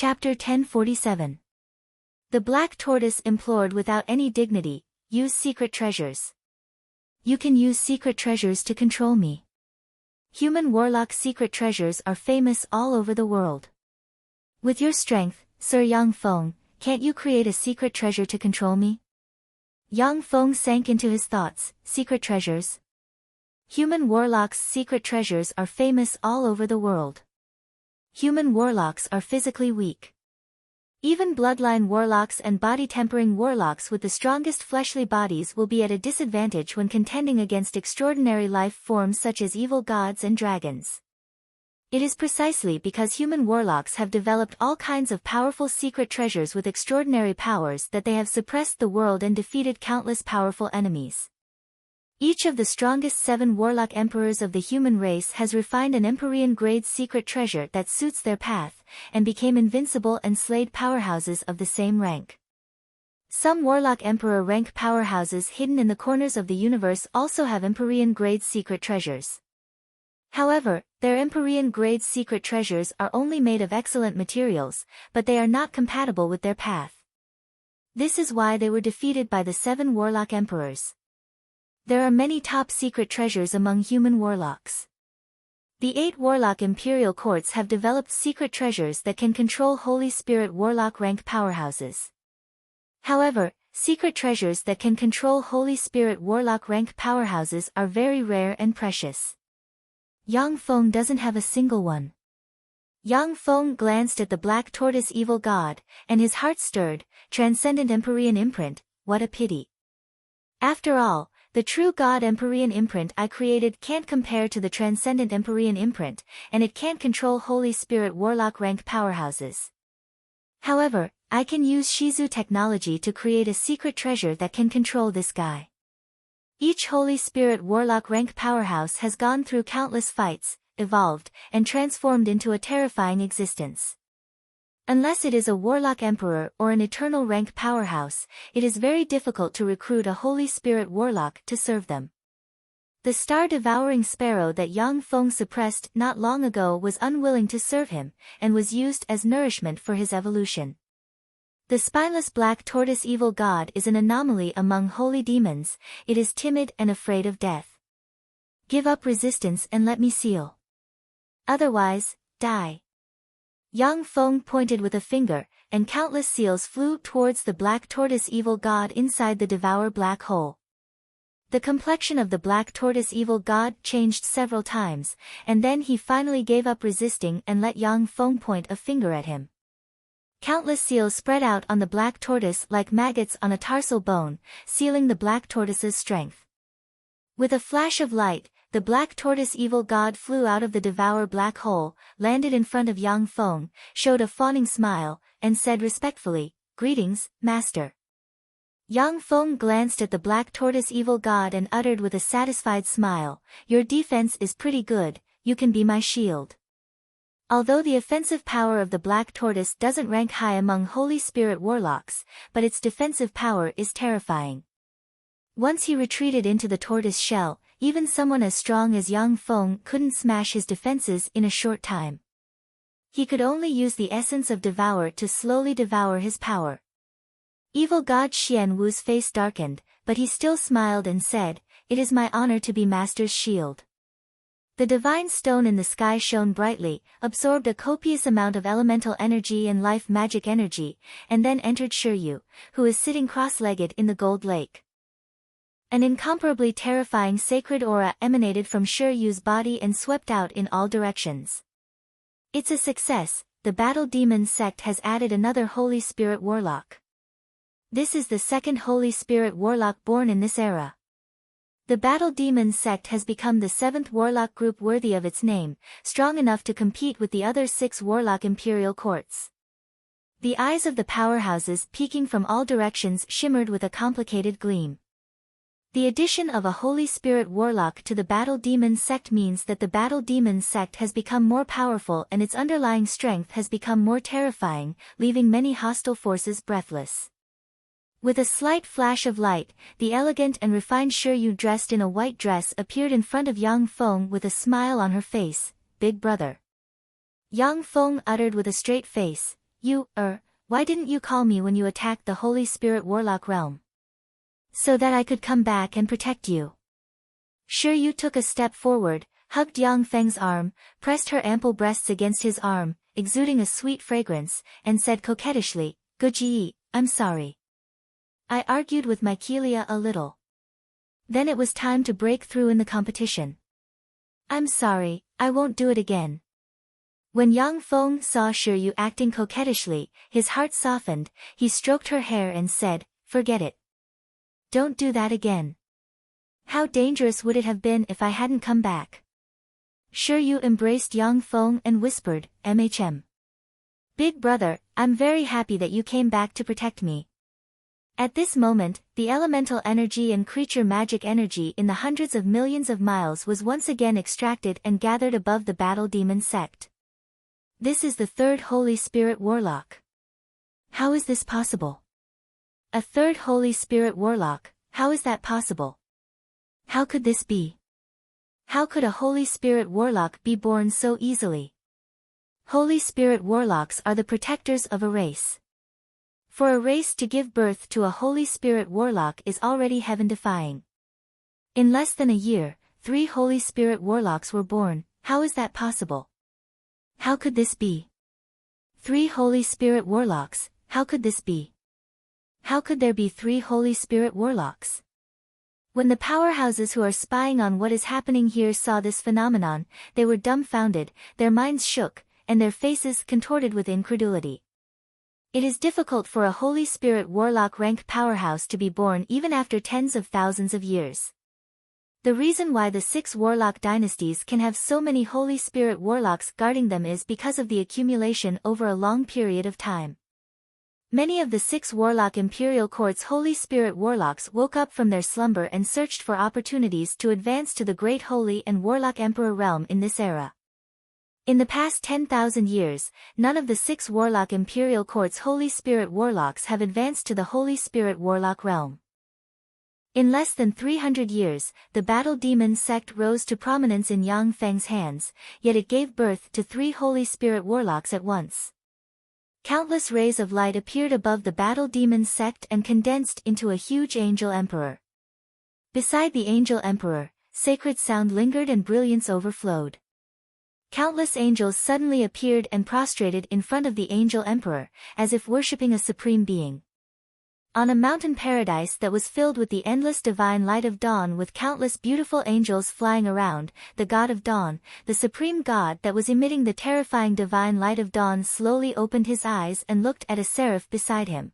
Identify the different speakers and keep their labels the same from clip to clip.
Speaker 1: Chapter 1047. The Black Tortoise implored without any dignity, use secret treasures. You can use secret treasures to control me. Human warlock secret treasures are famous all over the world. With your strength, Sir Yang Feng, can't you create a secret treasure to control me? Yang Feng sank into his thoughts. Secret treasures? Human warlocks' secret treasures are famous all over the world. Human warlocks are physically weak. Even bloodline warlocks and body-tempering warlocks with the strongest fleshly bodies will be at a disadvantage when contending against extraordinary life forms such as evil gods and dragons. It is precisely because human warlocks have developed all kinds of powerful secret treasures with extraordinary powers that they have suppressed the world and defeated countless powerful enemies. Each of the strongest 7 warlock emperors of the human race has refined an Empyrean-grade secret treasure that suits their path, and became invincible and slayed powerhouses of the same rank. Some warlock emperor rank powerhouses hidden in the corners of the universe also have Empyrean-grade secret treasures. However, their Empyrean-grade secret treasures are only made of excellent materials, but they are not compatible with their path. This is why they were defeated by the 7 warlock emperors. There are many top-secret treasures among human warlocks. The 8 warlock imperial courts have developed secret treasures that can control Holy Spirit warlock rank powerhouses. However, secret treasures that can control Holy Spirit warlock rank powerhouses are very rare and precious. Yang Feng doesn't have a single one. Yang Feng glanced at the Black Tortoise evil god, and his heart stirred. Transcendent Empyrean imprint, what a pity. After all, the true God Empyrean imprint I created can't compare to the Transcendent Empyrean imprint, and it can't control Holy Spirit warlock rank powerhouses. However, I can use Shizu technology to create a secret treasure that can control this guy. Each Holy Spirit warlock rank powerhouse has gone through countless fights, evolved, and transformed into a terrifying existence. Unless it is a warlock emperor or an eternal rank powerhouse, it is very difficult to recruit a Holy Spirit warlock to serve them. The star-devouring sparrow that Yang Feng suppressed not long ago was unwilling to serve him, and was used as nourishment for his evolution. The spineless Black Tortoise evil god is an anomaly among holy demons. It is timid and afraid of death. Give up resistance and let me seal. Otherwise, die. Yang Feng pointed with a finger, and countless seals flew towards the Black Tortoise evil god inside the devour black hole. The complexion of the Black Tortoise evil god changed several times, and then he finally gave up resisting and let Yang Feng point a finger at him. Countless seals spread out on the Black Tortoise like maggots on a tarsal bone, sealing the Black Tortoise's strength. With a flash of light, the Black Tortoise evil god flew out of the devour black hole, landed in front of Yang Feng, showed a fawning smile, and said respectfully, "Greetings, master." Yang Feng glanced at the Black Tortoise evil god and uttered with a satisfied smile, "Your defense is pretty good, you can be my shield." Although the offensive power of the Black Tortoise doesn't rank high among Holy Spirit warlocks, but its defensive power is terrifying. Once he retreated into the tortoise shell, even someone as strong as Yang Feng couldn't smash his defenses in a short time. He could only use the essence of devour to slowly devour his power. Evil god Xian Wu's face darkened, but he still smiled and said, "It is my honor to be master's shield." The divine stone in the sky shone brightly, absorbed a copious amount of elemental energy and life magic energy, and then entered Shiryu, who is sitting cross-legged in the gold lake. An incomparably terrifying sacred aura emanated from Shiryu's body and swept out in all directions. It's a success, the Battle Demon sect has added another Holy Spirit warlock. This is the second Holy Spirit warlock born in this era. The Battle Demon sect has become the 7th warlock group worthy of its name, strong enough to compete with the other 6 warlock imperial courts. The eyes of the powerhouses peeking from all directions shimmered with a complicated gleam. The addition of a Holy Spirit warlock to the Battle Demon sect means that the Battle Demon sect has become more powerful and its underlying strength has become more terrifying, leaving many hostile forces breathless. With a slight flash of light, the elegant and refined Shiryu dressed in a white dress appeared in front of Yang Feng with a smile on her face. "Big brother." Yang Feng uttered with a straight face, Why didn't you call me when you attacked the Holy Spirit Warlock realm? So that I could come back and protect you. Shiryu took a step forward, hugged Yang Feng's arm, pressed her ample breasts against his arm, exuding a sweet fragrance, and said coquettishly, Guji, I'm sorry. I argued with Mykelia a little. Then it was time to break through in the competition. I'm sorry, I won't do it again. When Yang Feng saw Shiryu acting coquettishly, his heart softened, he stroked her hair and said, forget it. Don't do that again. How dangerous would it have been if I hadn't come back? Shiryu embraced Yang Feng and whispered, Big brother, I'm very happy that you came back to protect me. At this moment, the elemental energy and creature magic energy in the hundreds of millions of miles was once again extracted and gathered above the battle demon sect. This is the third Holy Spirit Warlock. How is this possible? A third Holy Spirit Warlock, how is that possible? How could this be? How could a Holy Spirit Warlock be born so easily? Holy Spirit Warlocks are the protectors of a race. For a race to give birth to a Holy Spirit Warlock is already heaven-defying. In less than a year, 3 Holy Spirit Warlocks were born. How is that possible? How could this be? 3 Holy Spirit Warlocks, how could this be? How could there be 3 Holy Spirit Warlocks? When the powerhouses who are spying on what is happening here saw this phenomenon, they were dumbfounded, their minds shook, and their faces contorted with incredulity. It is difficult for a Holy Spirit Warlock rank powerhouse to be born even after tens of thousands of years. The reason why the 6 Warlock dynasties can have so many Holy Spirit Warlocks guarding them is because of the accumulation over a long period of time. Many of the 6 Warlock Imperial Court's Holy Spirit Warlocks woke up from their slumber and searched for opportunities to advance to the Great Holy and Warlock Emperor realm in this era. In the past 10,000 years, none of the 6 Warlock Imperial Court's Holy Spirit Warlocks have advanced to the Holy Spirit Warlock realm. In less than 300 years, the Battle Demon sect rose to prominence in Yang Feng's hands, yet it gave birth to 3 Holy Spirit Warlocks at once. Countless rays of light appeared above the Battle Demon sect and condensed into a huge Angel Emperor. Beside the Angel Emperor, sacred sound lingered and brilliance overflowed. Countless angels suddenly appeared and prostrated in front of the Angel Emperor, as if worshipping a supreme being. On a mountain paradise that was filled with the endless divine light of dawn with countless beautiful angels flying around, the God of Dawn, the supreme God that was emitting the terrifying divine light of dawn slowly opened his eyes and looked at a seraph beside him.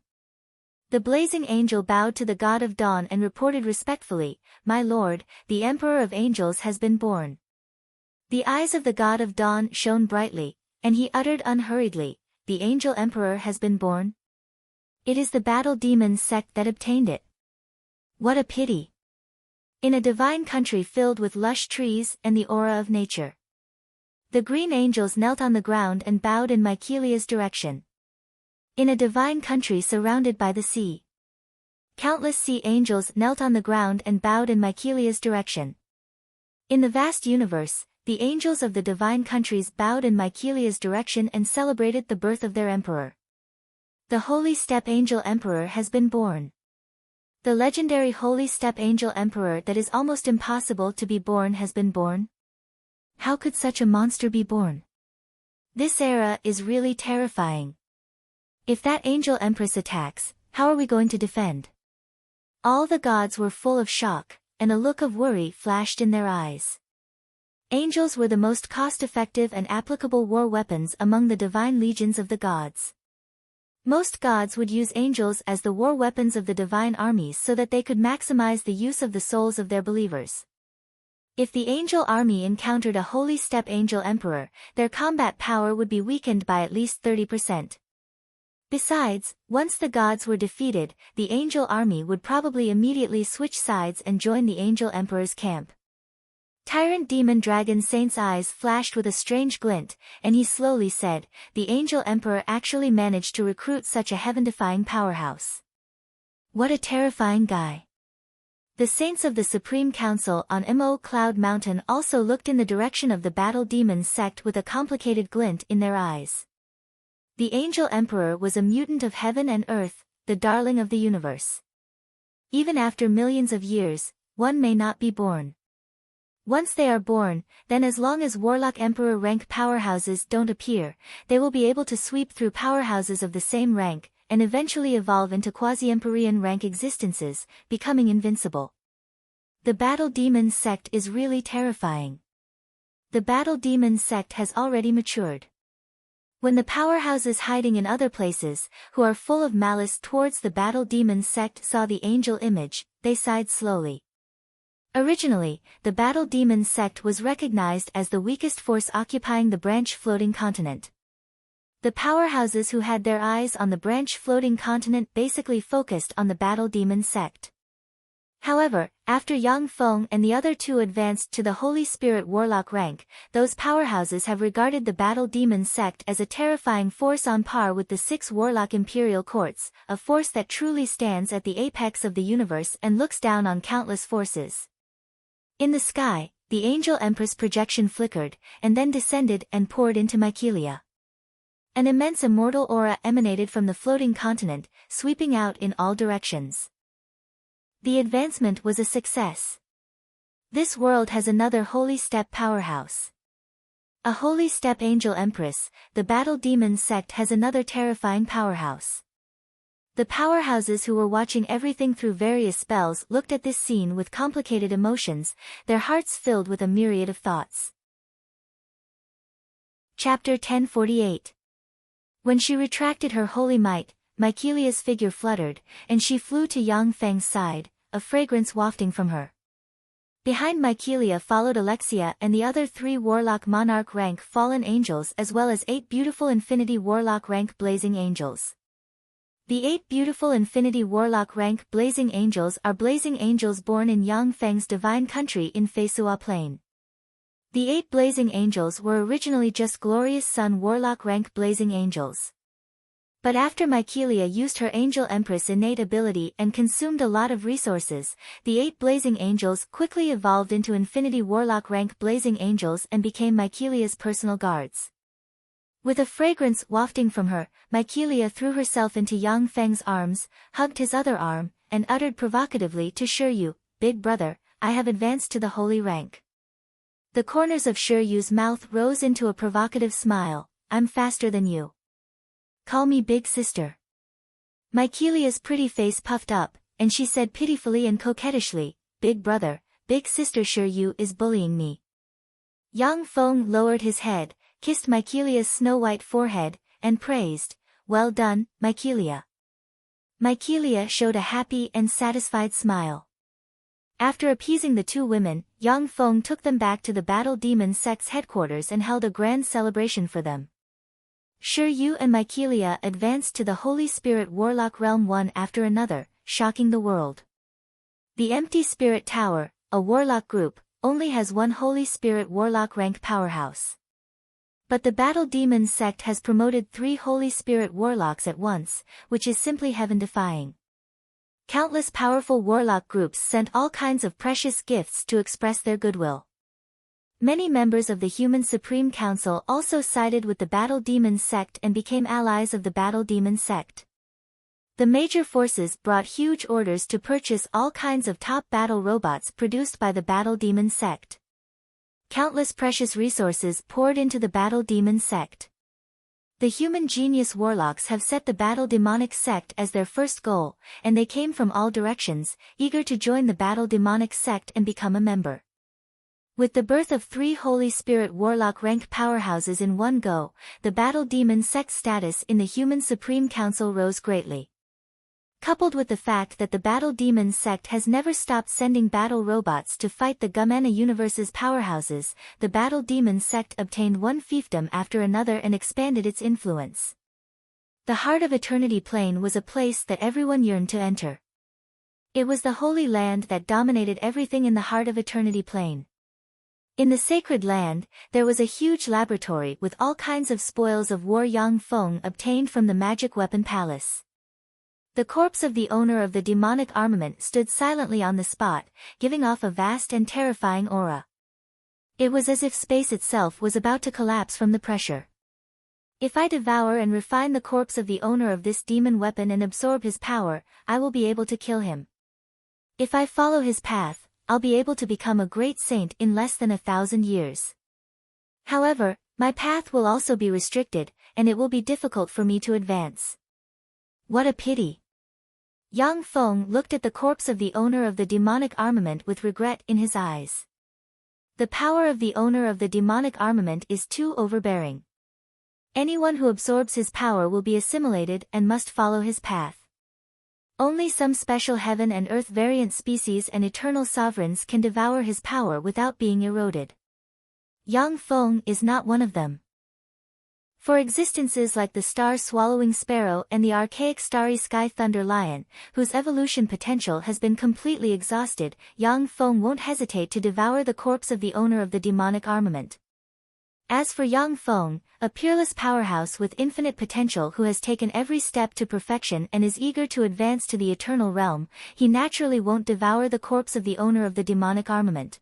Speaker 1: The blazing angel bowed to the God of Dawn and reported respectfully, My lord, the Emperor of Angels has been born. The eyes of the God of Dawn shone brightly, and he uttered unhurriedly, The Angel Emperor has been born? It is the Battle Demon sect that obtained it. What a pity! In a divine country filled with lush trees and the aura of nature. The green angels knelt on the ground and bowed in Mykelia's direction. In a divine country surrounded by the sea. Countless sea angels knelt on the ground and bowed in Mykelia's direction. In the vast universe, the angels of the divine countries bowed in Mykelia's direction and celebrated the birth of their emperor. The Holy Steppe Angel Emperor has been born. The legendary Holy Steppe Angel Emperor that is almost impossible to be born has been born. How could such a monster be born? This era is really terrifying. If that Angel Empress attacks, how are we going to defend? All the gods were full of shock, and a look of worry flashed in their eyes. Angels were the most cost-effective and applicable war weapons among the divine legions of the gods. Most gods would use angels as the war weapons of the divine armies so that they could maximize the use of the souls of their believers. If the angel army encountered a Holy Steppe Angel Emperor, their combat power would be weakened by at least 30%. Besides, once the gods were defeated, the angel army would probably immediately switch sides and join the Angel Emperor's camp. Tyrant Demon Dragon Saint's eyes flashed with a strange glint, and he slowly said, The Angel Emperor actually managed to recruit such a heaven-defying powerhouse. What a terrifying guy. The saints of the Supreme Council on Mo Cloud Mountain also looked in the direction of the Battle Demon sect with a complicated glint in their eyes. The Angel Emperor was a mutant of heaven and earth, the darling of the universe. Even after millions of years, one may not be born. Once they are born, then as long as Warlock Emperor rank powerhouses don't appear, they will be able to sweep through powerhouses of the same rank, and eventually evolve into quasi-Empyrean rank existences, becoming invincible. The Battle Demon sect is really terrifying. The Battle Demon sect has already matured. When the powerhouses hiding in other places, who are full of malice towards the Battle Demon sect saw the angel image, they sighed slowly. Originally, the Battle Demon sect was recognized as the weakest force occupying the branch floating continent. The powerhouses who had their eyes on the branch floating continent basically focused on the Battle Demon sect. However, after Yang Feng and the other two advanced to the Holy Spirit Warlock rank, those powerhouses have regarded the Battle Demon sect as a terrifying force on par with the 6 Warlock Imperial Courts, a force that truly stands at the apex of the universe and looks down on countless forces. In the sky, the Angel Empress projection flickered, and then descended and poured into Mycelia. An immense immortal aura emanated from the floating continent, sweeping out in all directions. The advancement was a success. This world has another Holy Step powerhouse. A Holy Step Angel Empress, the Battle Demon sect has another terrifying powerhouse. The powerhouses who were watching everything through various spells looked at this scene with complicated emotions, their hearts filled with a myriad of thoughts. Chapter 1048. When she retracted her holy might, Mycelia's figure fluttered, and she flew to Yang Feng's side, a fragrance wafting from her. Behind Mycelia followed Alexia and the other 3 Warlock Monarch rank fallen angels as well as 8 beautiful Infinity Warlock rank blazing angels. The 8 beautiful Infinity Warlock rank blazing angels are blazing angels born in Yang Feng's divine country in Feisua Plain. The 8 blazing angels were originally just Glorious Sun Warlock rank blazing angels. But after Mycelia used her Angel Empress innate ability and consumed a lot of resources, the 8 blazing angels quickly evolved into Infinity Warlock rank blazing angels and became Mycelia's personal guards. With a fragrance wafting from her, Mycelia threw herself into Yang Feng's arms, hugged his other arm, and uttered provocatively to Shiryu, "Big brother, I have advanced to the holy rank." The corners of Shiryu's mouth rose into a provocative smile, "I'm faster than you. Call me big sister." Mycelia's pretty face puffed up, and she said pitifully and coquettishly, "Big brother, big sister Shiryu is bullying me." Yang Feng lowered his head, kissed Mycelia's snow-white forehead, and praised, "Well done, Mycelia." Mycelia showed a happy and satisfied smile. After appeasing the 2 women, Yang Feng took them back to the Battle Demon sect's headquarters and held a grand celebration for them. Shiryu and Mycelia advanced to the Holy Spirit Warlock realm one after another, shocking the world. The Empty Spirit Tower, a warlock group, only has 1 Holy Spirit Warlock rank powerhouse. But the Battle Demon sect has promoted 3 Holy Spirit Warlocks at once, which is simply heaven-defying. Countless powerful warlock groups sent all kinds of precious gifts to express their goodwill. Many members of the Human Supreme Council also sided with the Battle Demon sect and became allies of the Battle Demon sect. The major forces brought huge orders to purchase all kinds of top battle robots produced by the Battle Demon sect. Countless precious resources poured into the Battle Demon sect. The Human Genius Warlocks have set the Battle Demonic sect as their first goal, and they came from all directions, eager to join the Battle Demonic sect and become a member. With the birth of 3 Holy Spirit Warlock rank powerhouses in one go, the Battle Demon sect's status in the Human Supreme Council rose greatly. Coupled with the fact that the Battle Demon sect has never stopped sending battle robots to fight the Gumena universe's powerhouses, the Battle Demon sect obtained one fiefdom after another and expanded its influence. The heart of Eternity Plain was a place that everyone yearned to enter. It was the Holy Land that dominated everything in the heart of Eternity Plain. In the Sacred Land, there was a huge laboratory with all kinds of spoils of war Yang Feng obtained from the Magic Weapon Palace. The corpse of the owner of the demonic armament stood silently on the spot, giving off a vast and terrifying aura. It was as if space itself was about to collapse from the pressure. If I devour and refine the corpse of the owner of this demon weapon and absorb his power, I will be able to kill him. If I follow his path, I'll be able to become a great saint in less than 1,000 years. However, my path will also be restricted, and it will be difficult for me to advance. What a pity. Yang Feng looked at the corpse of the owner of the demonic armament with regret in his eyes. The power of the owner of the demonic armament is too overbearing. Anyone who absorbs his power will be assimilated and must follow his path. Only some special heaven and earth variant species and eternal sovereigns can devour his power without being eroded. Yang Feng is not one of them. For existences like the star-swallowing sparrow and the archaic starry sky thunder lion, whose evolution potential has been completely exhausted, Yang Feng won't hesitate to devour the corpse of the owner of the demonic armament. As for Yang Feng, a peerless powerhouse with infinite potential who has taken every step to perfection and is eager to advance to the eternal realm, he naturally won't devour the corpse of the owner of the demonic armament.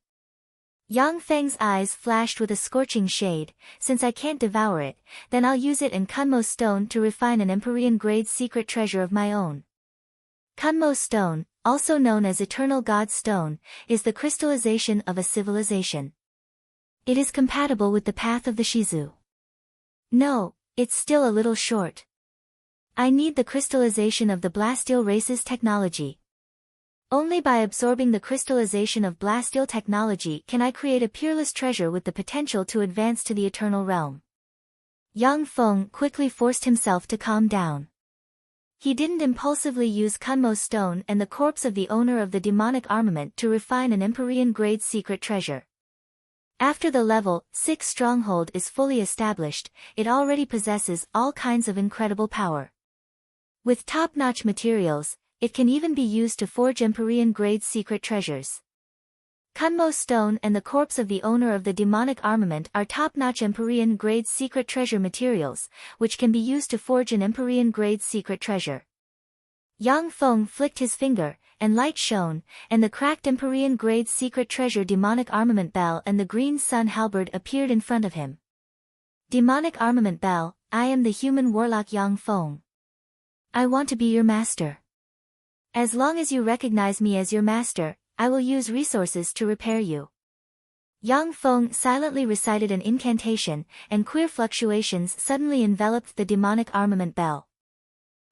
Speaker 1: Yang Feng's eyes flashed with a scorching shade. Since I can't devour it, then I'll use it and Kunmo stone to refine an Empyrean-grade secret treasure of my own. Kunmo stone, also known as Eternal God Stone, is the crystallization of a civilization. It is compatible with the path of the Shizu. No, it's still a little short. I need the crystallization of the Blasteel race's technology. Only by absorbing the crystallization of Blasteel technology can I create a peerless treasure with the potential to advance to the eternal realm. Yang Feng quickly forced himself to calm down. He didn't impulsively use Kunmo stone and the corpse of the owner of the demonic armament to refine an Empyrean-grade secret treasure. After the level 6 stronghold is fully established, it already possesses all kinds of incredible power. With top-notch materials, it can even be used to forge Empyrean-grade secret treasures. Kunmo stone and the corpse of the owner of the demonic armament are top-notch Empyrean-grade secret treasure materials, which can be used to forge an Empyrean-grade secret treasure. Yang Feng flicked his finger, and light shone, and the cracked Empyrean-grade secret treasure demonic armament bell and the green sun halberd appeared in front of him. Demonic armament bell, I am the human warlock Yang Feng. I want to be your master. As long as you recognize me as your master, I will use resources to repair you. Yang Feng silently recited an incantation, and queer fluctuations suddenly enveloped the demonic armament bell.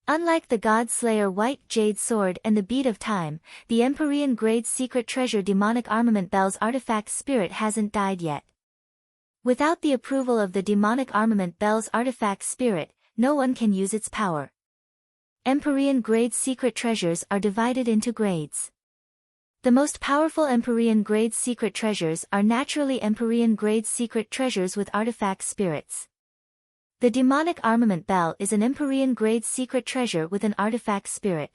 Speaker 1: Unlike the God Slayer white jade sword and the bead of time, the Empyrean-grade secret treasure demonic armament bell's artifact spirit hasn't died yet. Without the approval of the demonic armament bell's artifact spirit, no one can use its power. Empyrean-grade secret treasures are divided into grades. The most powerful Empyrean-grade secret treasures are naturally Empyrean-grade secret treasures with artifact spirits. The demonic armament bell is an Empyrean-grade secret treasure with an artifact spirit.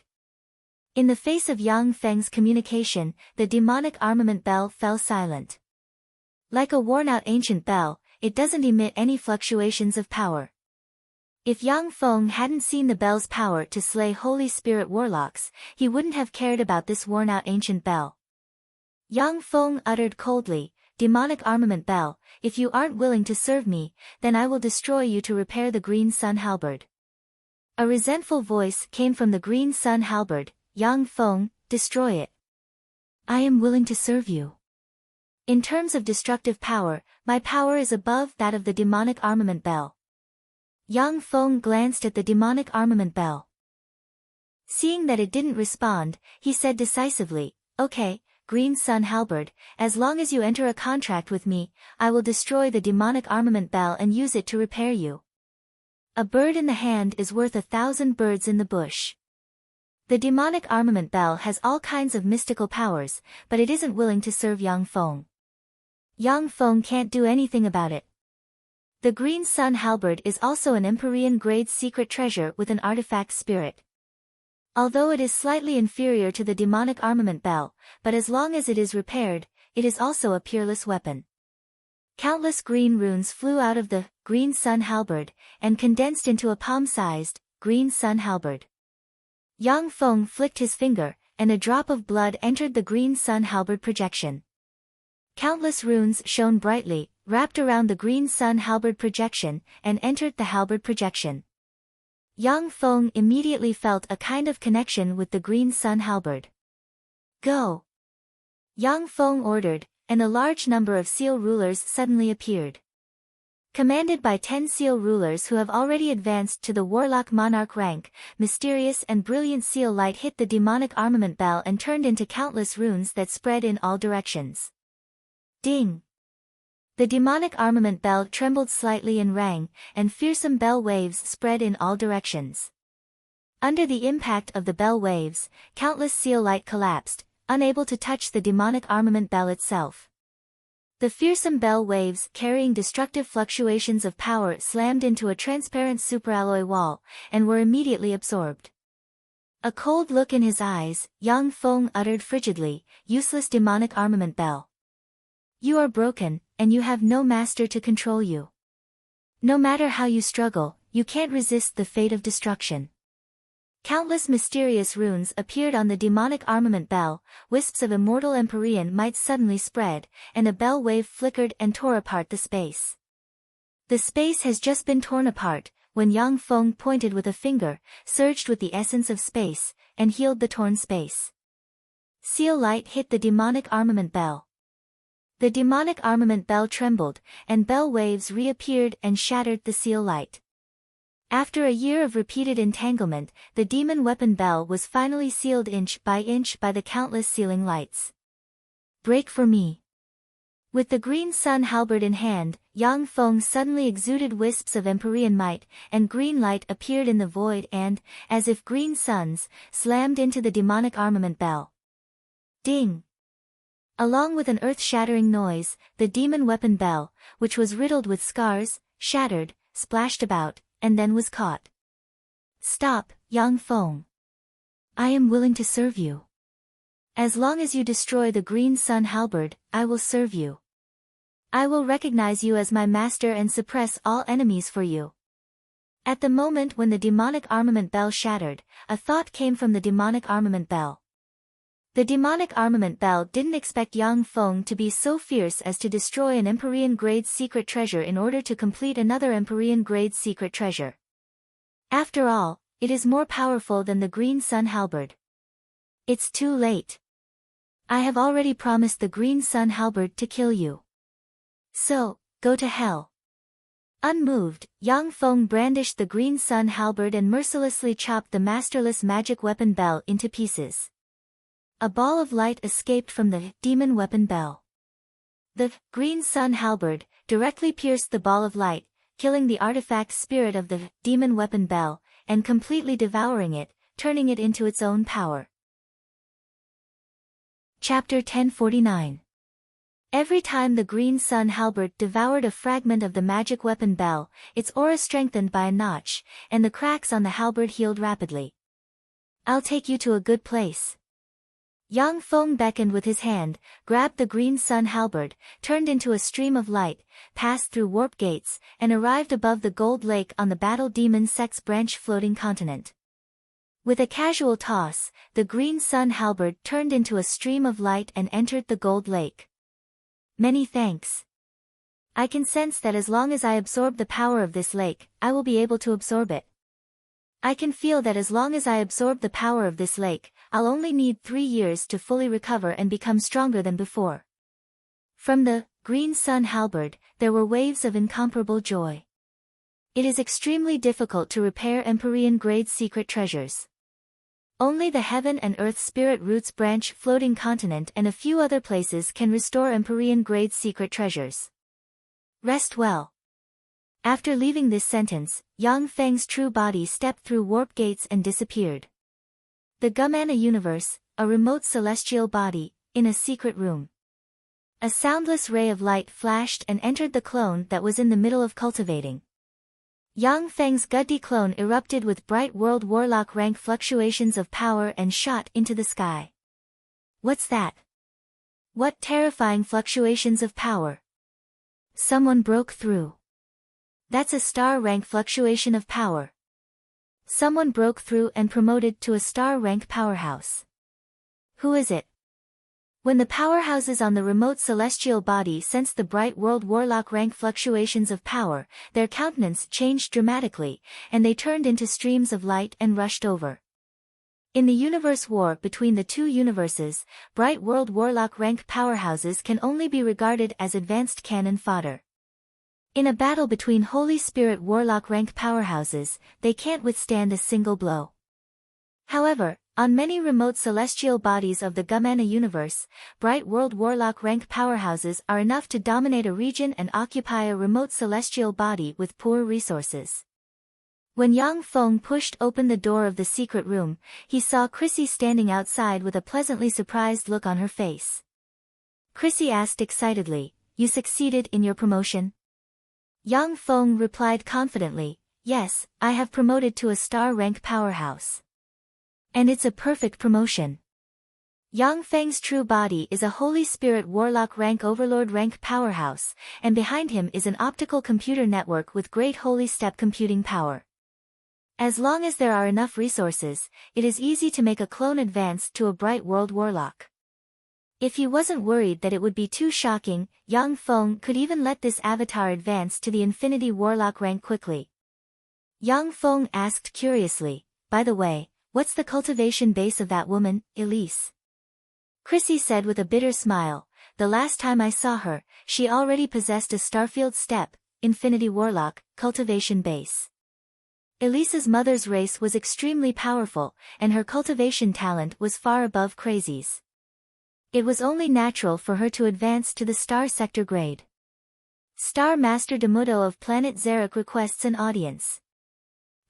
Speaker 1: In the face of Yang Feng's communication, the demonic armament bell fell silent. Like a worn-out ancient bell, it doesn't emit any fluctuations of power. If Yang Feng hadn't seen the bell's power to slay Holy Spirit warlocks, he wouldn't have cared about this worn-out ancient bell. Yang Feng uttered coldly, "Demonic armament bell, if you aren't willing to serve me, then I will destroy you to repair the green sun halberd." A resentful voice came from the green sun halberd, "Yang Feng, destroy it. I am willing to serve you. In terms of destructive power, my power is above that of the demonic armament bell." Yang Feng glanced at the demonic armament bell. Seeing that it didn't respond, he said decisively, "Okay, Green Sun Halberd, as long as you enter a contract with me, I will destroy the demonic armament bell and use it to repair you." A bird in the hand is worth 1,000 birds in the bush. The demonic armament bell has all kinds of mystical powers, but it isn't willing to serve Yang Feng. Yang Feng can't do anything about it. The Green Sun Halberd is also an Empyrean-grade secret treasure with an artifact spirit. Although it is slightly inferior to the demonic armament bell, but as long as it is repaired, it is also a peerless weapon. Countless green runes flew out of the Green Sun Halberd, and condensed into a palm-sized Green Sun Halberd. Yang Feng flicked his finger, and a drop of blood entered the Green Sun Halberd projection. Countless runes shone brightly, wrapped around the green sun halberd projection, and entered the halberd projection. Yang Feng immediately felt a kind of connection with the green sun halberd. Go! Yang Feng ordered, and a large number of seal rulers suddenly appeared. Commanded by 10 seal rulers who have already advanced to the warlock monarch rank, mysterious and brilliant seal light hit the demonic armament bell and turned into countless runes that spread in all directions. Ding! The demonic armament bell trembled slightly and rang, and fearsome bell waves spread in all directions. Under the impact of the bell waves, countless seal light collapsed, unable to touch the demonic armament bell itself. The fearsome bell waves carrying destructive fluctuations of power slammed into a transparent superalloy wall, and were immediately absorbed. A cold look in his eyes, Yang Feng uttered frigidly, "Useless demonic armament bell. You are broken, and you have no master to control you. No matter how you struggle, you can't resist the fate of destruction." Countless mysterious runes appeared on the demonic armament bell, wisps of immortal Empyrean might suddenly spread, and a bell wave flickered and tore apart the space. The space has just been torn apart, when Yang Feng pointed with a finger, surged with the essence of space, and healed the torn space. Seal light hit the demonic armament bell. The demonic armament bell trembled, and bell waves reappeared and shattered the seal light. After a year of repeated entanglement, the demon weapon bell was finally sealed inch by the countless sealing lights. Break for me. With the green sun halberd in hand, Yang Feng suddenly exuded wisps of Empyrean might, and green light appeared in the void and, as if green suns, slammed into the demonic armament bell. Ding! Along with an earth-shattering noise, the demon weapon bell, which was riddled with scars, shattered, splashed about, and then was caught. Stop, Yang Feng. I am willing to serve you. As long as you destroy the green sun halberd, I will serve you. I will recognize you as my master and suppress all enemies for you. At the moment when the demonic armament bell shattered, a thought came from the demonic armament bell. The demonic armament bell didn't expect Yang Feng to be so fierce as to destroy an Empyrean-grade secret treasure in order to complete another Empyrean-grade secret treasure. After all, it is more powerful than the green sun halberd. It's too late. I have already promised the green sun halberd to kill you. So, go to hell. Unmoved, Yang Feng brandished the green sun halberd and mercilessly chopped the masterless magic weapon bell into pieces. A ball of light escaped from the demon weapon bell. The green sun halberd directly pierced the ball of light, killing the artifact spirit of the demon weapon bell, and completely devouring it, turning it into its own power. Chapter 1049. Every time the green sun halberd devoured a fragment of the magic weapon bell, its aura strengthened by a notch, and the cracks on the halberd healed rapidly. I'll take you to a good place. Yang Feng beckoned with his hand, grabbed the green sun halberd, turned into a stream of light, passed through warp gates, and arrived above the gold lake on the battle demon sex branch floating continent. With a casual toss, the green sun halberd turned into a stream of light and entered the gold lake. Many thanks. I can sense that as long as I absorb the power of this lake, I will be able to absorb it. I can feel that as long as I absorb the power of this lake, I'll only need 3 years to fully recover and become stronger than before. From the green sun halberd, there were waves of incomparable joy. It is extremely difficult to repair Empyrean-grade secret treasures. Only the Heaven and Earth Spirit Roots branch floating continent and a few other places can restore Empyrean-grade secret treasures. Rest well. After leaving this sentence, Yang Feng's true body stepped through warp gates and disappeared. The Gumana universe, a remote celestial body, in a secret room. A soundless ray of light flashed and entered the clone that was in the middle of cultivating. Yang Feng's Guddi clone erupted with bright world warlock rank fluctuations of power and shot into the sky. What's that? What terrifying fluctuations of power? Someone broke through. That's a star rank fluctuation of power. Someone broke through and promoted to a star rank powerhouse. Who is it? When the powerhouses on the remote celestial body sensed the bright world warlock rank fluctuations of power, their countenance changed dramatically, and they turned into streams of light and rushed over. In the universe war between the two universes, bright world warlock rank powerhouses can only be regarded as advanced cannon fodder. In a battle between Holy Spirit warlock rank powerhouses, they can't withstand a single blow. However, on many remote celestial bodies of the Gumana universe, bright world warlock rank powerhouses are enough to dominate a region and occupy a remote celestial body with poor resources. When Yang Feng pushed open the door of the secret room, he saw Chrissy standing outside with a pleasantly surprised look on her face. Chrissy asked excitedly, "You succeeded in your promotion?" Yang Feng replied confidently, "Yes, I have promoted to a star rank powerhouse. And it's a perfect promotion." Yang Feng's true body is a Holy Spirit Warlock rank Overlord rank powerhouse, and behind him is an optical computer network with great Holy Step computing power. As long as there are enough resources, it is easy to make a clone advance to a bright world warlock. If he wasn't worried that it would be too shocking, Yang Feng could even let this avatar advance to the Infinity Warlock rank quickly. Yang Feng asked curiously, "By the way, what's the cultivation base of that woman, Elise?" Chrissy said with a bitter smile, "The last time I saw her, she already possessed a Starfield Step, Infinity Warlock, cultivation base. Elise's mother's race was extremely powerful, and her cultivation talent was far above Crazy's. It was only natural for her to advance to the Star Sector grade." Star Master Demudo of Planet Zarek requests an audience.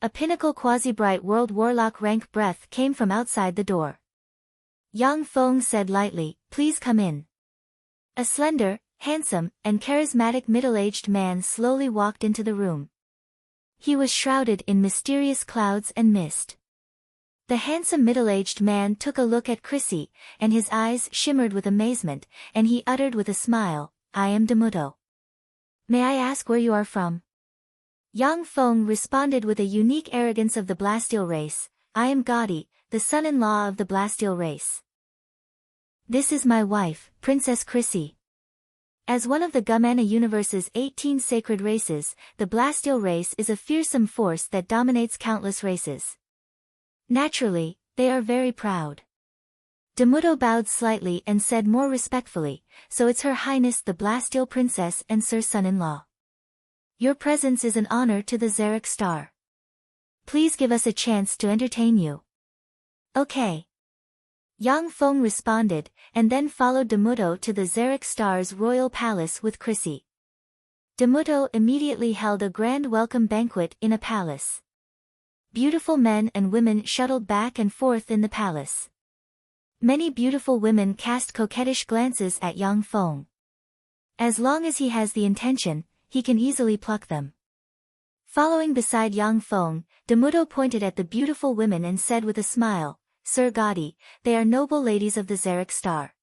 Speaker 1: A pinnacle quasi-bright world warlock rank breath came from outside the door. Yang Feng said lightly, "Please come in." A slender, handsome, and charismatic middle-aged man slowly walked into the room. He was shrouded in mysterious clouds and mist. The handsome middle-aged man took a look at Chrissy, and his eyes shimmered with amazement, and he uttered with a smile, "I am Demudo. May I ask where you are from?" Yang Feng responded with a unique arrogance of the Blasteel race, "I am Gaudi, the son-in-law of the Blasteel race. This is my wife, Princess Chrissy." As one of the Gumana universe's 18 sacred races, the Blasteel race is a fearsome force that dominates countless races. Naturally, they are very proud. Demudo bowed slightly and said more respectfully, "So it's Her Highness the Blasteel Princess and Sir Son-in-law. Your presence is an honor to the Zarek Star. Please give us a chance to entertain you." "Okay." Yang Feng responded, and then followed Demudo to the Zarek Star's royal palace with Chrissy. Demudo immediately held a grand welcome banquet in a palace. Beautiful men and women shuttled back and forth in the palace. Many beautiful women cast coquettish glances at Yang Feng. As long as he has the intention, he can easily pluck them. Following beside Yang Feng, Demudo pointed at the beautiful women and said with a smile, "Sir Gaudi, they are noble ladies of the Zarek Star.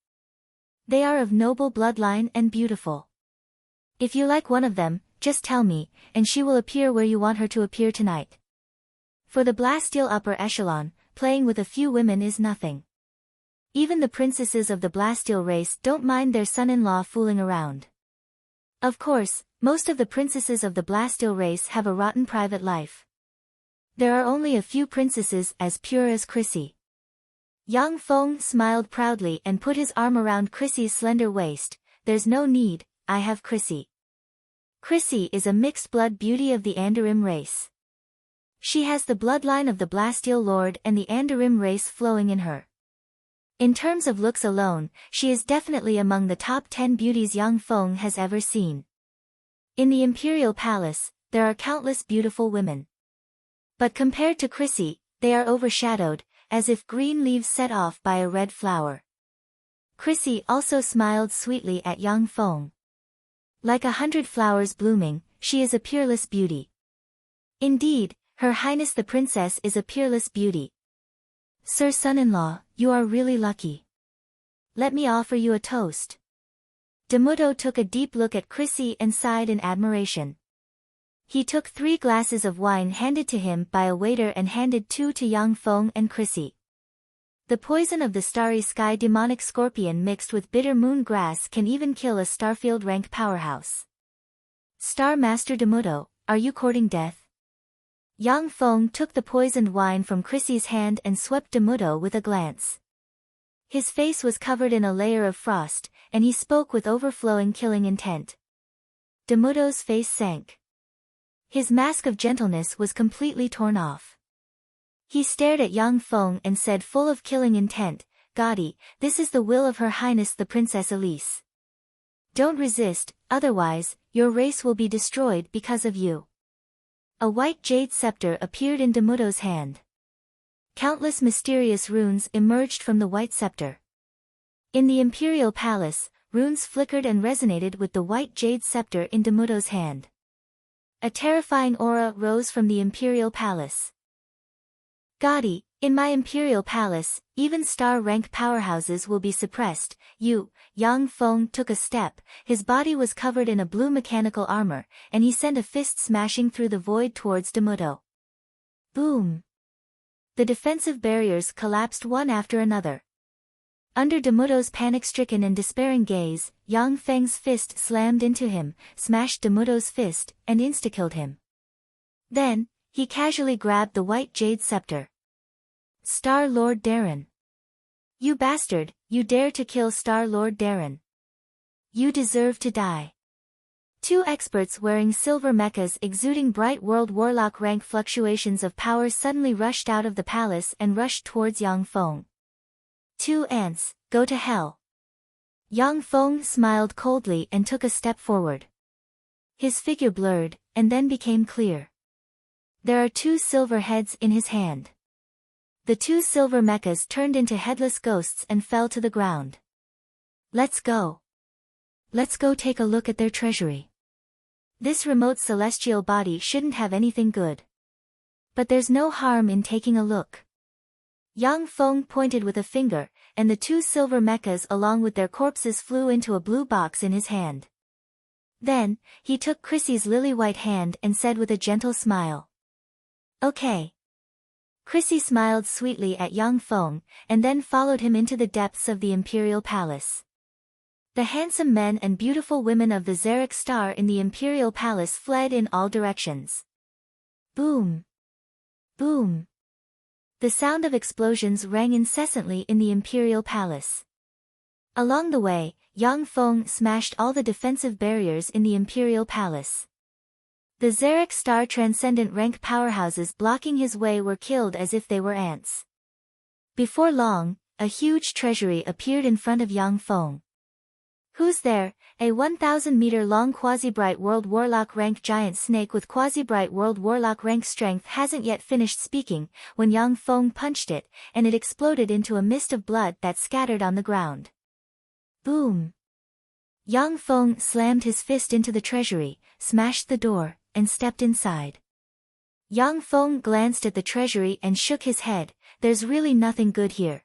Speaker 1: They are of noble bloodline and beautiful. If you like one of them, just tell me, and she will appear where you want her to appear tonight." For the Blasteel upper echelon, playing with a few women is nothing. Even the princesses of the Blasteel race don't mind their son-in-law fooling around. Of course, most of the princesses of the Blasteel race have a rotten private life. There are only a few princesses as pure as Chrissy. Yang Feng smiled proudly and put his arm around Chrissy's slender waist. "There's no need, I have Chrissy. Chrissy is a mixed-blood beauty of the Andarim race. She has the bloodline of the Blasteel Lord and the Andarim race flowing in her. In terms of looks alone, she is definitely among the top 10 beauties Yang Feng has ever seen. In the Imperial Palace, there are countless beautiful women. But compared to Chrissy, they are overshadowed, as if green leaves set off by a red flower." Chrissy also smiled sweetly at Yang Feng. Like 100 flowers blooming, she is a peerless beauty. Indeed, Her Highness the Princess is a peerless beauty. "Sir Son-in-law, you are really lucky. Let me offer you a toast." Demudo took a deep look at Chrissy and sighed in admiration. He took 3 glasses of wine handed to him by a waiter and handed 2 to Yang Feng and Chrissy. The poison of the starry sky demonic scorpion mixed with bitter moon grass can even kill a Starfield rank powerhouse. Star Master Demudo, are you courting death? Yang Feng took the poisoned wine from Chrissy's hand and swept Demudo with a glance. His face was covered in a layer of frost, and he spoke with overflowing killing intent. Demudo's face sank. His mask of gentleness was completely torn off. He stared at Yang Feng and said full of killing intent, "Gaudy, this is the will of Her Highness the Princess Elise. Don't resist, otherwise, your race will be destroyed because of you." A white jade scepter appeared in Demudo's hand. Countless mysterious runes emerged from the white scepter. In the Imperial Palace, runes flickered and resonated with the white jade scepter in Demudo's hand. A terrifying aura rose from the Imperial Palace. "Gaudy, in my Imperial Palace, even star-rank powerhouses will be suppressed." Yang Feng took a step, his body was covered in a blue mechanical armor, and he sent a fist smashing through the void towards Demudo. Boom! The defensive barriers collapsed one after another. Under Demudo's panic-stricken and despairing gaze, Yang Feng's fist slammed into him, smashed Demudo's fist, and insta-killed him. Then, he casually grabbed the white jade scepter. "Star Lord Darren. You bastard, you dare to kill Star Lord Darren. You deserve to die." Two experts wearing silver mechas exuding bright world warlock rank fluctuations of power suddenly rushed out of the palace and rushed towards Yang Feng. "Two ants, go to hell." Yang Feng smiled coldly and took a step forward. His figure blurred, and then became clear. There are two silver heads in his hand. The two silver mechas turned into headless ghosts and fell to the ground. "Let's go. Let's go take a look at their treasury. This remote celestial body shouldn't have anything good. But there's no harm in taking a look." Yang Feng pointed with a finger, and the two silver mechas along with their corpses flew into a blue box in his hand. Then, he took Chrissy's lily-white hand and said with a gentle smile, "Okay." Chrissy smiled sweetly at Yang Feng, and then followed him into the depths of the Imperial Palace. The handsome men and beautiful women of the Xeric Star in the Imperial Palace fled in all directions. Boom! Boom! The sound of explosions rang incessantly in the Imperial Palace. Along the way, Yang Feng smashed all the defensive barriers in the Imperial Palace. The Xeric Star transcendent rank powerhouses blocking his way were killed as if they were ants. Before long, a huge treasury appeared in front of Yang Feng. "Who's there?" A 1,000-meter-long quasi-bright world warlock rank giant snake with quasi-bright world warlock rank strength hasn't yet finished speaking, when Yang Feng punched it, and it exploded into a mist of blood that scattered on the ground. Boom! Yang Feng slammed his fist into the treasury, smashed the door, and stepped inside. Yang Feng glanced at the treasury and shook his head. "There's really nothing good here."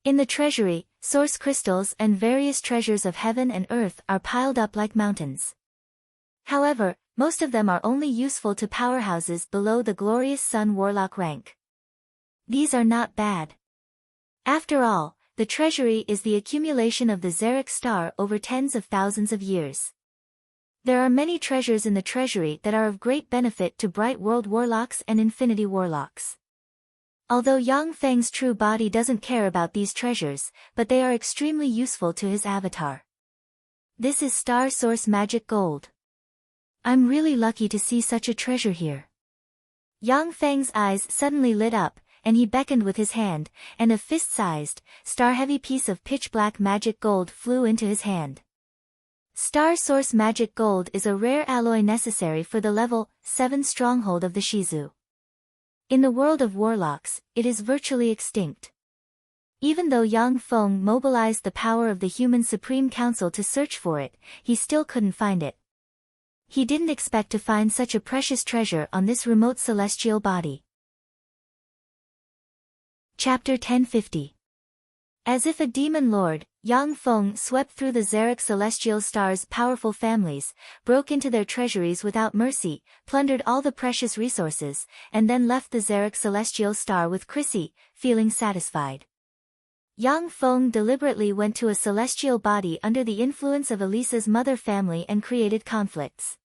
Speaker 1: In the treasury, source crystals and various treasures of heaven and earth are piled up like mountains. However, most of them are only useful to powerhouses below the glorious sun warlock rank. These are not bad. After all, the treasury is the accumulation of the Xeric Star over tens of thousands of years. There are many treasures in the treasury that are of great benefit to Bright World Warlocks and Infinity Warlocks. Although Yang Feng's true body doesn't care about these treasures, but they are extremely useful to his avatar. This is Star Source Magic Gold. I'm really lucky to see such a treasure here. Yang Feng's eyes suddenly lit up, and he beckoned with his hand, and a fist-sized, star-heavy piece of pitch-black magic gold flew into his hand. Star Source Magic Gold is a rare alloy necessary for the level 7 stronghold of the Shizu. In the world of warlocks, it is virtually extinct. Even though Yang Feng mobilized the power of the Human Supreme Council to search for it, he still couldn't find it. He didn't expect to find such a precious treasure on this remote celestial body. Chapter 1050. As if a demon lord, Yang Feng swept through the Xeric Celestial Star's powerful families, broke into their treasuries without mercy, plundered all the precious resources, and then left the Xeric Celestial Star with Chrissy, feeling satisfied. Yang Feng deliberately went to a celestial body under the influence of Elisa's mother family and created conflicts.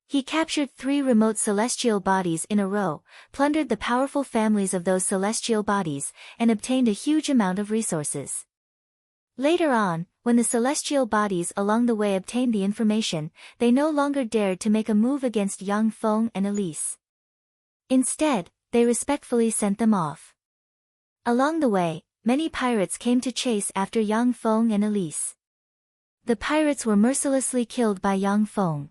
Speaker 1: He captured 3 remote celestial bodies in a row, plundered the powerful families of those celestial bodies, and obtained a huge amount of resources. Later on, when the celestial bodies along the way obtained the information, they no longer dared to make a move against Yang Feng and Elise. Instead, they respectfully sent them off. Along the way, many pirates came to chase after Yang Feng and Elise. The pirates were mercilessly killed by Yang Feng.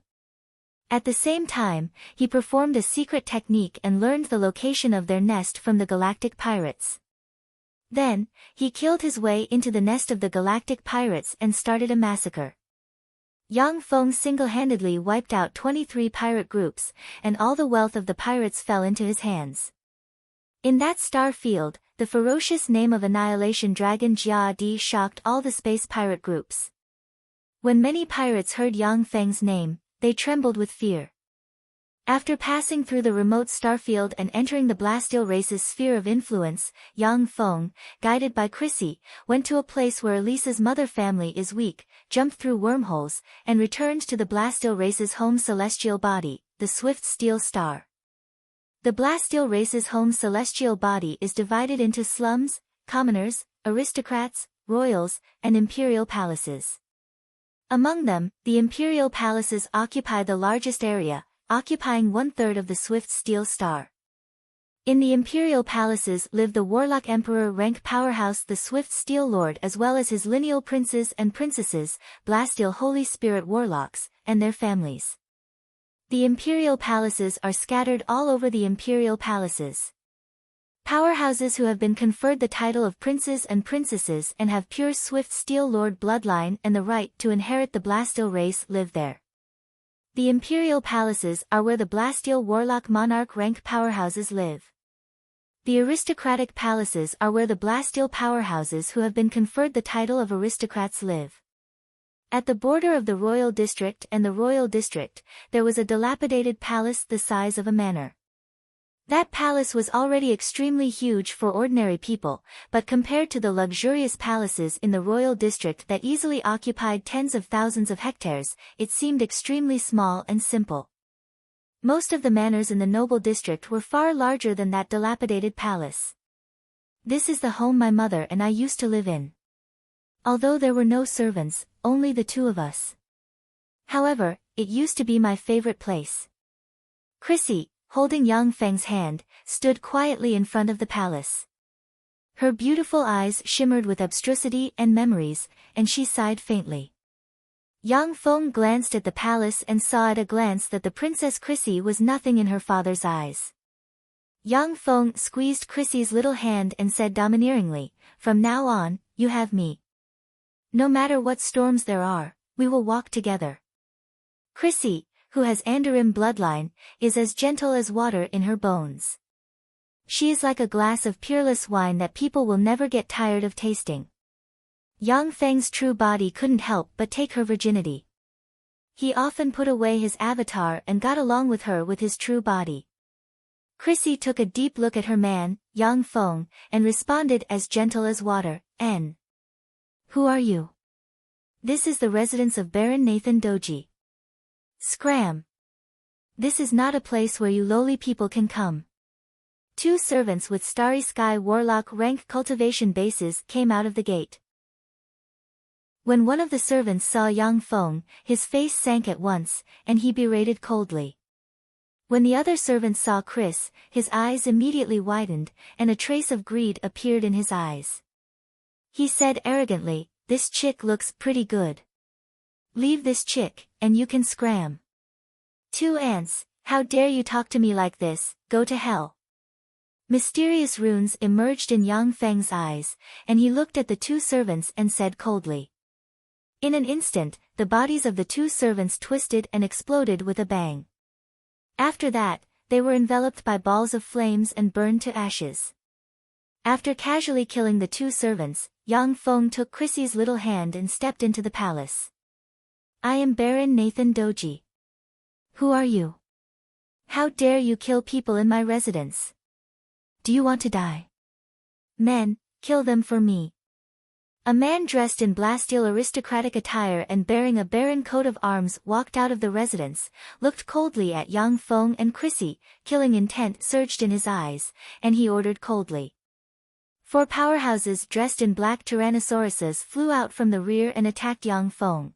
Speaker 1: At the same time, he performed a secret technique and learned the location of their nest from the galactic pirates. Then, he killed his way into the nest of the galactic pirates and started a massacre. Yang Feng single-handedly wiped out 23 pirate groups, and all the wealth of the pirates fell into his hands. In that star field, the ferocious name of Annihilation Dragon Jia Di shocked all the space pirate groups. When many pirates heard Yang Feng's name, they trembled with fear. After passing through the remote starfield and entering the Blasteel race's sphere of influence, Yang Feng, guided by Chrissy, went to a place where Elisa's mother family is weak, jumped through wormholes, and returned to the Blasteel race's home celestial body, the Swift Steel Star. The Blasteel race's home celestial body is divided into slums, commoners, aristocrats, royals, and imperial palaces. Among them, the imperial palaces occupy the largest area, occupying 1/3 of the Swift Steel Star. In the imperial palaces live the Warlock Emperor rank powerhouse the Swift Steel Lord as well as his lineal princes and princesses, Blasteel Holy Spirit Warlocks, and their families. The imperial palaces are scattered all over the imperial palaces. Powerhouses who have been conferred the title of princes and princesses and have pure Swift Steel Lord bloodline and the right to inherit the Blasteel race live there. The imperial palaces are where the Blasteel Warlock Monarch rank powerhouses live. The aristocratic palaces are where the Blasteel powerhouses who have been conferred the title of aristocrats live. At the border of the Royal District and the Royal District, there was a dilapidated palace the size of a manor. That palace was already extremely huge for ordinary people, but compared to the luxurious palaces in the Royal District that easily occupied tens of thousands of hectares, it seemed extremely small and simple. Most of the manors in the Noble District were far larger than that dilapidated palace. This is the home my mother and I used to live in. Although there were no servants, only the 2 of us. However, it used to be my favorite place. Chrissy, holding Yang Feng's hand, stood quietly in front of the palace. Her beautiful eyes shimmered with abstrusity and memories, and she sighed faintly. Yang Feng glanced at the palace and saw at a glance that the Princess Chrissy was nothing in her father's eyes. Yang Feng squeezed Chrissy's little hand and said domineeringly, "From now on, you have me. No matter what storms there are, we will walk together." Chrissy, who has Andarim bloodline, is as gentle as water in her bones. She is like a glass of peerless wine that people will never get tired of tasting. Yang Feng's true body couldn't help but take her virginity. He often put away his avatar and got along with her with his true body. Chrissy took a deep look at her man, Yang Feng, and responded as gentle as water, "N. Who are you?" "This is the residence of Baron Nathan Doji." "Scram! This is not a place where you lowly people can come." 2 servants with Starry Sky Warlock rank cultivation bases came out of the gate. When one of the servants saw Yang Feng, his face sank at once, and he berated coldly. When the other servant saw Chris, his eyes immediately widened, and a trace of greed appeared in his eyes. He said arrogantly, "This chick looks pretty good. Leave this chick, and you can scram." "2 ants, how dare you talk to me like this, go to hell." Mysterious runes emerged in Yang Feng's eyes, and he looked at the 2 servants and said coldly. In an instant, the bodies of the 2 servants twisted and exploded with a bang. After that, they were enveloped by balls of flames and burned to ashes. After casually killing the 2 servants, Yang Feng took Chrissy's little hand and stepped into the palace. "I am Baron Nathan Doji. Who are you? How dare you kill people in my residence? Do you want to die? Men, kill them for me." A man dressed in Blasteel aristocratic attire and bearing a barren coat of arms walked out of the residence, looked coldly at Yang Feng and Chrissy, killing intent surged in his eyes, and he ordered coldly. 4 powerhouses dressed in black tyrannosauruses flew out from the rear and attacked Yang Feng.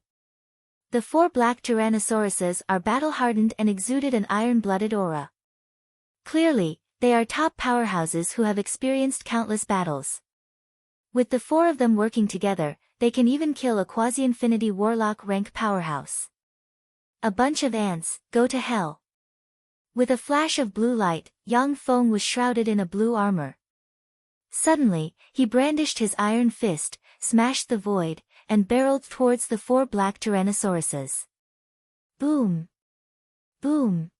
Speaker 1: The 4 black tyrannosauruses are battle-hardened and exuded an iron-blooded aura. Clearly, they are top powerhouses who have experienced countless battles. With the 4 of them working together, they can even kill a quasi-infinity warlock rank powerhouse. A bunch of ants, go to hell. With a flash of blue light, Yang Feng was shrouded in a blue armor. Suddenly, he brandished his iron fist, smashed the void, and barreled towards the 4 black tyrannosauruses. Boom! Boom!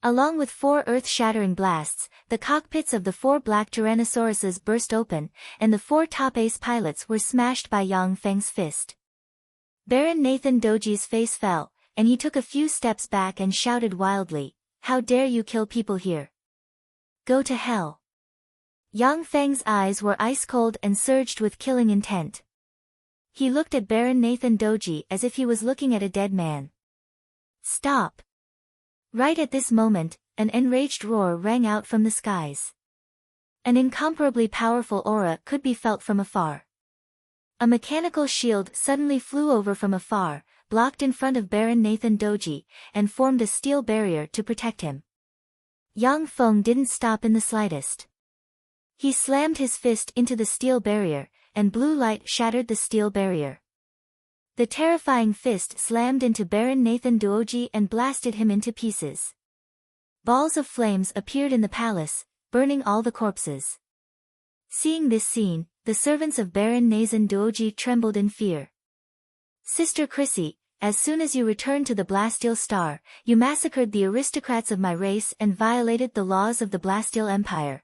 Speaker 1: Along with 4 earth-shattering blasts, the cockpits of the 4 black tyrannosauruses burst open, and the 4 top ace pilots were smashed by Yang Feng's fist. Baron Nathan Doji's face fell, and he took a few steps back and shouted wildly, "How dare you kill people here? Go to hell!" Yang Feng's eyes were ice-cold and surged with killing intent. He looked at Baron Nathan Doji as if he was looking at a dead man. Stop! Right at this moment, an enraged roar rang out from the skies. An incomparably powerful aura could be felt from afar. A mechanical shield suddenly flew over from afar, blocked in front of Baron Nathan Doji, and formed a steel barrier to protect him. Yang Feng didn't stop in the slightest. He slammed his fist into the steel barrier, and blue light shattered the steel barrier. The terrifying fist slammed into Baron Nathan Doji and blasted him into pieces. Balls of flames appeared in the palace, burning all the corpses. Seeing this scene, the servants of Baron Nathan Doji trembled in fear. Sister Chrissy, as soon as you returned to the Blasteel Star, you massacred the aristocrats of my race and violated the laws of the Blasteel Empire.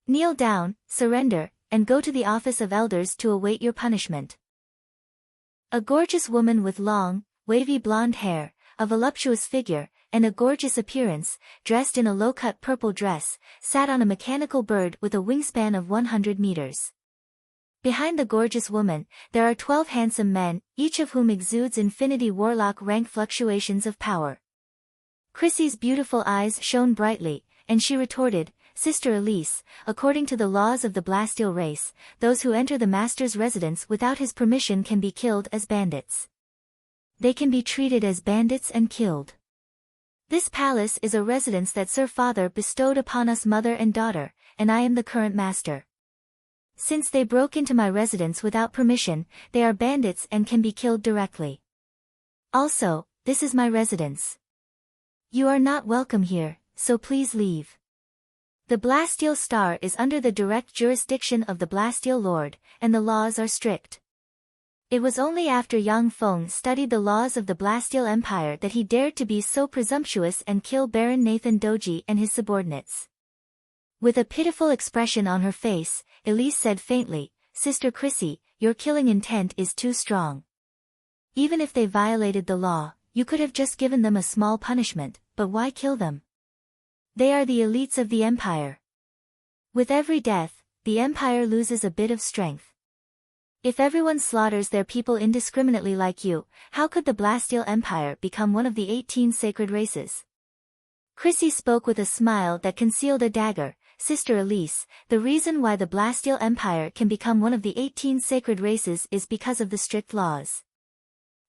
Speaker 1: Kneel down, surrender, and go to the office of elders to await your punishment. A gorgeous woman with long, wavy blonde hair, a voluptuous figure, and a gorgeous appearance, dressed in a low-cut purple dress, sat on a mechanical bird with a wingspan of 100 meters. Behind the gorgeous woman, there are 12 handsome men, each of whom exudes infinity warlock rank fluctuations of power. Chrissy's beautiful eyes shone brightly, and she retorted, "Sister Elise, according to the laws of the Blasteel race, those who enter the master's residence without his permission can be killed as bandits. They can be treated as bandits and killed. This palace is a residence that Sir Father bestowed upon us mother and daughter, and I am the current master. Since they broke into my residence without permission, they are bandits and can be killed directly. Also, this is my residence. You are not welcome here, so please leave. The Blasteel Star is under the direct jurisdiction of the Blasteel Lord, and the laws are strict." It was only after Yang Feng studied the laws of the Blasteel Empire that he dared to be so presumptuous and kill Baron Nathan Doji and his subordinates. With a pitiful expression on her face, Elise said faintly, "Sister Chrissy, your killing intent is too strong. Even if they violated the law, you could have just given them a small punishment, but why kill them? They are the elites of the Empire. With every death, the Empire loses a bit of strength. If everyone slaughters their people indiscriminately like you, how could the Blasteel Empire become one of the 18 sacred races?" Chrissy spoke with a smile that concealed a dagger. "Sister Elise, the reason why the Blasteel Empire can become one of the 18 sacred races is because of the strict laws.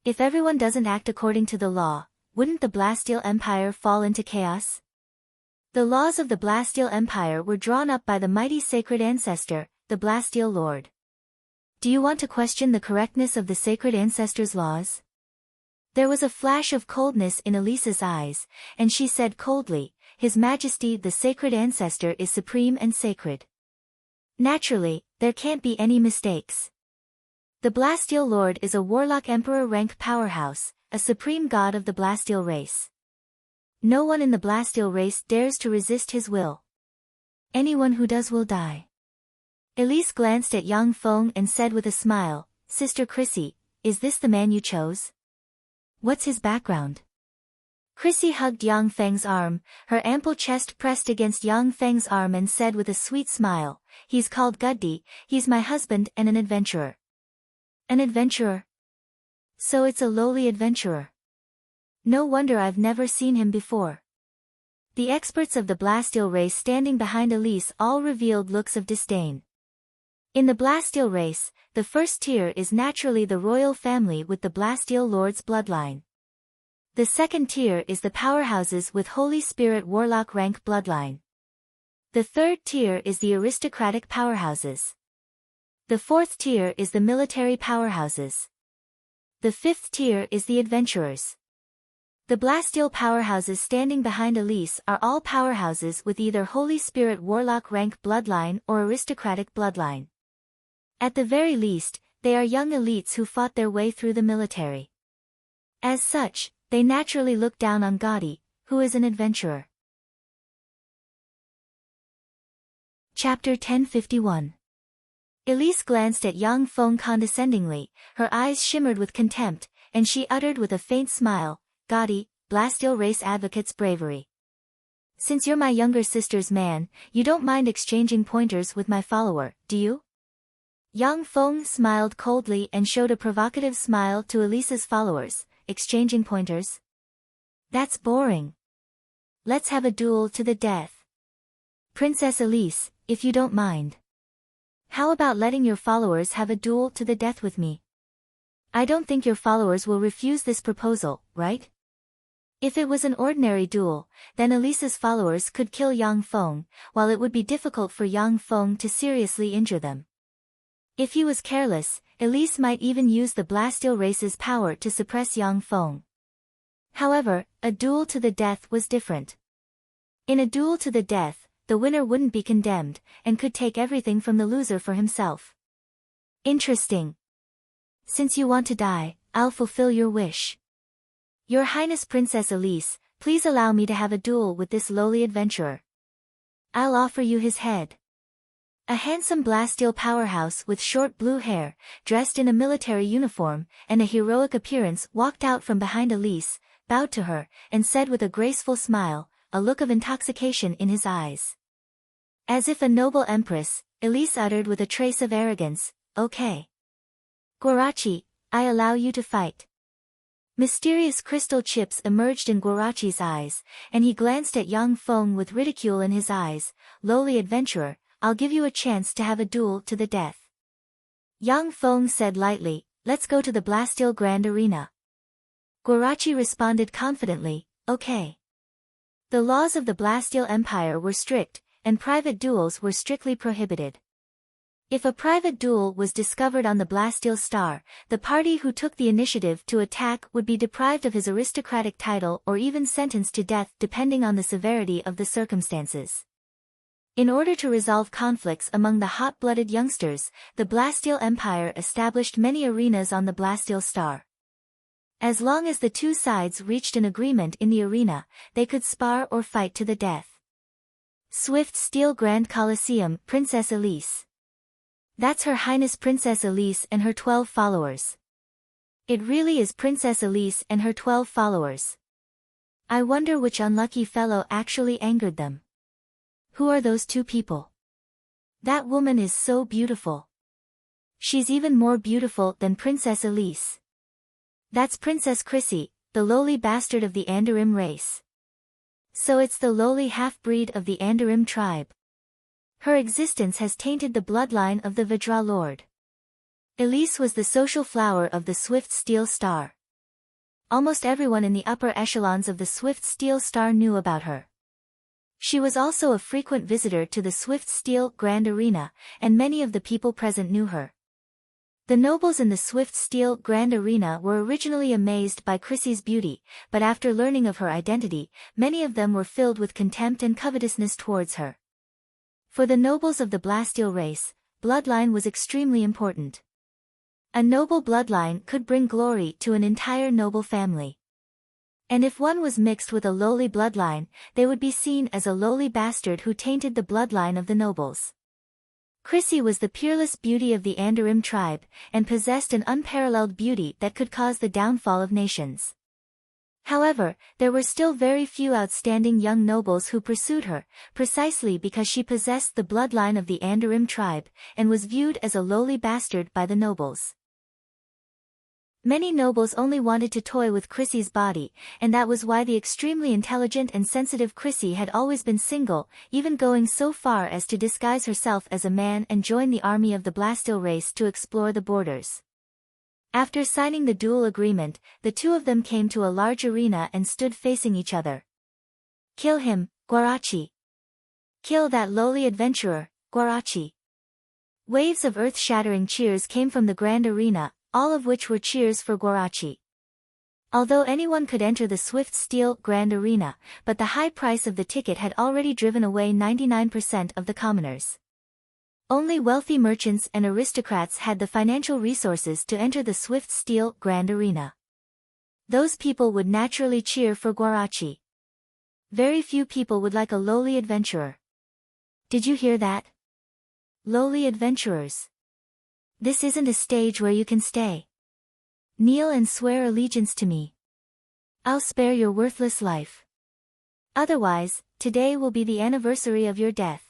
Speaker 1: If everyone doesn't act according to the law, wouldn't the Blasteel Empire fall into chaos? The laws of the Blasteel Empire were drawn up by the mighty sacred ancestor, the Blasteel Lord. Do you want to question the correctness of the sacred ancestor's laws?" There was a flash of coldness in Elisa's eyes, and she said coldly, "His Majesty the sacred ancestor is supreme and sacred. Naturally, there can't be any mistakes. The Blasteel Lord is a warlock emperor rank powerhouse, a supreme god of the Blasteel race. No one in the Blasteel race dares to resist his will. Anyone who does will die." Elise glanced at Yang Feng and said with a smile, "Sister Chrissy, is this the man you chose? What's his background?" Chrissy hugged Yang Feng's arm, her ample chest pressed against Yang Feng's arm and said with a sweet smile, he's called Guddi, he's my husband and an adventurer. An adventurer? So it's a lowly adventurer. No wonder I've never seen him before. The experts of the Blasteel race standing behind Elise all revealed looks of disdain. In the Blasteel race, the first tier is naturally the royal family with the Blasteel Lord's bloodline. The second tier is the powerhouses with Holy Spirit Warlock rank bloodline. The third tier is the aristocratic powerhouses. The fourth tier is the military powerhouses. The fifth tier is the adventurers. The Blasteel powerhouses standing behind Elise are all powerhouses with either Holy Spirit Warlock rank bloodline or aristocratic bloodline. At the very least, they are young elites who fought their way through the military. As such, they naturally look down on Guddi, who is an adventurer. Chapter 1051. Elise glanced at Yang Feng condescendingly, her eyes shimmered with contempt, and she uttered with a faint smile, Guddi, Blasteel race advocate's bravery. Since you're my younger sister's man, you don't mind exchanging pointers with my follower, do you? Yang Feng smiled coldly and showed a provocative smile to Elise's followers, exchanging pointers. That's boring. Let's have a duel to the death. Princess Elise, if you don't mind. How about letting your followers have a duel to the death with me? I don't think your followers will refuse this proposal, right? If it was an ordinary duel, then Elise's followers could kill Yang Feng, while it would be difficult for Yang Feng to seriously injure them. If he was careless, Elise might even use the Blasteel race's power to suppress Yang Feng. However, a duel to the death was different. In a duel to the death, the winner wouldn't be condemned, and could take everything from the loser for himself. Interesting. Since you want to die, I'll fulfill your wish. Your Highness Princess Elise, please allow me to have a duel with this lowly adventurer. I'll offer you his head. A handsome Blasteel powerhouse with short blue hair, dressed in a military uniform, and a heroic appearance walked out from behind Elise, bowed to her, and said with a graceful smile, a look of intoxication in his eyes. As if a noble empress, Elise uttered with a trace of arrogance, okay. Guarachi, I allow you to fight. Mysterious crystal chips emerged in Guarachi's eyes, and he glanced at Yang Feng with ridicule in his eyes. Lowly adventurer, I'll give you a chance to have a duel to the death. Yang Feng said lightly, let's go to the Blasteel Grand Arena. Guarachi responded confidently, okay. The laws of the Blasteel Empire were strict, and private duels were strictly prohibited. If a private duel was discovered on the Blasteel Star, the party who took the initiative to attack would be deprived of his aristocratic title or even sentenced to death depending on the severity of the circumstances. In order to resolve conflicts among the hot-blooded youngsters, the Blasteel Empire established many arenas on the Blasteel Star. As long as the two sides reached an agreement in the arena, they could spar or fight to the death. Swift Steel Grand Coliseum, Princess Elise. That's Her Highness Princess Elise and her 12 followers. It really is Princess Elise and her 12 followers. I wonder which unlucky fellow actually angered them. Who are those two people? That woman is so beautiful. She's even more beautiful than Princess Elise. That's Princess Chrissy, the lowly bastard of the Andarim race. So it's the lowly half-breed of the Andarim tribe. Her existence has tainted the bloodline of the Vajra Lord. Elise was the social flower of the Swift Steel Star. Almost everyone in the upper echelons of the Swift Steel Star knew about her. She was also a frequent visitor to the Swift Steel Grand Arena, and many of the people present knew her. The nobles in the Swift Steel Grand Arena were originally amazed by Chrissy's beauty, but after learning of her identity, many of them were filled with contempt and covetousness towards her. For the nobles of the Blasteel race, bloodline was extremely important. A noble bloodline could bring glory to an entire noble family. And if one was mixed with a lowly bloodline, they would be seen as a lowly bastard who tainted the bloodline of the nobles. Chrissy was the peerless beauty of the Andarim tribe, and possessed an unparalleled beauty that could cause the downfall of nations. However, there were still very few outstanding young nobles who pursued her, precisely because she possessed the bloodline of the Andarim tribe, and was viewed as a lowly bastard by the nobles. Many nobles only wanted to toy with Chrissy's body, and that was why the extremely intelligent and sensitive Chrissy had always been single, even going so far as to disguise herself as a man and join the army of the Blastil race to explore the borders. After signing the duel agreement, the two of them came to a large arena and stood facing each other. Kill him, Guarachi. Kill that lowly adventurer, Guarachi. Waves of earth-shattering cheers came from the grand arena, all of which were cheers for Guarachi. Although anyone could enter the Swift Steel Grand Arena, but the high price of the ticket had already driven away 99% of the commoners. Only wealthy merchants and aristocrats had the financial resources to enter the Swift Steel Grand Arena. Those people would naturally cheer for Guarachi. Very few people would like a lowly adventurer. Did you hear that? Lowly adventurers. This isn't a stage where you can stay. Kneel and swear allegiance to me. I'll spare your worthless life. Otherwise, today will be the anniversary of your death.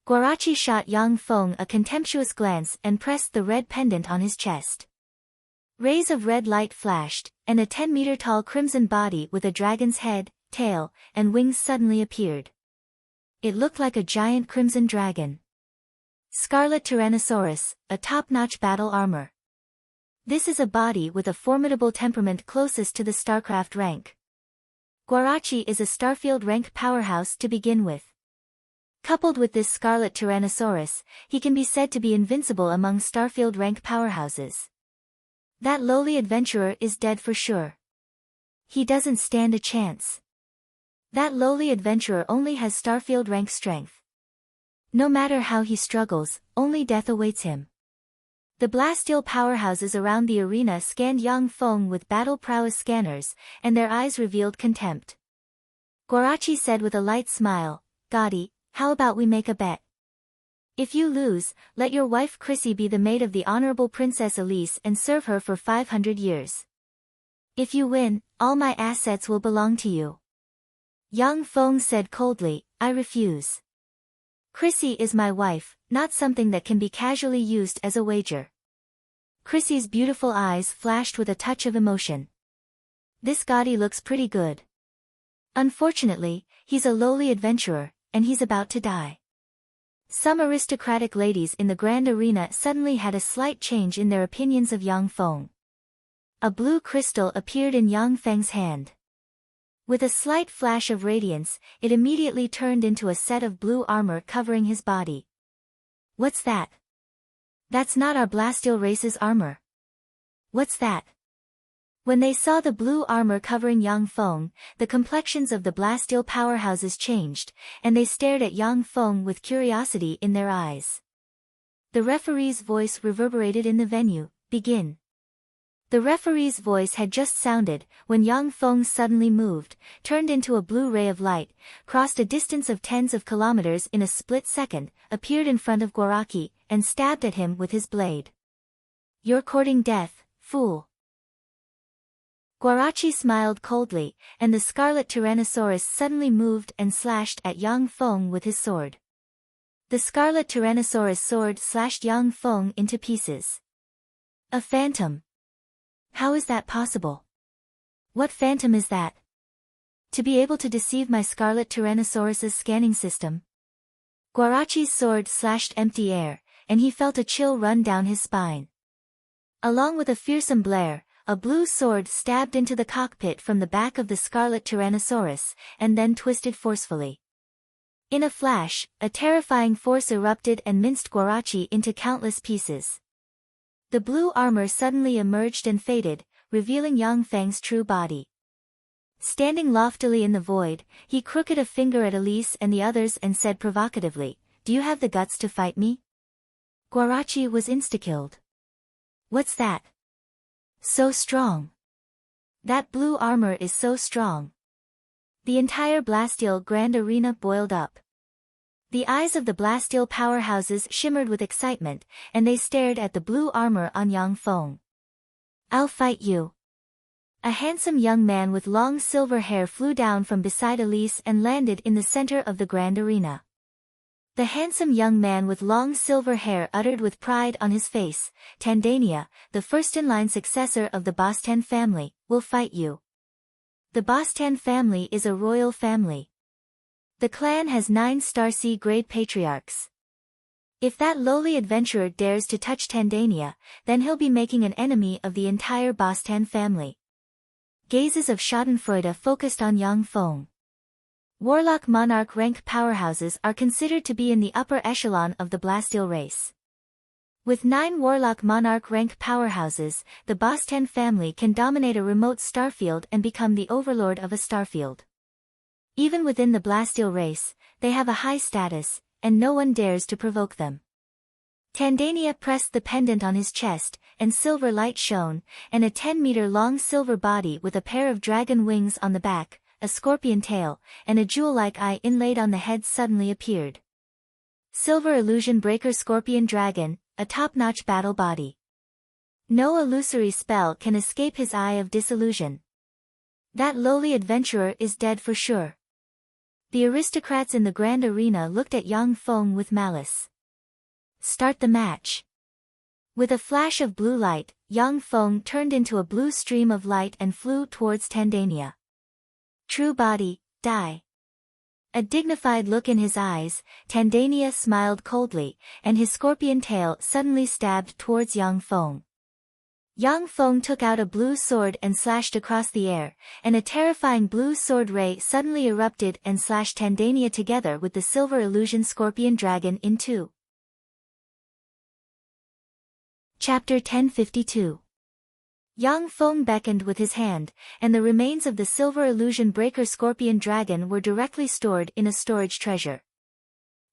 Speaker 1: Guarachi shot Yang Feng a contemptuous glance and pressed the red pendant on his chest. Rays of red light flashed, and a 10-meter-tall crimson body with a dragon's head, tail, and wings suddenly appeared. It looked like a giant crimson dragon. Scarlet Tyrannosaurus, a top-notch battle armor. This is a body with a formidable temperament closest to the StarCraft rank. Guarachi is a Starfield rank powerhouse to begin with. Coupled with this Scarlet Tyrannosaurus, he can be said to be invincible among Starfield rank powerhouses. That lowly adventurer is dead for sure. He doesn't stand a chance. That lowly adventurer only has Starfield rank strength. No matter how he struggles, only death awaits him. The Blastil powerhouses around the arena scanned Yang Feng with battle prowess scanners, and their eyes revealed contempt. Guarachi said with a light smile, "Gotti, how about we make a bet? If you lose, let your wife Chrissy be the maid of the Honorable Princess Elise and serve her for 500 years. If you win, all my assets will belong to you." Yang Feng said coldly, "I refuse. Chrissy is my wife, not something that can be casually used as a wager." Chrissy's beautiful eyes flashed with a touch of emotion. "This Gotti looks pretty good. Unfortunately, he's a lowly adventurer, and he's about to die." Some aristocratic ladies in the grand arena suddenly had a slight change in their opinions of Yang Feng. A blue crystal appeared in Yang Feng's hand. With a slight flash of radiance, it immediately turned into a set of blue armor covering his body. "What's that?" "That's not our Blastil race's armor." "What's that?" When they saw the blue armor covering Yang Feng, the complexions of the Blastil powerhouses changed, and they stared at Yang Feng with curiosity in their eyes. The referee's voice reverberated in the venue, "Begin." The referee's voice had just sounded, when Yang Feng suddenly moved, turned into a blue ray of light, crossed a distance of tens of kilometers in a split second, appeared in front of Guarachi, and stabbed at him with his blade. "You're courting death, fool." Guarachi smiled coldly, and the Scarlet Tyrannosaurus suddenly moved and slashed at Yang Feng with his sword. The Scarlet Tyrannosaurus sword slashed Yang Feng into pieces. "A phantom. How is that possible? What phantom is that? To be able to deceive my Scarlet Tyrannosaurus's scanning system?" Guarachi's sword slashed empty air, and he felt a chill run down his spine. Along with a fearsome blare, a blue sword stabbed into the cockpit from the back of the Scarlet Tyrannosaurus, and then twisted forcefully. In a flash, a terrifying force erupted and minced Guarachi into countless pieces. The blue armor suddenly emerged and faded, revealing Yang Feng's true body. Standing loftily in the void, he crooked a finger at Elise and the others and said provocatively, "Do you have the guts to fight me?" Guarachi was insta-killed. "What's that? So strong. That blue armor is so strong." The entire Blastil Grand Arena boiled up. The eyes of the Blastil powerhouses shimmered with excitement, and they stared at the blue armor on Yang Feng. "I'll fight you. A handsome young man with long silver hair flew down from beside Elise and landed in the center of the grand arena. The handsome young man with long silver hair uttered with pride on his face, "Tandania, the first-in-line successor of the Bostan family, will fight you." The Bostan family is a royal family. The clan has 9 Star C-grade patriarchs. If that lowly adventurer dares to touch Tandania, then he'll be making an enemy of the entire Bostan family. Gazes of schadenfreude focused on Yang Feng. Warlock monarch rank powerhouses are considered to be in the upper echelon of the Blasteel race. With 9 Warlock monarch rank powerhouses, the Bostan family can dominate a remote starfield and become the overlord of a starfield. Even within the Blasteel race, they have a high status, and no one dares to provoke them. Tandania pressed the pendant on his chest, and silver light shone, and a 10-meter-long silver body with a pair of dragon wings on the back, a scorpion tail, and a jewel-like eye inlaid on the head suddenly appeared. Silver Illusion Breaker Scorpion Dragon, a top-notch battle body. No illusory spell can escape his eye of disillusion. That lowly adventurer is dead for sure. The aristocrats in the grand arena looked at Yang Feng with malice. Start the match. With a flash of blue light, Yang Feng turned into a blue stream of light and flew towards Tandania. True body, die. A dignified look in his eyes, Tandania smiled coldly, and his scorpion tail suddenly stabbed towards Yang Feng. Yang Feng took out a blue sword and slashed across the air, and a terrifying blue sword ray suddenly erupted and slashed Tandania together with the Silver Illusion Scorpion Dragon in two. Chapter 1052. Yang Feng beckoned with his hand, and the remains of the Silver Illusion Breaker Scorpion Dragon were directly stored in a storage treasure.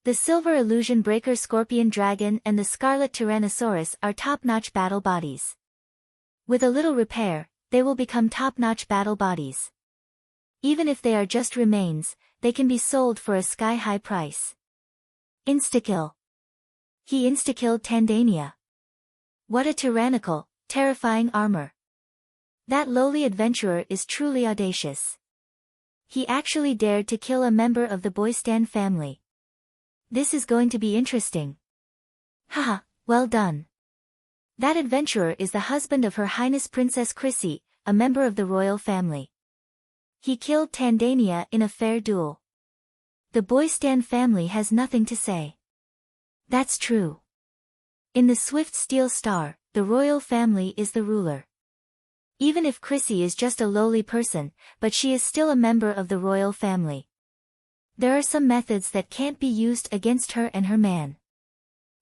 Speaker 1: The Silver Illusion Breaker Scorpion Dragon and the Scarlet Tyrannosaurus are top-notch battle bodies. With a little repair, they will become top-notch battle bodies. Even if they are just remains, they can be sold for a sky-high price. Instakill. He insta-killed Tandania. What a tyrannical, terrifying armor. That lowly adventurer is truly audacious. He actually dared to kill a member of the Boystan family. This is going to be interesting. Haha, well done. That adventurer is the husband of Her Highness Princess Chrissy, a member of the royal family. He killed Tandania in a fair duel. The Boystan family has nothing to say. That's true. In the Swift Steel Star, the royal family is the ruler. Even if Chrissy is just a lowly person, but she is still a member of the royal family. There are some methods that can't be used against her and her man.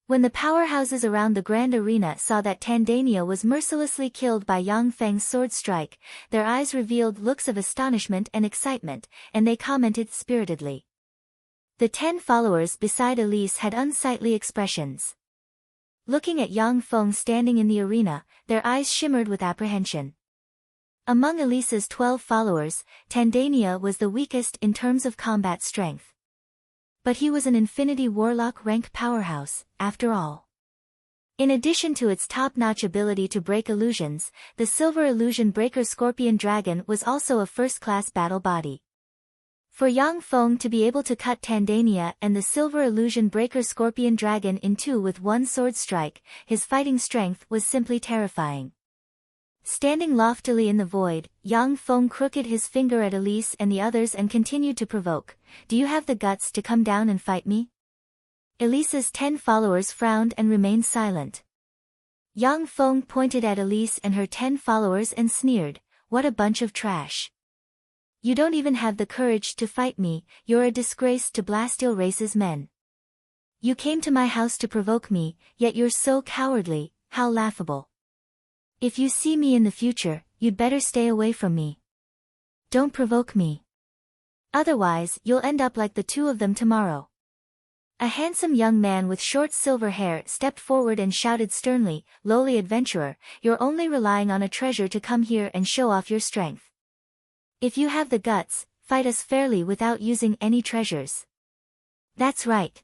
Speaker 1: When the powerhouses around the grand arena saw that Tandania was mercilessly killed by Yang Feng's sword strike, their eyes revealed looks of astonishment and excitement, and they commented spiritedly. The 10 followers beside Elise had unsightly expressions. Looking at Yang Feng standing in the arena, their eyes shimmered with apprehension. Among Elise's 12 followers, Tandania was the weakest in terms of combat strength. But he was an Infinity Warlock rank powerhouse, after all. In addition to its top-notch ability to break illusions, the Silver Illusion Breaker Scorpion Dragon was also a first-class battle body. For Yang Feng to be able to cut Tandania and the Silver Illusion Breaker Scorpion Dragon in two with one sword strike, his fighting strength was simply terrifying. Standing loftily in the void, Yang Feng crooked his finger at Elise and the others and continued to provoke, "Do you have the guts to come down and fight me?" Elise's 10 followers frowned and remained silent. Yang Feng pointed at Elise and her 10 followers and sneered, "What a bunch of trash. You don't even have the courage to fight me, you're a disgrace to Blasteel race's men. You came to my house to provoke me, yet you're so cowardly, how laughable. If you see me in the future, you'd better stay away from me. Don't provoke me. Otherwise, you'll end up like the two of them tomorrow." A handsome young man with short silver hair stepped forward and shouted sternly, "Lowly adventurer, you're only relying on a treasure to come here and show off your strength. If you have the guts, fight us fairly without using any treasures." "That's right.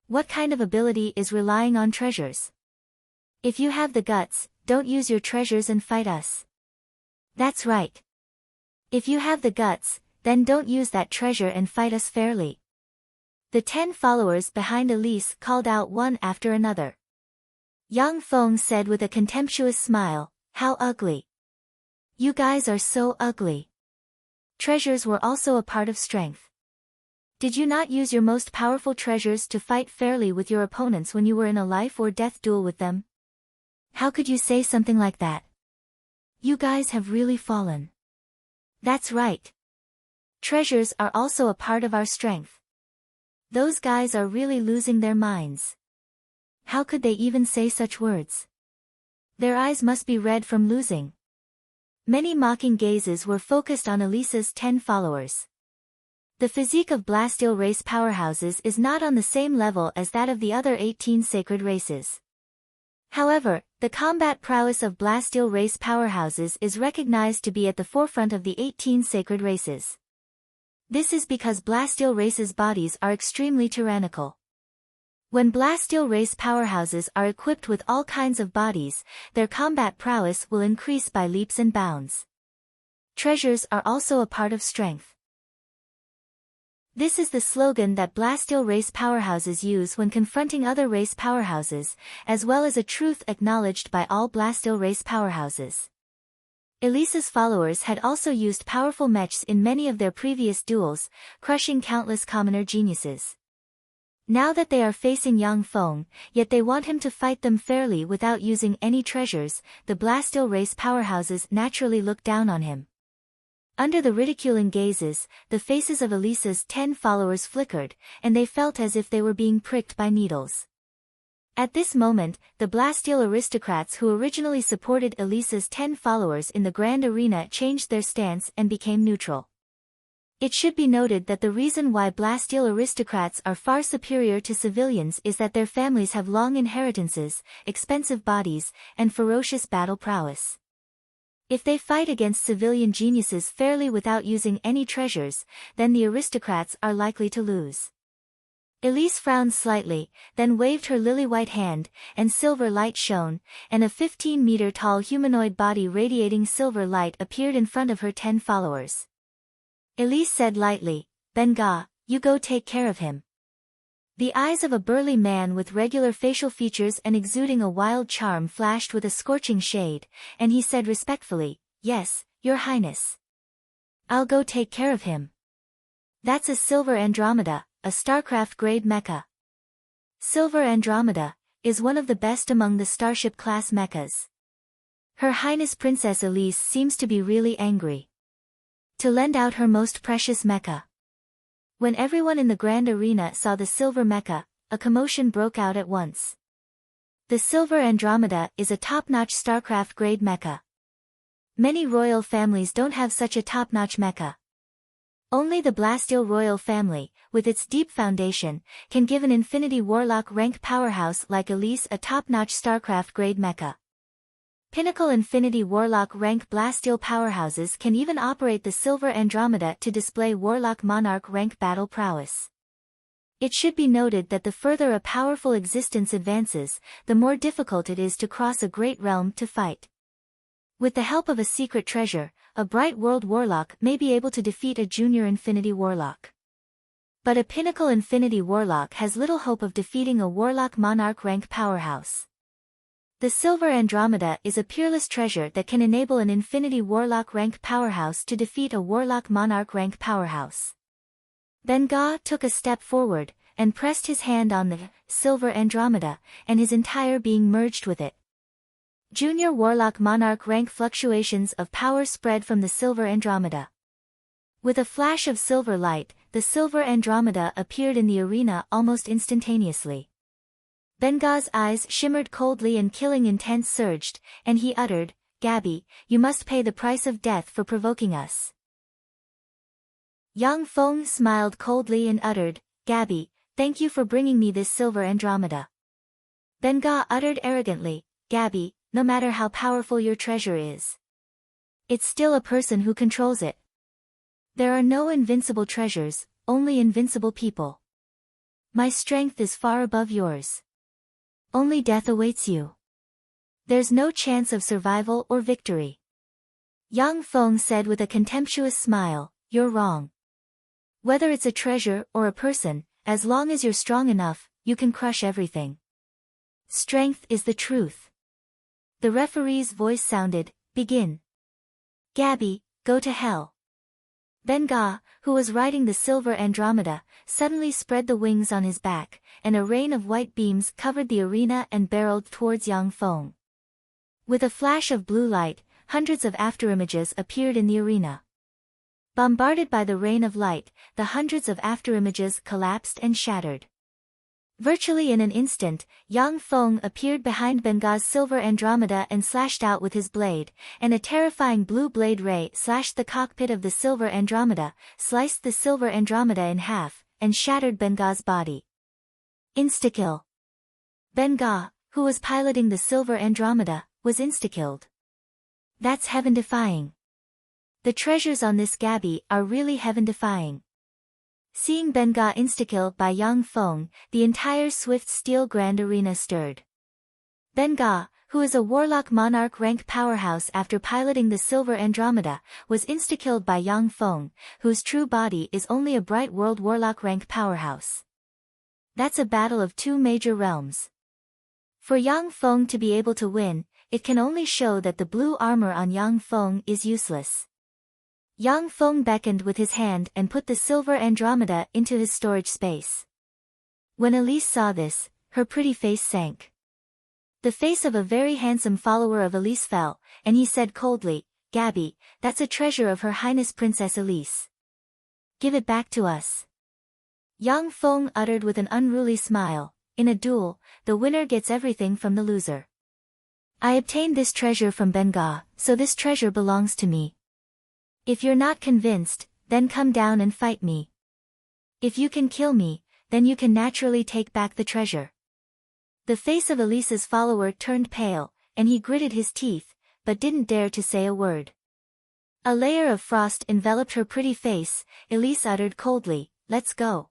Speaker 1: What kind of ability is relying on treasures? If you have the guts, don't use your treasures and fight us." That's right. If you have the guts, then don't use that treasure and fight us fairly. The 10 followers behind Elise called out one after another. Yang Feng said with a contemptuous smile, "How ugly. You guys are so ugly." Treasures were also a part of strength. Did you not use your most powerful treasures to fight fairly with your opponents when you were in a life or death duel with them? How could you say something like that? You guys have really fallen. That's right. Treasures are also a part of our strength. Those guys are really losing their minds. How could they even say such words? Their eyes must be red from losing. Many mocking gazes were focused on Elisa's 10 followers. The physique of Blasteel race powerhouses is not on the same level as that of the other 18 sacred races. However, the combat prowess of Blasteel race powerhouses is recognized to be at the forefront of the 18 sacred races. This is because Blasteel race's bodies are extremely tyrannical. When Blasteel race powerhouses are equipped with all kinds of bodies, their combat prowess will increase by leaps and bounds. Treasures are also a part of strength. This is the slogan that Blasteel race powerhouses use when confronting other race powerhouses, as well as a truth acknowledged by all Blasteel race powerhouses. Elisa's followers had also used powerful mechs in many of their previous duels, crushing countless commoner geniuses. Now that they are facing Yang Feng, yet they want him to fight them fairly without using any treasures, the Blasteel race powerhouses naturally look down on him. Under the ridiculing gazes, the faces of Elisa's 10 followers flickered, and they felt as if they were being pricked by needles. At this moment, the Blasteel aristocrats who originally supported Elisa's 10 followers in the Grand Arena changed their stance and became neutral. It should be noted that the reason why Blasteel aristocrats are far superior to civilians is that their families have long inheritances, expensive bodies, and ferocious battle prowess. If they fight against civilian geniuses fairly without using any treasures, then the aristocrats are likely to lose. Elise frowned slightly, then waved her lily-white hand, and silver light shone, and a 15-meter-tall humanoid body radiating silver light appeared in front of her 10 followers. Elise said lightly, "Benga, you go take care of him." The eyes of a burly man with regular facial features and exuding a wild charm flashed with a scorching shade, and he said respectfully, "Yes, Your Highness. I'll go take care of him." That's a Silver Andromeda, a StarCraft-grade mecha. Silver Andromeda is one of the best among the Starship-class mechas. Her Highness Princess Elise seems to be really angry. To lend out her most precious mecha. When everyone in the Grand Arena saw the silver mecha, a commotion broke out at once. The Silver Andromeda is a top-notch StarCraft-grade mecha. Many royal families don't have such a top-notch mecha. Only the Blasteel royal family, with its deep foundation, can give an Infinity Warlock rank powerhouse like Elise a top-notch StarCraft-grade mecha. Pinnacle Infinity Warlock rank Blasteel powerhouses can even operate the Silver Andromeda to display Warlock Monarch rank battle prowess. It should be noted that the further a powerful existence advances, the more difficult it is to cross a great realm to fight. With the help of a secret treasure, a Bright World Warlock may be able to defeat a Junior Infinity Warlock. But a Pinnacle Infinity Warlock has little hope of defeating a Warlock Monarch rank powerhouse. The Silver Andromeda is a peerless treasure that can enable an Infinity Warlock rank powerhouse to defeat a Warlock Monarch rank powerhouse. Benga took a step forward, and pressed his hand on the Silver Andromeda, and his entire being merged with it. Junior Warlock Monarch rank fluctuations of power spread from the Silver Andromeda. With a flash of silver light, the Silver Andromeda appeared in the arena almost instantaneously. Benga's eyes shimmered coldly and killing intent surged, and he uttered, "Gabby, you must pay the price of death for provoking us." Yang Feng smiled coldly and uttered, "Gabby, thank you for bringing me this Silver Andromeda." Benga uttered arrogantly, "Gabby, no matter how powerful your treasure is, it's still a person who controls it. There are no invincible treasures, only invincible people. My strength is far above yours. Only death awaits you. There's no chance of survival or victory. Yang Feng said with a contemptuous smile, "You're wrong. Whether it's a treasure or a person, as long as you're strong enough, you can crush everything. Strength is the truth." The referee's voice sounded, "Begin." "Gabby, go to hell." Benga, who was riding the silver Andromeda, suddenly spread the wings on his back, and a rain of white beams covered the arena and barreled towards Yang Feng. With a flash of blue light, hundreds of afterimages appeared in the arena. Bombarded by the rain of light, the hundreds of afterimages collapsed and shattered. Virtually in an instant, Yang Feng appeared behind Benga's silver Andromeda and slashed out with his blade, and a terrifying blue blade ray slashed the cockpit of the silver Andromeda, sliced the silver Andromeda in half, and shattered Benga's body. Instakill. Benga, who was piloting the silver Andromeda, was instakilled. That's heaven-defying. The treasures on this Gabby are really heaven-defying. Seeing Benga instakill by Yang Feng, the entire Swift Steel Grand Arena stirred. Benga, who is a Warlock Monarch rank powerhouse after piloting the silver Andromeda, was instakilled by Yang Feng, whose true body is only a Bright World Warlock rank powerhouse. That's a battle of two major realms. For Yang Feng to be able to win, it can only show that the blue armor on Yang Feng is useless. Yang Feng beckoned with his hand and put the silver Andromeda into his storage space. When Elise saw this, her pretty face sank. The face of a very handsome follower of Elise fell, and he said coldly, "Gabby, that's a treasure of Her Highness Princess Elise. Give it back to us." Yang Feng uttered with an unruly smile, "In a duel, the winner gets everything from the loser. I obtained this treasure from Benga, so this treasure belongs to me. If you're not convinced, then come down and fight me. If you can kill me, then you can naturally take back the treasure." The face of Elise's follower turned pale, and he gritted his teeth, but didn't dare to say a word. A layer of frost enveloped her pretty face. Elise uttered coldly, "Let's go."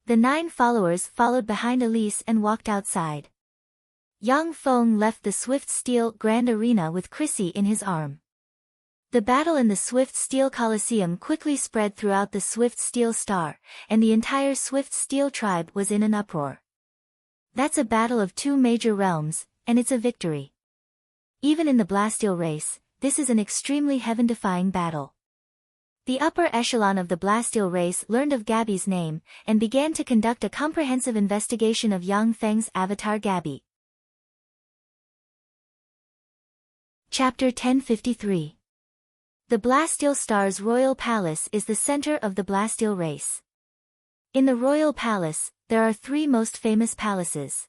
Speaker 1: The 9 followers followed behind Elise and walked outside. Yang Feng left the Swift Steel Grand Arena with Chrissy in his arm. The battle in the Swift Steel Coliseum quickly spread throughout the Swift Steel Star, and the entire Swift Steel tribe was in an uproar. That's a battle of two major realms, and it's a victory. Even in the Blasteel race, this is an extremely heaven-defying battle. The upper echelon of the Blasteel race learned of Gabby's name, and began to conduct a comprehensive investigation of Yang Feng's avatar Gabby. Chapter 1053. The Blasteel Star's Royal Palace is the center of the Blasteel race. In the Royal Palace, there are 3 most famous palaces.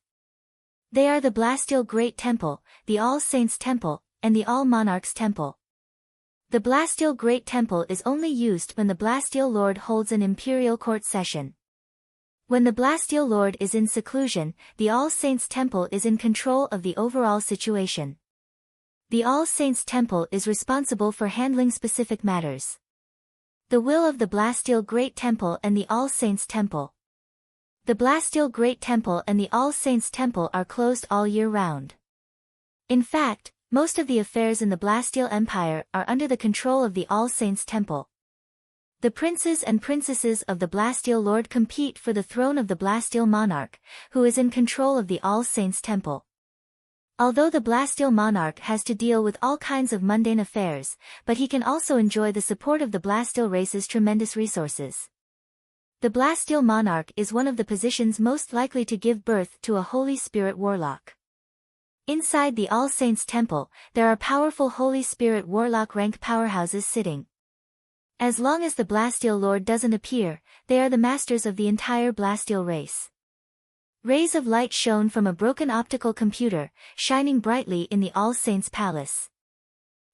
Speaker 1: They are the Blasteel Great Temple, the All Saints Temple, and the All Monarchs Temple. The Blasteel Great Temple is only used when the Blasteel Lord holds an imperial court session. When the Blasteel Lord is in seclusion, the All Saints Temple is in control of the overall situation. The All Saints Temple is responsible for handling specific matters. The will of the Blasteel Great Temple and the All Saints Temple. The Blasteel Great Temple and the All Saints Temple are closed all year round. In fact, most of the affairs in the Blasteel Empire are under the control of the All Saints Temple. The princes and princesses of the Blasteel Lord compete for the throne of the Blasteel Monarch, who is in control of the All Saints Temple. Although the Blasteel Monarch has to deal with all kinds of mundane affairs, but he can also enjoy the support of the Blasteel race's tremendous resources. The Blasteel Monarch is one of the positions most likely to give birth to a Holy Spirit Warlock. Inside the All Saints Temple, there are powerful Holy Spirit Warlock rank powerhouses sitting. As long as the Blasteel Lord doesn't appear, they are the masters of the entire Blasteel race. Rays of light shone from a broken optical computer, shining brightly in the All Saints Palace.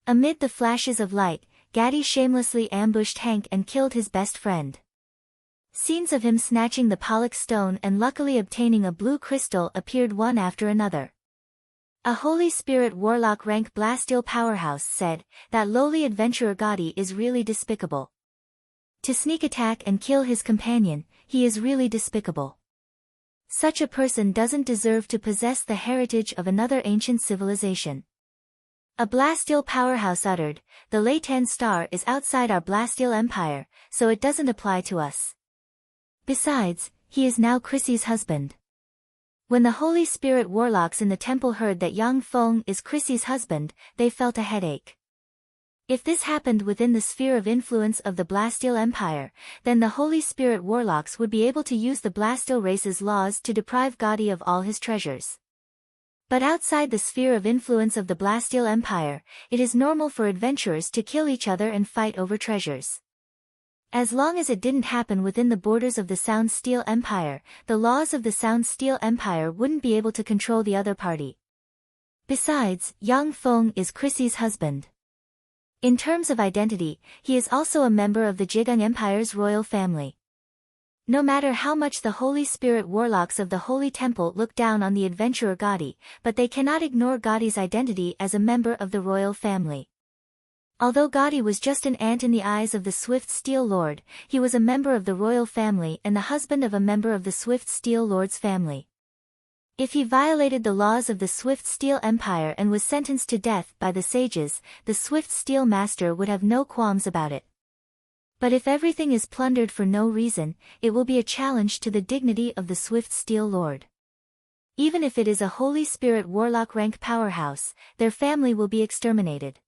Speaker 1: Amid the flashes of light, Gaddy shamelessly ambushed Hank and killed his best friend. Scenes of him snatching the Pollux stone and luckily obtaining a blue crystal appeared one after another. A Holy Spirit Warlock rank Blasteel powerhouse said, "That lowly adventurer Gaddy is really despicable. To sneak attack and kill his companion, he is really despicable. Such a person doesn't deserve to possess the heritage of another ancient civilization." A Blasteel powerhouse uttered, "The Laytan star is outside our Blasteel empire, so it doesn't apply to us. Besides, he is now Chrissy's husband." When the Holy Spirit warlocks in the temple heard that Yang Feng is Chrissy's husband, they felt a headache. If this happened within the sphere of influence of the Blasteel Empire, then the Holy Spirit warlocks would be able to use the Blasteel race's laws to deprive Gaudi of all his treasures. But outside the sphere of influence of the Blasteel Empire, it is normal for adventurers to kill each other and fight over treasures. As long as it didn't happen within the borders of the Sound Steel Empire, the laws of the Sound Steel Empire wouldn't be able to control the other party. Besides, Yang Feng is Chrissy's husband. In terms of identity, he is also a member of the Jigang Empire's royal family. No matter how much the Holy Spirit warlocks of the Holy Temple look down on the adventurer Gaudi, but they cannot ignore Gaudi's identity as a member of the royal family. Although Gaudi was just an ant in the eyes of the Swift Steel Lord, he was a member of the royal family and the husband of a member of the Swift Steel Lord's family. If he violated the laws of the Swift Steel Empire and was sentenced to death by the sages, the Swift Steel Master would have no qualms about it. But if everything is plundered for no reason, it will be a challenge to the dignity of the Swift Steel Lord. Even if it is a Holy Spirit warlock rank powerhouse, their family will be exterminated.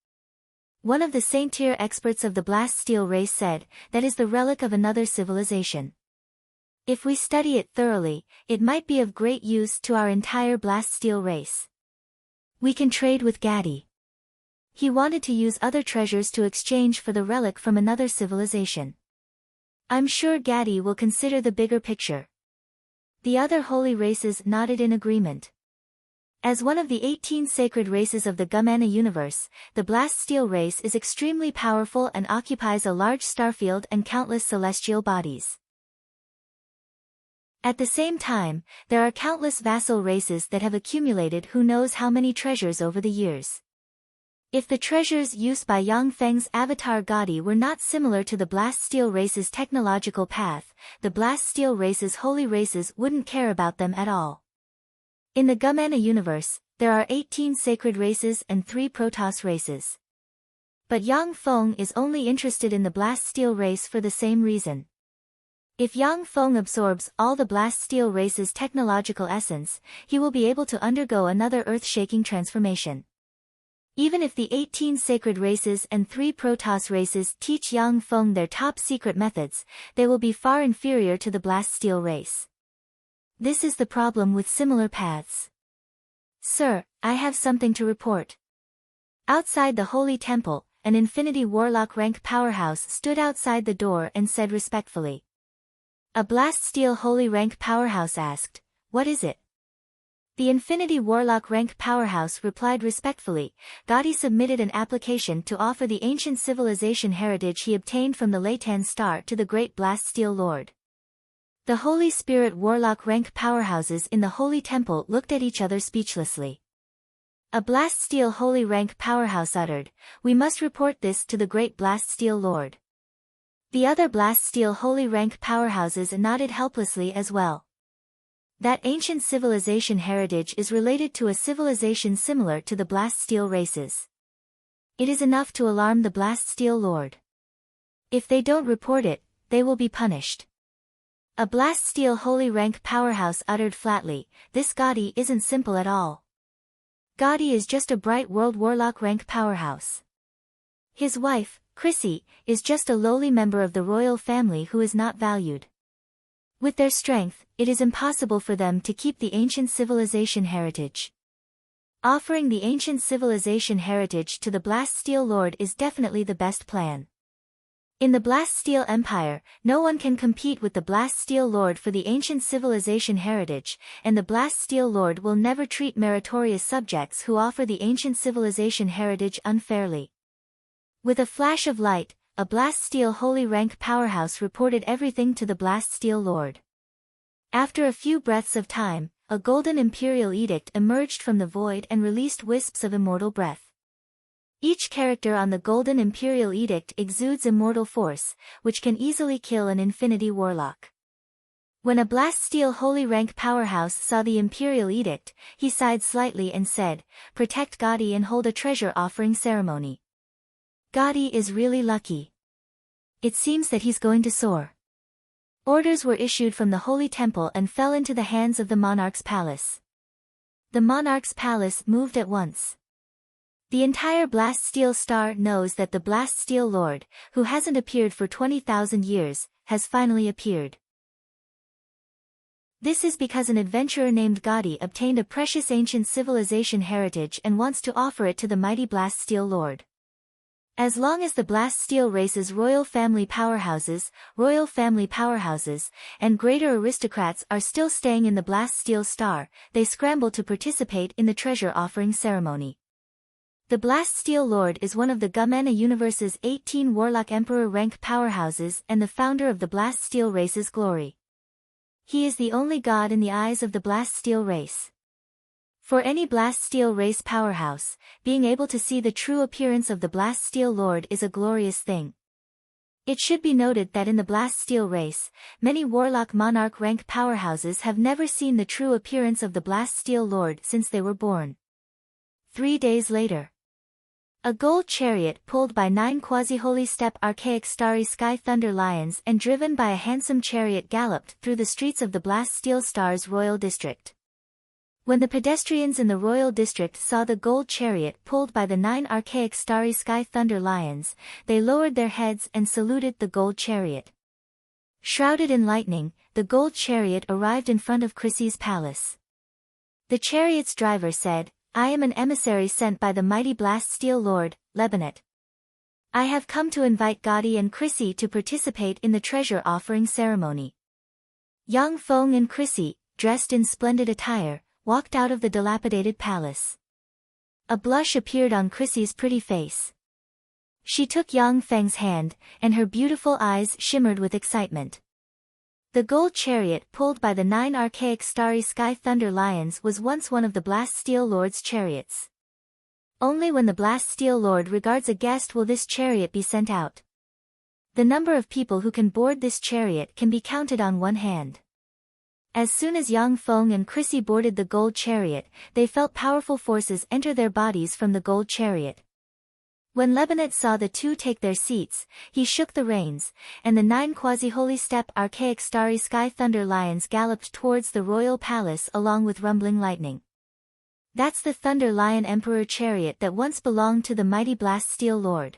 Speaker 1: One of the Saint-Tier experts of the Blasteel race said, "That is the relic of another civilization. If we study it thoroughly, it might be of great use to our entire Blasteel race. We can trade with Gaudi." He wanted to use other treasures to exchange for the relic from another civilization. "I'm sure Gaudi will consider the bigger picture." The other holy races nodded in agreement. As one of the 18 sacred races of the Gumana universe, the Blasteel race is extremely powerful and occupies a large starfield and countless celestial bodies. At the same time, there are countless vassal races that have accumulated who knows how many treasures over the years. If the treasures used by Yang Feng's avatar Gaudi were not similar to the Blasteel race's technological path, the Blasteel race's holy races wouldn't care about them at all. In the Gumana universe, there are 18 sacred races and 3 Protoss races. But Yang Feng is only interested in the Blasteel race for the same reason. If Yang Feng absorbs all the Blasteel race's technological essence, he will be able to undergo another earth-shaking transformation. Even if the 18 sacred races and 3 Protoss races teach Yang Feng their top-secret methods, they will be far inferior to the Blasteel race. This is the problem with similar paths. "Sir, I have something to report." Outside the Holy Temple, an Infinity Warlock rank powerhouse stood outside the door and said respectfully. A Blasteel Holy rank powerhouse asked, "What is it?" The Infinity Warlock rank powerhouse replied respectfully. Gaudi submitted an application to offer the ancient civilization heritage he obtained from the Laytan star to the great Blasteel Lord. The Holy Spirit Warlock rank powerhouses in the Holy Temple looked at each other speechlessly. A Blasteel Holy rank powerhouse uttered, "We must report this to the great Blasteel Lord." The other Blasteel Holy rank powerhouses nodded helplessly as well. That ancient civilization heritage is related to a civilization similar to the Blasteel races. It is enough to alarm the Blasteel Lord. If they don't report it, they will be punished. A Blasteel Holy rank powerhouse uttered flatly, "This Gaudi isn't simple at all. Gaudi is just a bright world warlock rank powerhouse. His wife, Chrissy, is just a lowly member of the royal family who is not valued. With their strength, it is impossible for them to keep the ancient civilization heritage. Offering the ancient civilization heritage to the Blasteel Lord is definitely the best plan. In the Blasteel Empire, no one can compete with the Blasteel Lord for the ancient civilization heritage, and the Blasteel Lord will never treat meritorious subjects who offer the ancient civilization heritage unfairly." With a flash of light, a Blasteel Holy rank powerhouse reported everything to the Blasteel Lord. After a few breaths of time, a golden imperial edict emerged from the void and released wisps of immortal breath. Each character on the golden imperial edict exudes immortal force, which can easily kill an infinity warlock. When a blast steel holy rank powerhouse saw the imperial edict, he sighed slightly and said, "Protect Gaudi and hold a treasure offering ceremony." Gaudi is really lucky. It seems that he's going to soar. Orders were issued from the holy temple and fell into the hands of the monarch's palace. The monarch's palace moved at once. The entire blast steel star knows that the blast steel lord, who hasn't appeared for 20,000 years, has finally appeared. This is because an adventurer named Gaudi obtained a precious ancient civilization heritage and wants to offer it to the mighty blast steel lord. As long as the blast steel race's royal family powerhouses, and greater aristocrats are still staying in the blast steel star, they scramble to participate in the treasure offering ceremony. The blast steel lord is one of the Gumena universe's 18 warlock emperor rank powerhouses and the founder of the blast steel race's glory. He is the only god in the eyes of the blast steel race. For any blast steel race powerhouse, being able to see the true appearance of the blast steel lord is a glorious thing. It should be noted that in the blast steel race, many warlock monarch rank powerhouses have never seen the true appearance of the blast steel lord since they were born. 3 days later. A gold chariot pulled by 9 quasi-holy steppe archaic starry sky thunder lions and driven by a handsome chariot galloped through the streets of the blast steel star's royal district. When the pedestrians in the royal district saw the gold chariot pulled by the 9 archaic starry sky thunder lions, they lowered their heads and saluted the gold chariot. Shrouded in lightning, the gold chariot arrived in front of Chrissy's palace. The chariot's driver said, "I am an emissary sent by the mighty blast steel lord, Lebanon. I have come to invite Gaudi and Chrissy to participate in the treasure offering ceremony." Yang Feng and Chrissy, dressed in splendid attire, walked out of the dilapidated palace. A blush appeared on Chrissy's pretty face. She took Yang Feng's hand, and her beautiful eyes shimmered with excitement. The gold chariot pulled by the 9 archaic starry sky thunder lions was once one of the blast steel lord's chariots. Only when the blast steel lord regards a guest will this chariot be sent out. The number of people who can board this chariot can be counted on one hand. As soon as Yang Feng and Chrissy boarded the gold chariot, they felt powerful forces enter their bodies from the gold chariot. When Lebanon saw the two take their seats, he shook the reins, and the 9 quasi-holy steppe archaic starry sky thunder lions galloped towards the royal palace along with rumbling lightning. That's the Thunder Lion Emperor chariot that once belonged to the mighty blast steel lord.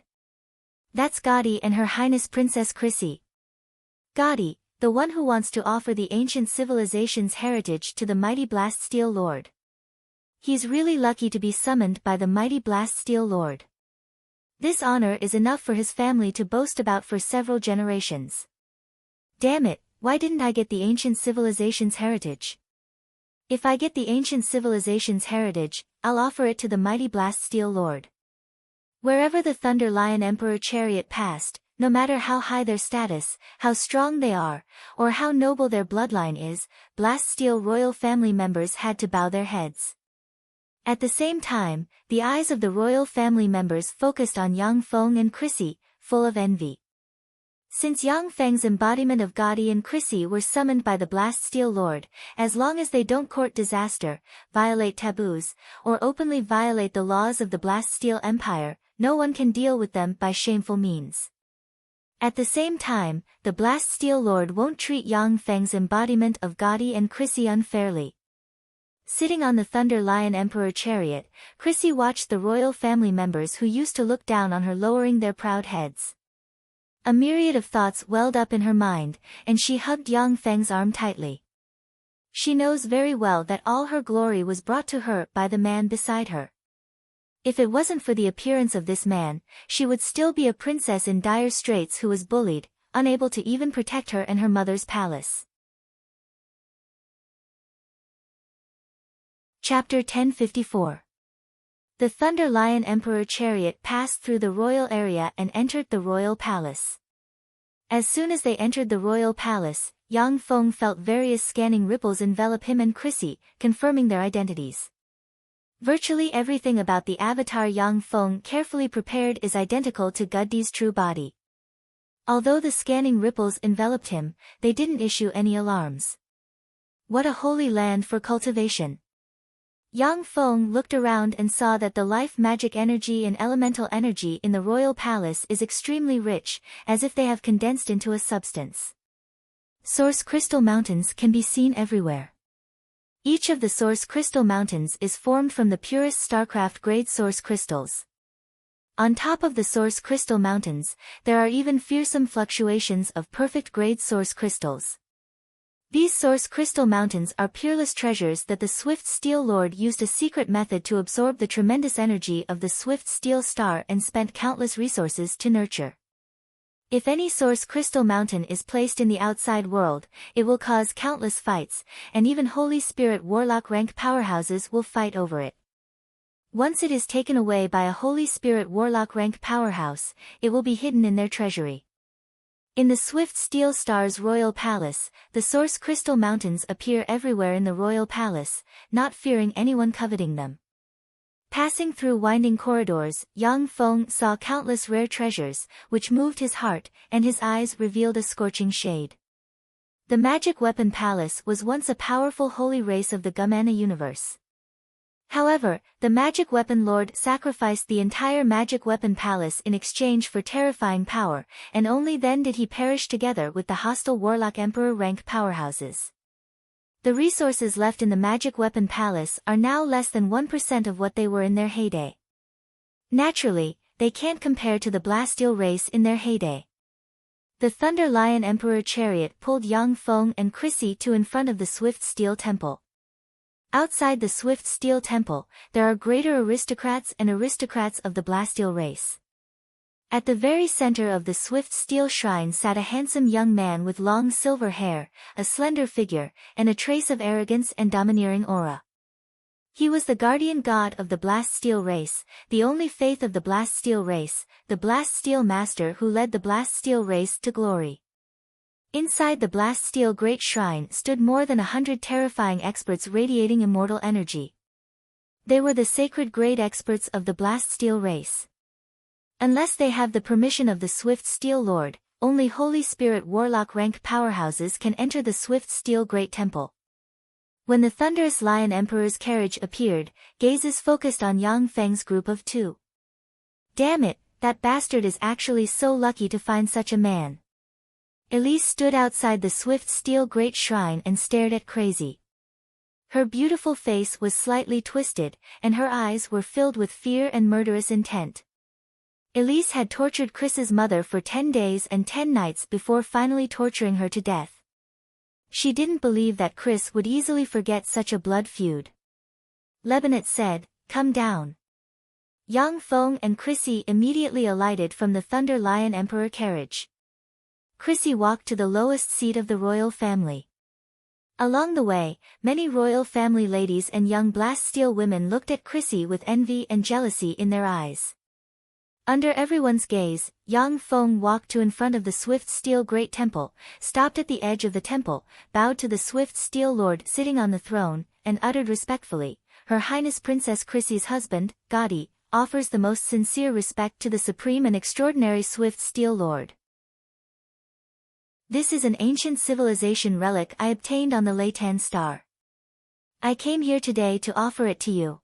Speaker 1: That's Gaudi and Her Highness Princess Chrissy. Gaudi, the one who wants to offer the ancient civilization's heritage to the mighty blast steel lord. He's really lucky to be summoned by the mighty blast steel lord. This honor is enough for his family to boast about for several generations. Damn it, why didn't I get the ancient civilization's heritage? If I get the ancient civilization's heritage, I'll offer it to the mighty blast steel lord. Wherever the Thunder Lion Emperor chariot passed, no matter how high their status, how strong they are, or how noble their bloodline is, blast steel royal family members had to bow their heads. At the same time, the eyes of the royal family members focused on Yang Feng and Chrissy, full of envy. Since Yang Feng's embodiment of Gaudi and Chrissy were summoned by the blast steel lord, as long as they don't court disaster, violate taboos, or openly violate the laws of the blast steel empire, no one can deal with them by shameful means. At the same time, the blast steel lord won't treat Yang Feng's embodiment of Gaudi and Chrissy unfairly. Sitting on the Thunder Lion Emperor chariot, Chrissy watched the royal family members who used to look down on her lowering their proud heads. A myriad of thoughts welled up in her mind, and she hugged Yang Feng's arm tightly. She knows very well that all her glory was brought to her by the man beside her. If it wasn't for the appearance of this man, she would still be a princess in dire straits who was bullied, unable to even protect her and her mother's palace. Chapter 1054. The Thunder Lion Emperor chariot passed through the royal area and entered the royal palace. As soon as they entered the royal palace, Yang Feng felt various scanning ripples envelop him and Chrissy, confirming their identities. Virtually everything about the avatar Yang Feng carefully prepared is identical to Gaudi's true body. Although the scanning ripples enveloped him, they didn't issue any alarms. What a holy land for cultivation! Yang Feng looked around and saw that the life magic energy and elemental energy in the royal palace is extremely rich, as if they have condensed into a substance. Source crystal mountains can be seen everywhere. Each of the source crystal mountains is formed from the purest StarCraft grade source crystals. On top of the source crystal mountains, there are even fearsome fluctuations of perfect grade source crystals. These source crystal mountains are peerless treasures that the Swift Steel Lord used a secret method to absorb the tremendous energy of the Swift Steel Star and spent countless resources to nurture. If any source crystal mountain is placed in the outside world, it will cause countless fights, and even Holy Spirit Warlock rank powerhouses will fight over it. Once it is taken away by a Holy Spirit Warlock rank powerhouse, it will be hidden in their treasury. In the Swift Steel Star's royal palace, the source crystal mountains appear everywhere in the royal palace, not fearing anyone coveting them. Passing through winding corridors, Yang Feng saw countless rare treasures, which moved his heart, and his eyes revealed a scorching shade. The Magic Weapon Palace was once a powerful holy race of the Gumana universe. However, the Magic Weapon Lord sacrificed the entire Magic Weapon Palace in exchange for terrifying power, and only then did he perish together with the hostile Warlock Emperor rank powerhouses. The resources left in the Magic Weapon Palace are now less than 1% of what they were in their heyday. Naturally, they can't compare to the Blasteel race in their heyday. The Thunder Lion Emperor chariot pulled Yang Feng and Chrissy to in front of the Swift Steel Temple. Outside the Swift Steel Temple, there are greater aristocrats and aristocrats of the Blasteel race. At the very center of the Swift Steel Shrine sat a handsome young man with long silver hair, a slender figure, and a trace of arrogance and domineering aura. He was the guardian god of the Blasteel race, the only faith of the Blasteel race, the Blasteel master who led the Blasteel race to glory. Inside the Blasteel Great Shrine stood more than 100 terrifying experts radiating immortal energy. They were the sacred grade experts of the Blasteel race. Unless they have the permission of the Swift Steel Lord, only Holy Spirit Warlock rank powerhouses can enter the Swift Steel Great Temple. When the Thunderous Lion Emperor's carriage appeared, gazes focused on Yang Feng's group of two. Damn it, that bastard is actually so lucky to find such a man. Elise stood outside the Swift Steel Great Shrine and stared at Crazy. Her beautiful face was slightly twisted, and her eyes were filled with fear and murderous intent. Elise had tortured Chris's mother for 10 days and 10 nights before finally torturing her to death. She didn't believe that Chris would easily forget such a blood feud. Lebanon said, "Come down." Yang Feng and Chrissy immediately alighted from the Thunder Lion Emperor carriage. Chrissy walked to the lowest seat of the royal family. Along the way, many royal family ladies and young Blasteel women looked at Chrissy with envy and jealousy in their eyes. Under everyone's gaze, Yang Feng walked to in front of the Swift Steel Great Temple, stopped at the edge of the temple, bowed to the Swift Steel Lord sitting on the throne, and uttered respectfully, "Her Highness Princess Chrissy's husband, Gaudi, offers the most sincere respect to the supreme and extraordinary Swift Steel Lord. This is an ancient civilization relic I obtained on the Leitan star. I came here today to offer it to you.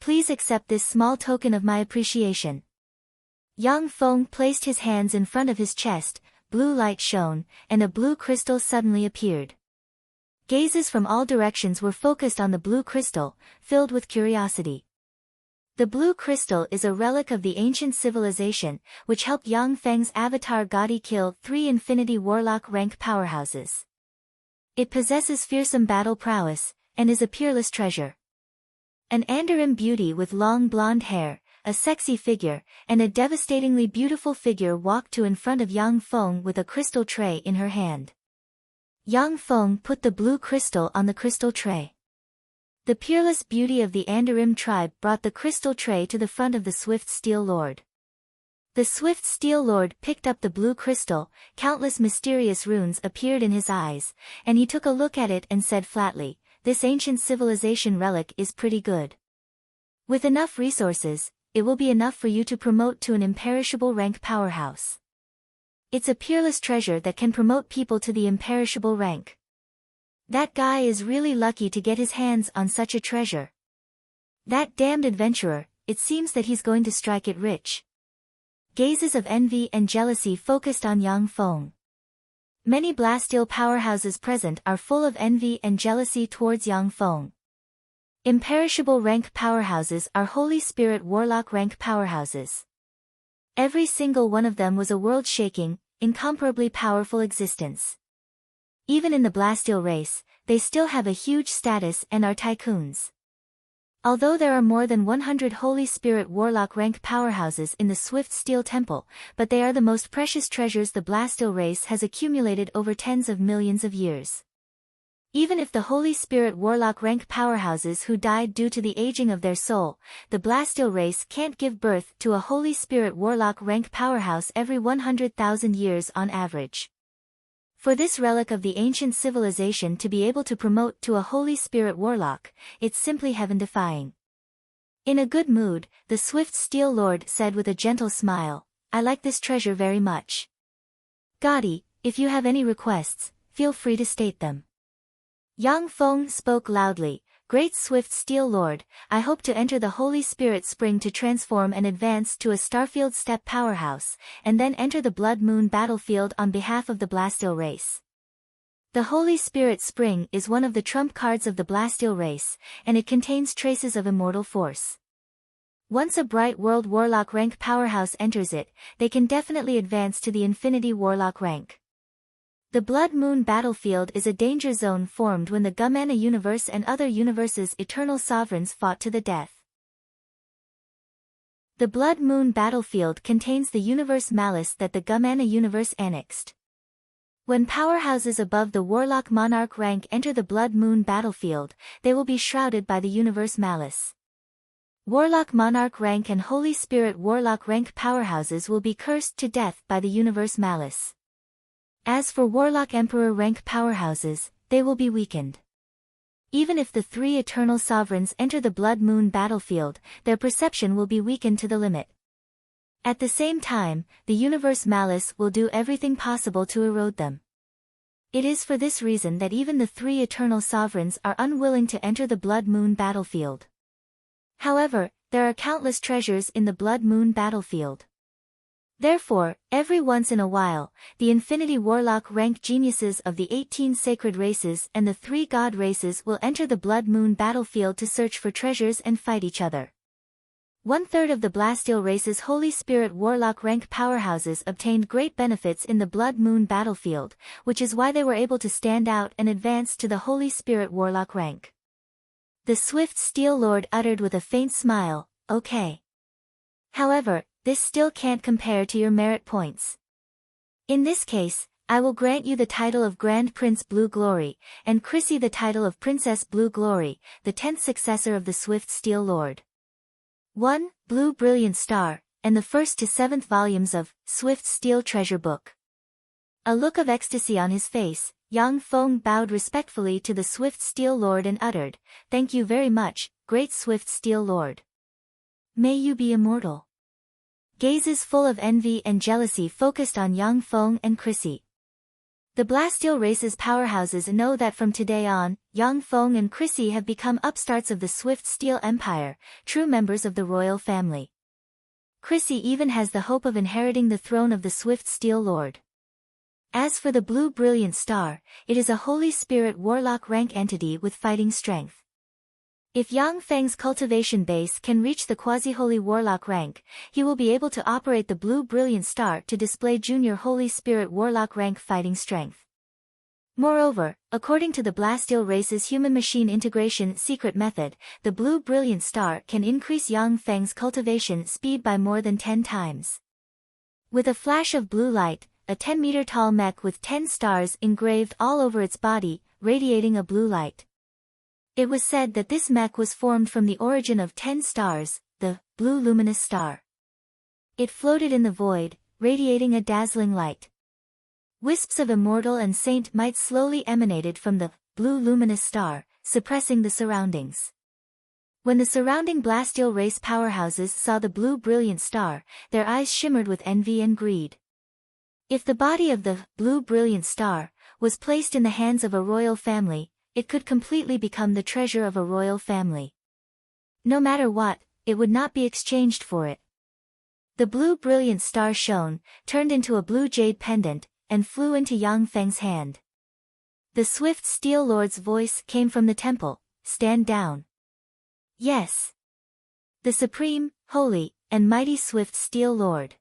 Speaker 1: Please accept this small token of my appreciation." Yang Feng placed his hands in front of his chest, blue light shone, and a blue crystal suddenly appeared. Gazes from all directions were focused on the blue crystal, filled with curiosity. The blue crystal is a relic of the ancient civilization, which helped Yang Feng's avatar Gaudi kill 3 Infinity Warlock rank powerhouses. It possesses fearsome battle prowess, and is a peerless treasure. An Andarim beauty with long blonde hair, a sexy figure, and a devastatingly beautiful figure walked to in front of Yang Feng with a crystal tray in her hand. Yang Feng put the blue crystal on the crystal tray. The peerless beauty of the Andarim tribe brought the crystal tray to the front of the Swift Steel Lord. The Swift Steel Lord picked up the blue crystal, countless mysterious runes appeared in his eyes, and he took a look at it and said flatly, "This ancient civilization relic is pretty good. With enough resources, it will be enough for you to promote to an imperishable rank powerhouse." It's a peerless treasure that can promote people to the imperishable rank. That guy is really lucky to get his hands on such a treasure. That damned adventurer, it seems that he's going to strike it rich. Gazes of envy and jealousy focused on Yang Feng. Many Blasteel powerhouses present are full of envy and jealousy towards Yang Feng. Imperishable rank powerhouses are Holy Spirit Warlock rank powerhouses. Every single one of them was a world-shaking, incomparably powerful existence. Even in the Blasteel race, they still have a huge status and are tycoons. Although there are more than 100 Holy Spirit Warlock rank powerhouses in the Swift Steel Temple, but they are the most precious treasures the Blasteel race has accumulated over tens of millions of years. Even if the Holy Spirit Warlock rank powerhouses who died due to the aging of their soul, the Blasteel race can't give birth to a Holy Spirit Warlock rank powerhouse every 100,000 years on average. For this relic of the ancient civilization to be able to promote to a Holy Spirit Warlock, it's simply heaven-defying. In a good mood, the Swift Steel Lord said with a gentle smile, "I like this treasure very much. Gotti, if you have any requests, feel free to state them." Yang Feng spoke loudly, "Great Swift Steel Lord, I hope to enter the Holy Spirit Spring to transform and advance to a Starfield Step powerhouse, and then enter the Blood Moon battlefield on behalf of the Blasteel race. The Holy Spirit Spring is one of the trump cards of the Blasteel race, and it contains traces of immortal force. Once a Bright World Warlock rank powerhouse enters it, they can definitely advance to the Infinity Warlock rank. The Blood Moon battlefield is a danger zone formed when the Gumana universe and other universes' eternal sovereigns fought to the death. The Blood Moon battlefield contains the universe Malice that the Gumana universe annexed. When powerhouses above the Warlock Monarch rank enter the Blood Moon battlefield, they will be shrouded by the universe Malice. Warlock Monarch rank and Holy Spirit Warlock rank powerhouses will be cursed to death by the universe Malice. As for Warlock Emperor rank powerhouses, they will be weakened. Even if the three Eternal Sovereigns enter the Blood Moon battlefield, their perception will be weakened to the limit. At the same time, the universe Malice will do everything possible to erode them. It is for this reason that even the three Eternal Sovereigns are unwilling to enter the Blood Moon battlefield. However, there are countless treasures in the Blood Moon battlefield. Therefore, every once in a while, the Infinity Warlock rank geniuses of the 18 sacred races and the 3 god races will enter the Blood Moon battlefield to search for treasures and fight each other. 1/3 of the Blasteel race's Holy Spirit Warlock rank powerhouses obtained great benefits in the Blood Moon battlefield, which is why they were able to stand out and advance to the Holy Spirit Warlock rank. The Swift Steel Lord uttered with a faint smile, "Okay. However, this still can't compare to your merit points. In this case, I will grant you the title of Grand Prince Blue Glory, and Chrissy the title of Princess Blue Glory, the 10th successor of the Swift Steel Lord. 1. Blue Brilliant Star, and the 1st to 7th volumes of Swift Steel Treasure Book." A look of ecstasy on his face, Yang Feng bowed respectfully to the Swift Steel Lord and uttered, "Thank you very much, Great Swift Steel Lord. May you be immortal." Gazes full of envy and jealousy focused on Yang Feng and Chrissy. The Blasteel race's powerhouses know that from today on, Yang Feng and Chrissy have become upstarts of the Swift Steel Empire, true members of the royal family. Chrissy even has the hope of inheriting the throne of the Swift Steel Lord. As for the Blue Brilliant Star, it is a Holy Spirit Warlock rank entity with fighting strength. If Yang Feng's cultivation base can reach the Quasi-Holy Warlock rank, he will be able to operate the Blue Brilliant Star to display Junior Holy Spirit Warlock rank fighting strength. Moreover, according to the Blasteel race's human-machine integration secret method, the Blue Brilliant Star can increase Yang Feng's cultivation speed by more than 10 times. With a flash of blue light, a 10-meter-tall mech with 10 stars engraved all over its body, radiating a blue light. It was said that this mech was formed from the origin of 10 stars, the Blue Luminous Star. It floated in the void, radiating a dazzling light. Wisps of immortal and saint might slowly emanated from the Blue Luminous Star, suppressing the surroundings. When the surrounding Blasteel race powerhouses saw the Blue Brilliant Star, their eyes shimmered with envy and greed. If the body of the blue brilliant star was placed in the hands of a royal family, it could completely become the treasure of a royal family. No matter what, it would not be exchanged for it. The blue brilliant star shone, turned into a blue jade pendant, and flew into Yang Feng's hand. The swift Steel Lord's voice came from the temple, "Stand down." Yes. The supreme, holy, and mighty swift Steel Lord.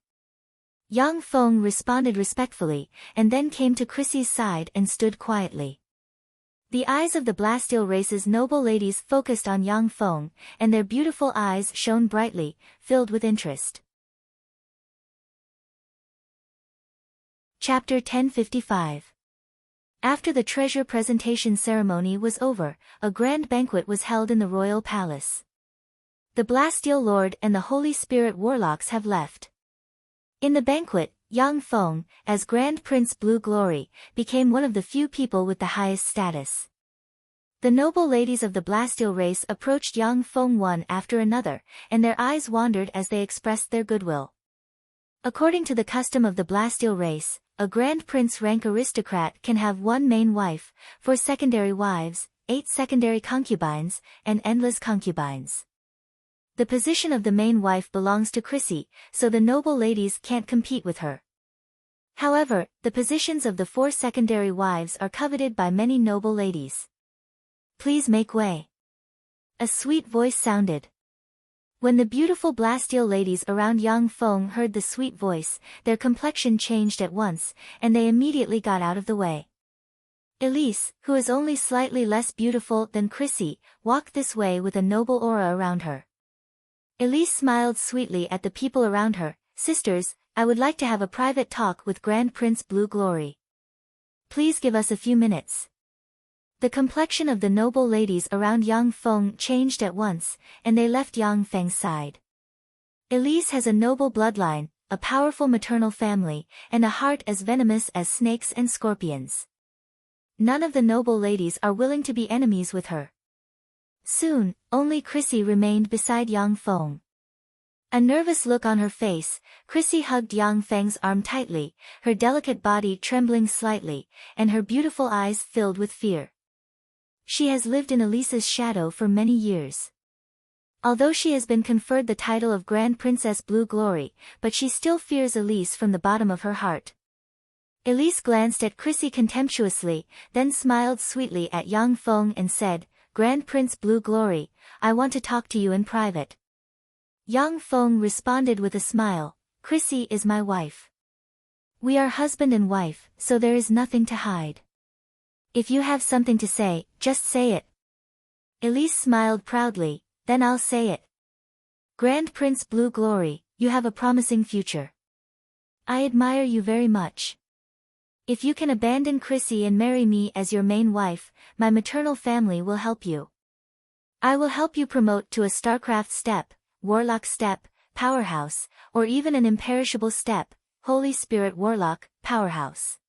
Speaker 1: Yang Feng responded respectfully, and then came to Chrissy's side and stood quietly. The eyes of the Blasteel race's noble ladies focused on Yang Feng, and their beautiful eyes shone brightly, filled with interest. Chapter 1055. After the treasure presentation ceremony was over, a grand banquet was held in the royal palace. The Blasteel Lord and the Holy Spirit warlocks have left. In the banquet, Yang Feng, as Grand Prince Blue Glory, became one of the few people with the highest status. The noble ladies of the Blasteel race approached Yang Feng one after another, and their eyes wandered as they expressed their goodwill. According to the custom of the Blasteel race, a Grand Prince rank aristocrat can have one main wife, 4 secondary wives, 8 secondary concubines, and endless concubines. The position of the main wife belongs to Chrissy, so the noble ladies can't compete with her. However, the positions of the 4 secondary wives are coveted by many noble ladies. Please make way. A sweet voice sounded. When the beautiful Blasteel ladies around Yang Feng heard the sweet voice, their complexion changed at once, and they immediately got out of the way. Elise, who is only slightly less beautiful than Chrissy, walked this way with a noble aura around her. Elise smiled sweetly at the people around her. "Sisters, I would like to have a private talk with Grand Prince Blue Glory. Please give us a few minutes." The complexion of the noble ladies around Yang Feng changed at once, and they left Yang Feng's side. Elise has a noble bloodline, a powerful maternal family, and a heart as venomous as snakes and scorpions. None of the noble ladies are willing to be enemies with her. Soon, only Chrissy remained beside Yang Feng. A nervous look on her face, Chrissy hugged Yang Feng's arm tightly, her delicate body trembling slightly, and her beautiful eyes filled with fear. She has lived in Elise's shadow for many years. Although she has been conferred the title of Grand Princess Blue Glory, but she still fears Elise from the bottom of her heart. Elise glanced at Chrissy contemptuously, then smiled sweetly at Yang Feng and said, "Grand Prince Blue Glory, I want to talk to you in private." Yang Feng responded with a smile, "Chrissy is my wife. We are husband and wife, so there is nothing to hide. If you have something to say, just say it." Elise smiled proudly, "Then I'll say it. Grand Prince Blue Glory, you have a promising future. I admire you very much. If you can abandon Chrissy and marry me as your main wife, my maternal family will help you. I will help you promote to a Starcraft step, Warlock step, Powerhouse, or even an imperishable step, Holy Spirit Warlock, Powerhouse.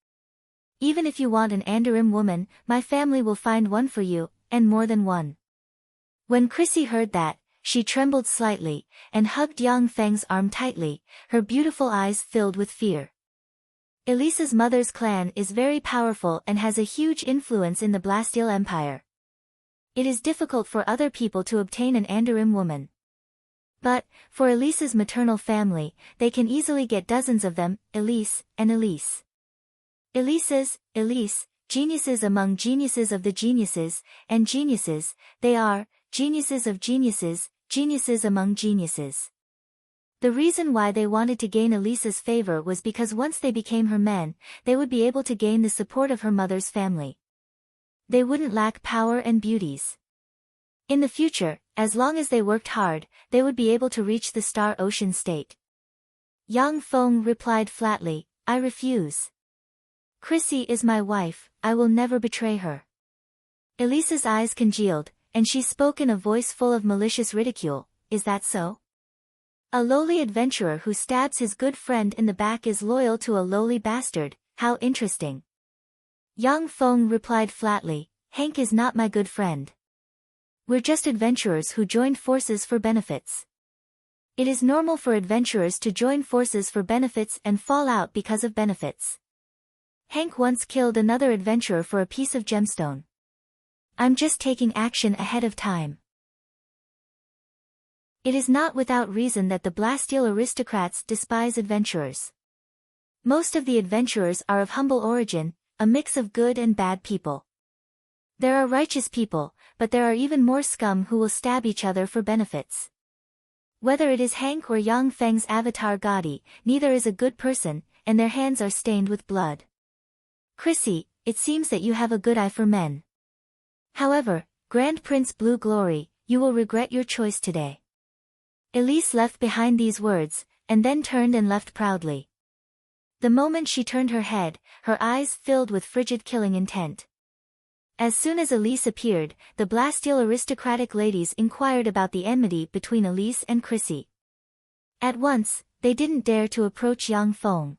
Speaker 1: Even if you want an Andarim woman, my family will find one for you, and more than one." When Chrissy heard that, she trembled slightly, and hugged Yang Feng's arm tightly, her beautiful eyes filled with fear. Elise's mother's clan is very powerful and has a huge influence in the Blasteel Empire. It is difficult for other people to obtain an Andarim woman. But, for Elise's maternal family, they can easily get dozens of them, Elise, and Elise. Elise, geniuses among geniuses of the geniuses, and geniuses, they are, geniuses of geniuses, geniuses among geniuses. The reason why they wanted to gain Elise's favor was because once they became her men, they would be able to gain the support of her mother's family. They wouldn't lack power and beauties. In the future, as long as they worked hard, they would be able to reach the Star Ocean state. Yang Feng replied flatly, "I refuse. Chrissy is my wife, I will never betray her." Elise's eyes congealed, and she spoke in a voice full of malicious ridicule, "Is that so? A lowly adventurer who stabs his good friend in the back is loyal to a lowly bastard, how interesting." Yang Feng replied flatly, "Hank is not my good friend. We're just adventurers who joined forces for benefits." It is normal for adventurers to join forces for benefits and fall out because of benefits. Hank once killed another adventurer for a piece of gemstone. I'm just taking action ahead of time. It is not without reason that the Blasteel aristocrats despise adventurers. Most of the adventurers are of humble origin, a mix of good and bad people. There are righteous people, but there are even more scum who will stab each other for benefits. Whether it is Hank or Yang Feng's avatar Gaudi, neither is a good person, and their hands are stained with blood. Chrissy, it seems that you have a good eye for men. However, Grand Prince Blue Glory, you will regret your choice today. Elise left behind these words, and then turned and left proudly. The moment she turned her head, her eyes filled with frigid killing intent. As soon as Elise appeared, the Blasteel aristocratic ladies inquired about the enmity between Elise and Chrissy. At once, they didn't dare to approach Yang Feng.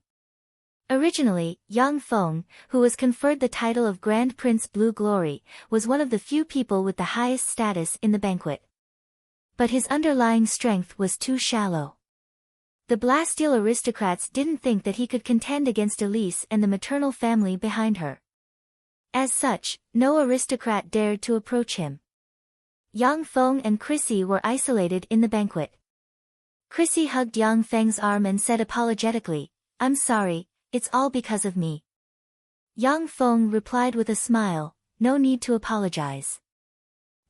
Speaker 1: Originally, Yang Feng, who was conferred the title of Grand Prince Blue Glory, was one of the few people with the highest status in the banquet. But his underlying strength was too shallow. The Blasteel aristocrats didn't think that he could contend against Elise and the maternal family behind her. As such, no aristocrat dared to approach him. Yang Feng and Chrissy were isolated in the banquet. Chrissy hugged Yang Feng's arm and said apologetically, "I'm sorry, it's all because of me." Yang Feng replied with a smile, "No need to apologize.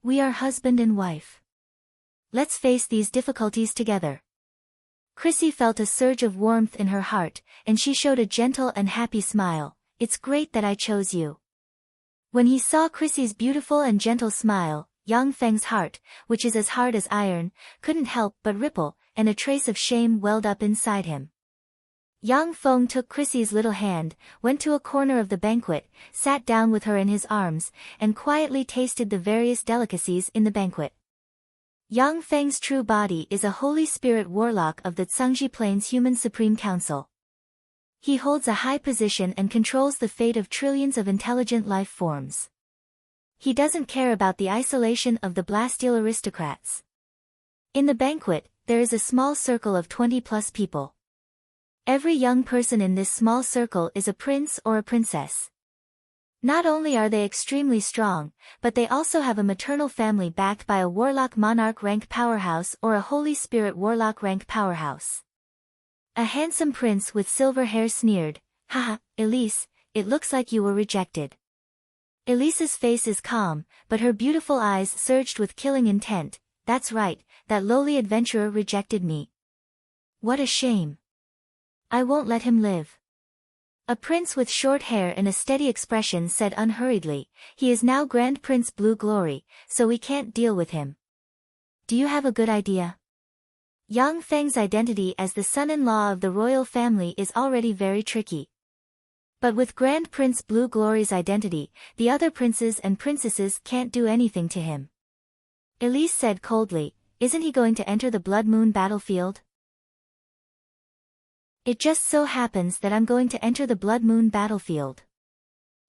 Speaker 1: We are husband and wife. Let's face these difficulties together." Chrissy felt a surge of warmth in her heart, and she showed a gentle and happy smile. "It's great that I chose you." When he saw Chrissy's beautiful and gentle smile, Yang Feng's heart, which is as hard as iron, couldn't help but ripple, and a trace of shame welled up inside him. Yang Feng took Chrissy's little hand, went to a corner of the banquet, sat down with her in his arms, and quietly tasted the various delicacies in the banquet. Yang Feng's true body is a Holy Spirit warlock of the Tsangji Plains Human Supreme Council. He holds a high position and controls the fate of trillions of intelligent life forms. He doesn't care about the isolation of the Blasteel aristocrats. In the banquet, there is a small circle of 20+ people. Every young person in this small circle is a prince or a princess. Not only are they extremely strong, but they also have a maternal family backed by a warlock monarch rank powerhouse or a Holy Spirit warlock rank powerhouse. A handsome prince with silver hair sneered, "Haha, Elise, it looks like you were rejected." Elise's face is calm, but her beautiful eyes surged with killing intent. "That's right, that lowly adventurer rejected me. What a shame. I won't let him live." A prince with short hair and a steady expression said unhurriedly, "He is now Grand Prince Blue Glory, so we can't deal with him. Do you have a good idea?" Yang Feng's identity as the son-in-law of the royal family is already very tricky. But with Grand Prince Blue Glory's identity, the other princes and princesses can't do anything to him. Elise said coldly, "Isn't he going to enter the Blood Moon battlefield?" "It just so happens that I'm going to enter the Blood Moon battlefield.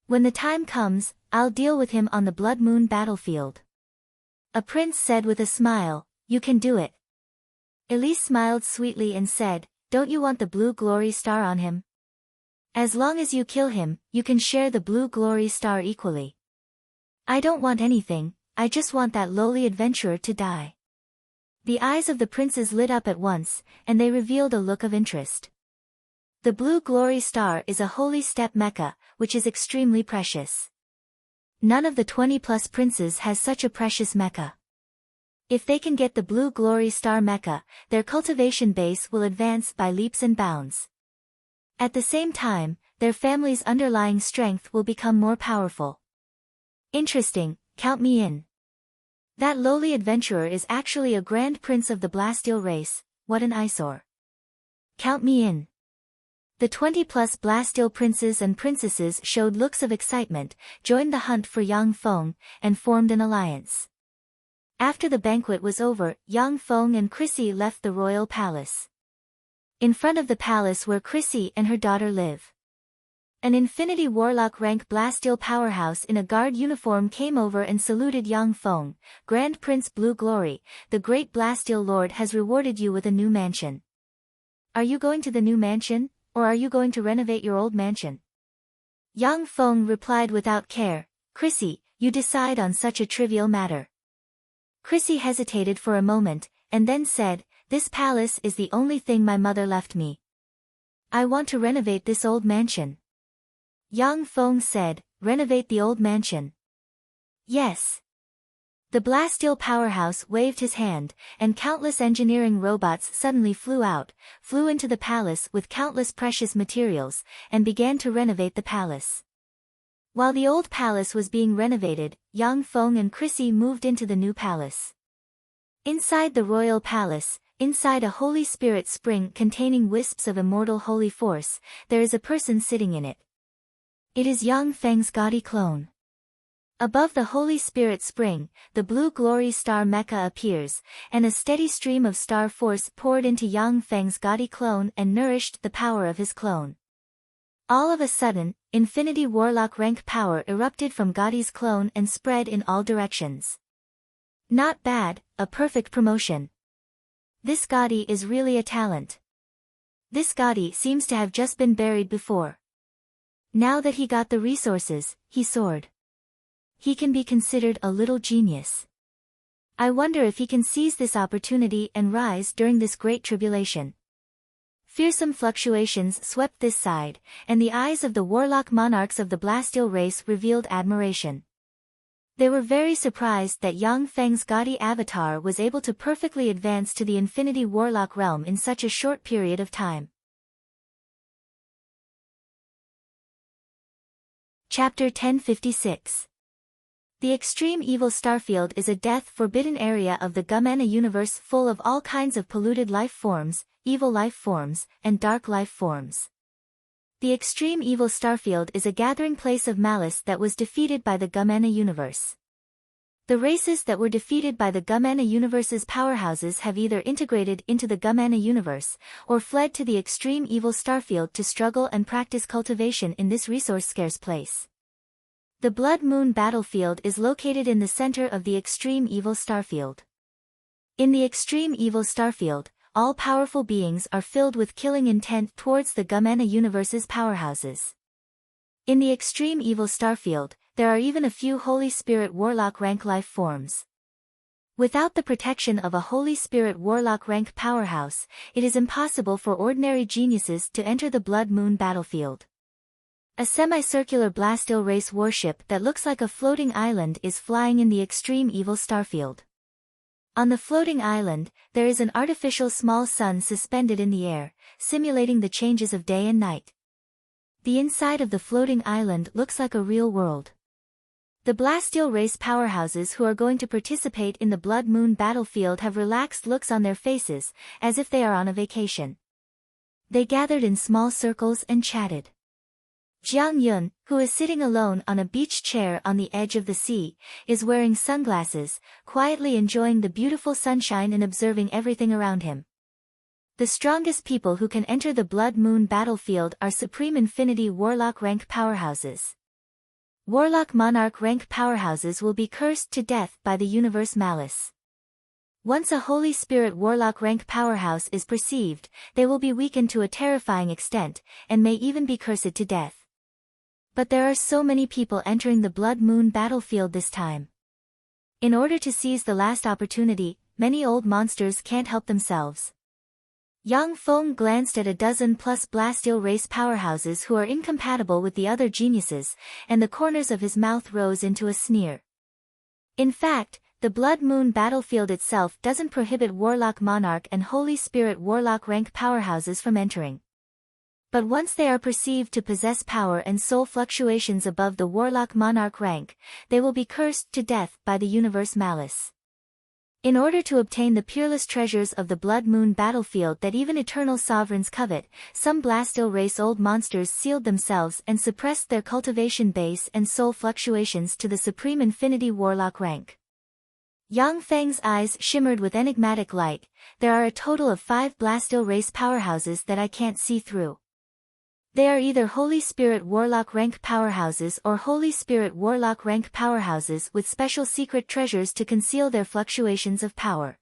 Speaker 1: When the time comes, I'll deal with him on the Blood Moon battlefield." A prince said with a smile, "You can do it." Elise smiled sweetly and said, "Don't you want the Blue Glory Star on him? As long as you kill him, you can share the Blue Glory Star equally." "I don't want anything, I just want that lowly adventurer to die." The eyes of the princes lit up at once, and they revealed a look of interest. The Blue Glory Star is a holy step mecha, which is extremely precious. None of the 20+ princes has such a precious mecha. If they can get the Blue Glory Star mecha, their cultivation base will advance by leaps and bounds. At the same time, their family's underlying strength will become more powerful. Interesting, count me in. That lowly adventurer is actually a grand prince of the Blasteel race. What an eyesore. Count me in. The 20+ Blasteel princes and princesses showed looks of excitement, joined the hunt for Yang Feng, and formed an alliance. After the banquet was over, Yang Feng and Chrissy left the royal palace. In front of the palace where Chrissy and her daughter live. An Infinity Warlock rank Blasteel powerhouse in a guard uniform came over and saluted Yang Feng. Grand Prince Blue Glory, the great Blasteel Lord has rewarded you with a new mansion. Are you going to the new mansion, or are you going to renovate your old mansion? Yang Feng replied without care, Chrissy, you decide on such a trivial matter. Chrissy hesitated for a moment, and then said, this palace is the only thing my mother left me. I want to renovate this old mansion. Yang Feng said, renovate the old mansion. Yes. The Blasteel powerhouse waved his hand, and countless engineering robots suddenly flew into the palace with countless precious materials, and began to renovate the palace. While the old palace was being renovated, Yang Feng and Chrissy moved into the new palace. Inside the royal palace, inside a Holy Spirit spring containing wisps of immortal holy force, there is a person sitting in it. It is Yang Feng's gaudy clone. Above the Holy Spirit spring, the blue glory star mecha appears, and a steady stream of star force poured into Yang Feng's gaudy clone and nourished the power of his clone. All of a sudden, Infinity Warlock rank power erupted from Gaudy's clone and spread in all directions. Not bad, a perfect promotion. This Gaudy is really a talent. This Gaudy seems to have just been buried before. Now that he got the resources, he soared. He can be considered a little genius. I wonder if he can seize this opportunity and rise during this great tribulation. Fearsome fluctuations swept this side, and the eyes of the warlock monarchs of the Blasteel race revealed admiration. They were very surprised that Yang Feng's gaudy avatar was able to perfectly advance to the Infinity Warlock realm in such a short period of time. Chapter 1056. The extreme evil starfield is a death-forbidden area of the Gumena universe full of all kinds of polluted life forms, evil life forms, and dark life forms. The extreme evil starfield is a gathering place of malice that was defeated by the Gumena universe. The races that were defeated by the Gumena universe's powerhouses have either integrated into the Gumena universe, or fled to the extreme evil starfield to struggle and practice cultivation in this resource-scarce place. The Blood Moon battlefield is located in the center of the extreme evil starfield. In the extreme evil starfield, all powerful beings are filled with killing intent towards the Gumena universe's powerhouses. In the extreme evil starfield, there are even a few Holy Spirit Warlock rank life forms. Without the protection of a Holy Spirit Warlock rank powerhouse, it is impossible for ordinary geniuses to enter the Blood Moon battlefield. A semicircular Blasteel race warship that looks like a floating island is flying in the extreme evil starfield. On the floating island, there is an artificial small sun suspended in the air, simulating the changes of day and night. The inside of the floating island looks like a real world. The Blasteel race powerhouses who are going to participate in the Blood Moon battlefield have relaxed looks on their faces, as if they are on a vacation. They gathered in small circles and chatted. Jiang Yun, who is sitting alone on a beach chair on the edge of the sea, is wearing sunglasses, quietly enjoying the beautiful sunshine and observing everything around him. The strongest people who can enter the Blood Moon battlefield are Supreme Infinity Warlock rank powerhouses. Warlock Monarch rank powerhouses will be cursed to death by the universe malice. Once a Holy Spirit Warlock rank powerhouse is perceived, they will be weakened to a terrifying extent, and may even be cursed to death. But there are so many people entering the Blood Moon battlefield this time. In order to seize the last opportunity, many old monsters can't help themselves. Yang Feng glanced at a dozen plus Blasteel race powerhouses who are incompatible with the other geniuses, and the corners of his mouth rose into a sneer. In fact, the Blood Moon battlefield itself doesn't prohibit Warlock Monarch and Holy Spirit Warlock rank powerhouses from entering. But once they are perceived to possess power and soul fluctuations above the Warlock Monarch rank, they will be cursed to death by the universe malice. In order to obtain the peerless treasures of the Blood Moon battlefield that even eternal sovereigns covet, some Blasteel race old monsters sealed themselves and suppressed their cultivation base and soul fluctuations to the Supreme Infinity Warlock rank. Yang Feng's eyes shimmered with enigmatic light. There are a total of 5 Blasteel race powerhouses that I can't see through. They are either Holy Spirit Warlock rank powerhouses or Holy Spirit Warlock rank powerhouses with special secret treasures to conceal their fluctuations of power.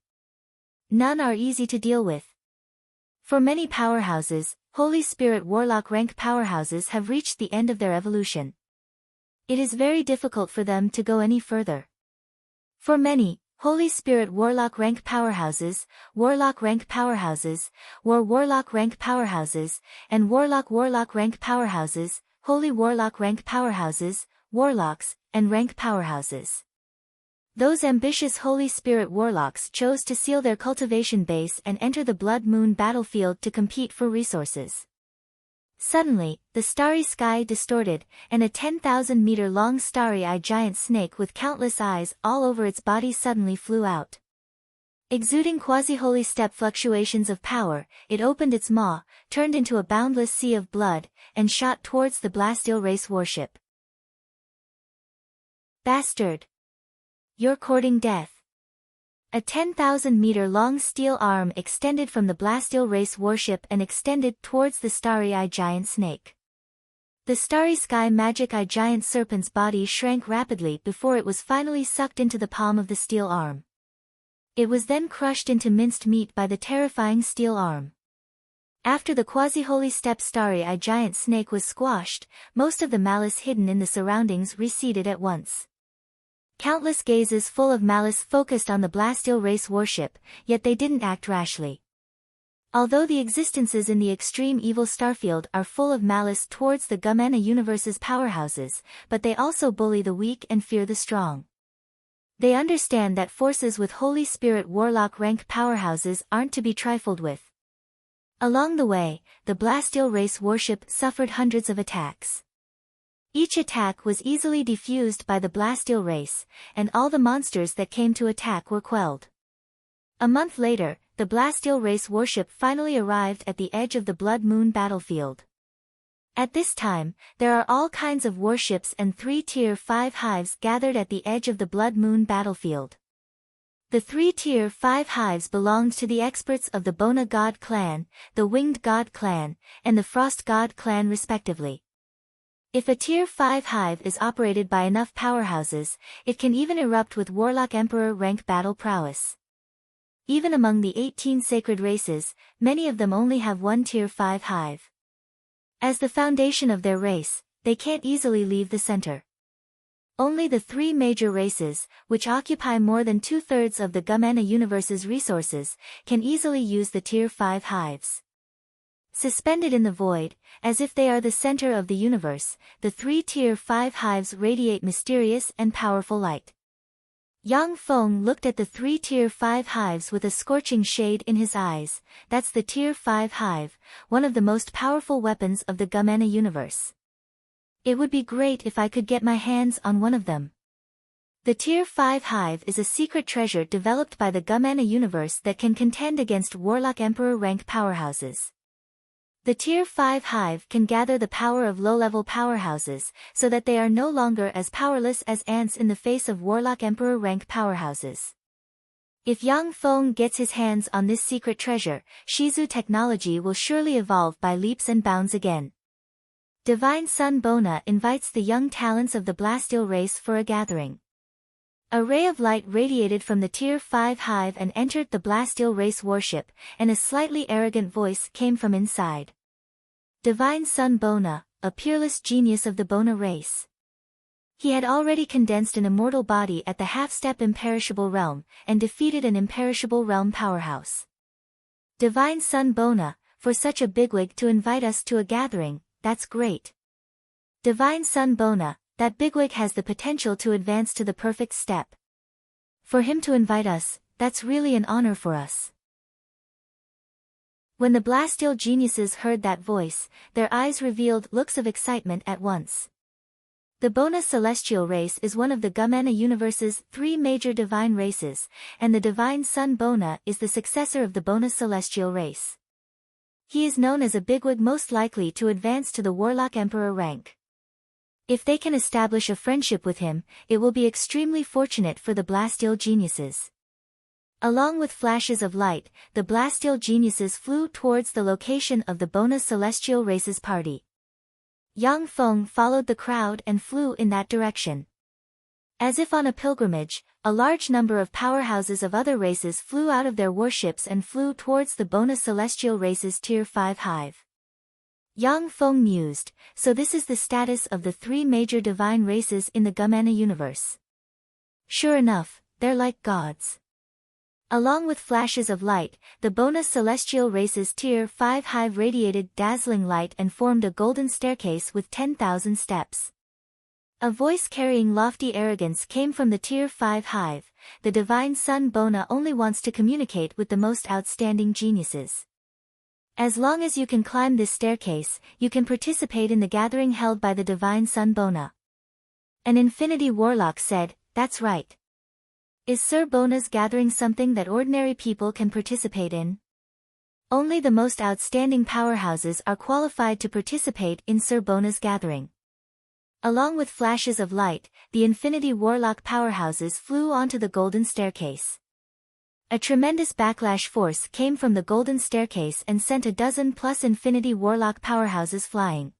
Speaker 1: None are easy to deal with. For many powerhouses, Holy Spirit Warlock rank powerhouses have reached the end of their evolution. It is very difficult for them to go any further. For many, Holy Spirit Warlock rank powerhouses, Warlock rank powerhouses, Warlock rank powerhouses, and Warlock rank powerhouses, Holy Warlock rank powerhouses, Warlocks, and rank powerhouses. Those ambitious Holy Spirit Warlocks chose to seal their cultivation base and enter the Blood Moon battlefield to compete for resources. Suddenly, the starry sky distorted, and a 10,000-meter-long starry-eyed giant snake with countless eyes all over its body suddenly flew out. Exuding quasi-holy step fluctuations of power, it opened its maw, turned into a boundless sea of blood, and shot towards the Blasteel race warship. Bastard! You're courting death. A 10,000-meter-long steel arm extended from the Blasteel race warship and extended towards the starry-eyed giant snake. The starry sky magic-eyed giant serpent's body shrank rapidly before it was finally sucked into the palm of the steel arm. It was then crushed into minced meat by the terrifying steel arm. After the quasi-holy step starry-eyed giant snake was squashed, most of the malice hidden in the surroundings receded at once. Countless gazes full of malice focused on the Blasteel race warship, yet they didn't act rashly. Although the existences in the extreme evil starfield are full of malice towards the Gumena universe's powerhouses, but they also bully the weak and fear the strong. They understand that forces with Holy Spirit Warlock rank powerhouses aren't to be trifled with. Along the way, the Blasteel race warship suffered hundreds of attacks. Each attack was easily defused by the Blasteel race, and all the monsters that came to attack were quelled. A month later, the Blasteel race warship finally arrived at the edge of the Blood Moon battlefield. At this time, there are all kinds of warships and 3 Tier 5 hives gathered at the edge of the Blood Moon battlefield. The 3 Tier 5 hives belonged to the experts of the Bona God clan, the Winged God clan, and the Frost God clan respectively. If a Tier 5 hive is operated by enough powerhouses, it can even erupt with Warlock Emperor rank battle prowess. Even among the 18 sacred races, many of them only have one Tier 5 hive. As the foundation of their race, they can't easily leave the center. Only the 3 major races, which occupy more than 2/3 of the Gumena universe's resources, can easily use the Tier 5 hives. Suspended in the void, as if they are the center of the universe, the 3 Tier 5 hives radiate mysterious and powerful light. Yang Feng looked at the 3 Tier 5 hives with a scorching shade in his eyes. That's the Tier 5 hive, one of the most powerful weapons of the Gumena universe. It would be great if I could get my hands on one of them. The Tier 5 hive is a secret treasure developed by the Gumena universe that can contend against Warlock Emperor rank powerhouses. The Tier 5 hive can gather the power of low-level powerhouses, so that they are no longer as powerless as ants in the face of Warlock Emperor rank powerhouses. If Yang Feng gets his hands on this secret treasure, Shizu technology will surely evolve by leaps and bounds again. Divine Sun Bona invites the young talents of the Blasteel race for a gathering. A ray of light radiated from the Tier 5 hive and entered the Blasteel race warship, and a slightly arrogant voice came from inside. Divine Sun Bona, a peerless genius of the Bona race. He had already condensed an immortal body at the half-step imperishable realm, and defeated an imperishable realm powerhouse. Divine Sun Bona, for such a bigwig to invite us to a gathering, that's great. Divine Sun Bona, that bigwig has the potential to advance to the perfect step. For him to invite us, that's really an honor for us. When the Blasteel geniuses heard that voice, their eyes revealed looks of excitement at once. The Bona celestial race is one of the Gumena universe's 3 major divine races, and the Divine Sun Bona is the successor of the Bona celestial race. He is known as a bigwig most likely to advance to the Warlock Emperor rank. If they can establish a friendship with him, it will be extremely fortunate for the Blasteel geniuses. Along with flashes of light, the Blasteel geniuses flew towards the location of the Bona celestial race's party. Yang Feng followed the crowd and flew in that direction. As if on a pilgrimage, a large number of powerhouses of other races flew out of their warships and flew towards the Bona celestial race's Tier 5 hive. Yang Feng mused, so this is the status of the three major divine races in the Gumana universe. Sure enough, they're like gods. Along with flashes of light, the Bona celestial race's Tier 5 hive radiated dazzling light and formed a golden staircase with 10,000 steps. A voice carrying lofty arrogance came from the Tier 5 hive. The divine son Bona only wants to communicate with the most outstanding geniuses. As long as you can climb this staircase, you can participate in the gathering held by the divine son Bona. An infinity warlock said, "That's right. Is Sir Bona's gathering something that ordinary people can participate in? Only the most outstanding powerhouses are qualified to participate in Sir Bona's gathering." Along with flashes of light, the infinity warlock powerhouses flew onto the golden staircase. A tremendous backlash force came from the golden staircase and sent a dozen plus infinity warlock powerhouses flying.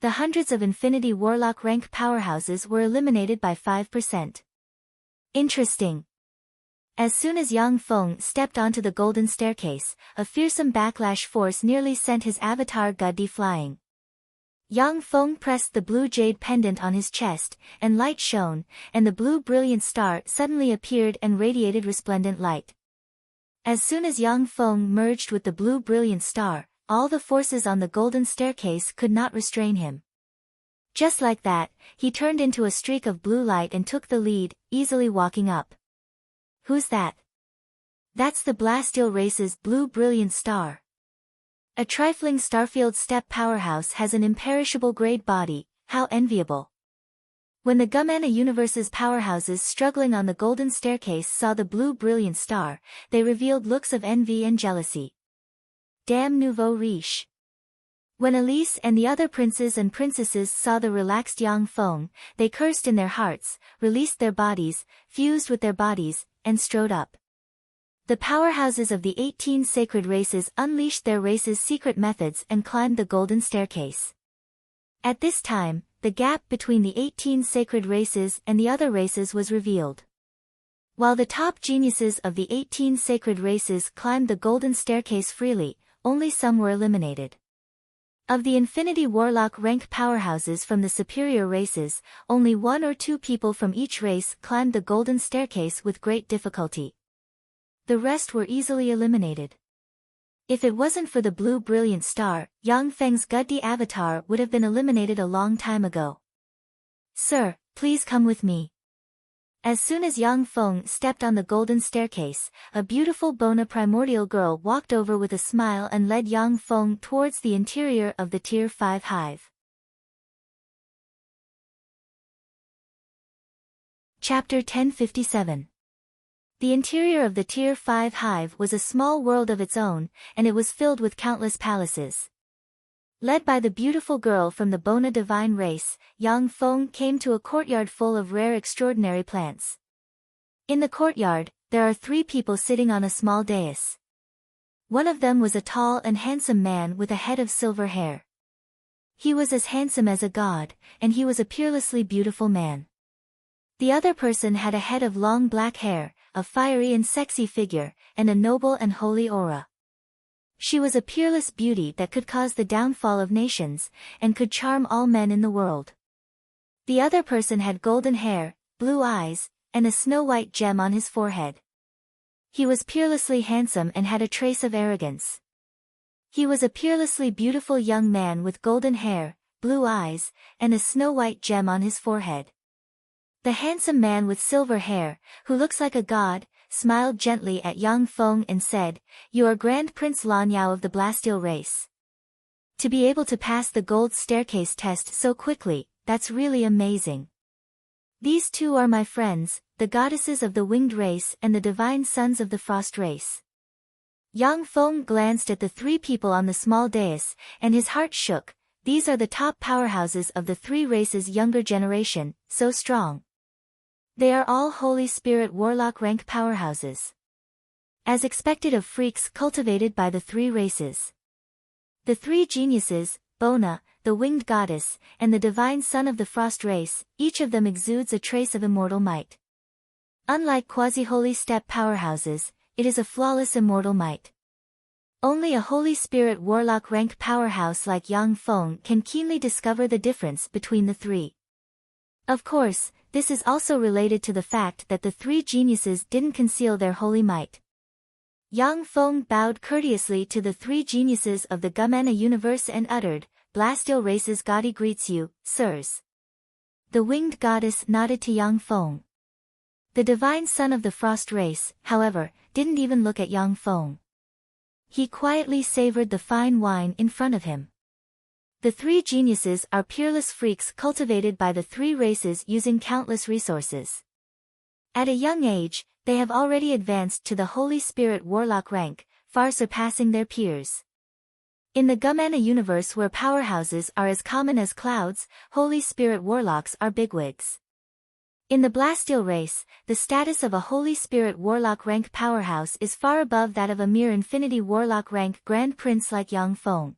Speaker 1: The hundreds of infinity warlock rank powerhouses were eliminated by 5%. Interesting. As soon as Yang Feng stepped onto the golden staircase, a fearsome backlash force nearly sent his avatar Guddi flying. Yang Feng pressed the blue jade pendant on his chest, and light shone, and the blue brilliant star suddenly appeared and radiated resplendent light. As soon as Yang Feng merged with the blue brilliant star, all the forces on the golden staircase could not restrain him. Just like that, he turned into a streak of blue light and took the lead, easily walking up. Who's that? That's the Blasteel race's blue brilliant star. A trifling Starfield step powerhouse has an imperishable great body, how enviable. When the Gumana universe's powerhouses struggling on the golden staircase saw the blue brilliant star, they revealed looks of envy and jealousy. Damn nouveau riche. When Elise and the other princes and princesses saw the relaxed Yang Feng, they cursed in their hearts, released their bodies, fused with their bodies, and strode up. The powerhouses of the 18 sacred races unleashed their race's secret methods and climbed the golden staircase. At this time, the gap between the 18 sacred races and the other races was revealed. While the top geniuses of the 18 sacred races climbed the golden staircase freely, only some were eliminated. Of the infinity warlock rank powerhouses from the superior races, only 1 or 2 people from each race climbed the golden staircase with great difficulty. The rest were easily eliminated. If it wasn't for the blue brilliant star, Yang Feng's Guddi avatar would have been eliminated a long time ago. "Sir, please come with me." As soon as Yang Feng stepped on the golden staircase, a beautiful Bona primordial girl walked over with a smile and led Yang Feng towards the interior of the Tier 5 hive. Chapter 1057. The interior of the Tier 5 hive was a small world of its own, and it was filled with countless palaces. Led by the beautiful girl from the Bona divine race, Yang Feng came to a courtyard full of rare extraordinary plants. In the courtyard, there are 3 people sitting on a small dais. One of them was a tall and handsome man with a head of silver hair. He was as handsome as a god, and he was a peerlessly beautiful man. The other person had a head of long black hair, a fiery and sexy figure, and a noble and holy aura. She was a peerless beauty that could cause the downfall of nations, and could charm all men in the world. The other person had golden hair, blue eyes, and a snow-white gem on his forehead. He was peerlessly handsome and had a trace of arrogance. He was a peerlessly beautiful young man with golden hair, blue eyes, and a snow-white gem on his forehead. The handsome man with silver hair, who looks like a god, smiled gently at Yang Feng and said, "You are Grand Prince Lanyao of the Blasteel race. To be able to pass the gold staircase test so quickly, that's really amazing. These 2 are my friends, the goddesses of the winged race and the divine sons of the frost race." Yang Feng glanced at the 3 people on the small dais, and his heart shook. These are the top powerhouses of the 3 races' younger generation, so strong. They are all Holy Spirit warlock rank powerhouses. As expected of freaks cultivated by the 3 races. The 3 geniuses, Bona, the winged goddess, and the divine son of the frost race, each of them exudes a trace of immortal might. Unlike quasi-holy step powerhouses, it is a flawless immortal might. Only a Holy Spirit Warlock rank powerhouse like Yang Feng can keenly discover the difference between the three. Of course, this is also related to the fact that the three geniuses didn't conceal their holy might. Yang Feng bowed courteously to the three geniuses of the Gumena universe and uttered, "Blastile race's Gaudi greets you, sirs." The winged goddess nodded to Yang Feng. The divine son of the frost race, however, didn't even look at Yang Feng. He quietly savored the fine wine in front of him. The three geniuses are peerless freaks cultivated by the three races using countless resources. At a young age, they have already advanced to the Holy Spirit Warlock rank, far surpassing their peers. In the Gumena universe where powerhouses are as common as clouds, Holy Spirit Warlocks are bigwigs. In the Blastile race, the status of a Holy Spirit Warlock rank powerhouse is far above that of a mere Infinity Warlock rank Grand Prince like Yang Feng.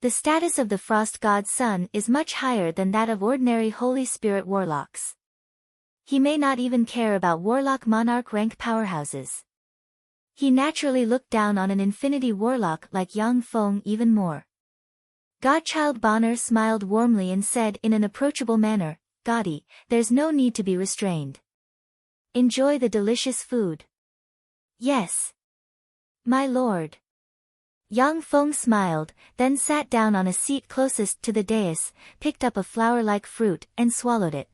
Speaker 1: The status of the Frost God's son is much higher than that of ordinary Holy Spirit Warlocks. He may not even care about Warlock Monarch rank powerhouses. He naturally looked down on an Infinity Warlock like Yang Feng even more. Godchild Bonner smiled warmly and said in an approachable manner, "Gaudi, there's no need to be restrained. Enjoy the delicious food." "Yes, my lord." Yang Feng smiled, then sat down on a seat closest to the dais, picked up a flower-like fruit, and swallowed it.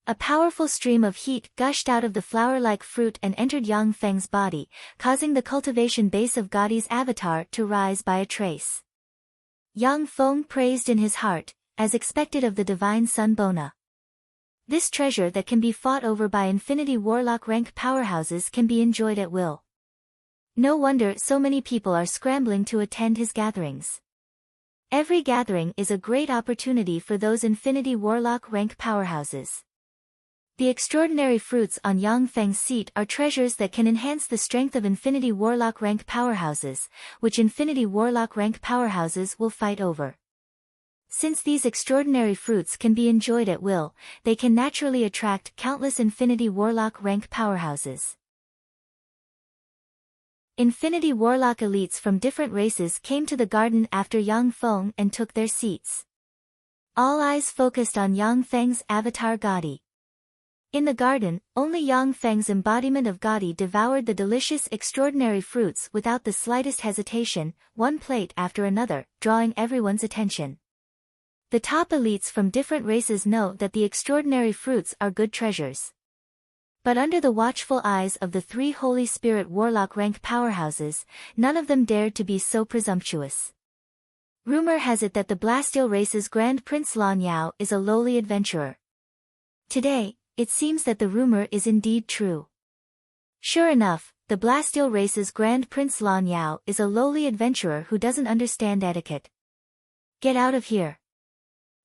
Speaker 1: A powerful stream of heat gushed out of the flower-like fruit and entered Yang Feng's body, causing the cultivation base of Gaudi's avatar to rise by a trace. Yang Feng praised in his heart, as expected of the divine son Bona. This treasure that can be fought over by Infinity Warlock rank powerhouses can be enjoyed at will. No wonder so many people are scrambling to attend his gatherings. Every gathering is a great opportunity for those Infinity Warlock rank powerhouses. The extraordinary fruits on Yang Feng's seat are treasures that can enhance the strength of Infinity Warlock rank powerhouses, which Infinity Warlock rank powerhouses will fight over. Since these extraordinary fruits can be enjoyed at will, they can naturally attract countless Infinity Warlock rank powerhouses. Infinity Warlock elites from different races came to the garden after Yang Feng and took their seats. All eyes focused on Yang Feng's avatar Gaudi. In the garden, only Yang Feng's embodiment of Gaudi devoured the delicious extraordinary fruits without the slightest hesitation, one plate after another, drawing everyone's attention. The top elites from different races know that the extraordinary fruits are good treasures. But under the watchful eyes of the three Holy Spirit Warlock rank powerhouses, none of them dared to be so presumptuous. Rumor has it that the Blastile race's Grand Prince Lan Yao is a lowly adventurer. Today, it seems that the rumor is indeed true. Sure enough, the Blastile race's Grand Prince Lan Yao is a lowly adventurer who doesn't understand etiquette. Get out of here.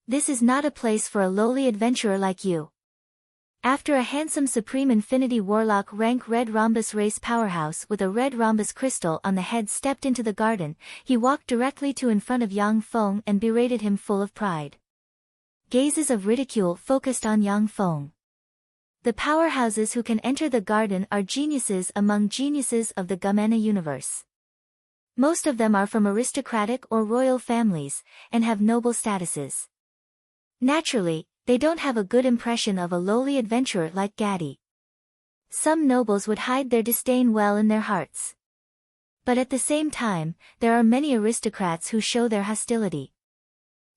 Speaker 1: This is not a place for a lowly adventurer like you. After a handsome Supreme Infinity Warlock rank Red Rhombus race powerhouse with a red rhombus crystal on the head stepped into the garden, he walked directly to in front of Yang Feng and berated him full of pride. Gazes of ridicule focused on Yang Feng. The powerhouses who can enter the garden are geniuses among geniuses of the Gumena universe. Most of them are from aristocratic or royal families, and have noble statuses. Naturally, they don't have a good impression of a lowly adventurer like Gaudi. Some nobles would hide their disdain well in their hearts. But at the same time, there are many aristocrats who show their hostility.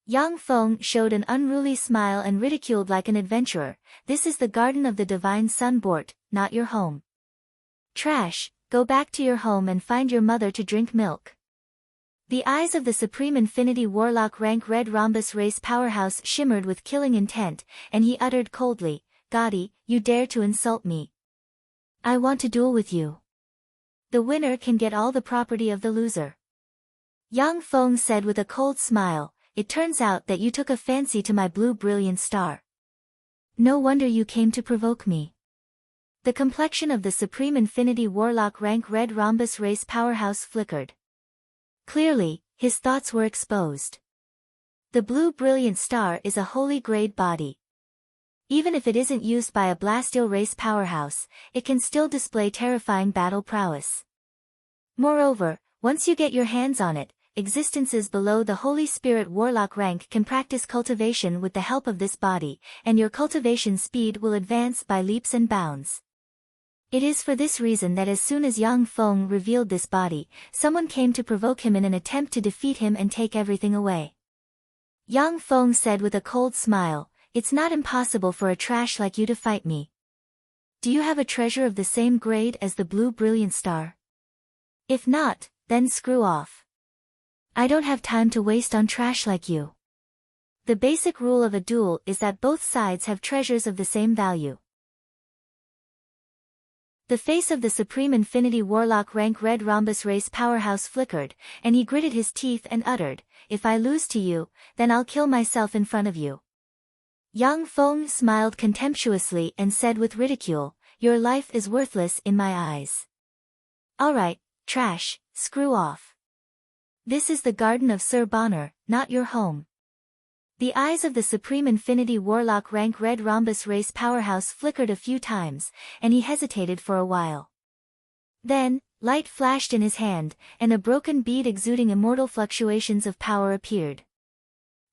Speaker 1: Yang Feng showed an unruly smile and ridiculed like an adventurer. "This is the garden of the divine son Bort, not your home. Trash, go back to your home and find your mother to drink milk." The eyes of the Supreme Infinity Warlock rank Red Rhombus race powerhouse shimmered with killing intent, and he uttered coldly, "Gaudi, you dare to insult me. I want to duel with you. The winner can get all the property of the loser." Yang Feng said with a cold smile, "It turns out that you took a fancy to my blue brilliant star. No wonder you came to provoke me." The complexion of the Supreme Infinity Warlock rank Red Rhombus race powerhouse flickered. Clearly, his thoughts were exposed. The blue brilliant star is a holy grade body. Even if it isn't used by a Blasteel race powerhouse, it can still display terrifying battle prowess. Moreover, once you get your hands on it, existences below the Holy Spirit Warlock rank can practice cultivation with the help of this body, and your cultivation speed will advance by leaps and bounds. It is for this reason that as soon as Yang Feng revealed this body, someone came to provoke him in an attempt to defeat him and take everything away. Yang Feng said with a cold smile, "It's not impossible for a trash like you to fight me. Do you have a treasure of the same grade as the blue brilliant star? If not, then screw off. I don't have time to waste on trash like you." The basic rule of a duel is that both sides have treasures of the same value. The face of the Supreme Infinity Warlock rank Red Rhombus race powerhouse flickered, and he gritted his teeth and uttered, "If I lose to you, then I'll kill myself in front of you." Yang Feng smiled contemptuously and said with ridicule, "Your life is worthless in my eyes. Alright, trash, screw off. This is the garden of Sir Bonner, not your home." The eyes of the Supreme Infinity Warlock rank Red Rhombus race powerhouse flickered a few times, and he hesitated for a while. Then, light flashed in his hand, and a broken bead exuding immortal fluctuations of power appeared.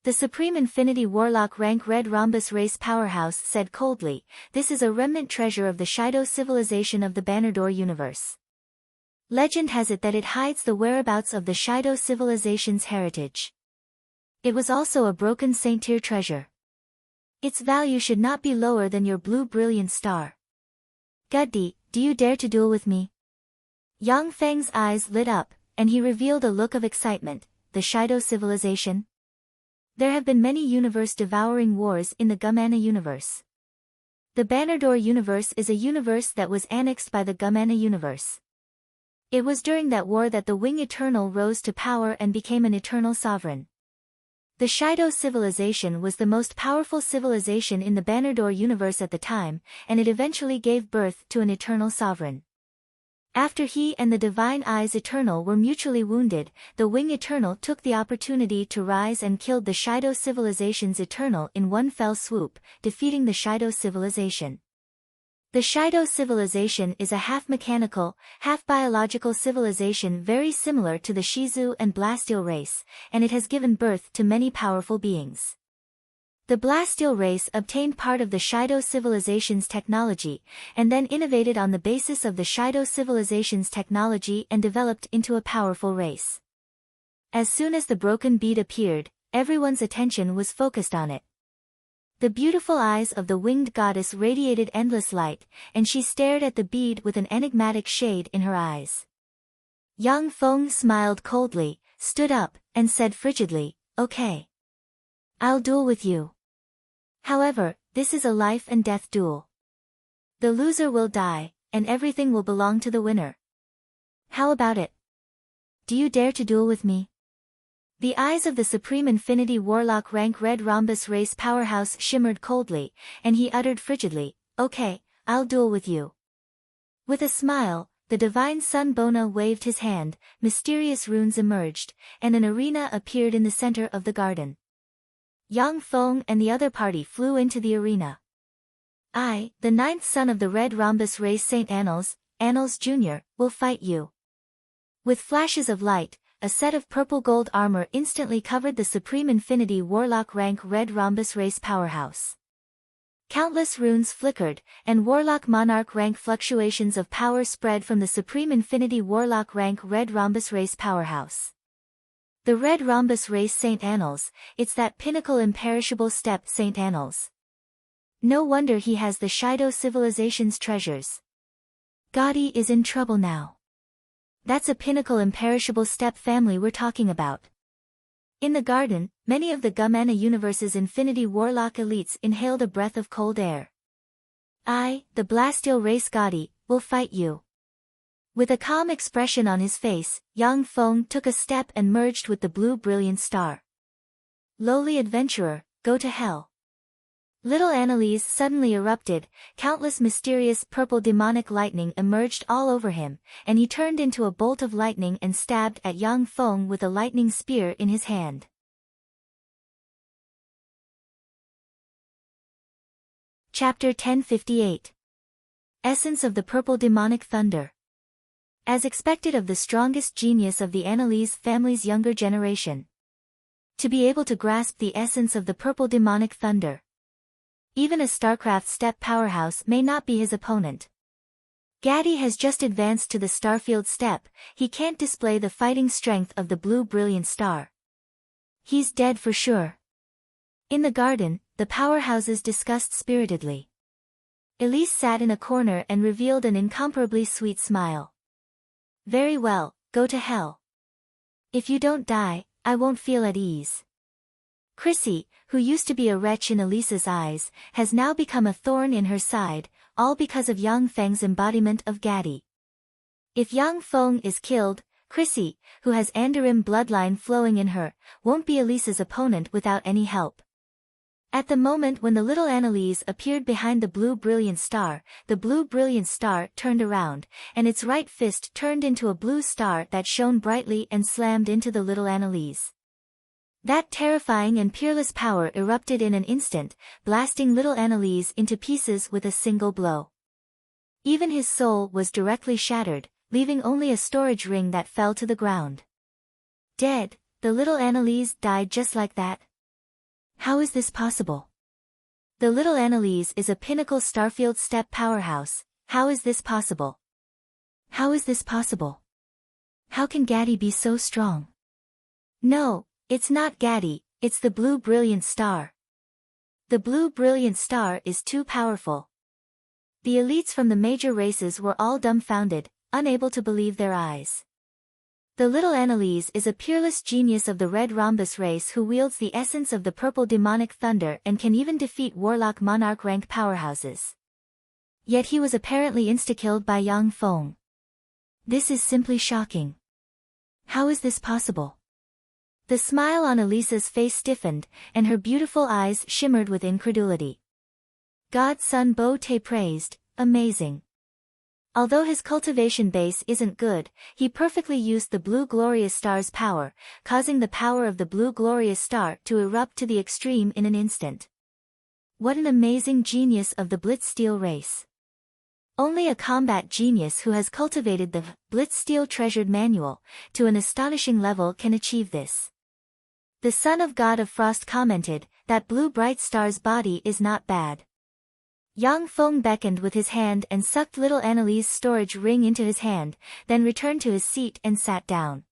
Speaker 1: The Supreme Infinity Warlock rank Red Rhombus race powerhouse said coldly, "This is a remnant treasure of the Shido civilization of the Bannerdoor universe. Legend has it that it hides the whereabouts of the Shido civilization's heritage. It was also a broken Saint Tier treasure. Its value should not be lower than your blue brilliant star. Guddi, do you dare to duel with me?" Yang Feng's eyes lit up, and he revealed a look of excitement. The Shido civilization? There have been many universe-devouring wars in the Gumana universe. The Bannerdoor universe is a universe that was annexed by the Gumana universe. It was during that war that the Wing Eternal rose to power and became an eternal sovereign. The Shido civilization was the most powerful civilization in the Bannerdoor universe at the time, and it eventually gave birth to an eternal sovereign. After he and the Divine Eyes Eternal were mutually wounded, the Wing Eternal took the opportunity to rise and killed the Shido civilization's Eternal in one fell swoop, defeating the Shido civilization. The Shido civilization is a half-mechanical, half-biological civilization very similar to the Shizu and Blasteel race, and it has given birth to many powerful beings. The Blasteel race obtained part of the Shido civilization's technology, and then innovated on the basis of the Shido civilization's technology and developed into a powerful race. As soon as the broken bead appeared, everyone's attention was focused on it. The beautiful eyes of the winged goddess radiated endless light, and she stared at the bead with an enigmatic shade in her eyes. Yang Feng smiled coldly, stood up, and said frigidly, "Okay. I'll duel with you. However, this is a life and death duel. The loser will die, and everything will belong to the winner. How about it? Do you dare to duel with me?" The eyes of the Supreme Infinity Warlock rank Red Rhombus race powerhouse shimmered coldly, and he uttered frigidly, "Okay, I'll duel with you." With a smile, the Divine Sun Bona waved his hand, mysterious runes emerged, and an arena appeared in the center of the garden. Yang Feng and the other party flew into the arena. "I, the 9th son of the Red Rhombus race Saint Annals Jr., will fight you." With flashes of light, a set of purple-gold armor instantly covered the Supreme Infinity Warlock rank Red Rhombus race powerhouse. Countless runes flickered, and Warlock Monarch rank fluctuations of power spread from the Supreme Infinity Warlock rank Red Rhombus race powerhouse. The Red Rhombus race Saint Annals, it's that pinnacle imperishable step Saint Annals. No wonder he has the Shido civilization's treasures. Guddi is in trouble now. That's a pinnacle imperishable step family we're talking about. In the garden, many of the Gumana universe's Infinity Warlock elites inhaled a breath of cold air. "I, the Blasteel race Guddi, will fight you." With a calm expression on his face, Yang Feng took a step and merged with the blue brilliant star. "Lowly adventurer, go to hell." Little Annalise suddenly erupted, countless mysterious purple demonic lightning emerged all over him, and he turned into a bolt of lightning and stabbed at Yang Feng with a lightning spear in his hand. Chapter 1058. Essence of the Purple Demonic Thunder. As expected of the strongest genius of the Annalise family's younger generation. To be able to grasp the essence of the Purple Demonic Thunder. Even a StarCraft step powerhouse may not be his opponent. Gaddy has just advanced to the Starfield step, he can't display the fighting strength of the Blue Brilliant Star. He's dead for sure. In the garden, the powerhouses discussed spiritedly. Elise sat in a corner and revealed an incomparably sweet smile. Very well, go to hell. If you don't die, I won't feel at ease. Chrissy, who used to be a wretch in Elise's eyes, has now become a thorn in her side, all because of Yang Feng's embodiment of Gaddy. If Yang Feng is killed, Chrissy, who has Andarim bloodline flowing in her, won't be Elise's opponent without any help. At the moment when the little Annalise appeared behind the Blue Brilliant Star, the Blue Brilliant Star turned around, and its right fist turned into a blue star that shone brightly and slammed into the little Annalise. That terrifying and peerless power erupted in an instant, blasting little Annalise into pieces with a single blow. Even his soul was directly shattered, leaving only a storage ring that fell to the ground. Dead, the little Annalise died just like that. How is this possible? The little Annalise is a pinnacle Starfield step powerhouse. How is this possible? How is this possible? How can Gaddy be so strong? No, it's not Gaddy, it's the Blue Brilliant Star. The Blue Brilliant Star is too powerful. The elites from the major races were all dumbfounded, unable to believe their eyes. The little Annalise is a peerless genius of the Red Rhombus race who wields the essence of the Purple Demonic Thunder and can even defeat Warlock Monarch rank powerhouses. Yet he was apparently insta-killed by Yang Feng. This is simply shocking. How is this possible? The smile on Elisa's face stiffened, and her beautiful eyes shimmered with incredulity. God's son Bo Te praised, amazing. Although his cultivation base isn't good, he perfectly used the Blue Glorious Star's power, causing the power of the Blue Glorious Star to erupt to the extreme in an instant. What an amazing genius of the Blitzsteel race. Only a combat genius who has cultivated the Blitzsteel Treasured Manual to an astonishing level can achieve this. The son of God of Frost commented, that Blue Bright Star's body is not bad. Yang Feng beckoned with his hand and sucked little Annalise's storage ring into his hand, then returned to his seat and sat down.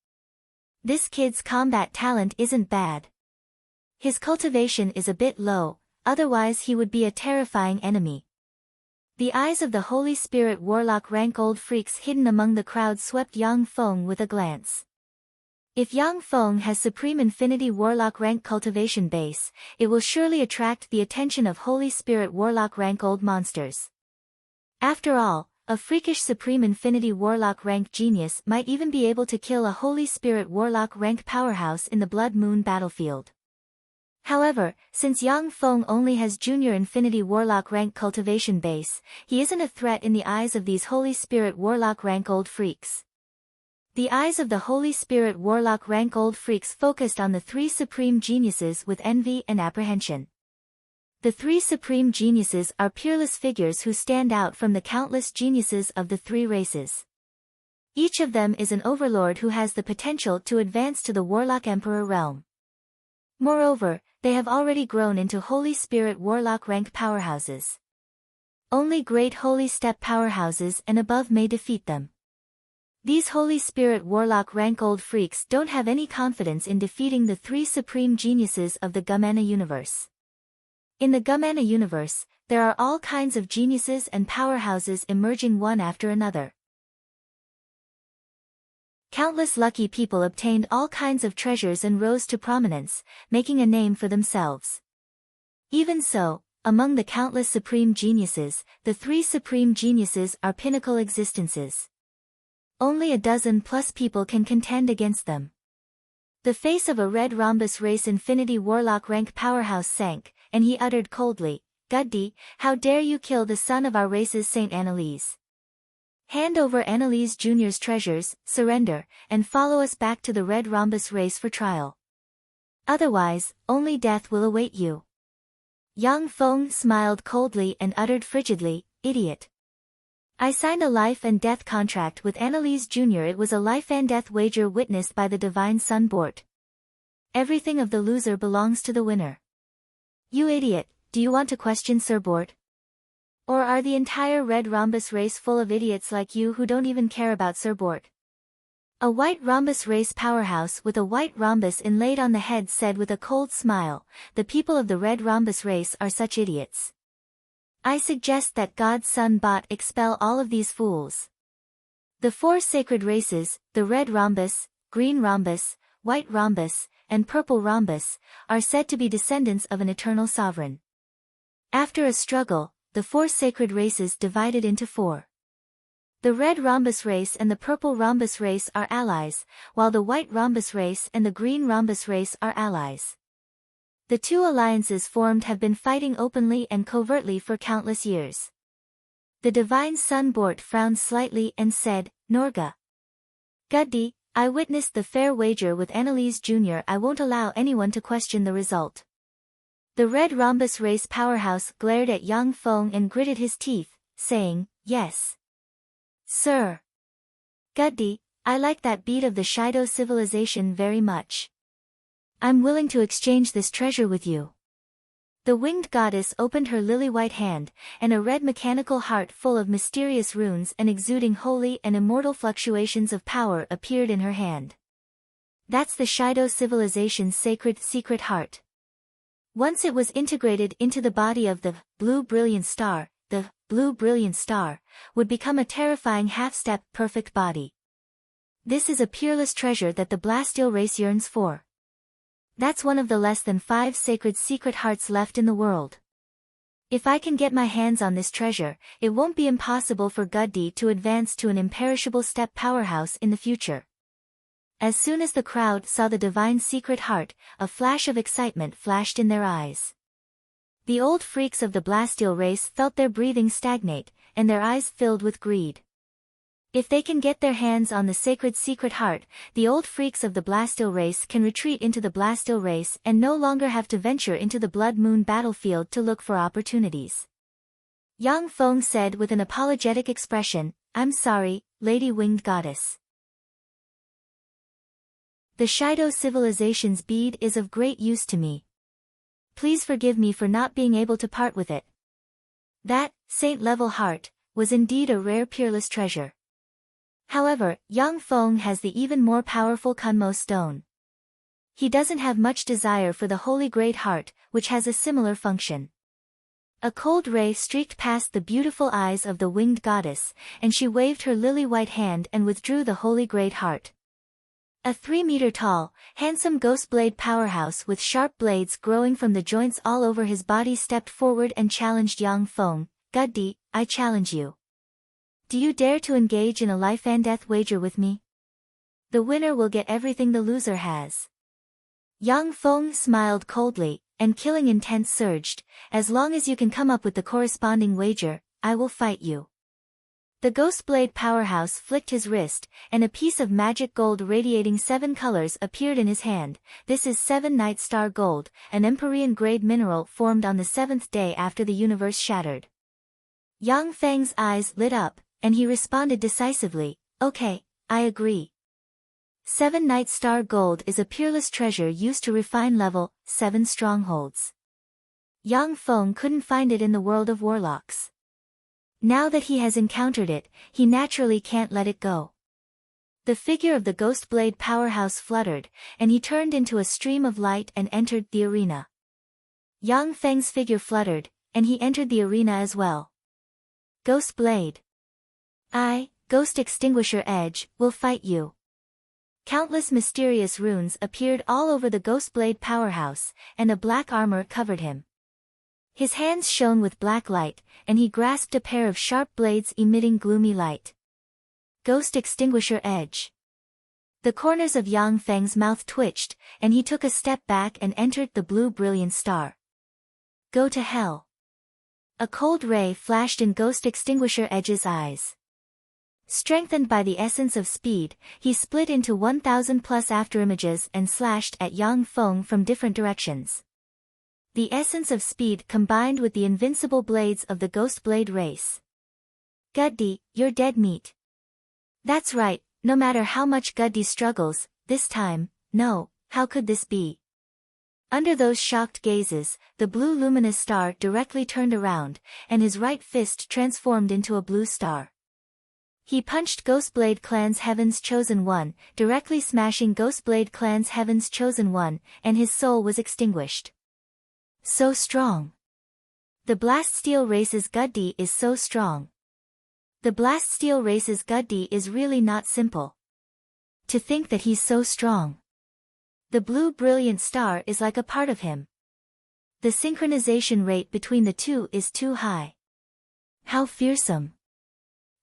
Speaker 1: This kid's combat talent isn't bad. His cultivation is a bit low, otherwise he would be a terrifying enemy. The eyes of the Holy Spirit Warlock rank old freaks hidden among the crowd swept Yang Feng with a glance. If Yang Feng has Supreme Infinity Warlock rank cultivation base, it will surely attract the attention of Holy Spirit Warlock rank old monsters. After all, a freakish Supreme Infinity Warlock rank genius might even be able to kill a Holy Spirit Warlock rank powerhouse in the Blood Moon battlefield. However, since Yang Feng only has Junior Infinity Warlock rank cultivation base, he isn't a threat in the eyes of these Holy Spirit Warlock rank old freaks. The eyes of the Holy Spirit Warlock rank old freaks focused on the three supreme geniuses with envy and apprehension. The three supreme geniuses are peerless figures who stand out from the countless geniuses of the three races. Each of them is an overlord who has the potential to advance to the Warlock Emperor realm. Moreover, they have already grown into Holy Spirit Warlock rank powerhouses. Only great Holy Step powerhouses and above may defeat them. These Holy Spirit Warlock rank old freaks don't have any confidence in defeating the three supreme geniuses of the Gumana universe. In the Gumana universe, there are all kinds of geniuses and powerhouses emerging one after another. Countless lucky people obtained all kinds of treasures and rose to prominence, making a name for themselves. Even so, among the countless supreme geniuses, the three supreme geniuses are pinnacle existences. Only a dozen plus people can contend against them. The face of a Red Rhombus race Infinity Warlock rank powerhouse sank, and he uttered coldly, "Guddy, how dare you kill the son of our race's Saint Annalise? Hand over Annalise Jr.'s treasures, surrender, and follow us back to the Red Rhombus race for trial. Otherwise, only death will await you." Yang Feng smiled coldly and uttered frigidly, "Idiot. I signed a life and death contract with Annalise Jr. It was a life and death wager witnessed by the Divine Sun Board. Everything of the loser belongs to the winner. You idiot, do you want to question Sir Board? Or are the entire Red Rhombus race full of idiots like you who don't even care about Sir Board?" A white rhombus race powerhouse with a white rhombus inlaid on the head said with a cold smile, "The people of the Red Rhombus race are such idiots. I suggest that God's Son Bot expel all of these fools." The four sacred races, the red rhombus, green rhombus, white rhombus, and purple rhombus, are said to be descendants of an eternal sovereign. After a struggle, the four sacred races divided into four. The red rhombus race and the purple rhombus race are allies, while the white rhombus race and the green rhombus race are allies. The two alliances formed have been fighting openly and covertly for countless years. The Divine Sun Board frowned slightly and said, "Norga. Guddi, I witnessed the fair wager with Annalise Jr. I won't allow anyone to question the result." The red rhombus race powerhouse glared at Yang Feng and gritted his teeth, saying, "Yes, sir. Guddi, I like that beat of the Shido civilization very much. I'm willing to exchange this treasure with you." The winged goddess opened her lily-white hand, and a red mechanical heart full of mysterious runes and exuding holy and immortal fluctuations of power appeared in her hand. That's the Shido civilization's sacred secret heart. Once it was integrated into the body of the blue brilliant star, the blue brilliant star would become a terrifying half-step perfect body. This is a peerless treasure that the Blasteel race yearns for. That's one of the less than 5 sacred secret hearts left in the world. If I can get my hands on this treasure, it won't be impossible for Guddi to advance to an imperishable step powerhouse in the future. As soon as the crowd saw the divine secret heart, a flash of excitement flashed in their eyes. The old freaks of the Blasteel race felt their breathing stagnate, and their eyes filled with greed. If they can get their hands on the sacred secret heart, the old freaks of the Blasteel race can retreat into the Blasteel race and no longer have to venture into the Blood Moon battlefield to look for opportunities. Yang Feng said with an apologetic expression, "I'm sorry, Lady Winged Goddess. The Shido civilization's bead is of great use to me. Please forgive me for not being able to part with it." That saint-level heart was indeed a rare peerless treasure. However, Yang Feng has the even more powerful Kunmo stone. He doesn't have much desire for the Holy Great Heart, which has a similar function. A cold ray streaked past the beautiful eyes of the winged goddess, and she waved her lily-white hand and withdrew the Holy Great Heart. A 3-meter-tall, handsome ghost blade powerhouse with sharp blades growing from the joints all over his body stepped forward and challenged Yang Feng. "Guddi, I challenge you. Do you dare to engage in a life and death wager with me? The winner will get everything the loser has." Yang Feng smiled coldly, and killing intent surged. "As long as you can come up with the corresponding wager, I will fight you." The ghost blade powerhouse flicked his wrist, and a piece of magic gold radiating 7 colors appeared in his hand. This is 7 night star gold, an Empyrean-grade mineral formed on the 7th day after the universe shattered. Yang Feng's eyes lit up, and he responded decisively, "Okay, I agree." 7 night star gold is a peerless treasure used to refine level 7 strongholds. Yang Feng couldn't find it in the world of warlocks. Now that he has encountered it, he naturally can't let it go. The figure of the ghost blade powerhouse fluttered, and he turned into a stream of light and entered the arena. Yang Feng's figure fluttered, and he entered the arena as well. "Ghost blade. I, Ghost Extinguisher Edge, will fight you." Countless mysterious runes appeared all over the ghost blade powerhouse, and a black armor covered him. His hands shone with black light, and he grasped a pair of sharp blades emitting gloomy light. "Ghost Extinguisher Edge." The corners of Yang Feng's mouth twitched, and he took a step back and entered the blue brilliant star. "Go to hell." A cold ray flashed in Ghost Extinguisher Edge's eyes. Strengthened by the essence of speed, he split into 1,000+ afterimages and slashed at Yang Feng from different directions. The essence of speed combined with the invincible blades of the Ghost Blade race. Guddi, you're dead meat. That's right, no matter how much Guddi struggles, this time, no, how could this be? Under those shocked gazes, the blue luminous star directly turned around, and his right fist transformed into a blue star. He punched Ghostblade Clan's Heaven's Chosen One, directly smashing Ghostblade Clan's Heaven's Chosen One, and his soul was extinguished. So strong. The Blaststeel race's Guddi is so strong. The Blaststeel race's Guddi is really not simple. To think that he's so strong. The blue brilliant star is like a part of him. The synchronization rate between the two is too high. How fearsome.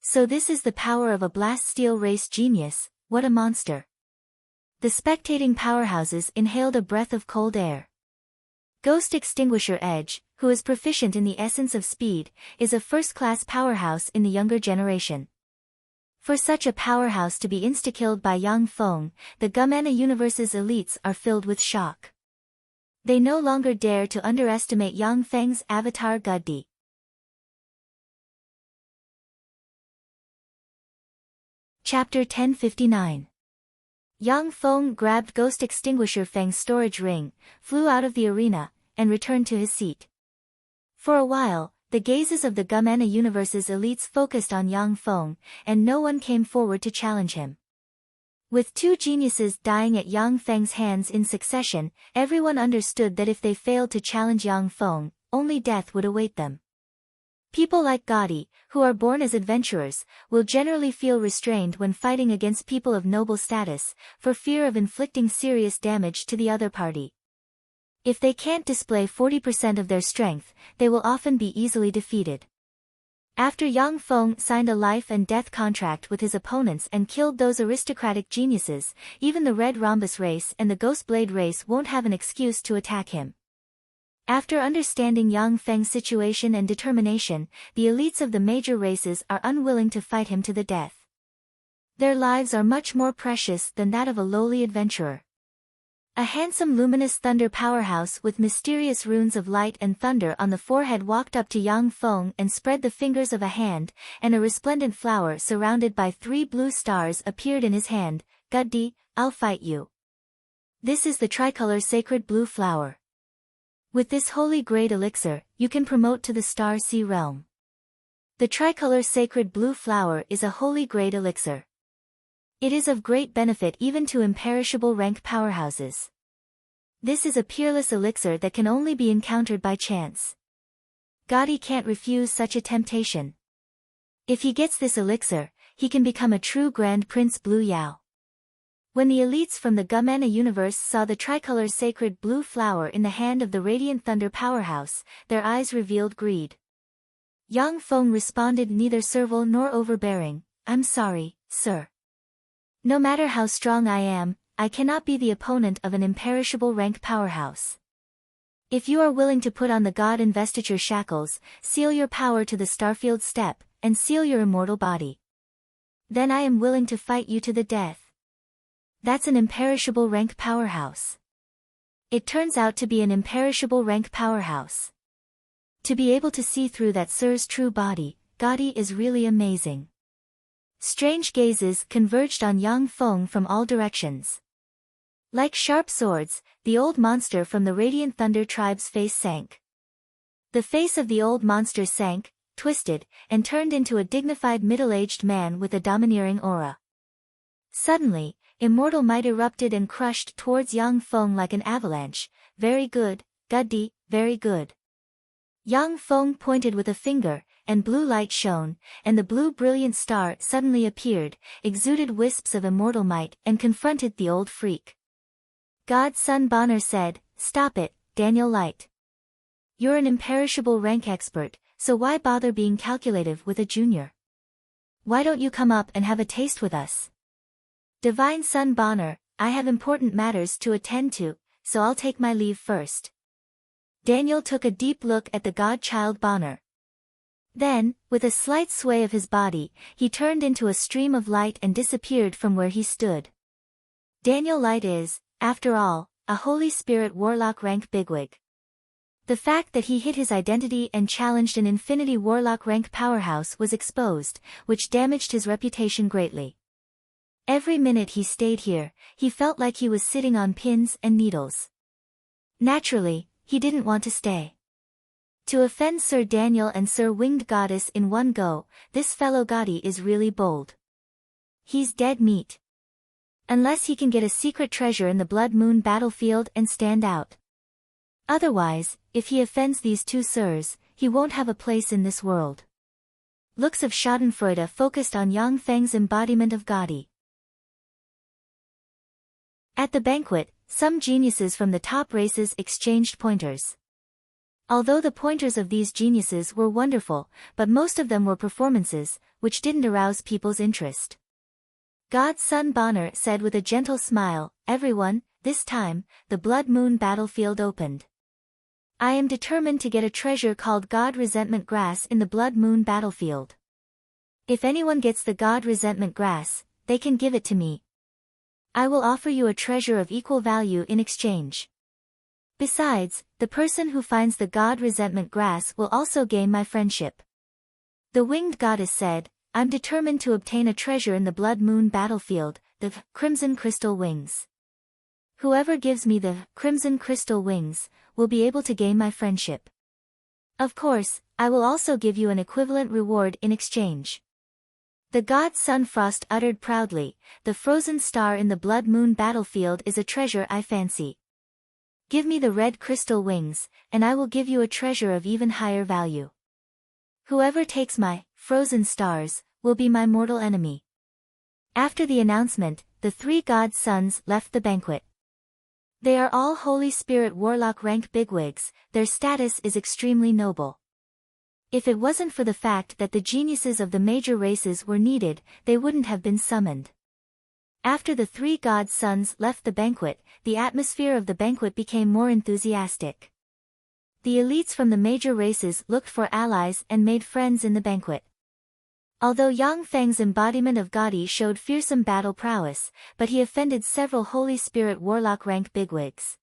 Speaker 1: So this is the power of a Blaststeel race genius, what a monster. The spectating powerhouses inhaled a breath of cold air. Ghost Extinguisher Edge, who is proficient in the essence of speed, is a first-class powerhouse in the younger generation. For such a powerhouse to be insta-killed by Yang Feng, the Gumana Universe's elites are filled with shock. They no longer dare to underestimate Yang Feng's avatar Guddi. Chapter 1059. Yang Feng grabbed Ghost Extinguisher Feng's storage ring, flew out of the arena, and returned to his seat. For a while, the gazes of the Gumana Universe's elites focused on Yang Feng, and no one came forward to challenge him. With two geniuses dying at Yang Feng's hands in succession, everyone understood that if they failed to challenge Yang Feng, only death would await them. People like Gaudy, who are born as adventurers, will generally feel restrained when fighting against people of noble status, for fear of inflicting serious damage to the other party. If they can't display 40% of their strength, they will often be easily defeated. After Yang Feng signed a life and death contract with his opponents and killed those aristocratic geniuses, even the Red Rhombus race and the Ghost Blade race won't have an excuse to attack him. After understanding Yang Feng's situation and determination, the elites of the major races are unwilling to fight him to the death. Their lives are much more precious than that of a lowly adventurer. A handsome luminous thunder powerhouse with mysterious runes of light and thunder on the forehead walked up to Yang Feng and spread the fingers of a hand, and a resplendent flower surrounded by 3 blue stars appeared in his hand. Guddi, I'll fight you. This is the tricolor sacred blue flower. With this holy great elixir, you can promote to the Star Sea realm. The tricolor sacred blue flower is a holy great elixir. It is of great benefit even to imperishable rank powerhouses. This is a peerless elixir that can only be encountered by chance. Gaudy can't refuse such a temptation. If he gets this elixir, he can become a true Grand Prince Blue Yao. When the elites from the Gumana universe saw the tricolor sacred blue flower in the hand of the Radiant Thunder powerhouse, their eyes revealed greed. Yang Feng responded neither servile nor overbearing, I'm sorry, sir. No matter how strong I am, I cannot be the opponent of an imperishable rank powerhouse. If you are willing to put on the God investiture shackles, seal your power to the Starfield step, and seal your immortal body. Then I am willing to fight you to the death. That's an imperishable rank powerhouse. It turns out to be an imperishable rank powerhouse. To be able to see through that sir's true body, Gaudy is really amazing. Strange gazes converged on Yang Feng from all directions. Like sharp swords, the old monster from the Radiant Thunder tribe's face sank. The face of the old monster sank, twisted, and turned into a dignified middle-aged man with a domineering aura. Suddenly, immortal might erupted and crushed towards Yang Feng like an avalanche. Very good, Guddi, very good. Yang Feng pointed with a finger, and blue light shone, and the blue brilliant star suddenly appeared, exuded wisps of immortal might, and confronted the old freak. God Sun Bonner said, Stop it, Daniel Light. You're an imperishable rank expert, so why bother being calculative with a junior? Why don't you come up and have a taste with us? Divine Sun Bonner, I have important matters to attend to, so I'll take my leave first. Daniel took a deep look at the godchild Bonner. Then, with a slight sway of his body, he turned into a stream of light and disappeared from where he stood. Daniel Light is, after all, a Holy Spirit Warlock rank bigwig. The fact that he hid his identity and challenged an Infinity Warlock rank powerhouse was exposed, which damaged his reputation greatly. Every minute he stayed here, he felt like he was sitting on pins and needles. Naturally, he didn't want to stay. To offend Sir Daniel and Sir Winged Goddess in one go, this fellow Gotti is really bold. He's dead meat. Unless he can get a secret treasure in the Blood Moon battlefield and stand out. Otherwise, if he offends these two sirs, he won't have a place in this world. Looks of Schadenfreude focused on Yang Feng's embodiment of Gotti. At the banquet, some geniuses from the top races exchanged pointers. Although the pointers of these geniuses were wonderful, but most of them were performances, which didn't arouse people's interest. God's son Bonner said with a gentle smile, "Everyone, this time, the Blood Moon battlefield opened. I am determined to get a treasure called God Resentment Grass in the Blood Moon battlefield. If anyone gets the God Resentment Grass, they can give it to me. I will offer you a treasure of equal value in exchange. Besides, the person who finds the God Resentment Grass will also gain my friendship." The Winged Goddess said, "I'm determined to obtain a treasure in the Blood Moon battlefield, the Crimson Crystal Wings. Whoever gives me the Crimson Crystal Wings will be able to gain my friendship. Of course, I will also give you an equivalent reward in exchange." The god Sun Frost uttered proudly, "The frozen star in the Blood Moon battlefield is a treasure I fancy. Give me the red crystal wings, and I will give you a treasure of even higher value. Whoever takes my frozen stars will be my mortal enemy." After the announcement, the three god sons left the banquet. They are all Holy Spirit Warlock rank bigwigs, their status is extremely noble. If it wasn't for the fact that the geniuses of the major races were needed, they wouldn't have been summoned. After the three god sons left the banquet, the atmosphere of the banquet became more enthusiastic. The elites from the major races looked for allies and made friends in the banquet. Although Yang Feng's embodiment of Gotti showed fearsome battle prowess, but he offended several Holy Spirit Warlock rank bigwigs.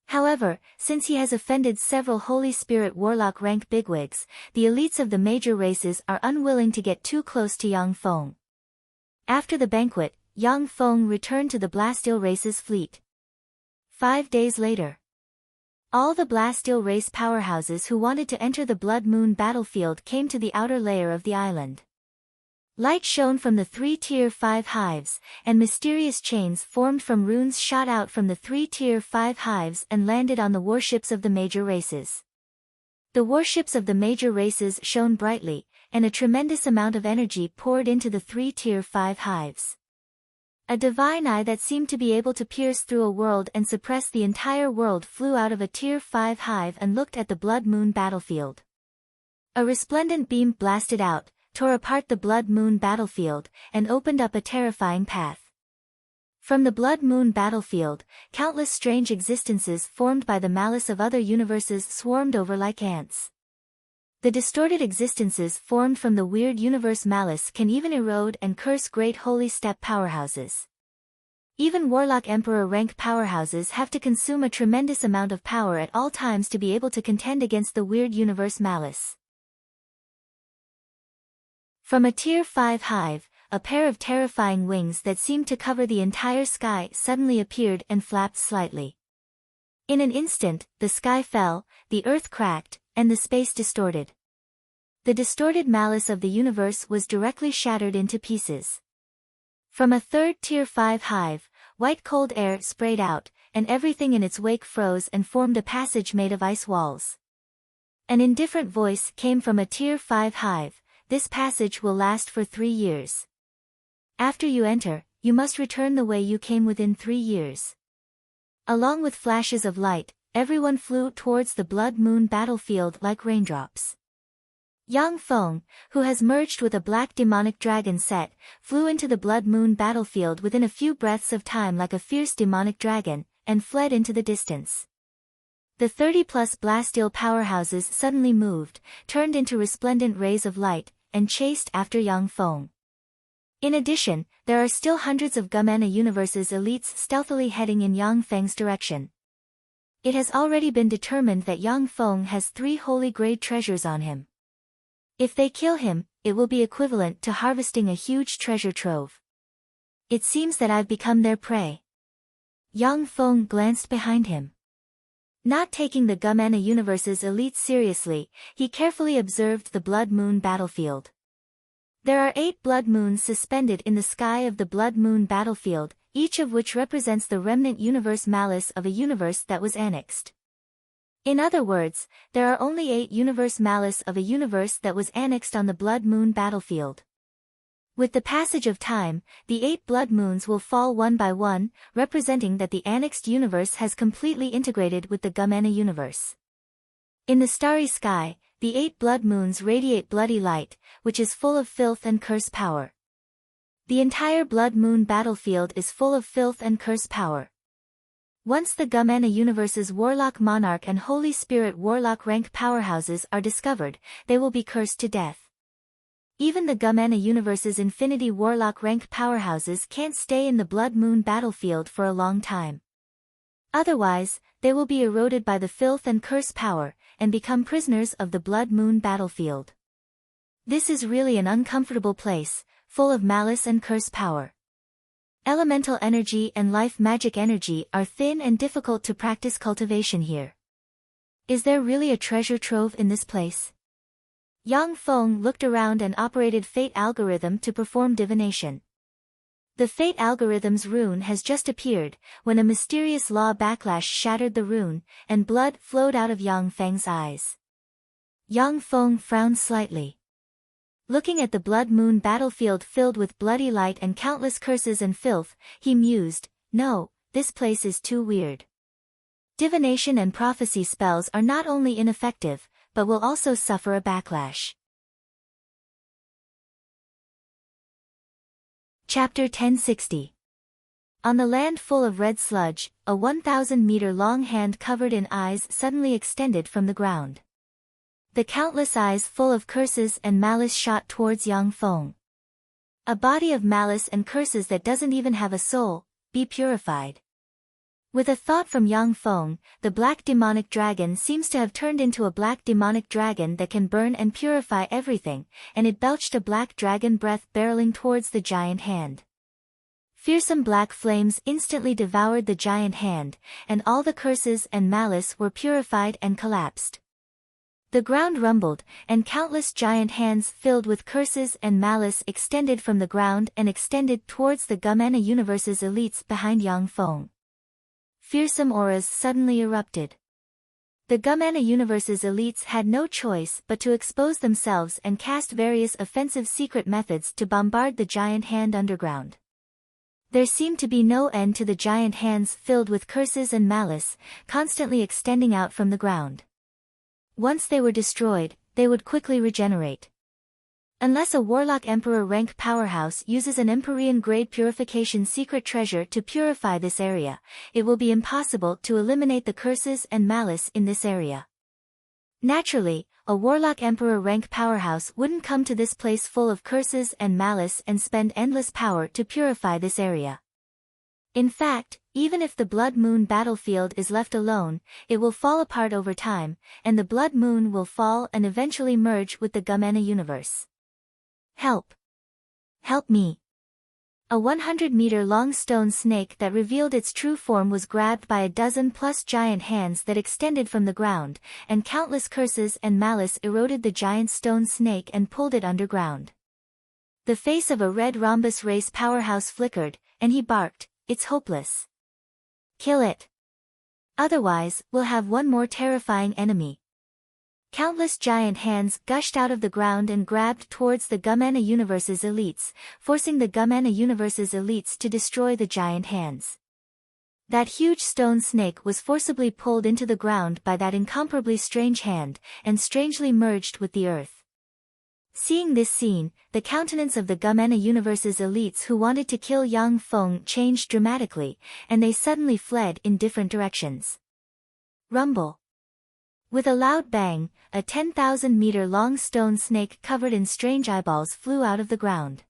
Speaker 1: However, since he has offended several Holy Spirit Warlock rank bigwigs, the elites of the major races are unwilling to get too close to Yang Feng. After the banquet, Yang Feng returned to the Blasteel race's fleet. 5 days later, all the Blasteel race powerhouses who wanted to enter the Blood Moon battlefield came to the outer layer of the island. Light shone from the 3 Tier 5 hives, and mysterious chains formed from runes shot out from the 3 Tier 5 hives and landed on the warships of the major races. The warships of the major races shone brightly, and a tremendous amount of energy poured into the 3 Tier 5 hives. A divine eye that seemed to be able to pierce through a world and suppress the entire world flew out of a Tier 5 hive and looked at the Blood Moon battlefield. A resplendent beam blasted out, tore apart the Blood Moon battlefield, and opened up a terrifying path. From the Blood Moon battlefield, countless strange existences formed by the malice of other universes swarmed over like ants. The distorted existences formed from the weird universe malice can even erode and curse great holy step powerhouses. Even Warlock Emperor rank powerhouses have to consume a tremendous amount of power at all times to be able to contend against the weird universe malice. From a Tier 5 hive, a pair of terrifying wings that seemed to cover the entire sky suddenly appeared and flapped slightly. In an instant, the sky fell, the earth cracked, and the space distorted. The distorted malice of the universe was directly shattered into pieces. From a third Tier 5 hive, white cold air sprayed out, and everything in its wake froze and formed a passage made of ice walls. An indifferent voice came from a Tier 5 hive. "This passage will last for 3 years. After you enter, you must return the way you came within 3 years." Along with flashes of light, everyone flew towards the Blood Moon battlefield like raindrops. Yang Feng, who has merged with a black demonic dragon set, flew into the Blood Moon battlefield within a few breaths of time like a fierce demonic dragon, and fled into the distance. The 30-plus Blasteel powerhouses suddenly moved, turned into resplendent rays of light, and chased after Yang Feng. In addition, there are still hundreds of Gumena Universe's elites stealthily heading in Yang Feng's direction. It has already been determined that Yang Feng has 3 holy grade treasures on him. If they kill him, it will be equivalent to harvesting a huge treasure trove. It seems that I've become their prey. Yang Feng glanced behind him. Not taking the Gumena universe's elites seriously, he carefully observed the Blood Moon battlefield. There are 8 blood moons suspended in the sky of the Blood Moon battlefield, each of which represents the remnant universe malice of a universe that was annexed. In other words, there are only 8 universe malice of a universe that was annexed on the Blood Moon battlefield. With the passage of time, the 8 blood moons will fall one by one, representing that the annexed universe has completely integrated with the Gumena universe. In the starry sky, the 8 blood moons radiate bloody light, which is full of filth and curse power. The entire Blood Moon battlefield is full of filth and curse power. Once the Gumena universe's Warlock Monarch and Holy Spirit Warlock rank powerhouses are discovered, they will be cursed to death. Even the Gumena universe's Infinity Warlock rank powerhouses can't stay in the Blood Moon battlefield for a long time. Otherwise, they will be eroded by the filth and curse power, and become prisoners of the Blood Moon battlefield. This is really an uncomfortable place, full of malice and curse power. Elemental energy and life magic energy are thin and difficult to practice cultivation here. Is there really a treasure trove in this place? Yang Feng looked around and operated Fate algorithm to perform divination. The Fate algorithm's rune has just appeared, when a mysterious law backlash shattered the rune, and blood flowed out of Yang Feng's eyes. Yang Feng frowned slightly. Looking at the Blood Moon battlefield filled with bloody light and countless curses and filth, he mused, "No, this place is too weird." Divination and prophecy spells are not only ineffective, but will also suffer a backlash. Chapter 1060. On the land full of red sludge, a 1,000-meter-long hand covered in eyes suddenly extended from the ground. The countless eyes full of curses and malice shot towards Yang Feng. A body of malice and curses that doesn't even have a soul, be purified. With a thought from Yang Feng, the black demonic dragon seems to have turned into a black demonic dragon that can burn and purify everything, and it belched a black dragon breath barreling towards the giant hand. Fearsome black flames instantly devoured the giant hand, and all the curses and malice were purified and collapsed. The ground rumbled, and countless giant hands filled with curses and malice extended from the ground and extended towards the Gumena universe's elites behind Yang Feng. Fearsome auras suddenly erupted. The Gumena universe's elites had no choice but to expose themselves and cast various offensive secret methods to bombard the giant hand underground. There seemed to be no end to the giant hands filled with curses and malice, constantly extending out from the ground. Once they were destroyed, they would quickly regenerate. Unless a Warlock Emperor rank powerhouse uses an Empyrean grade purification secret treasure to purify this area, it will be impossible to eliminate the curses and malice in this area. Naturally, a Warlock Emperor rank powerhouse wouldn't come to this place full of curses and malice and spend endless power to purify this area. In fact, even if the Blood Moon battlefield is left alone, it will fall apart over time, and the Blood Moon will fall and eventually merge with the Gumena universe. Help! Help me! A 100-meter-long stone snake that revealed its true form was grabbed by a dozen-plus giant hands that extended from the ground, and countless curses and malice eroded the giant stone snake and pulled it underground. The face of a red rhombus race powerhouse flickered, and he barked, "It's hopeless. Kill it. Otherwise, we'll have one more terrifying enemy." Countless giant hands gushed out of the ground and grabbed towards the Gumena universe's elites, forcing the Gumena universe's elites to destroy the giant hands. That huge stone snake was forcibly pulled into the ground by that incomparably strange hand, and strangely merged with the earth. Seeing this scene, the countenance of the Gumena universe's elites who wanted to kill Yang Feng changed dramatically, and they suddenly fled in different directions. Rumble. With a loud bang, a 10,000-meter-long stone snake covered in strange eyeballs flew out of the ground.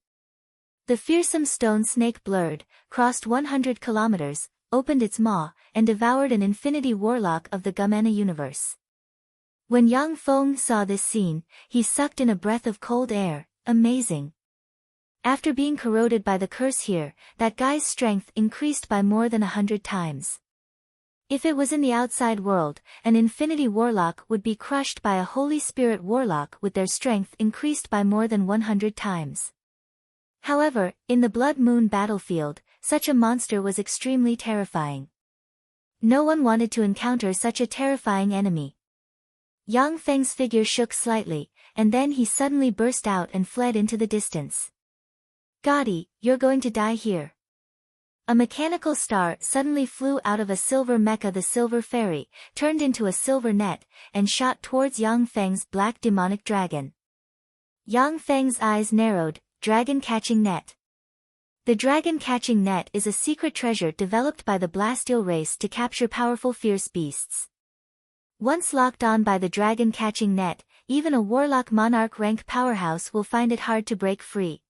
Speaker 1: The fearsome stone snake blurred, crossed 100 kilometers, opened its maw, and devoured an infinity warlock of the Gumana universe. When Yang Feng saw this scene, he sucked in a breath of cold air. Amazing. After being corroded by the curse here, that guy's strength increased by more than 100 times. If it was in the outside world, an infinity warlock would be crushed by a Holy Spirit warlock with their strength increased by more than 100 times. However, in the Blood Moon battlefield, such a monster was extremely terrifying. No one wanted to encounter such a terrifying enemy. Yang Feng's figure shook slightly, and then he suddenly burst out and fled into the distance. Gotti, you're going to die here. A mechanical star suddenly flew out of a silver mecha. The silver fairy turned into a silver net and shot towards Yang Feng's black demonic dragon. Yang Feng's eyes narrowed. Dragon-catching net. The dragon-catching net is a secret treasure developed by the Blasteel race to capture powerful fierce beasts. Once locked on by the dragon-catching net, even a warlock monarch rank powerhouse will find it hard to break free.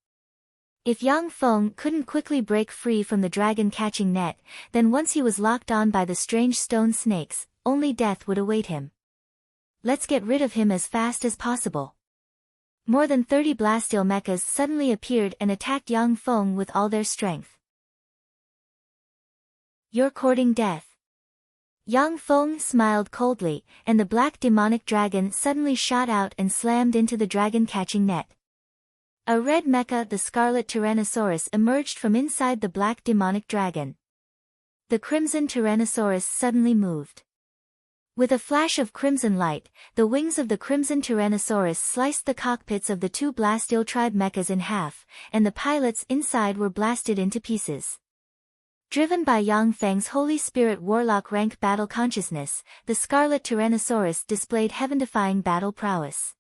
Speaker 1: If Yang Feng couldn't quickly break free from the dragon-catching net, then once he was locked on by the strange stone snakes, only death would await him. Let's get rid of him as fast as possible. More than 30 Blasteel mechas suddenly appeared and attacked Yang Feng with all their strength. You're courting death. Yang Feng smiled coldly, and the black demonic dragon suddenly shot out and slammed into the dragon-catching net. A red mecha, the Scarlet Tyrannosaurus, emerged from inside the black demonic dragon. The crimson Tyrannosaurus suddenly moved. With a flash of crimson light, the wings of the crimson Tyrannosaurus sliced the cockpits of the two Blasteel tribe mechas in half, and the pilots inside were blasted into pieces. Driven by Yang Feng's Holy Spirit warlock rank battle consciousness, the Scarlet Tyrannosaurus displayed heaven-defying battle prowess.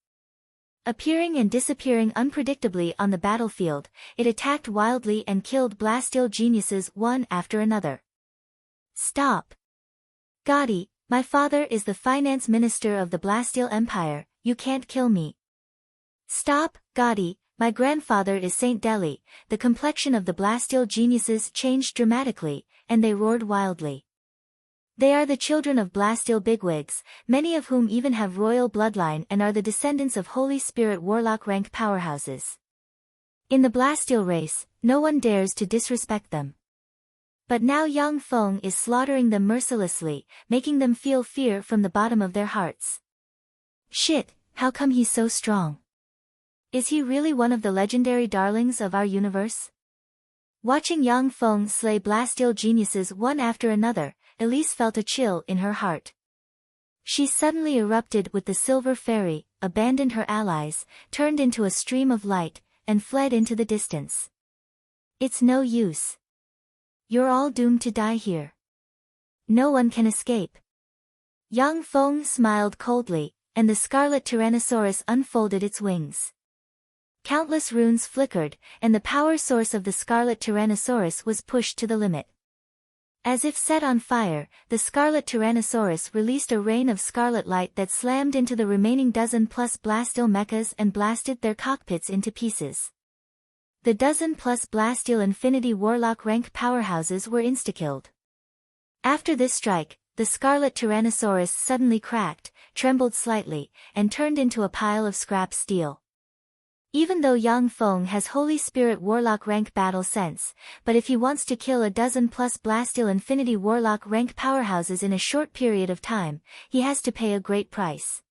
Speaker 1: Appearing and disappearing unpredictably on the battlefield, it attacked wildly and killed Blasteel geniuses one after another. Stop! Gotti, my father is the finance minister of the Blasteel Empire, you can't kill me. Stop, Gotti, my grandfather is Saint Deli. The complexion of the Blasteel geniuses changed dramatically, and they roared wildly. They are the children of Blasteel bigwigs, many of whom even have royal bloodline and are the descendants of Holy Spirit warlock rank powerhouses. In the Blasteel race, no one dares to disrespect them. But now Yang Feng is slaughtering them mercilessly, making them feel fear from the bottom of their hearts. Shit, how come he's so strong? Is he really one of the legendary darlings of our universe? Watching Yang Feng slay Blasteel geniuses one after another, Elise felt a chill in her heart. She suddenly erupted with the silver fairy, abandoned her allies, turned into a stream of light, and fled into the distance. It's no use. You're all doomed to die here. No one can escape. Yang Feng smiled coldly, and the Scarlet Tyrannosaurus unfolded its wings. Countless runes flickered, and the power source of the Scarlet Tyrannosaurus was pushed to the limit. As if set on fire, the Scarlet Tyrannosaurus released a rain of scarlet light that slammed into the remaining dozen-plus Blasteel mechas and blasted their cockpits into pieces. The dozen-plus Blasteel Infinity Warlock rank powerhouses were insta-killed. After this strike, the Scarlet Tyrannosaurus suddenly cracked, trembled slightly, and turned into a pile of scrap steel. Even though Yang Feng has Holy Spirit Warlock rank battle sense, but if he wants to kill a dozen-plus Blasteel Infinity Warlock rank powerhouses in a short period of time, he has to pay a great price.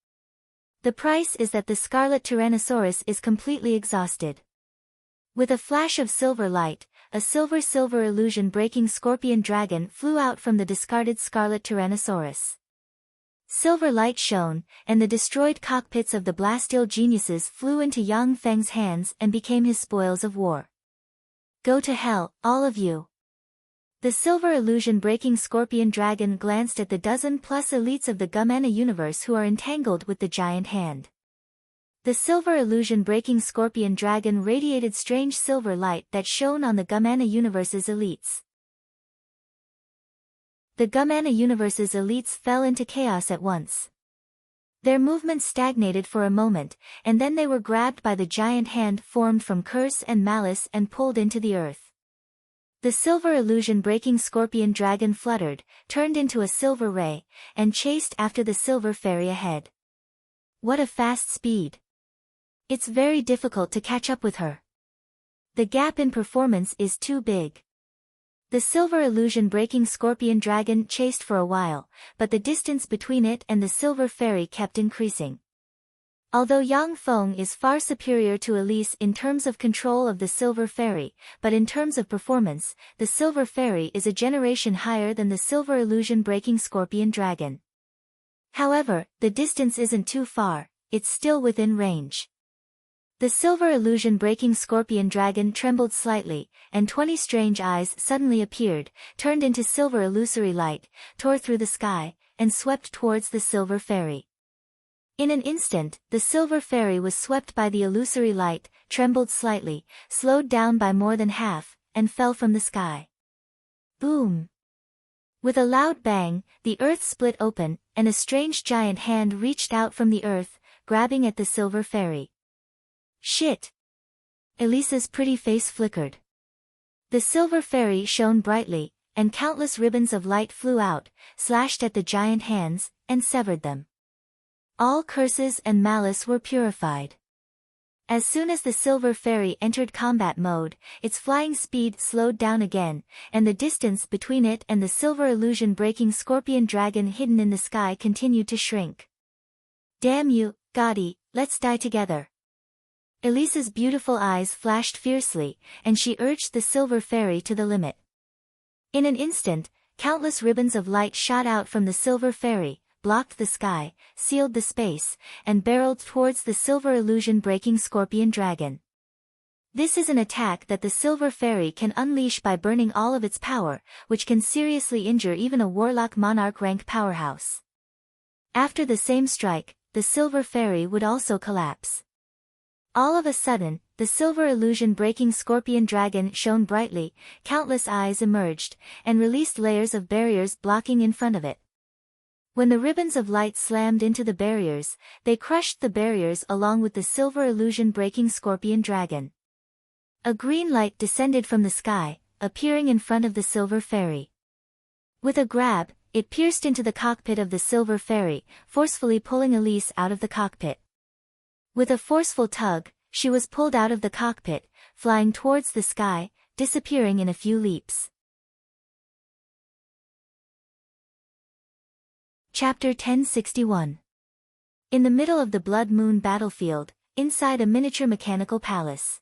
Speaker 1: The price is that the Scarlet Tyrannosaurus is completely exhausted. With a flash of silver light, a silver illusion-breaking scorpion dragon flew out from the discarded Scarlet Tyrannosaurus. Silver light shone, and the destroyed cockpits of the Blasteel geniuses flew into Yang Feng's hands and became his spoils of war. Go to hell, all of you. The silver illusion-breaking scorpion dragon glanced at the dozen-plus elites of the Gumana universe who are entangled with the giant hand. The silver illusion-breaking scorpion dragon radiated strange silver light that shone on the Gumana universe's elites. The Gumana universe's elites fell into chaos at once. Their movements stagnated for a moment, and then they were grabbed by the giant hand formed from curse and malice and pulled into the earth. The silver illusion-breaking scorpion dragon fluttered, turned into a silver ray, and chased after the silver fairy ahead. What a fast speed! It's very difficult to catch up with her. The gap in performance is too big. The silver illusion-breaking scorpion dragon chased for a while, but the distance between it and the silver fairy kept increasing. Although Yang Feng is far superior to Elise in terms of control of the silver fairy, but in terms of performance, the silver fairy is a generation higher than the silver illusion-breaking scorpion dragon. However, the distance isn't too far, it's still within range. The silver illusion-breaking scorpion dragon trembled slightly, and 20 strange eyes suddenly appeared, turned into silver illusory light, tore through the sky, and swept towards the silver fairy. In an instant, the silver fairy was swept by the illusory light, trembled slightly, slowed down by more than half, and fell from the sky. Boom! With a loud bang, the earth split open, and a strange giant hand reached out from the earth, grabbing at the silver fairy. Shit! Elisa's pretty face flickered. The silver fairy shone brightly, and countless ribbons of light flew out, slashed at the giant hands, and severed them. All curses and malice were purified. As soon as the silver fairy entered combat mode, its flying speed slowed down again, and the distance between it and the silver illusion-breaking scorpion dragon hidden in the sky continued to shrink. Damn you, Gotti, let's die together. Elisa's beautiful eyes flashed fiercely, and she urged the silver fairy to the limit. In an instant, countless ribbons of light shot out from the silver fairy, blocked the sky, sealed the space, and barreled towards the silver illusion-breaking scorpion dragon. This is an attack that the silver fairy can unleash by burning all of its power, which can seriously injure even a warlock monarch rank powerhouse. After the same strike, the silver fairy would also collapse. All of a sudden, the silver illusion-breaking scorpion dragon shone brightly, countless eyes emerged, and released layers of barriers blocking in front of it. When the ribbons of light slammed into the barriers, they crushed the barriers along with the silver illusion-breaking scorpion dragon. A green light descended from the sky, appearing in front of the silver fairy. With a grab, it pierced into the cockpit of the silver fairy, forcefully pulling Elise out of the cockpit. With a forceful tug, she was pulled out of the cockpit, flying towards the sky, disappearing in a few leaps. Chapter 1061. In the middle of the Blood Moon battlefield, inside a miniature mechanical palace.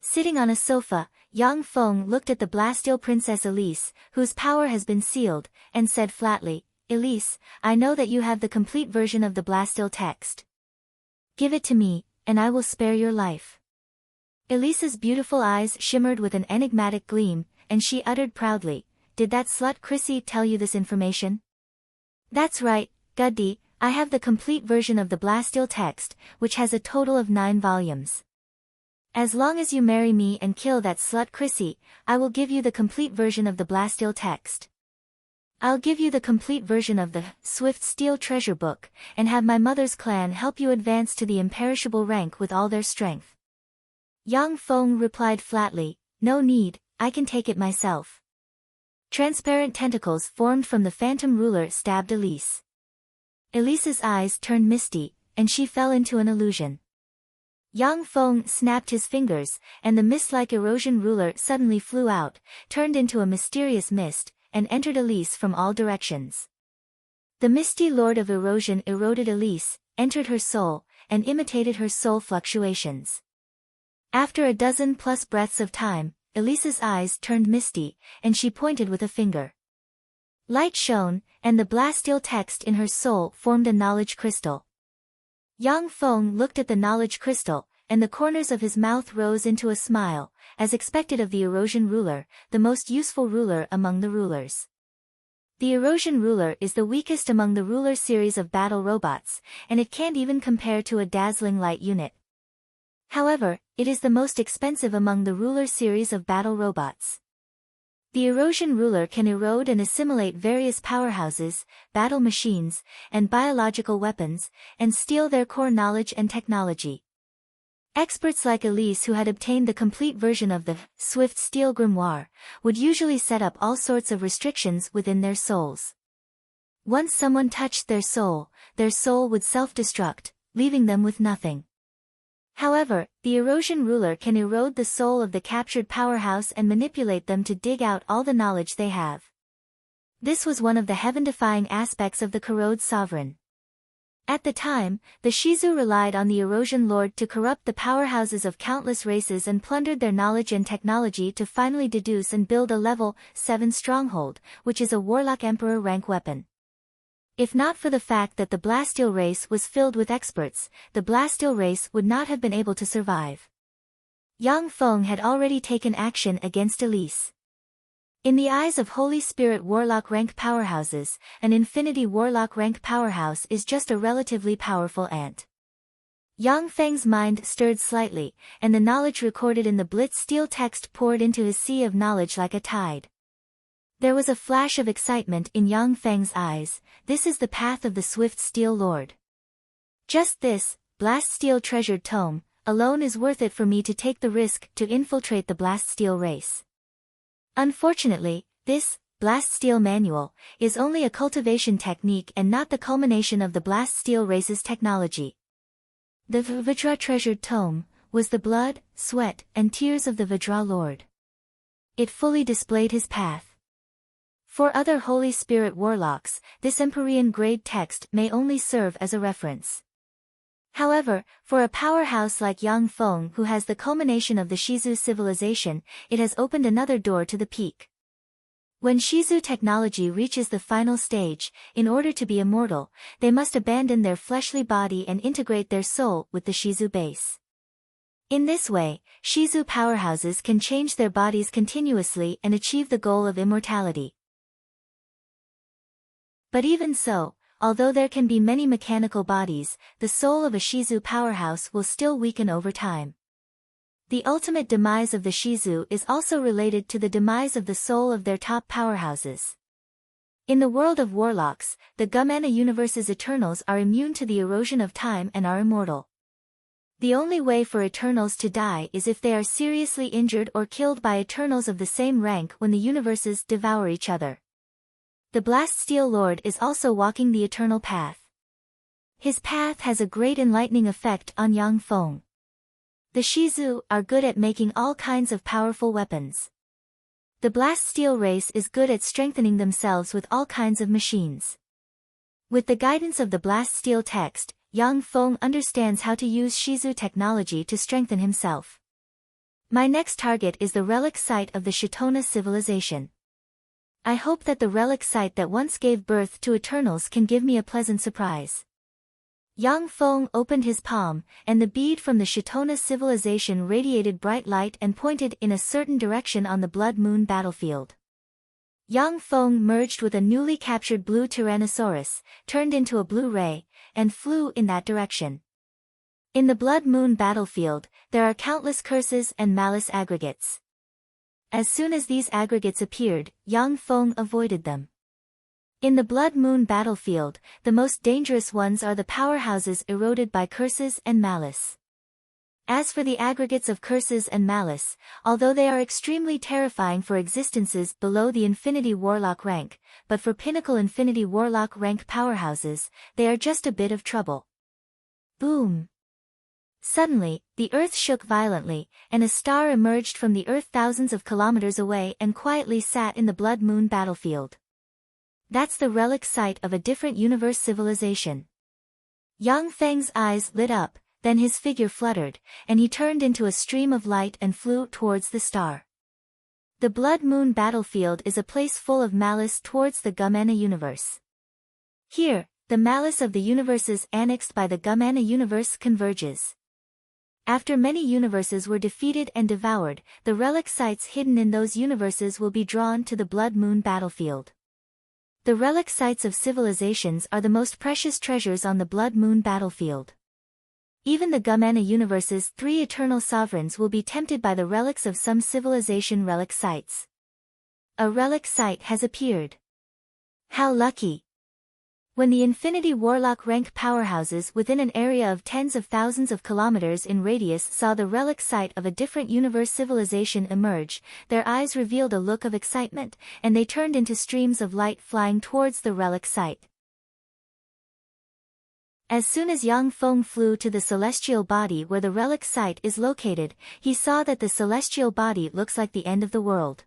Speaker 1: Sitting on a sofa, Yang Feng looked at the Blastile Princess Elise, whose power has been sealed, and said flatly, "Elise, I know that you have the complete version of the Blastile text. Give it to me, and I will spare your life." Elise's beautiful eyes shimmered with an enigmatic gleam, and she uttered proudly, "Did that slut Chrissy tell you this information?" "That's right, Guddy, I have the complete version of the Blastile text, which has a total of 9 volumes. As long as you marry me and kill that slut Chrissy, I will give you the complete version of the Blastile text. I'll give you the complete version of the Swift Steel Treasure Book, and have my mother's clan help you advance to the imperishable rank with all their strength." Yang Feng replied flatly, "No need, I can take it myself." Transparent tentacles formed from the phantom ruler stabbed Elise. Elise's eyes turned misty, and she fell into an illusion. Yang Feng snapped his fingers, and the mist-like erosion ruler suddenly flew out, turned into a mysterious mist, and entered Elise from all directions. The misty lord of erosion eroded Elise, entered her soul, and imitated her soul fluctuations. After a dozen-plus breaths of time, Elise's eyes turned misty, and she pointed with a finger. Light shone, and the Blastile text in her soul formed a knowledge crystal. Yang Feng looked at the knowledge crystal, and the corners of his mouth rose into a smile, as expected of the erosion ruler, the most useful ruler among the rulers. The erosion ruler is the weakest among the ruler series of battle robots, and it can't even compare to a dazzling light unit. However, it is the most expensive among the ruler series of battle robots. The erosion ruler can erode and assimilate various powerhouses, battle machines, and biological weapons, and steal their core knowledge and technology. Experts like Elise, who had obtained the complete version of the Swift Steel Grimoire, would usually set up all sorts of restrictions within their souls. Once someone touched their soul would self-destruct, leaving them with nothing. However, the erosion ruler can erode the soul of the captured powerhouse and manipulate them to dig out all the knowledge they have. This was one of the heaven-defying aspects of the Corrode Sovereign. At the time, the Shizu relied on the Erosion Lord to corrupt the powerhouses of countless races and plundered their knowledge and technology to finally deduce and build a level 7 stronghold, which is a Warlock Emperor rank weapon. If not for the fact that the Blasteel race was filled with experts, the Blasteel race would not have been able to survive. Yang Feng had already taken action against Elise. In the eyes of Holy Spirit Warlock rank powerhouses, an Infinity Warlock rank powerhouse is just a relatively powerful ant. Yang Feng's mind stirred slightly, and the knowledge recorded in the Blitz Steel text poured into his sea of knowledge like a tide. There was a flash of excitement in Yang Feng's eyes. This is the path of the Swift Steel Lord. Just this, Blast Steel treasured tome, alone is worth it for me to take the risk to infiltrate the Blast Steel race. Unfortunately, this Blast Steel manual is only a cultivation technique and not the culmination of the Blast Steel race's technology. The Vajra treasured tome was the blood, sweat, and tears of the Vajra Lord. It fully displayed his path. For other Holy Spirit Warlocks, this Empyrean grade text may only serve as a reference. However, for a powerhouse like Yang Feng, who has the culmination of the Shizu civilization, it has opened another door to the peak. When Shizu technology reaches the final stage, in order to be immortal, they must abandon their fleshly body and integrate their soul with the Shizu base. In this way, Shizu powerhouses can change their bodies continuously and achieve the goal of immortality. But even so, although there can be many mechanical bodies, the soul of a Shizu powerhouse will still weaken over time. The ultimate demise of the Shizu is also related to the demise of the soul of their top powerhouses. In the world of Warlocks, the Gumana universe's Eternals are immune to the erosion of time and are immortal. The only way for Eternals to die is if they are seriously injured or killed by Eternals of the same rank when the universes devour each other. The Blast Steel Lord is also walking the eternal path. His path has a great enlightening effect on Yang Feng. The Shizu are good at making all kinds of powerful weapons. The Blast Steel race is good at strengthening themselves with all kinds of machines. With the guidance of the Blast Steel text, Yang Feng understands how to use Shizu technology to strengthen himself. My next target is the relic site of the Shitona civilization. I hope that the relic site that once gave birth to Eternals can give me a pleasant surprise. Yang Feng opened his palm, and the bead from the Shitona civilization radiated bright light and pointed in a certain direction on the Blood Moon battlefield. Yang Feng merged with a newly captured blue Tyrannosaurus, turned into a blue ray, and flew in that direction. In the Blood Moon battlefield, there are countless curses and malice aggregates. As soon as these aggregates appeared, Yang Feng avoided them. In the Blood Moon battlefield, the most dangerous ones are the powerhouses eroded by curses and malice. As for the aggregates of curses and malice, although they are extremely terrifying for existences below the Infinity Warlock rank, but for pinnacle Infinity Warlock rank powerhouses, they are just a bit of trouble. Boom! Suddenly, the earth shook violently, and a star emerged from the earth thousands of kilometers away and quietly sat in the Blood Moon battlefield. That's the relic site of a different universe civilization. Yang Feng's eyes lit up, then his figure fluttered, and he turned into a stream of light and flew towards the star. The Blood Moon battlefield is a place full of malice towards the Gumana universe. Here, the malice of the universes annexed by the Gumana universe converges. After many universes were defeated and devoured, the relic sites hidden in those universes will be drawn to the Blood Moon battlefield. The relic sites of civilizations are the most precious treasures on the Blood Moon battlefield. Even the Gumana universe's 3 eternal sovereigns will be tempted by the relics of some civilization relic sites. A relic site has appeared. How lucky! When the Infinity Warlock rank powerhouses within an area of tens of thousands of kilometers in radius saw the relic site of a different universe civilization emerge, their eyes revealed a look of excitement, and they turned into streams of light flying towards the relic site. As soon as Yang Feng flew to the celestial body where the relic site is located, he saw that the celestial body looks like the end of the world.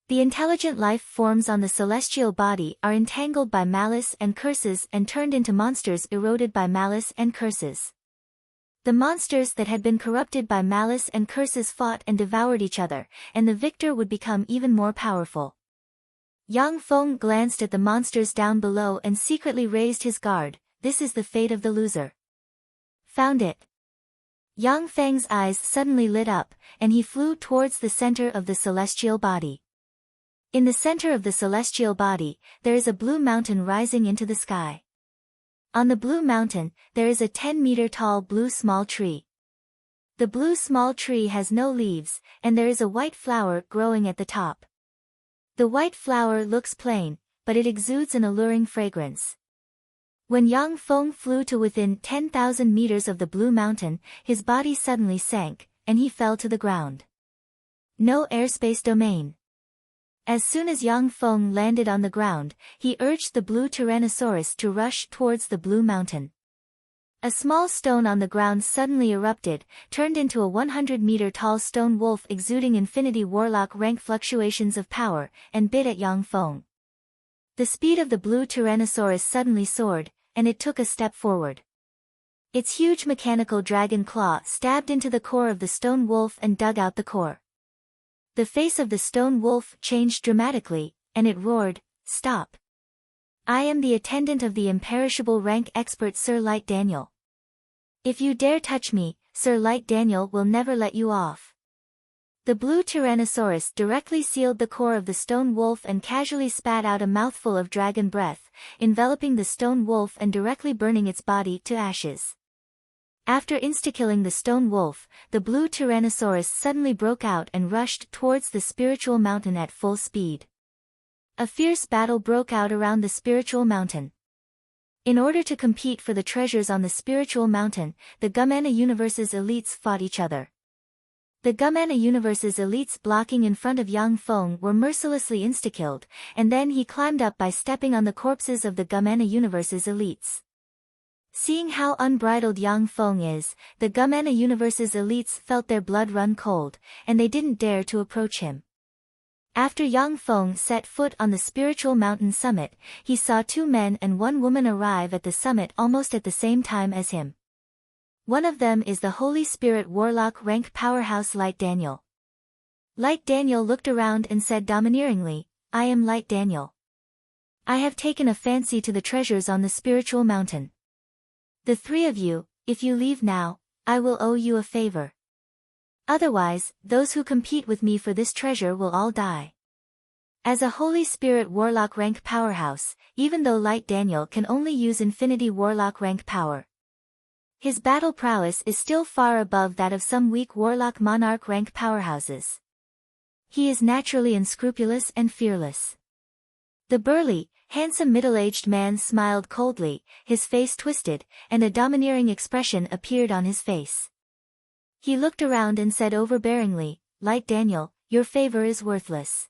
Speaker 1: The intelligent life forms on the celestial body are entangled by malice and curses and turned into monsters eroded by malice and curses. The monsters that had been corrupted by malice and curses fought and devoured each other, and the victor would become even more powerful. Yang Feng glanced at the monsters down below and secretly raised his guard. This is the fate of the loser. Found it. Yang Feng's eyes suddenly lit up, and he flew towards the center of the celestial body. In the center of the celestial body, there is a blue mountain rising into the sky. On the blue mountain, there is a 10-meter-tall blue small tree. The blue small tree has no leaves, and there is a white flower growing at the top. The white flower looks plain, but it exudes an alluring fragrance. When Yang Feng flew to within 10,000 meters of the blue mountain, his body suddenly sank, and he fell to the ground. No airspace domain. As soon as Yang Feng landed on the ground, he urged the blue Tyrannosaurus to rush towards the blue mountain. A small stone on the ground suddenly erupted, turned into a 100-meter-tall stone wolf exuding Infinity Warlock rank fluctuations of power, and bit at Yang Feng. The speed of the blue Tyrannosaurus suddenly soared, and it took a step forward. Its huge mechanical dragon claw stabbed into the core of the stone wolf and dug out the core. The face of the stone wolf changed dramatically, and it roared, "Stop! I am the attendant of the imperishable rank expert Sir Light Daniel. If you dare touch me, Sir Light Daniel will never let you off." The blue Tyrannosaurus directly sealed the core of the stone wolf and casually spat out a mouthful of dragon breath, enveloping the stone wolf and directly burning its body to ashes. After insta-killing the stone wolf, the blue Tyrannosaurus suddenly broke out and rushed towards the spiritual mountain at full speed. A fierce battle broke out around the spiritual mountain. In order to compete for the treasures on the spiritual mountain, the Gumana Universe's elites fought each other. The Gumana Universe's elites blocking in front of Yang Feng were mercilessly insta-killed, and then he climbed up by stepping on the corpses of the Gumana Universe's elites. Seeing how unbridled Yang Feng is, the Gumana Universe's elites felt their blood run cold, and they didn't dare to approach him. After Yang Feng set foot on the spiritual mountain summit, he saw 2 men and 1 woman arrive at the summit almost at the same time as him. One of them is the Holy Spirit Warlock rank powerhouse Light Daniel. Light Daniel looked around and said domineeringly, "I am Light Daniel. I have taken a fancy to the treasures on the spiritual mountain. The 3 of you, if you leave now, I will owe you a favor. Otherwise, those who compete with me for this treasure will all die." As a Holy Spirit Warlock rank powerhouse, even though Light Daniel can only use Infinity Warlock rank power, his battle prowess is still far above that of some weak Warlock Monarch rank powerhouses. He is naturally unscrupulous and fearless. The burly, handsome middle-aged man smiled coldly, his face twisted, and a domineering expression appeared on his face. He looked around and said overbearingly, "Light Daniel, your favor is worthless.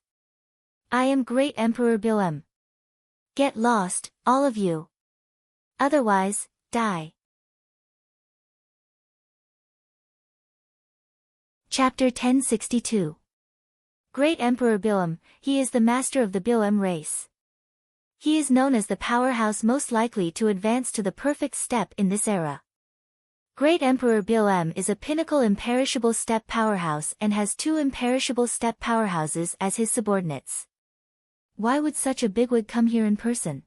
Speaker 1: I am Great Emperor Bilem. Get lost, all of you. Otherwise, die." Chapter 1062. Great Emperor Bilem, he is the master of the Bilem race. He is known as the powerhouse most likely to advance to the perfect step in this era. Great Emperor Bilem is a pinnacle imperishable step powerhouse and has 2 imperishable step powerhouses as his subordinates. Why would such a bigwig come here in person?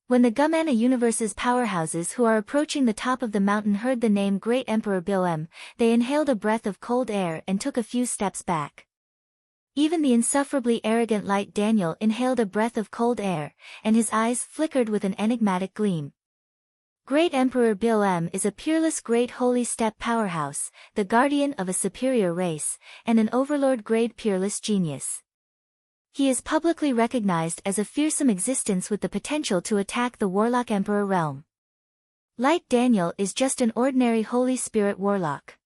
Speaker 1: When the Gumana Universe's powerhouses who are approaching the top of the mountain heard the name Great Emperor Bilem, they inhaled a breath of cold air and took a few steps back. Even the insufferably arrogant Light Daniel inhaled a breath of cold air, and his eyes flickered with an enigmatic gleam. Great Emperor Bilem is a peerless great holy step powerhouse, the guardian of a superior race, and an overlord grade peerless genius. He is publicly recognized as a fearsome existence with the potential to attack the Warlock Emperor realm. Light Daniel is just an ordinary Holy Spirit Warlock.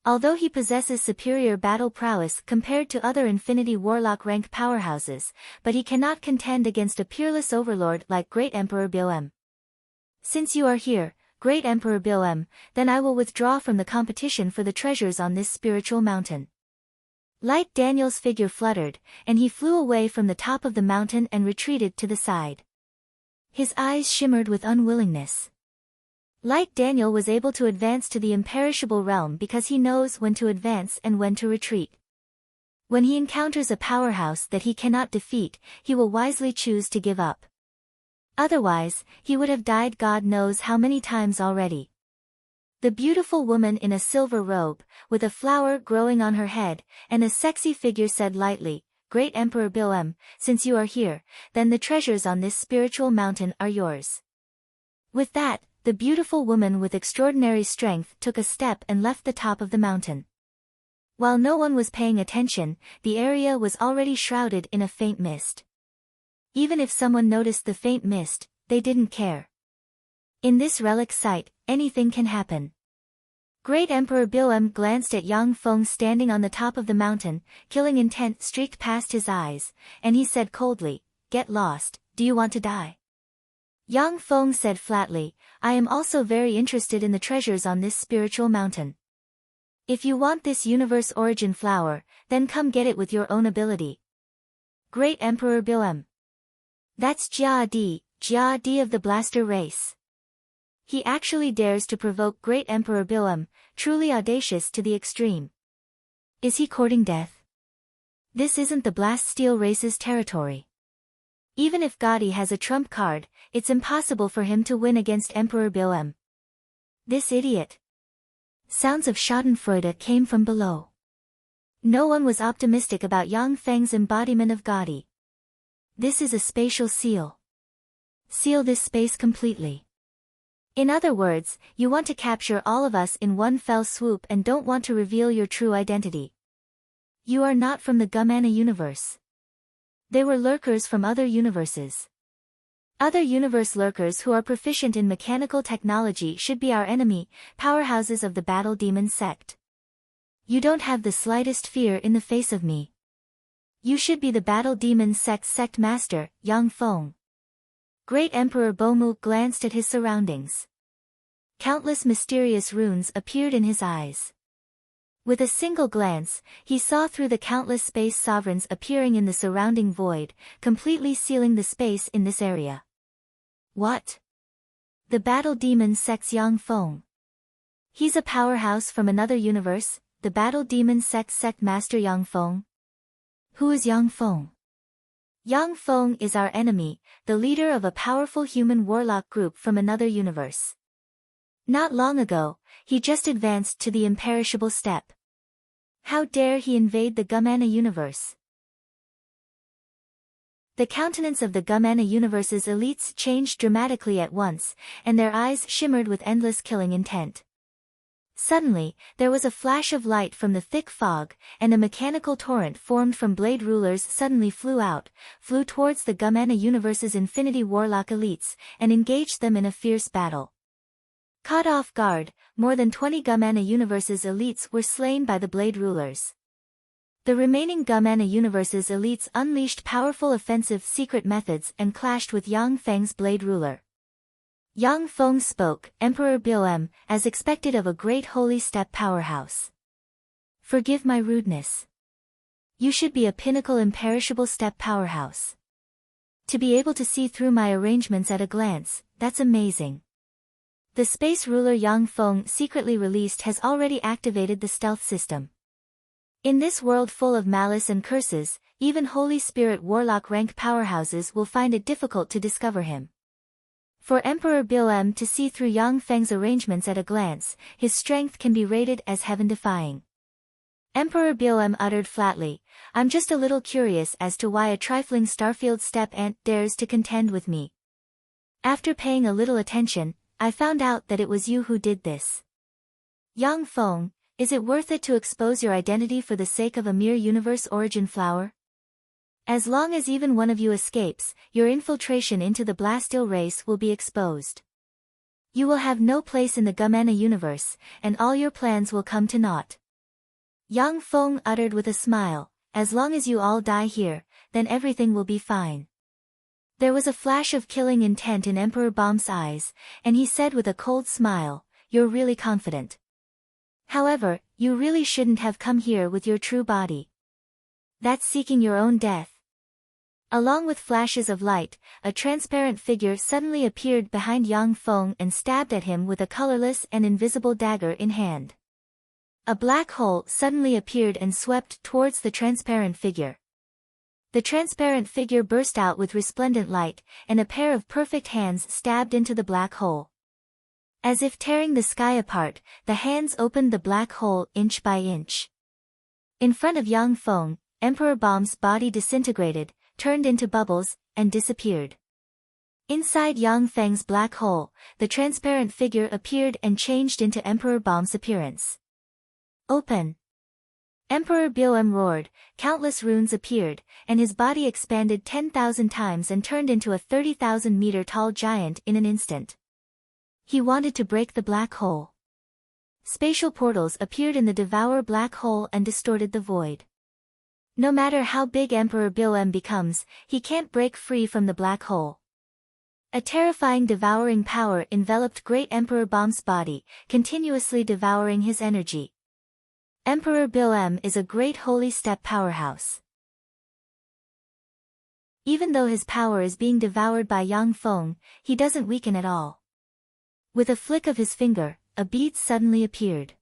Speaker 1: Although he possesses superior battle prowess compared to other Infinity Warlock rank powerhouses, but he cannot contend against a peerless overlord like Great Emperor Bill-M. Since you are here, Great Emperor Bill-M, then I will withdraw from the competition for the treasures on this spiritual mountain. Light Daniel's figure fluttered, and he flew away from the top of the mountain and retreated to the side. His eyes shimmered with unwillingness. Light Daniel was able to advance to the imperishable realm because he knows when to advance and when to retreat. When he encounters a powerhouse that he cannot defeat, he will wisely choose to give up. Otherwise, he would have died God knows how many times already. The beautiful woman in a silver robe, with a flower growing on her head, and a sexy figure said lightly, "Great Emperor Bill-M, since you are here, then the treasures on this spiritual mountain are yours." With that, the beautiful woman with extraordinary strength took a step and left the top of the mountain. While no one was paying attention, the area was already shrouded in a faint mist. Even if someone noticed the faint mist, they didn't care. In this relic site, anything can happen. Great Emperor Bill-M glanced at Yang Feng standing on the top of the mountain, killing intent streaked past his eyes, and he said coldly, "Get lost, do you want to die?" Yang Feng said flatly, "I am also very interested in the treasures on this spiritual mountain. If you want this universe origin flower, then come get it with your own ability." Great Emperor Bill-M. That's Jia Di of the Blaster race. He actually dares to provoke Great Emperor Bill-M, truly audacious to the extreme. Is he courting death? This isn't the Blast Steel race's territory. Even if Gotti has a trump card, it's impossible for him to win against Emperor Bill-M. This idiot. Sounds of schadenfreude came from below. No one was optimistic about Yang Feng's embodiment of Gotti. This is a spatial seal. Seal this space completely. In other words, you want to capture all of us in one fell swoop and don't want to reveal your true identity. You are not from the Gumana universe. They were lurkers from other universes. Other universe lurkers who are proficient in mechanical technology should be our enemy, powerhouses of the Battle Demon sect. You don't have the slightest fear in the face of me. You should be the Battle Demon sect's sect master, Yang Feng. Great Emperor Bomu glanced at his surroundings. Countless mysterious runes appeared in his eyes. With a single glance, he saw through the countless space sovereigns appearing in the surrounding void, completely sealing the space in this area. What? The Battle Demon sect's Yang Feng. He's a powerhouse from another universe, the Battle Demon sect's sect master Yang Feng. Who is Yang Feng? Yang Feng is our enemy, the leader of a powerful human warlock group from another universe. Not long ago, he just advanced to the imperishable step. How dare he invade the Gumana universe? The countenance of the Gumana universe's elites changed dramatically at once, and their eyes shimmered with endless killing intent. Suddenly, there was a flash of light from the thick fog, and a mechanical torrent formed from blade rulers suddenly flew towards the Gumana universe's Infinity Warlock elites, and engaged them in a fierce battle. Caught off guard, more than 20 Gumana universe's elites were slain by the blade rulers. The remaining Gumana universe's elites unleashed powerful offensive secret methods and clashed with Yang Feng's blade ruler. Yang Feng spoke, "Emperor Bill-M, as expected of a great holy step powerhouse. Forgive my rudeness. You should be a pinnacle imperishable step powerhouse. To be able to see through my arrangements at a glance, that's amazing." The space ruler Yang Feng secretly released has already activated the stealth system. In this world full of malice and curses, even Holy Spirit Warlock rank powerhouses will find it difficult to discover him. For Emperor Bill-M to see through Yang Feng's arrangements at a glance, his strength can be rated as heaven-defying. Emperor Bill-M uttered flatly, "I'm just a little curious as to why a trifling Starfield step ant dares to contend with me. After paying a little attention, I found out that it was you who did this. Yang Feng, is it worth it to expose your identity for the sake of a mere universe origin flower?" As long as even one of you escapes, your infiltration into the Blastil race will be exposed. You will have no place in the Gumana universe, and all your plans will come to naught. Yang Feng uttered with a smile, as long as you all die here, then everything will be fine. There was a flash of killing intent in Emperor Baum's eyes, and he said with a cold smile, "You're really confident. However, you really shouldn't have come here with your true body. That's seeking your own death." Along with flashes of light, a transparent figure suddenly appeared behind Yang Feng and stabbed at him with a colorless and invisible dagger in hand. A black hole suddenly appeared and swept towards the transparent figure. The transparent figure burst out with resplendent light, and a pair of perfect hands stabbed into the black hole. As if tearing the sky apart, the hands opened the black hole inch by inch. In front of Yang Feng, Emperor Baum's body disintegrated, turned into bubbles, and disappeared. Inside Yang Feng's black hole, the transparent figure appeared and changed into Emperor Baum's appearance. "Open!" Emperor Bilem roared, countless runes appeared, and his body expanded 10,000 times and turned into a 30,000-meter-tall giant in an instant. He wanted to break the black hole. Spatial portals appeared in the Devour black hole and distorted the void. No matter how big Emperor Bilem becomes, he can't break free from the black hole. A terrifying devouring power enveloped Great Emperor Baum's body, continuously devouring his energy. Emperor Bilem is a great holy step powerhouse. Even though his power is being devoured by Yang Feng, he doesn't weaken at all. With a flick of his finger, a bead suddenly appeared.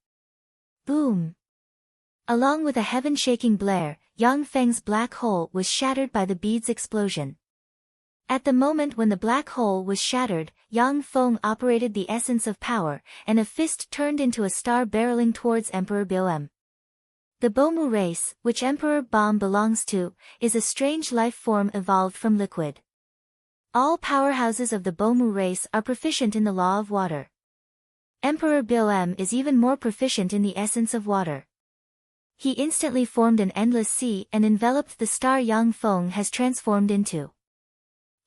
Speaker 1: Boom! Along with a heaven-shaking blare, Yang Feng's black hole was shattered by the bead's explosion. At the moment when the black hole was shattered, Yang Feng operated the essence of power, and a fist turned into a star barreling towards Emperor Bilem. The Bomu race, which Emperor Baum belongs to, is a strange life form evolved from liquid. All powerhouses of the Bomu race are proficient in the law of water. Emperor Bilem is even more proficient in the essence of water. He instantly formed an endless sea and enveloped the star Yang Feng has transformed into.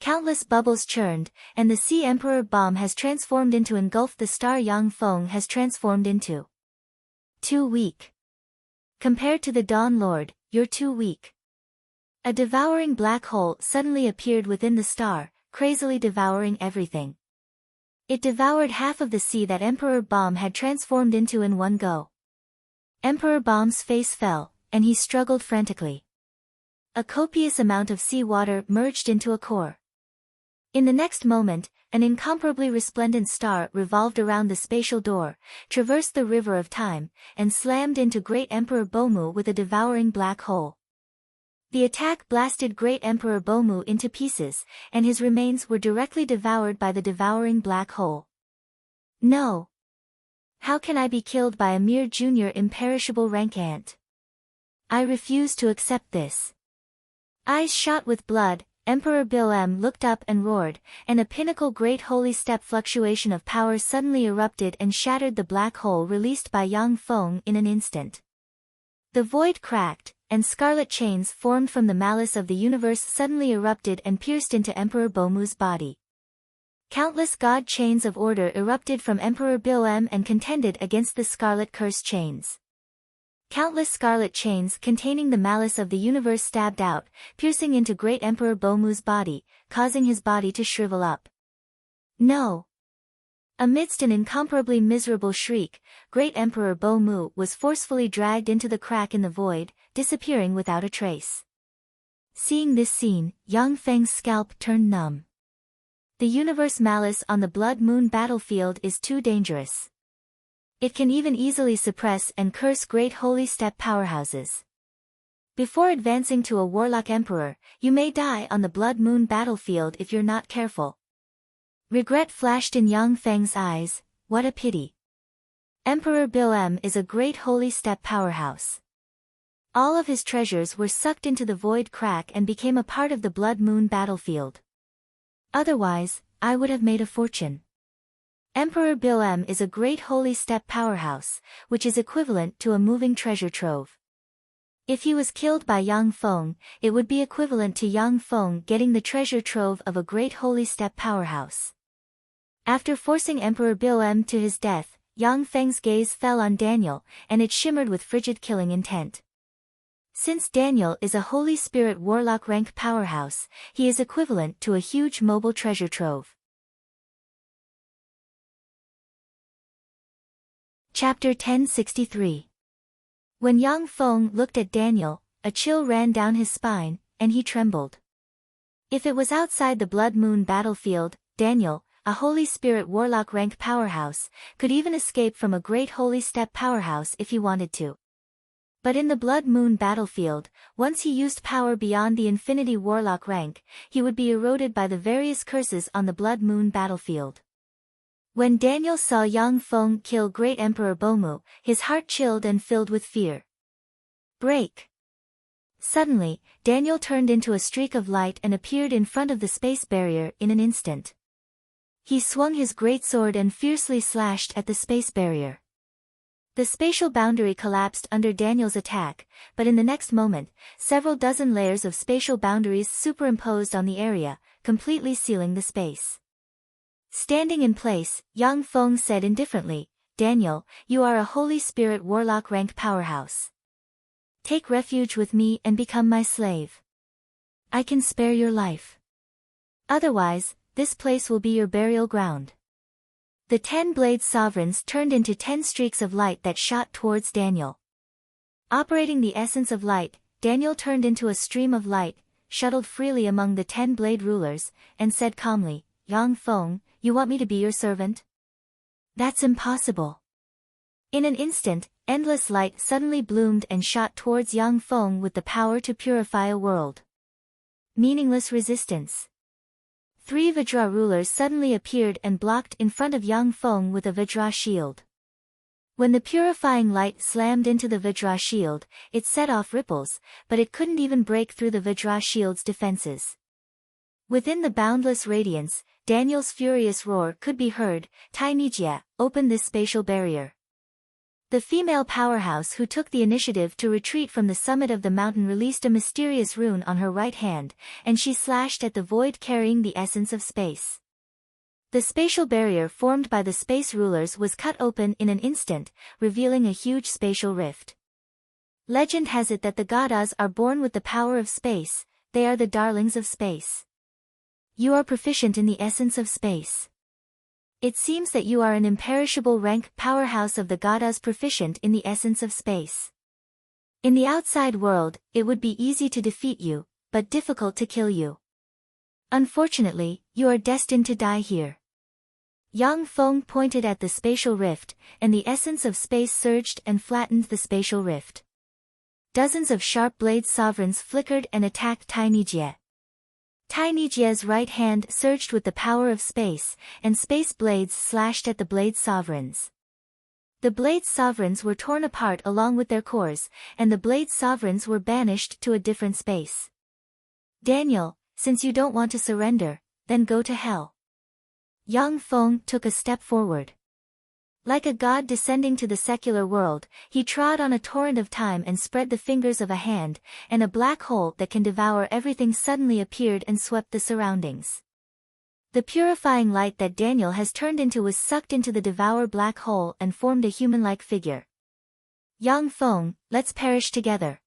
Speaker 1: Countless bubbles churned, and the sea Emperor Baum has transformed into engulfed the star Yang Feng has transformed into. Too weak. Compared to the Dawn Lord, you're too weak. A devouring black hole suddenly appeared within the star, crazily devouring everything. It devoured half of the sea that Emperor Baum had transformed into in one go. Emperor Baum's face fell, and he struggled frantically. A copious amount of sea water merged into a core. In the next moment, an incomparably resplendent star revolved around the spatial door, traversed the river of time, and slammed into Great Emperor Bomu with a devouring black hole. The attack blasted Great Emperor Bomu into pieces, and his remains were directly devoured by the devouring black hole. No! How can I be killed by a mere junior imperishable rank ant? I refuse to accept this. Eyes shot with blood, Emperor Bilem looked up and roared, and a pinnacle great holy step fluctuation of power suddenly erupted and shattered the black hole released by Yang Feng in an instant. The void cracked, and scarlet chains formed from the malice of the universe suddenly erupted and pierced into Emperor Bomu's body. Countless god chains of order erupted from Emperor Bilem and contended against the scarlet curse chains. Countless scarlet chains containing the malice of the universe stabbed out, piercing into Great Emperor Bomu's body, causing his body to shrivel up. No! Amidst an incomparably miserable shriek, Great Emperor Bomu was forcefully dragged into the crack in the void, disappearing without a trace. Seeing this scene, Yang Feng's scalp turned numb. The universe malice on the Blood Moon battlefield is too dangerous. It can even easily suppress and curse great holy step powerhouses. Before advancing to a warlock emperor, you may die on the Blood Moon battlefield if you're not careful. Regret flashed in Yang Feng's eyes. What a pity. Emperor Bilem is a great holy step powerhouse. All of his treasures were sucked into the void crack and became a part of the Blood Moon battlefield. Otherwise, I would have made a fortune. Emperor Bilem is a great holy step powerhouse, which is equivalent to a moving treasure trove. If he was killed by Yang Feng, it would be equivalent to Yang Feng getting the treasure trove of a great holy step powerhouse. After forcing Emperor Biom to his death, Yang Feng's gaze fell on Daniel, and it shimmered with frigid killing intent. Since Daniel is a Holy Spirit Warlock rank powerhouse, he is equivalent to a huge mobile treasure trove. Chapter 1063. When Yang Feng looked at Daniel, a chill ran down his spine, and he trembled. If it was outside the Blood Moon battlefield, Daniel, a Holy Spirit Warlock rank powerhouse, could even escape from a great Holy Step powerhouse if he wanted to. But in the Blood Moon battlefield, once he used power beyond the Infinity Warlock rank, he would be eroded by the various curses on the Blood Moon battlefield. When Daniel saw Yang Feng kill Great Emperor Bomu, his heart chilled and filled with fear. Break! Suddenly, Daniel turned into a streak of light and appeared in front of the space barrier in an instant. He swung his greatsword and fiercely slashed at the space barrier. The spatial boundary collapsed under Daniel's attack, but in the next moment, several dozen layers of spatial boundaries superimposed on the area, completely sealing the space. Standing in place, Yang Feng said indifferently, "Daniel, you are a Holy Spirit Warlock rank powerhouse. Take refuge with me and become my slave. I can spare your life. Otherwise, this place will be your burial ground." The 10 blade sovereigns turned into 10 streaks of light that shot towards Daniel. Operating the essence of light, Daniel turned into a stream of light, shuttled freely among the 10 blade rulers, and said calmly, "Yang Feng, you want me to be your servant? That's impossible." In an instant, endless light suddenly bloomed and shot towards Yang Feng with the power to purify a world. Meaningless resistance. 3 Vajra rulers suddenly appeared and blocked in front of Yang Feng with a Vajra shield. When the purifying light slammed into the Vajra shield, it set off ripples, but it couldn't even break through the Vajra shield's defenses. Within the boundless radiance, Daniel's furious roar could be heard, "Tainijia, open this spatial barrier." The female powerhouse who took the initiative to retreat from the summit of the mountain released a mysterious rune on her right hand, and she slashed at the void carrying the essence of space. The spatial barrier formed by the space rulers was cut open in an instant, revealing a huge spatial rift. Legend has it that the Gadas are born with the power of space, they are the darlings of space. You are proficient in the essence of space. It seems that you are an imperishable rank powerhouse of the Gadas proficient in the essence of space. In the outside world, it would be easy to defeat you, but difficult to kill you. Unfortunately, you are destined to die here. Yang Feng pointed at the spatial rift, and the essence of space surged and flattened the spatial rift. Dozens of sharp blade sovereigns flickered and attacked Tainijie. Tainijia's right hand surged with the power of space, and space blades slashed at the blade sovereigns. The blade sovereigns were torn apart along with their cores, and the blade sovereigns were banished to a different space. "Daniel, since you don't want to surrender, then go to hell." Yang Feng took a step forward. Like a god descending to the secular world, he trod on a torrent of time and spread the fingers of a hand, and a black hole that can devour everything suddenly appeared and swept the surroundings. The purifying light that Daniel has turned into was sucked into the devour black hole and formed a human-like figure. "Yang Feng, let's perish together."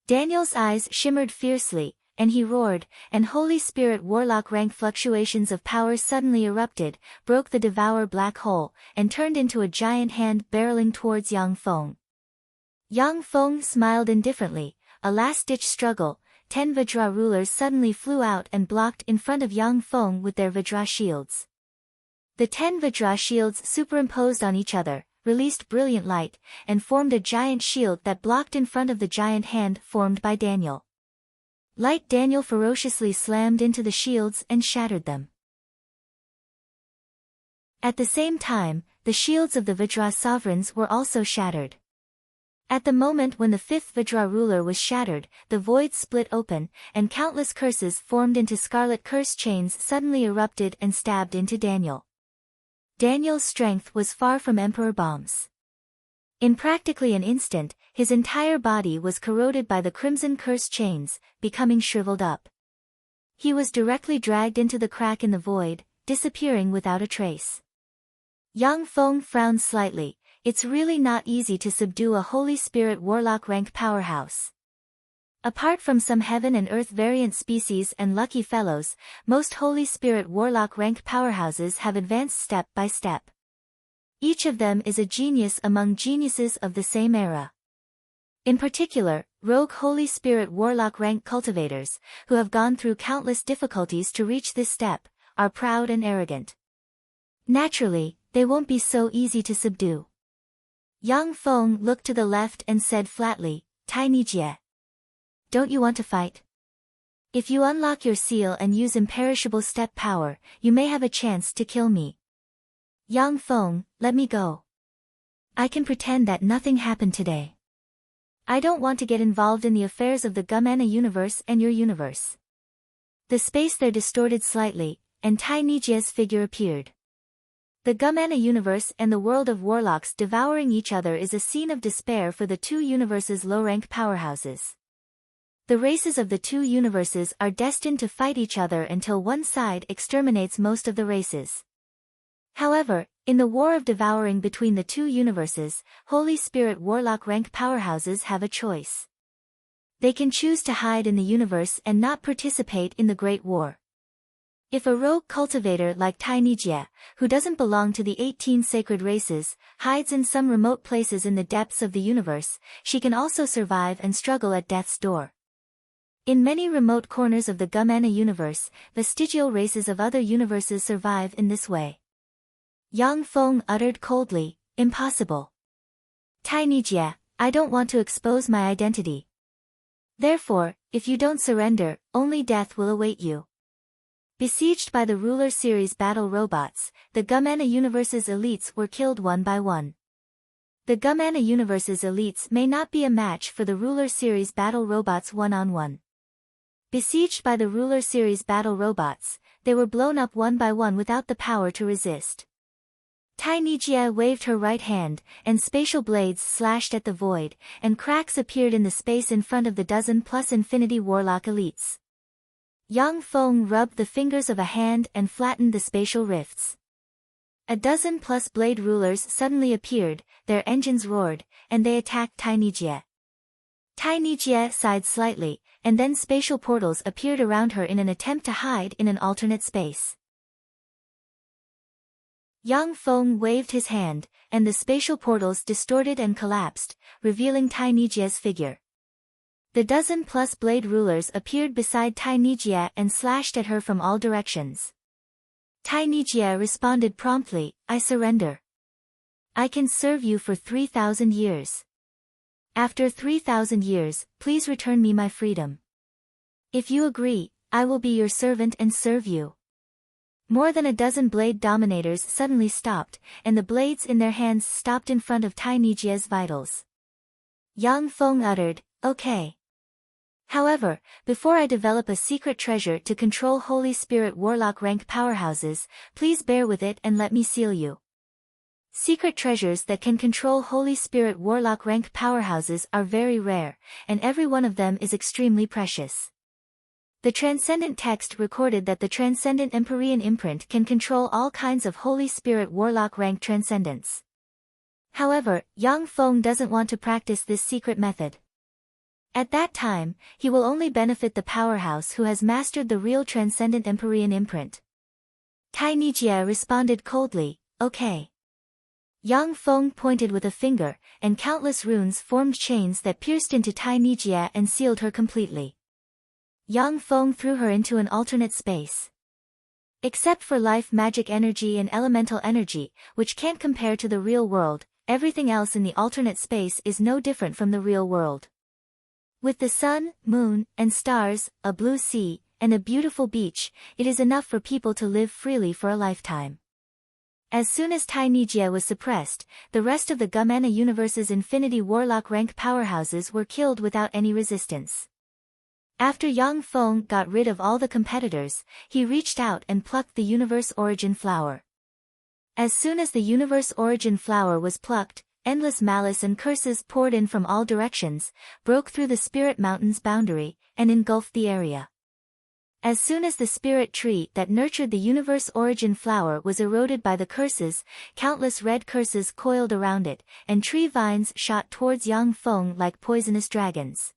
Speaker 1: Daniel's eyes shimmered fiercely, and he roared, and Holy Spirit Warlock rank fluctuations of power suddenly erupted, broke the devour black hole, and turned into a giant hand barreling towards Yang Feng. Yang Feng smiled indifferently. A last-ditch struggle, 10 Vajra rulers suddenly flew out and blocked in front of Yang Feng with their Vajra shields. The 10 Vajra shields superimposed on each other, released brilliant light, and formed a giant shield that blocked in front of the giant hand formed by Daniel. Light Daniel ferociously slammed into the shields and shattered them. At the same time, the shields of the Vajra sovereigns were also shattered. At the moment when the 5th Vajra ruler was shattered, the void split open, and countless curses formed into scarlet curse chains suddenly erupted and stabbed into Daniel. Daniel's strength was far from Emperor Bomb's. In practically an instant, his entire body was corroded by the crimson curse chains, becoming shriveled up. He was directly dragged into the crack in the void, disappearing without a trace. Yang Feng frowned slightly. It's really not easy to subdue a Holy Spirit Warlock rank powerhouse. Apart from some Heaven and Earth variant species and lucky fellows, most Holy Spirit Warlock rank powerhouses have advanced step by step. Each of them is a genius among geniuses of the same era. In particular, rogue Holy Spirit Warlock rank cultivators, who have gone through countless difficulties to reach this step, are proud and arrogant. Naturally, they won't be so easy to subdue. Yang Feng looked to the left and said flatly, Tai Nijie. Don't you want to fight? If you unlock your seal and use imperishable step power, you may have a chance to kill me. Yang Feng, let me go. I can pretend that nothing happened today. I don't want to get involved in the affairs of the Gumana universe and your universe. The space there distorted slightly, and Tai Nijie's figure appeared. The Gumana universe and the world of warlocks devouring each other is a scene of despair for the two universes' low-rank powerhouses. The races of the two universes are destined to fight each other until one side exterminates most of the races. However, in the war of devouring between the two universes, Holy Spirit Warlock rank powerhouses have a choice. They can choose to hide in the universe and not participate in the Great War. If a rogue cultivator like Tai Nijie, who doesn't belong to the 18 sacred races, hides in some remote places in the depths of the universe, she can also survive and struggle at death's door. In many remote corners of the Gumana universe, vestigial races of other universes survive in this way. Yang Feng uttered coldly, impossible. Tai Nijie, I don't want to expose my identity. Therefore, if you don't surrender, only death will await you. Besieged by the Ruler Series battle robots, the Gumana universe's elites were killed one by one. The Gumana universe's elites may not be a match for the Ruler Series battle robots one-on-one. Besieged by the Ruler Series battle robots, they were blown up one by one without the power to resist. Tai Nijie waved her right hand, and spatial blades slashed at the void, and cracks appeared in the space in front of the dozen-plus Infinity Warlock elites. Yang Feng rubbed the fingers of a hand and flattened the spatial rifts. A dozen-plus blade rulers suddenly appeared, their engines roared, and they attacked Tai Nijie. Tai Nijie sighed slightly, and then spatial portals appeared around her in an attempt to hide in an alternate space. Yang Feng waved his hand, and the spatial portals distorted and collapsed, revealing Tai Nijie's figure. The dozen-plus blade rulers appeared beside Tai Nijie and slashed at her from all directions. Tai Nijie responded promptly, I surrender. I can serve you for 3,000 years. After 3,000 years, please return me my freedom. If you agree, I will be your servant and serve you. More than a dozen blade dominators suddenly stopped, and the blades in their hands stopped in front of Tai Nijie's vitals. Yang Feng uttered, okay. However, before I develop a secret treasure to control Holy Spirit Warlock rank powerhouses, please bear with it and let me seal you. Secret treasures that can control Holy Spirit Warlock rank powerhouses are very rare, and every one of them is extremely precious. The Transcendent text recorded that the Transcendent Empyrean imprint can control all kinds of Holy Spirit Warlock rank transcendence. However, Yang Feng doesn't want to practice this secret method. At that time, he will only benefit the powerhouse who has mastered the real Transcendent Empyrean imprint. Tai Nijie responded coldly, okay. Yang Feng pointed with a finger, and countless runes formed chains that pierced into Tai Nijie and sealed her completely. Yang Feng threw her into an alternate space. Except for life magic energy and elemental energy, which can't compare to the real world, everything else in the alternate space is no different from the real world. With the sun, moon, and stars, a blue sea, and a beautiful beach, it is enough for people to live freely for a lifetime. As soon as Tai Nijie was suppressed, the rest of the Gumana universe's Infinity Warlock rank powerhouses were killed without any resistance. After Yang Feng got rid of all the competitors, he reached out and plucked the Universe Origin flower. As soon as the Universe Origin flower was plucked, endless malice and curses poured in from all directions, broke through the spirit mountain's boundary, and engulfed the area. As soon as the spirit tree that nurtured the universe origin flower was eroded by the curses, countless red curses coiled around it, and tree vines shot towards Yang Feng like poisonous dragons.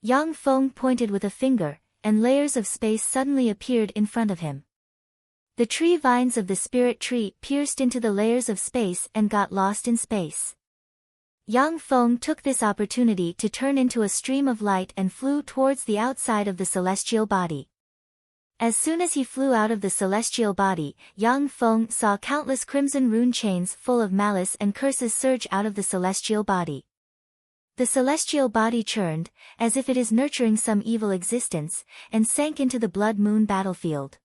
Speaker 1: Yang Feng pointed with a finger, and layers of space suddenly appeared in front of him. The tree vines of the spirit tree pierced into the layers of space and got lost in space. Yang Feng took this opportunity to turn into a stream of light and flew towards the outside of the celestial body. As soon as he flew out of the celestial body, Yang Feng saw countless crimson rune chains full of malice and curses surge out of the celestial body. The celestial body churned, as if it is nurturing some evil existence, and sank into the blood moon battlefield.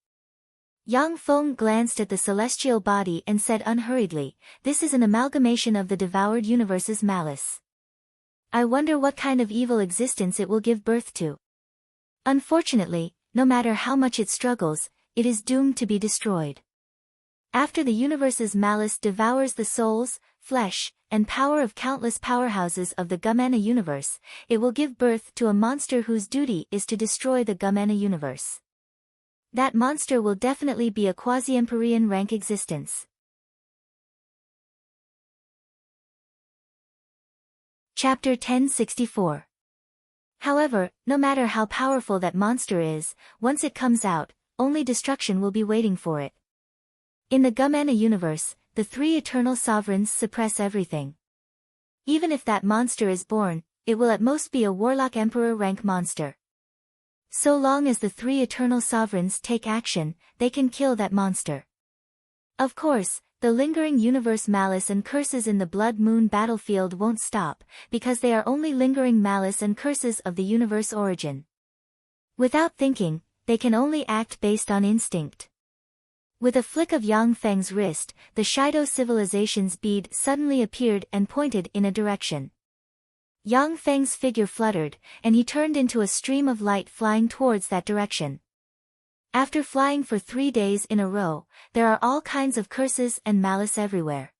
Speaker 1: Yang Feng glanced at the celestial body and said unhurriedly, "This is an amalgamation of the devoured universe's malice. I wonder what kind of evil existence it will give birth to. Unfortunately, no matter how much it struggles, it is doomed to be destroyed. After the universe's malice devours the souls, flesh, and power of countless powerhouses of the Gumana universe, it will give birth to a monster whose duty is to destroy the Gumana universe. That monster will definitely be a quasi-empyrean rank existence." Chapter 1064. However, no matter how powerful that monster is, once it comes out, only destruction will be waiting for it. In the Gumana universe, the three eternal sovereigns suppress everything. Even if that monster is born, it will at most be a warlock emperor rank monster. So long as the three eternal sovereigns take action, they can kill that monster. Of course, the lingering universe malice and curses in the blood moon battlefield won't stop, because they are only lingering malice and curses of the universe origin. Without thinking, they can only act based on instinct. With a flick of Yang Feng's wrist, the Shido civilization's bead suddenly appeared and pointed in a direction. Yang Feng's figure fluttered, and he turned into a stream of light flying towards that direction. After flying for 3 days in a row, there are all kinds of curses and malice everywhere.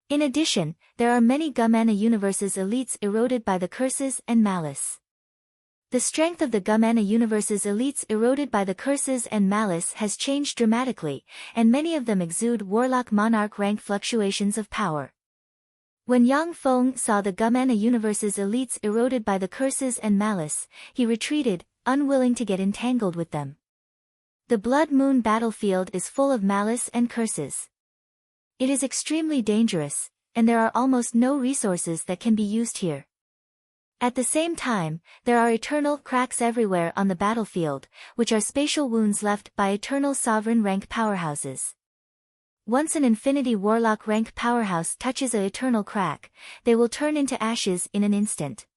Speaker 1: In addition, there are many Gumana universe's elites eroded by the curses and malice. The strength of the Gumana universe's elites eroded by the curses and malice has changed dramatically, and many of them exude warlock monarch rank fluctuations of power. When Yang Feng saw the Gumana universe's elites eroded by the curses and malice, he retreated, unwilling to get entangled with them. The blood moon battlefield is full of malice and curses. It is extremely dangerous, and there are almost no resources that can be used here. At the same time, there are eternal cracks everywhere on the battlefield, which are spatial wounds left by eternal sovereign rank powerhouses. Once an infinity warlock rank powerhouse touches a eternal crack, they will turn into ashes in an instant.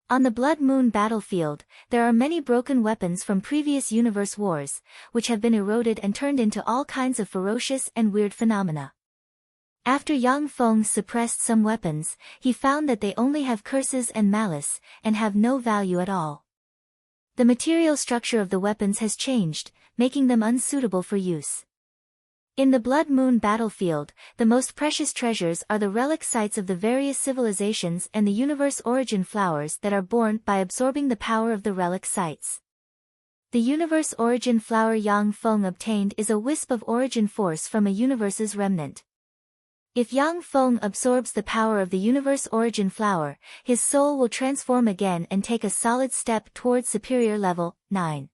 Speaker 1: On the blood moon battlefield, there are many broken weapons from previous universe wars, which have been eroded and turned into all kinds of ferocious and weird phenomena. After Yang Feng suppressed some weapons, he found that they only have curses and malice, and have no value at all. The material structure of the weapons has changed, making them unsuitable for use. In the blood moon battlefield, the most precious treasures are the relic sites of the various civilizations and the universe origin flowers that are born by absorbing the power of the relic sites. The universe origin flower Yang Feng obtained is a wisp of origin force from a universe's remnant. If Yang Feng absorbs the power of the universe origin flower, his soul will transform again and take a solid step towards superior level 9.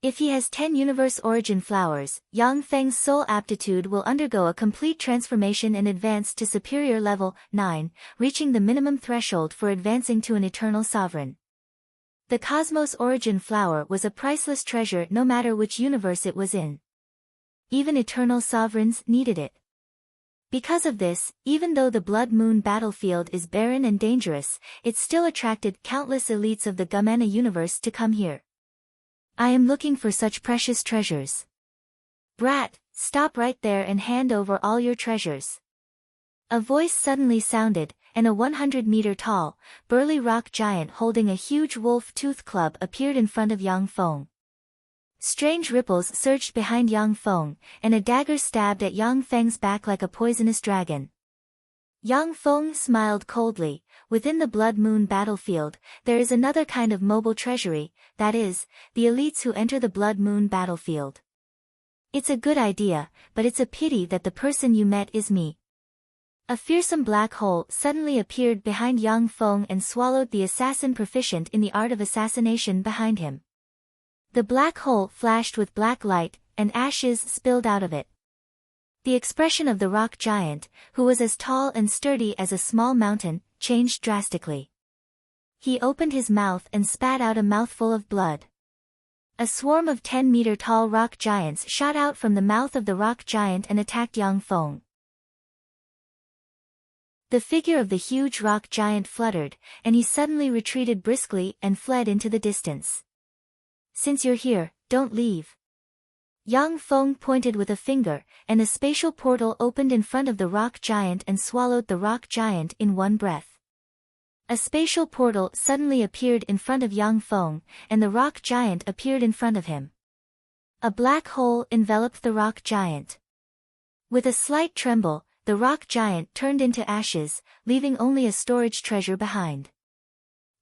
Speaker 1: If he has 10 universe origin flowers, Yang Feng's soul aptitude will undergo a complete transformation and advance to superior level 9, reaching the minimum threshold for advancing to an eternal sovereign. The cosmos origin flower was a priceless treasure no matter which universe it was in. Even eternal sovereigns needed it. Because of this, even though the blood moon battlefield is barren and dangerous, it still attracted countless elites of the Gumana universe to come here. I am looking for such precious treasures. Brat, stop right there and hand over all your treasures. A voice suddenly sounded, and a 100-meter-tall, burly rock giant holding a huge wolf-tooth club appeared in front of Yang Feng. Strange ripples surged behind Yang Feng, and a dagger stabbed at Yang Feng's back like a poisonous dragon. Yang Feng smiled coldly. Within the Blood Moon battlefield, there is another kind of mobile treasury, that is, the elites who enter the Blood Moon battlefield. It's a good idea, but it's a pity that the person you met is me. A fearsome black hole suddenly appeared behind Yang Feng and swallowed the assassin proficient in the art of assassination behind him. The black hole flashed with black light, and ashes spilled out of it. The expression of the rock giant, who was as tall and sturdy as a small mountain, changed drastically. He opened his mouth and spat out a mouthful of blood. A swarm of 10-meter-tall rock giants shot out from the mouth of the rock giant and attacked Yang Feng. The figure of the huge rock giant fluttered, and he suddenly retreated briskly and fled into the distance. "Since you're here, don't leave." Yang Feng pointed with a finger, and a spatial portal opened in front of the rock giant and swallowed the rock giant in one breath. A spatial portal suddenly appeared in front of Yang Feng, and the rock giant appeared in front of him. A black hole enveloped the rock giant. With a slight tremble, the rock giant turned into ashes, leaving only a storage treasure behind.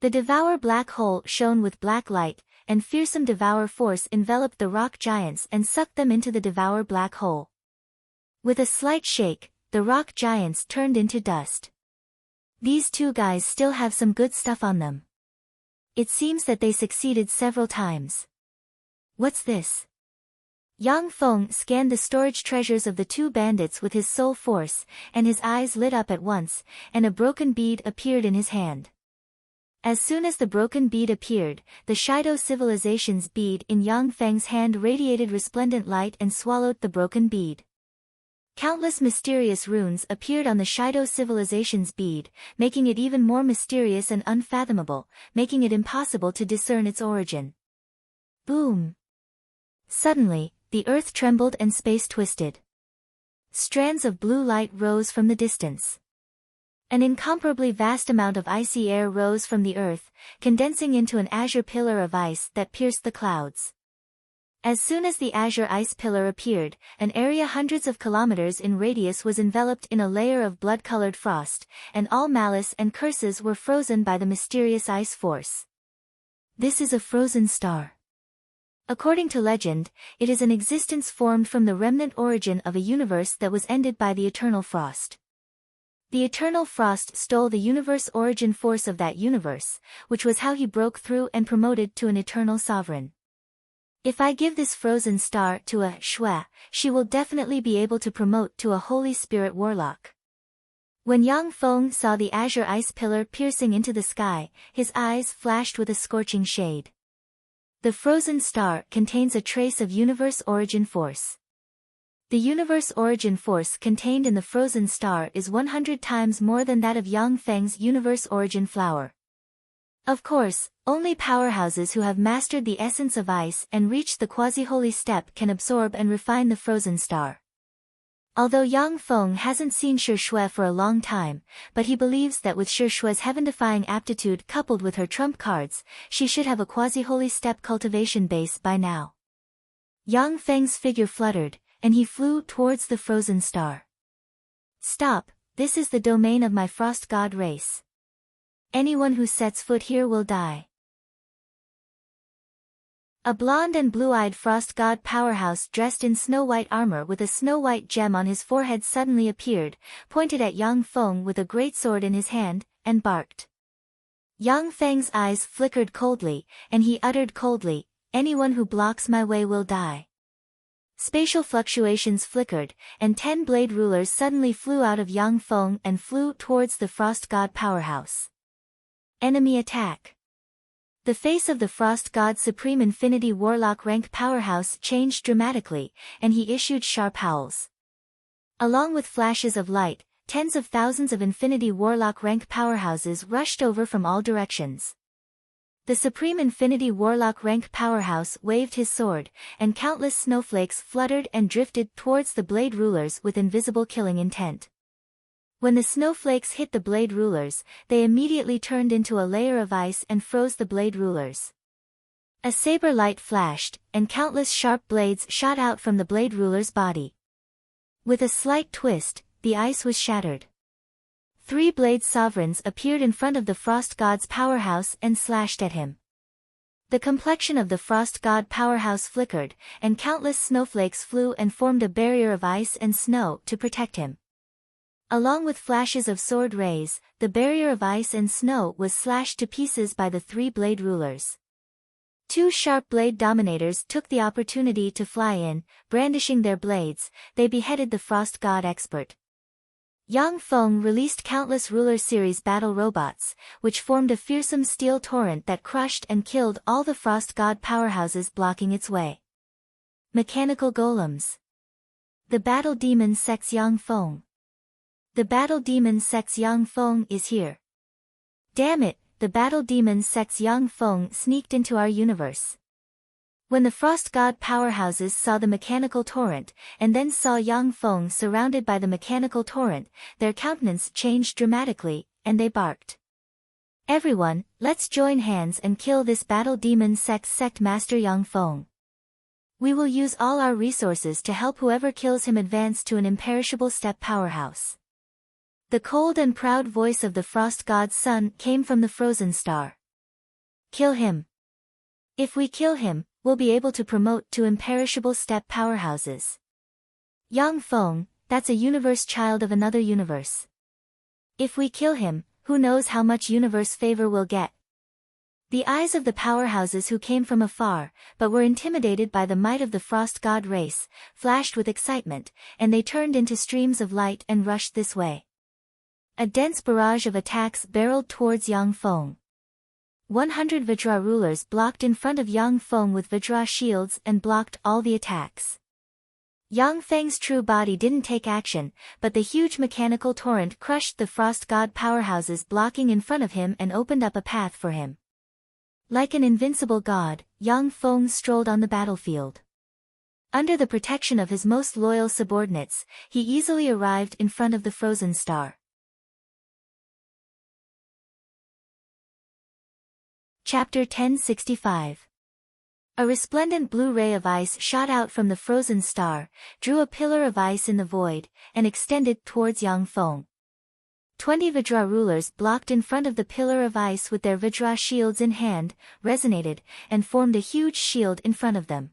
Speaker 1: The devour black hole shone with black light, and fearsome devour force enveloped the rock giants and sucked them into the devour black hole. With a slight shake, the rock giants turned into dust. These two guys still have some good stuff on them. It seems that they succeeded several times. What's this? Yang Feng scanned the storage treasures of the two bandits with his soul force, and his eyes lit up at once, and a broken bead appeared in his hand. As soon as the broken bead appeared, the Shido civilization's bead in Yang Feng's hand radiated resplendent light and swallowed the broken bead. Countless mysterious runes appeared on the Shido civilization's bead, making it even more mysterious and unfathomable, making it impossible to discern its origin. Boom! Suddenly, the earth trembled and space twisted. Strands of blue light rose from the distance. An incomparably vast amount of icy air rose from the earth, condensing into an azure pillar of ice that pierced the clouds. As soon as the azure ice pillar appeared, an area hundreds of kilometers in radius was enveloped in a layer of blood-colored frost, and all malice and curses were frozen by the mysterious ice force. This is a frozen star. According to legend, it is an existence formed from the remnant origin of a universe that was ended by the eternal frost. The eternal frost stole the universe origin force of that universe, which was how he broke through and promoted to an eternal sovereign. If I give this frozen star to a Shui, she will definitely be able to promote to a Holy Spirit warlock. When Yang Feng saw the azure ice pillar piercing into the sky, his eyes flashed with a scorching shade. The frozen star contains a trace of universe origin force. The universe origin force contained in the frozen star is 100 times more than that of Yang Feng's universe origin flower. Of course, only powerhouses who have mastered the essence of ice and reached the quasi-holy step can absorb and refine the frozen star. Although Yang Feng hasn't seen Shi Shui for a long time, but he believes that with Shi Shui's heaven-defying aptitude coupled with her trump cards, she should have a quasi-holy step cultivation base by now. Yang Feng's figure fluttered, and he flew towards the frozen star. Stop, this is the domain of my frost god race. Anyone who sets foot here will die. A blonde and blue-eyed frost god powerhouse dressed in snow-white armor with a snow-white gem on his forehead suddenly appeared, pointed at Yang Feng with a great sword in his hand, and barked. Yang Feng's eyes flickered coldly, and he uttered coldly, "Anyone who blocks my way will die." Spatial fluctuations flickered, and 10 blade rulers suddenly flew out of Yang Feng and flew towards the frost god powerhouse. Enemy attack. The face of the Frost God's Supreme Infinity Warlock rank powerhouse changed dramatically, and he issued sharp howls. Along with flashes of light, tens of thousands of Infinity Warlock rank powerhouses rushed over from all directions. The Supreme Infinity Warlock rank powerhouse waved his sword, and countless snowflakes fluttered and drifted towards the blade rulers with invisible killing intent. When the snowflakes hit the blade rulers, they immediately turned into a layer of ice and froze the blade rulers. A saber light flashed, and countless sharp blades shot out from the blade ruler's body. With a slight twist, the ice was shattered. Three-blade sovereigns appeared in front of the frost god's powerhouse and slashed at him. The complexion of the frost god powerhouse flickered, and countless snowflakes flew and formed a barrier of ice and snow to protect him. Along with flashes of sword rays, the barrier of ice and snow was slashed to pieces by the three-blade rulers. Two sharp blade dominators took the opportunity to fly in, brandishing their blades. They beheaded the frost god expert. Yang Feng released countless ruler series battle robots, which formed a fearsome steel torrent that crushed and killed all the frost god powerhouses blocking its way. Mechanical golems. The battle demon Sex Yang Feng. The battle demon Sex Yang Feng is here. Damn it, the battle demon Sex Yang Feng sneaked into our universe. When the frost god powerhouses saw the mechanical torrent, and then saw Yang Feng surrounded by the mechanical torrent, their countenance changed dramatically, and they barked. Everyone, let's join hands and kill this battle demon sex sect master Yang Feng. We will use all our resources to help whoever kills him advance to an imperishable step powerhouse. The cold and proud voice of the frost god's son came from the frozen star. Kill him. If we kill him, we'll be able to promote to imperishable step powerhouses. Yang Feng, that's a universe child of another universe. If we kill him, who knows how much universe favor we'll get. The eyes of the powerhouses who came from afar, but were intimidated by the might of the frost god race, flashed with excitement, and they turned into streams of light and rushed this way. A dense barrage of attacks barreled towards Yang Feng. 100 Vajra rulers blocked in front of Yang Feng with Vajra shields and blocked all the attacks. Yang Feng's true body didn't take action, but the huge mechanical torrent crushed the frost god powerhouses blocking in front of him and opened up a path for him. Like an invincible god, Yang Feng strolled on the battlefield. Under the protection of his most loyal subordinates, he easily arrived in front of the frozen star. Chapter 1065. A resplendent blue ray of ice shot out from the frozen star, drew a pillar of ice in the void, and extended towards Yang Feng. 20 Vajra rulers blocked in front of the pillar of ice with their Vajra shields in hand, resonated, and formed a huge shield in front of them.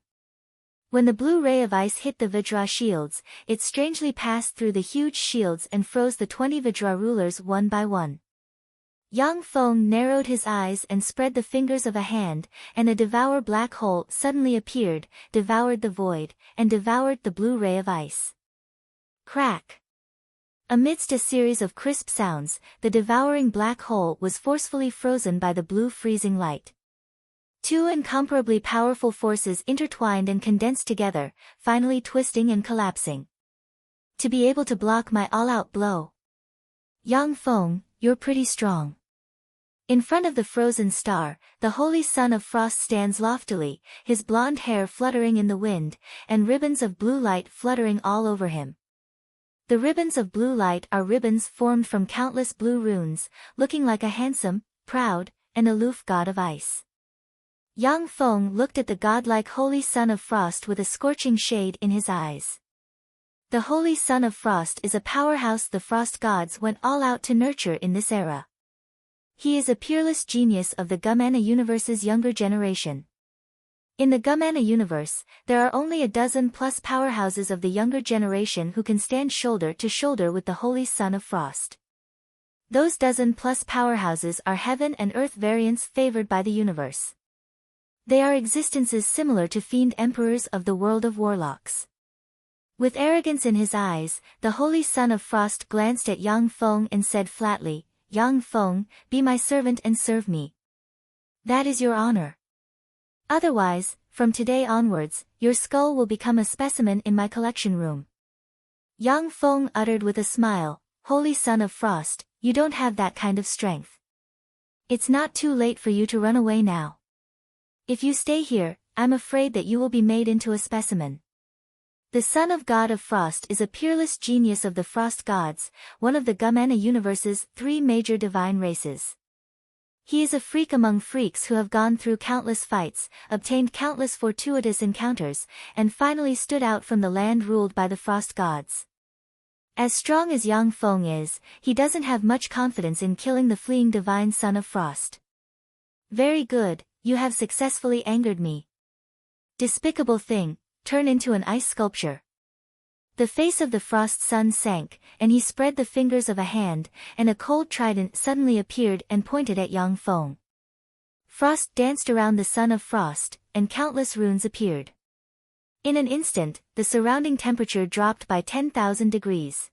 Speaker 1: When the blue ray of ice hit the Vajra shields, it strangely passed through the huge shields and froze the 20 Vajra rulers one by one. Yang Feng narrowed his eyes and spread the fingers of a hand, and a devour black hole suddenly appeared, devoured the void, and devoured the blue ray of ice. Crack! Amidst a series of crisp sounds, the devouring black hole was forcefully frozen by the blue freezing light. Two incomparably powerful forces intertwined and condensed together, finally twisting and collapsing. To be able to block my all-out blow. Yang Feng, you're pretty strong. In front of the frozen star, the holy son of frost stands loftily, his blonde hair fluttering in the wind, and ribbons of blue light fluttering all over him. The ribbons of blue light are ribbons formed from countless blue runes, looking like a handsome, proud, and aloof god of ice. Yang Feng looked at the godlike holy son of frost with a scorching shade in his eyes. The holy son of frost is a powerhouse the frost gods went all out to nurture in this era. He is a peerless genius of the Gumana universe's younger generation. In the Gumana universe, there are only a dozen plus powerhouses of the younger generation who can stand shoulder to shoulder with the holy son of frost. Those dozen plus powerhouses are heaven and earth variants favored by the universe. They are existences similar to fiend emperors of the world of warlocks. With arrogance in his eyes, the holy son of frost glanced at Yang Feng and said flatly, Yang Feng, be my servant and serve me. That is your honor. Otherwise, from today onwards, your skull will become a specimen in my collection room. Yang Feng uttered with a smile, Holy son of frost, you don't have that kind of strength. It's not too late for you to run away now. If you stay here, I'm afraid that you will be made into a specimen. The son of God of Frost is a peerless genius of the Frost gods, one of the Gumana universe's 3 major divine races. He is a freak among freaks who have gone through countless fights, obtained countless fortuitous encounters, and finally stood out from the land ruled by the Frost gods. As strong as Yang Feng is, he doesn't have much confidence in killing the fleeing divine son of frost. Very good, you have successfully angered me. Despicable thing, turn into an ice sculpture. The face of the frost son sank, and he spread the fingers of a hand, and a cold trident suddenly appeared and pointed at Yang Feng. Frost danced around the son of frost, and countless runes appeared. In an instant, the surrounding temperature dropped by 10,000 degrees.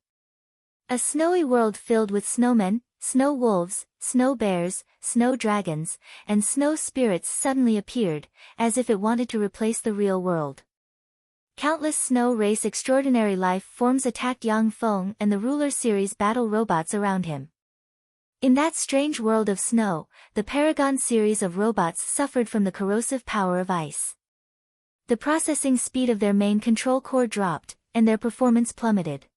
Speaker 1: A snowy world filled with snowmen, snow wolves, snow bears, snow dragons, and snow spirits suddenly appeared, as if it wanted to replace the real world. Countless snow race extraordinary life forms attacked Yang Feng and the ruler series battle robots around him. In that strange world of snow, the Paragon series of robots suffered from the corrosive power of ice. The processing speed of their main control core dropped, and their performance plummeted.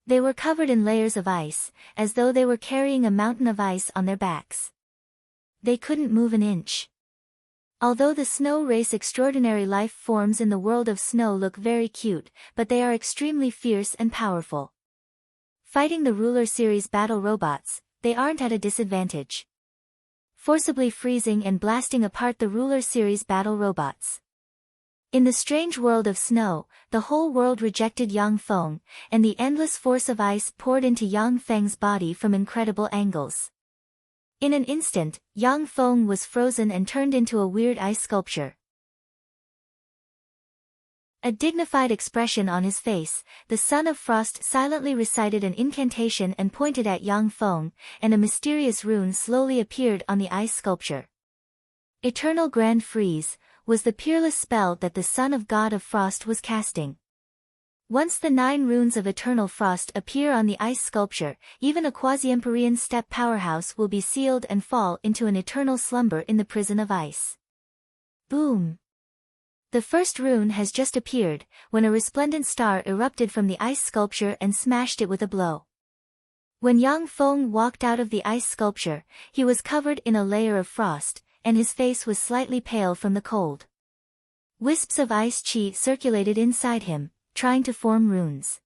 Speaker 1: They were covered in layers of ice, as though they were carrying a mountain of ice on their backs. They couldn't move an inch. Although the snow race extraordinary life forms in the world of snow look very cute, but they are extremely fierce and powerful. Fighting the ruler series battle robots, they aren't at a disadvantage. Forcibly freezing and blasting apart the ruler series battle robots. In the strange world of snow, the whole world rejected Yang Feng, and the endless force of ice poured into Yang Feng's body from incredible angles. In an instant, Yang Feng was frozen and turned into a weird ice sculpture. A dignified expression on his face, the son of frost silently recited an incantation and pointed at Yang Feng, and a mysterious rune slowly appeared on the ice sculpture. Eternal Grand Freeze was the peerless spell that the son of God of Frost was casting. Once the 9 runes of eternal frost appear on the ice sculpture, even a quasi-Empyrean step powerhouse will be sealed and fall into an eternal slumber in the prison of ice. Boom! The first rune has just appeared, when a resplendent star erupted from the ice sculpture and smashed it with a blow. When Yang Feng walked out of the ice sculpture, he was covered in a layer of frost, and his face was slightly pale from the cold. Wisps of ice chi circulated inside him, trying to form runes.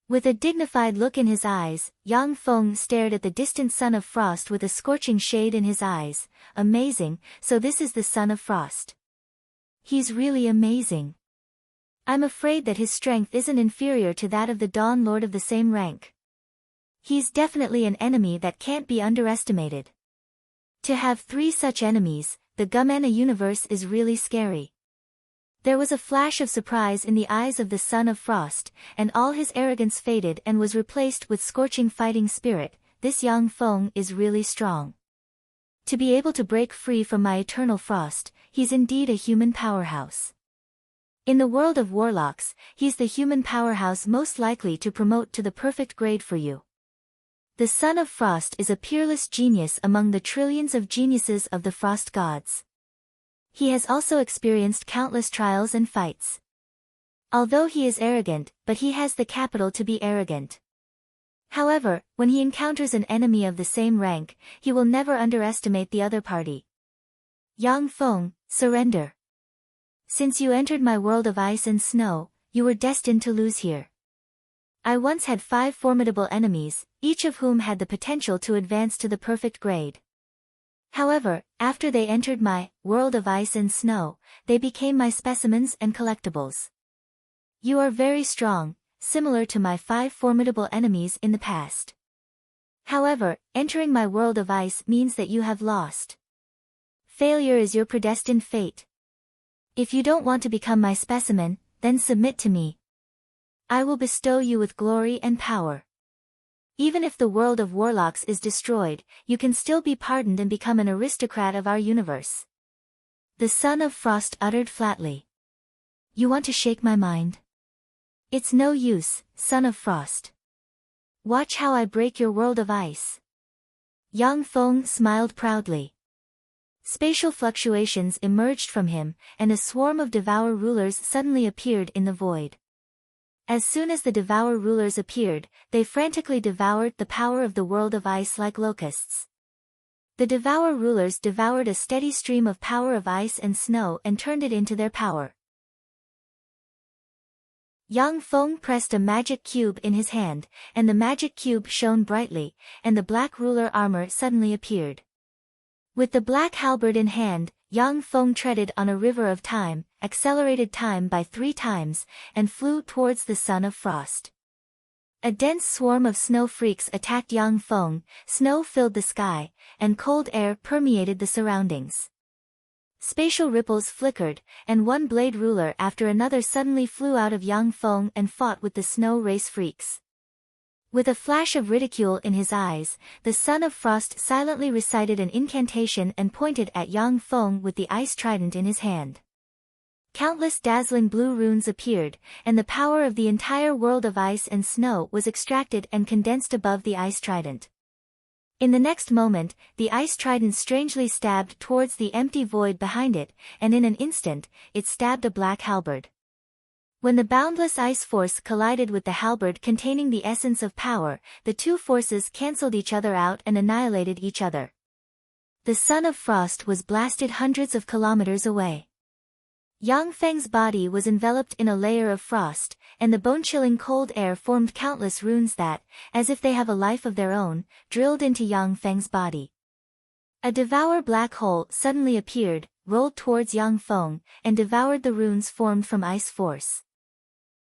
Speaker 1: With a dignified look in his eyes, Yang Feng stared at the distant son of frost with a scorching shade in his eyes. Amazing, so this is the son of frost. He's really amazing. I'm afraid that his strength isn't inferior to that of the Dawn Lord of the same rank. He's definitely an enemy that can't be underestimated. To have 3 such enemies, the Gumena universe is really scary. There was a flash of surprise in the eyes of the son of frost, and all his arrogance faded and was replaced with scorching fighting spirit. This Yang Feng is really strong. To be able to break free from my eternal frost, he's indeed a human powerhouse. In the world of warlocks, he's the human powerhouse most likely to promote to the perfect grade for you. The son of frost is a peerless genius among the trillions of geniuses of the frost gods. He has also experienced countless trials and fights. Although he is arrogant, but he has the capital to be arrogant. However, when he encounters an enemy of the same rank, he will never underestimate the other party. Yang Feng, surrender. Since you entered my world of ice and snow, you were destined to lose here. I once had 5 formidable enemies, each of whom had the potential to advance to the perfect grade. However, after they entered my world of ice and snow, they became my specimens and collectibles. You are very strong, similar to my 5 formidable enemies in the past. However, entering my world of ice means that you have lost. Failure is your predestined fate. If you don't want to become my specimen, then submit to me. I will bestow you with glory and power. Even if the world of warlocks is destroyed, you can still be pardoned and become an aristocrat of our universe. The son of frost uttered flatly. You want to shake my mind? It's no use, son of frost. Watch how I break your world of ice. Yang Feng smiled proudly. Spatial fluctuations emerged from him, and a swarm of Devour rulers suddenly appeared in the void. As soon as the Devour rulers appeared, they frantically devoured the power of the world of ice like locusts. The Devour rulers devoured a steady stream of power of ice and snow and turned it into their power. Yang Feng pressed a magic cube in his hand, and the magic cube shone brightly, and the black ruler armor suddenly appeared. With the black halberd in hand, Yang Feng treaded on a river of time, accelerated time by 3 times, and flew towards the Son of Frost. A dense swarm of snow freaks attacked Yang Feng, snow filled the sky, and cold air permeated the surroundings. Spatial ripples flickered, and one blade ruler after another suddenly flew out of Yang Feng and fought with the snow race freaks. With a flash of ridicule in his eyes, the Son of Frost silently recited an incantation and pointed at Yang Feng with the ice trident in his hand. Countless dazzling blue runes appeared, and the power of the entire world of ice and snow was extracted and condensed above the ice trident. In the next moment, the ice trident strangely stabbed towards the empty void behind it, and in an instant, it stabbed a black halberd. When the boundless ice force collided with the halberd containing the essence of power, the two forces cancelled each other out and annihilated each other. The Son of Frost was blasted hundreds of kilometers away. Yang Feng's body was enveloped in a layer of frost, and the bone-chilling cold air formed countless runes that, as if they have a life of their own, drilled into Yang Feng's body. A devour black hole suddenly appeared, rolled towards Yang Feng, and devoured the runes formed from ice force.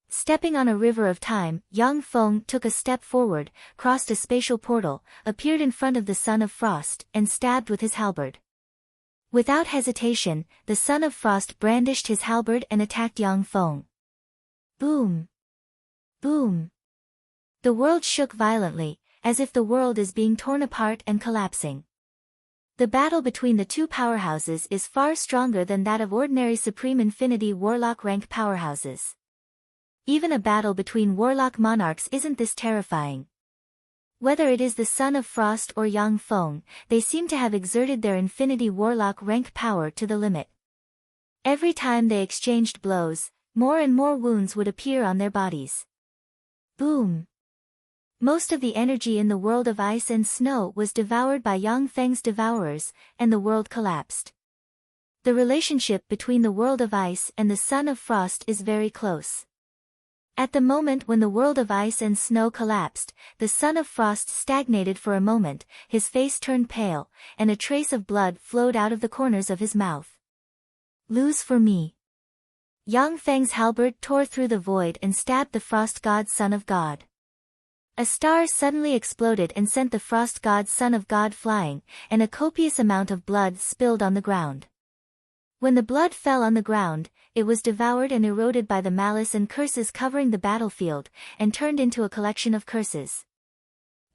Speaker 1: Stepping on a river of time, Yang Feng took a step forward, crossed a spatial portal, appeared in front of the Son of Frost, and stabbed with his halberd. Without hesitation, the Son of Frost brandished his halberd and attacked Yang Feng. Boom! Boom! The world shook violently, as if the world is being torn apart and collapsing. The battle between the two powerhouses is far stronger than that of ordinary Supreme Infinity Warlock rank powerhouses. Even a battle between Warlock monarchs isn't this terrifying. Whether it is the Son of Frost or Yang Feng, they seem to have exerted their Infinity Warlock rank power to the limit. Every time they exchanged blows, more and more wounds would appear on their bodies. Boom! Most of the energy in the world of ice and snow was devoured by Yang Feng's devourers, and the world collapsed. The relationship between the world of ice and the Son of Frost is very close. At the moment when the world of ice and snow collapsed, the Son of Frost stagnated for a moment, his face turned pale, and a trace of blood flowed out of the corners of his mouth. Lose for me. Yang Feng's halberd tore through the void and stabbed the Frost God Son of God. A star suddenly exploded and sent the Frost God Son of God flying, and a copious amount of blood spilled on the ground. When the blood fell on the ground, it was devoured and eroded by the malice and curses covering the battlefield, and turned into a collection of curses.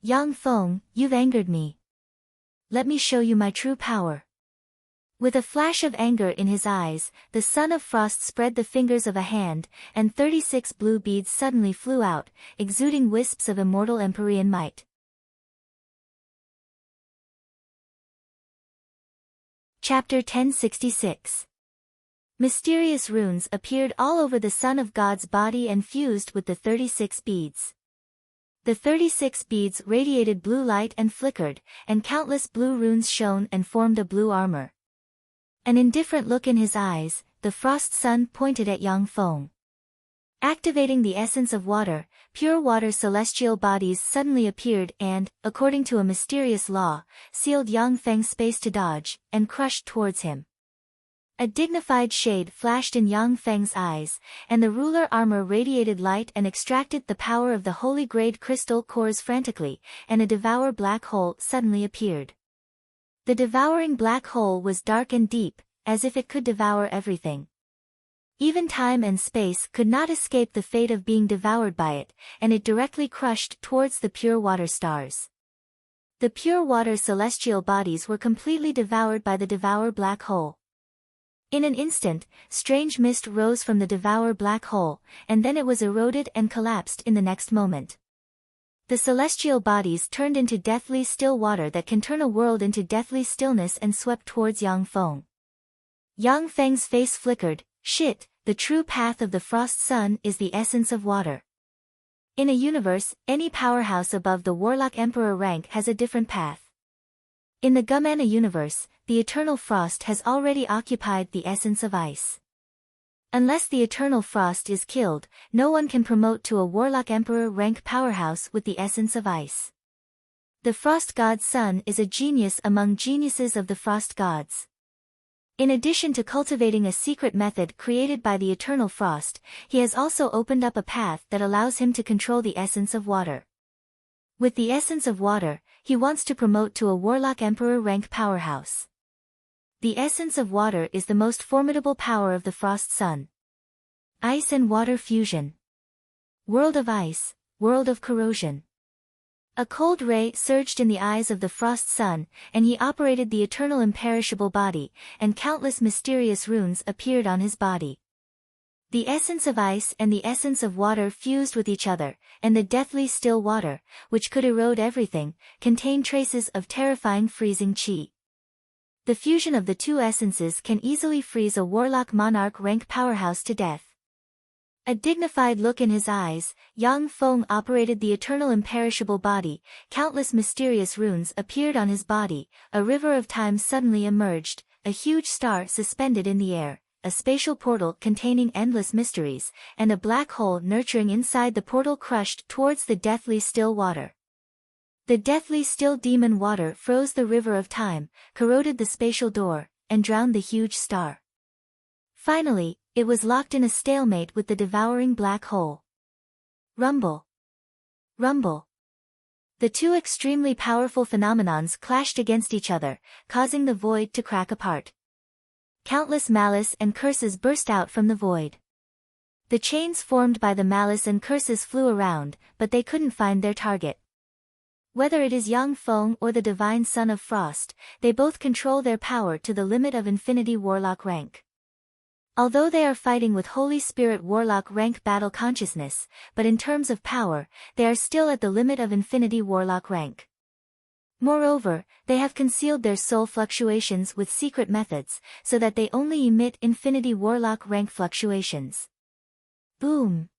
Speaker 1: Yang Feng, you've angered me. Let me show you my true power. With a flash of anger in his eyes, the Son of Frost spread the fingers of a hand, and 36 blue beads suddenly flew out, exuding wisps of immortal Empyrean might. Chapter 1066. Mysterious runes appeared all over the Son of God's body and fused with the 36 beads. The 36 beads radiated blue light and flickered, and countless blue runes shone and formed a blue armor. An indifferent look in his eyes, the Frost Son pointed at Yang Feng. Activating the essence of water, pure water celestial bodies suddenly appeared and, according to a mysterious law, sealed Yang Feng's space to dodge, and crushed towards him. A dignified shade flashed in Yang Feng's eyes, and the ruler armor radiated light and extracted the power of the holy grade crystal cores frantically, and a devour black hole suddenly appeared. The devouring black hole was dark and deep, as if it could devour everything. Even time and space could not escape the fate of being devoured by it, and it directly crushed towards the pure water stars. The pure water celestial bodies were completely devoured by the devour black hole. In an instant, strange mist rose from the devour black hole, and then it was eroded and collapsed in the next moment. The celestial bodies turned into deathly still water that can turn a world into deathly stillness and swept towards Yang Feng. Yang Feng's face flickered. Shit, the true path of the Frost Son is the essence of water. In a universe, any powerhouse above the Warlock Emperor rank has a different path. In the Gumana universe, the eternal frost has already occupied the essence of ice. Unless the eternal frost is killed, no one can promote to a warlock emperor rank powerhouse with the essence of ice. The frost god's son is a genius among geniuses of the frost gods. In addition to cultivating a secret method created by the eternal frost, he has also opened up a path that allows him to control the essence of water. With the essence of water, he wants to promote to a warlock emperor rank powerhouse. The essence of water is the most formidable power of the frost sun. Ice and water fusion. World of ice, world of corrosion. A cold ray surged in the eyes of the frost sun, and he operated the eternal imperishable body, and countless mysterious runes appeared on his body. The essence of ice and the essence of water fused with each other, and the deathly still water, which could erode everything, contained traces of terrifying freezing chi. The fusion of the two essences can easily freeze a warlock monarch rank powerhouse to death. A dignified look in his eyes, Yang Feng operated the eternal imperishable body, countless mysterious runes appeared on his body, a river of time suddenly emerged, a huge star suspended in the air, a spatial portal containing endless mysteries, and a black hole nurturing inside the portal crushed towards the deathly still water. The deathly still demon water froze the river of time, corroded the spatial door, and drowned the huge star. Finally, it was locked in a stalemate with the devouring black hole. Rumble. Rumble. The two extremely powerful phenomenons clashed against each other, causing the void to crack apart. Countless malice and curses burst out from the void. The chains formed by the malice and curses flew around, but they couldn't find their target. Whether it is Yang Feng or the divine son of frost, they both control their power to the limit of infinity warlock rank. Although they are fighting with Holy Spirit warlock rank battle consciousness, but in terms of power, they are still at the limit of infinity warlock rank. Moreover, they have concealed their soul fluctuations with secret methods, so that they only emit infinity warlock rank fluctuations. Boom!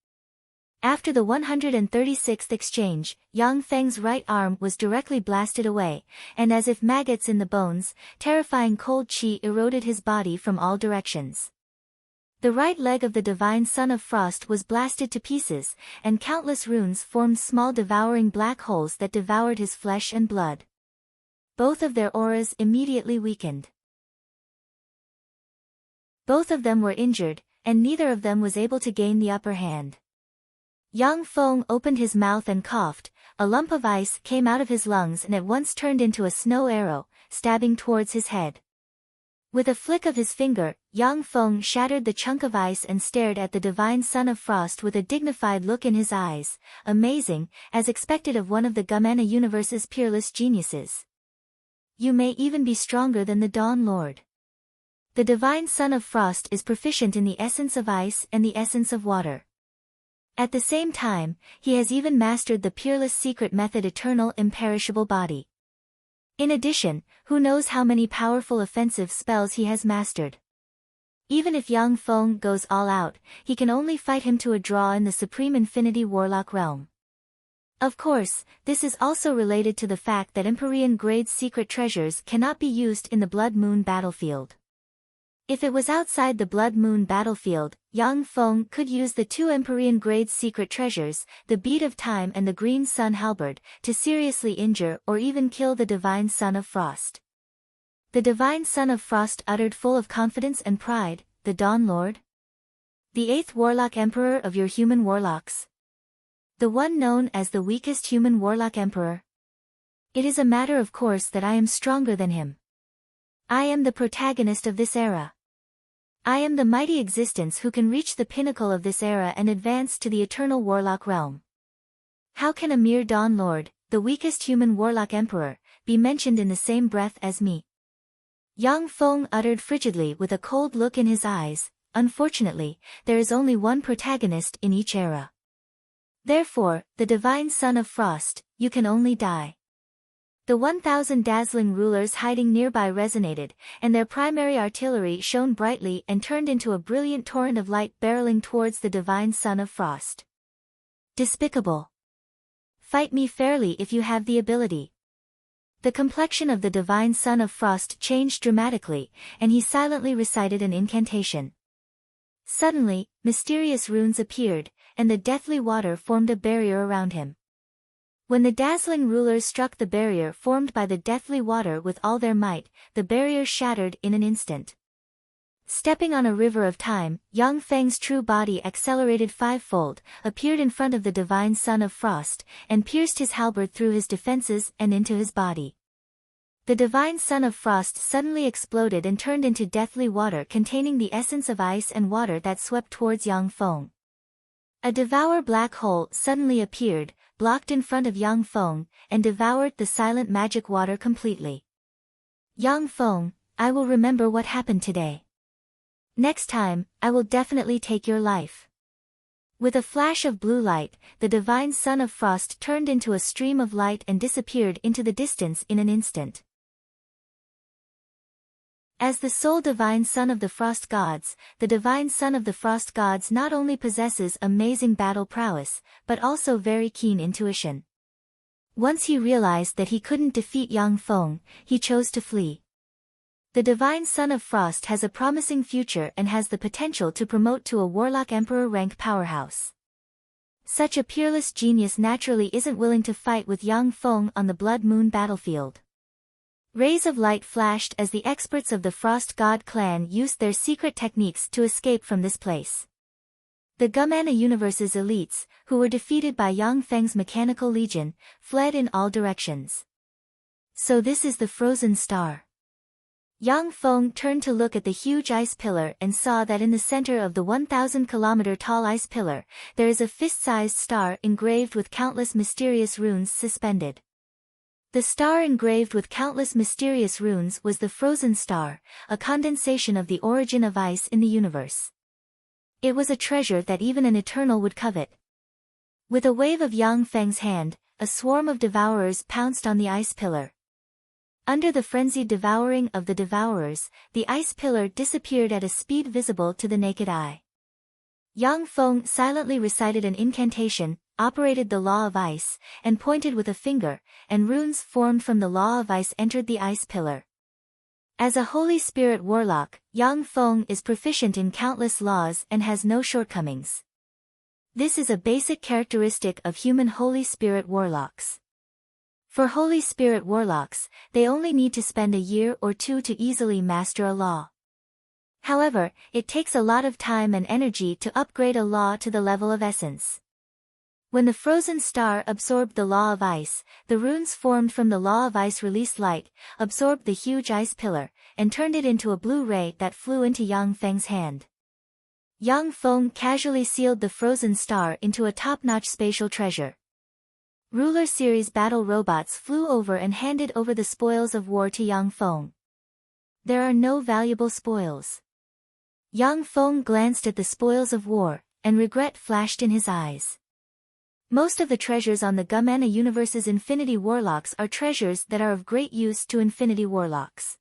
Speaker 1: After the 136th exchange, Yang Feng's right arm was directly blasted away, and as if maggots in the bones, terrifying cold chi eroded his body from all directions. The right leg of the divine son of frost was blasted to pieces, and countless runes formed small devouring black holes that devoured his flesh and blood. Both of their auras immediately weakened. Both of them were injured, and neither of them was able to gain the upper hand. Yang Feng opened his mouth and coughed, a lump of ice came out of his lungs and at once turned into a snow arrow, stabbing towards his head. With a flick of his finger, Yang Feng shattered the chunk of ice and stared at the divine son of frost with a dignified look in his eyes, amazing, as expected of one of the Gumena universe's peerless geniuses. You may even be stronger than the Dawn Lord. The divine son of frost is proficient in the essence of ice and the essence of water. At the same time, he has even mastered the peerless secret method eternal imperishable body. In addition, who knows how many powerful offensive spells he has mastered. Even if Yang Feng goes all out, he can only fight him to a draw in the supreme infinity warlock realm. Of course, this is also related to the fact that Empyrean grade secret treasures cannot be used in the Blood Moon battlefield. If it was outside the Blood Moon battlefield, Yang Feng could use the two Empyrean grade secret treasures, the Bead of Time and the Green Sun Halberd, to seriously injure or even kill the Divine Son of Frost. The Divine Son of Frost uttered full of confidence and pride, "The Dawn Lord? The 8th Warlock Emperor of your human warlocks? The one known as the weakest human warlock emperor? It is a matter of course that I am stronger than him. I am the protagonist of this era. I am the mighty existence who can reach the pinnacle of this era and advance to the eternal warlock realm. How can a mere Dawn Lord, the weakest human warlock emperor, be mentioned in the same breath as me?" Yang Feng uttered frigidly with a cold look in his eyes, "Unfortunately, there is only one protagonist in each era. Therefore, the divine son of frost, you can only die." The 1,000 dazzling rulers hiding nearby resonated, and their primary artillery shone brightly and turned into a brilliant torrent of light barreling towards the divine son of frost. Despicable! Fight me fairly if you have the ability. The complexion of the divine son of frost changed dramatically, and he silently recited an incantation. Suddenly, mysterious runes appeared, and the deathly water formed a barrier around him. When the dazzling rulers struck the barrier formed by the deathly water with all their might, the barrier shattered in an instant. Stepping on a river of time, Yang Feng's true body accelerated fivefold, appeared in front of the divine son of frost, and pierced his halberd through his defenses and into his body. The divine son of frost suddenly exploded and turned into deathly water containing the essence of ice and water that swept towards Yang Feng. A devour black hole suddenly appeared, blocked in front of Yang Feng, and devoured the silent magic water completely. Yang Feng, I will remember what happened today. Next time, I will definitely take your life. With a flash of blue light, the divine son of frost turned into a stream of light and disappeared into the distance in an instant. As the sole divine son of the frost gods, the divine son of the frost gods not only possesses amazing battle prowess, but also very keen intuition. Once he realized that he couldn't defeat Yang Feng, he chose to flee. The divine son of frost has a promising future and has the potential to promote to a warlock emperor rank powerhouse. Such a peerless genius naturally isn't willing to fight with Yang Feng on the Blood Moon battlefield. Rays of light flashed as the experts of the Frost God clan used their secret techniques to escape from this place. The Gumana Universe's elites, who were defeated by Yang Feng's mechanical legion, fled in all directions. So this is the frozen star. Yang Feng turned to look at the huge ice pillar and saw that in the center of the 1,000-kilometer-tall ice pillar, there is a fist-sized star engraved with countless mysterious runes suspended. The star engraved with countless mysterious runes was the frozen star, a condensation of the origin of ice in the universe. It was a treasure that even an eternal would covet. With a wave of Yang Feng's hand, a swarm of devourers pounced on the ice pillar. Under the frenzied devouring of the devourers, the ice pillar disappeared at a speed visible to the naked eye. Yang Feng silently recited an incantation, operated the law of ice, and pointed with a finger, and runes formed from the law of ice entered the ice pillar. As a Holy Spirit warlock, Yang Feng is proficient in countless laws and has no shortcomings. This is a basic characteristic of human Holy Spirit warlocks. For Holy Spirit warlocks, they only need to spend a year or two to easily master a law. However, it takes a lot of time and energy to upgrade a law to the level of essence. When the frozen star absorbed the law of ice, the runes formed from the law of ice released light, absorbed the huge ice pillar, and turned it into a blue ray that flew into Yang Feng's hand. Yang Feng casually sealed the frozen star into a top-notch spatial treasure. Ruler Series battle robots flew over and handed over the spoils of war to Yang Feng. There are no valuable spoils. Yang Feng glanced at the spoils of war, and regret flashed in his eyes. Most of the treasures on the Gumana Universe's Infinity Warlocks are treasures that are of great use to Infinity Warlocks.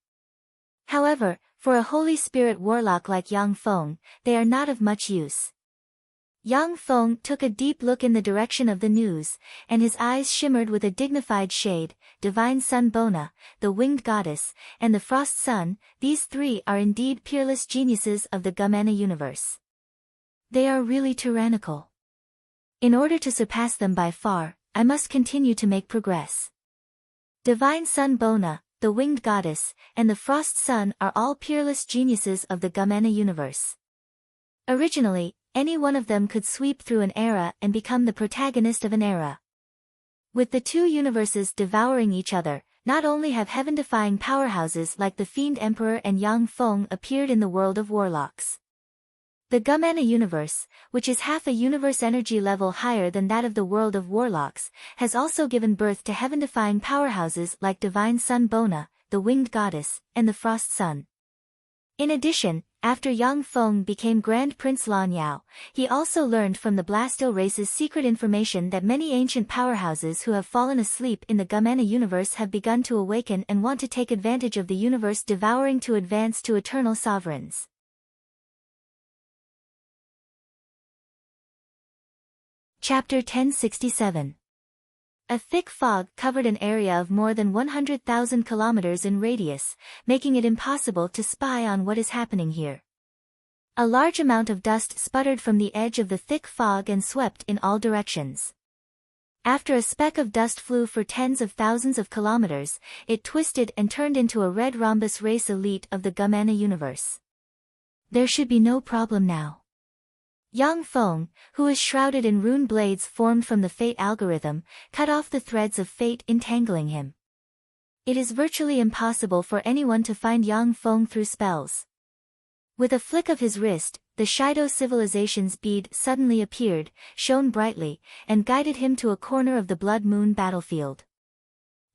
Speaker 1: However, for a Holy Spirit Warlock like Yang Feng, they are not of much use. Yang Feng took a deep look in the direction of the news, and his eyes shimmered with a dignified shade. Divine Sun Bona, the Winged Goddess, and the Frost Sun, these three are indeed peerless geniuses of the Gumana Universe. They are really tyrannical. In order to surpass them by far, I must continue to make progress. Divine Sun Bona, the Winged Goddess, and the Frost Sun are all peerless geniuses of the Gumana Universe. Originally, any one of them could sweep through an era and become the protagonist of an era. With the two universes devouring each other, not only have heaven-defying powerhouses like the Fiend Emperor and Yang Feng appeared in the world of warlocks. The Gumana Universe, which is half a universe energy level higher than that of the world of warlocks, has also given birth to heaven-defying powerhouses like Divine Sun Bona, the Winged Goddess, and the Frost Sun. In addition, after Yang Feng became Grand Prince Lanyao, he also learned from the Blastil race's secret information that many ancient powerhouses who have fallen asleep in the Gumana Universe have begun to awaken and want to take advantage of the universe devouring to advance to eternal sovereigns. Chapter 1067. A thick fog covered an area of more than 100,000 kilometers in radius, making it impossible to spy on what is happening here. A large amount of dust sputtered from the edge of the thick fog and swept in all directions. After a speck of dust flew for tens of thousands of kilometers, it twisted and turned into a red rhombus race elite of the Gumana universe. There should be no problem now. Yang Feng, who is shrouded in rune blades formed from the fate algorithm, cut off the threads of fate entangling him. It is virtually impossible for anyone to find Yang Feng through spells. With a flick of his wrist, the Shido civilization's bead suddenly appeared, shone brightly, and guided him to a corner of the Blood Moon battlefield.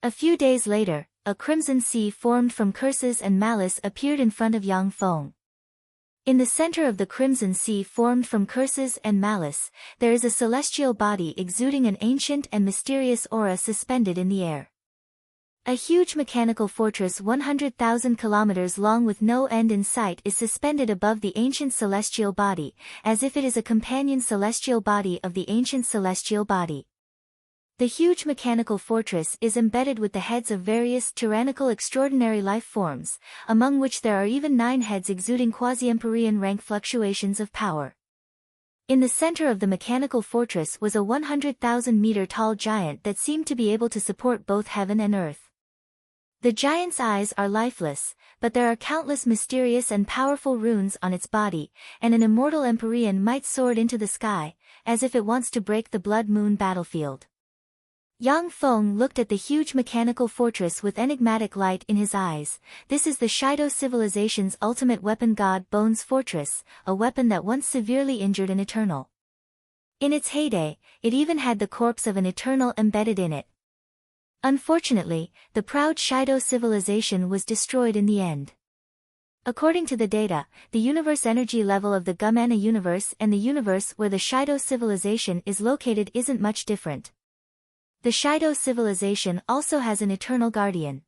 Speaker 1: A few days later, a crimson sea formed from curses and malice appeared in front of Yang Feng. In the center of the crimson sea formed from curses and malice, there is a celestial body exuding an ancient and mysterious aura suspended in the air. A huge mechanical fortress 100,000 kilometers long with no end in sight is suspended above the ancient celestial body, as if it is a companion celestial body of the ancient celestial body. The huge mechanical fortress is embedded with the heads of various tyrannical extraordinary life forms, among which there are even 9 heads exuding quasi-empyrean rank fluctuations of power. In the center of the mechanical fortress was a 100,000-meter tall giant that seemed to be able to support both heaven and earth. The giant's eyes are lifeless, but there are countless mysterious and powerful runes on its body, and an immortal Empyrean might soar into the sky, as if it wants to break the Blood Moon battlefield. Yang Feng looked at the huge mechanical fortress with enigmatic light in his eyes. This is the Shido civilization's ultimate weapon, God Bones Fortress, a weapon that once severely injured an Eternal. In its heyday, it even had the corpse of an Eternal embedded in it. Unfortunately, the proud Shido civilization was destroyed in the end. According to the data, the universe energy level of the Gumana universe and the universe where the Shido civilization is located isn't much different. The Shido civilization also has an eternal guardian.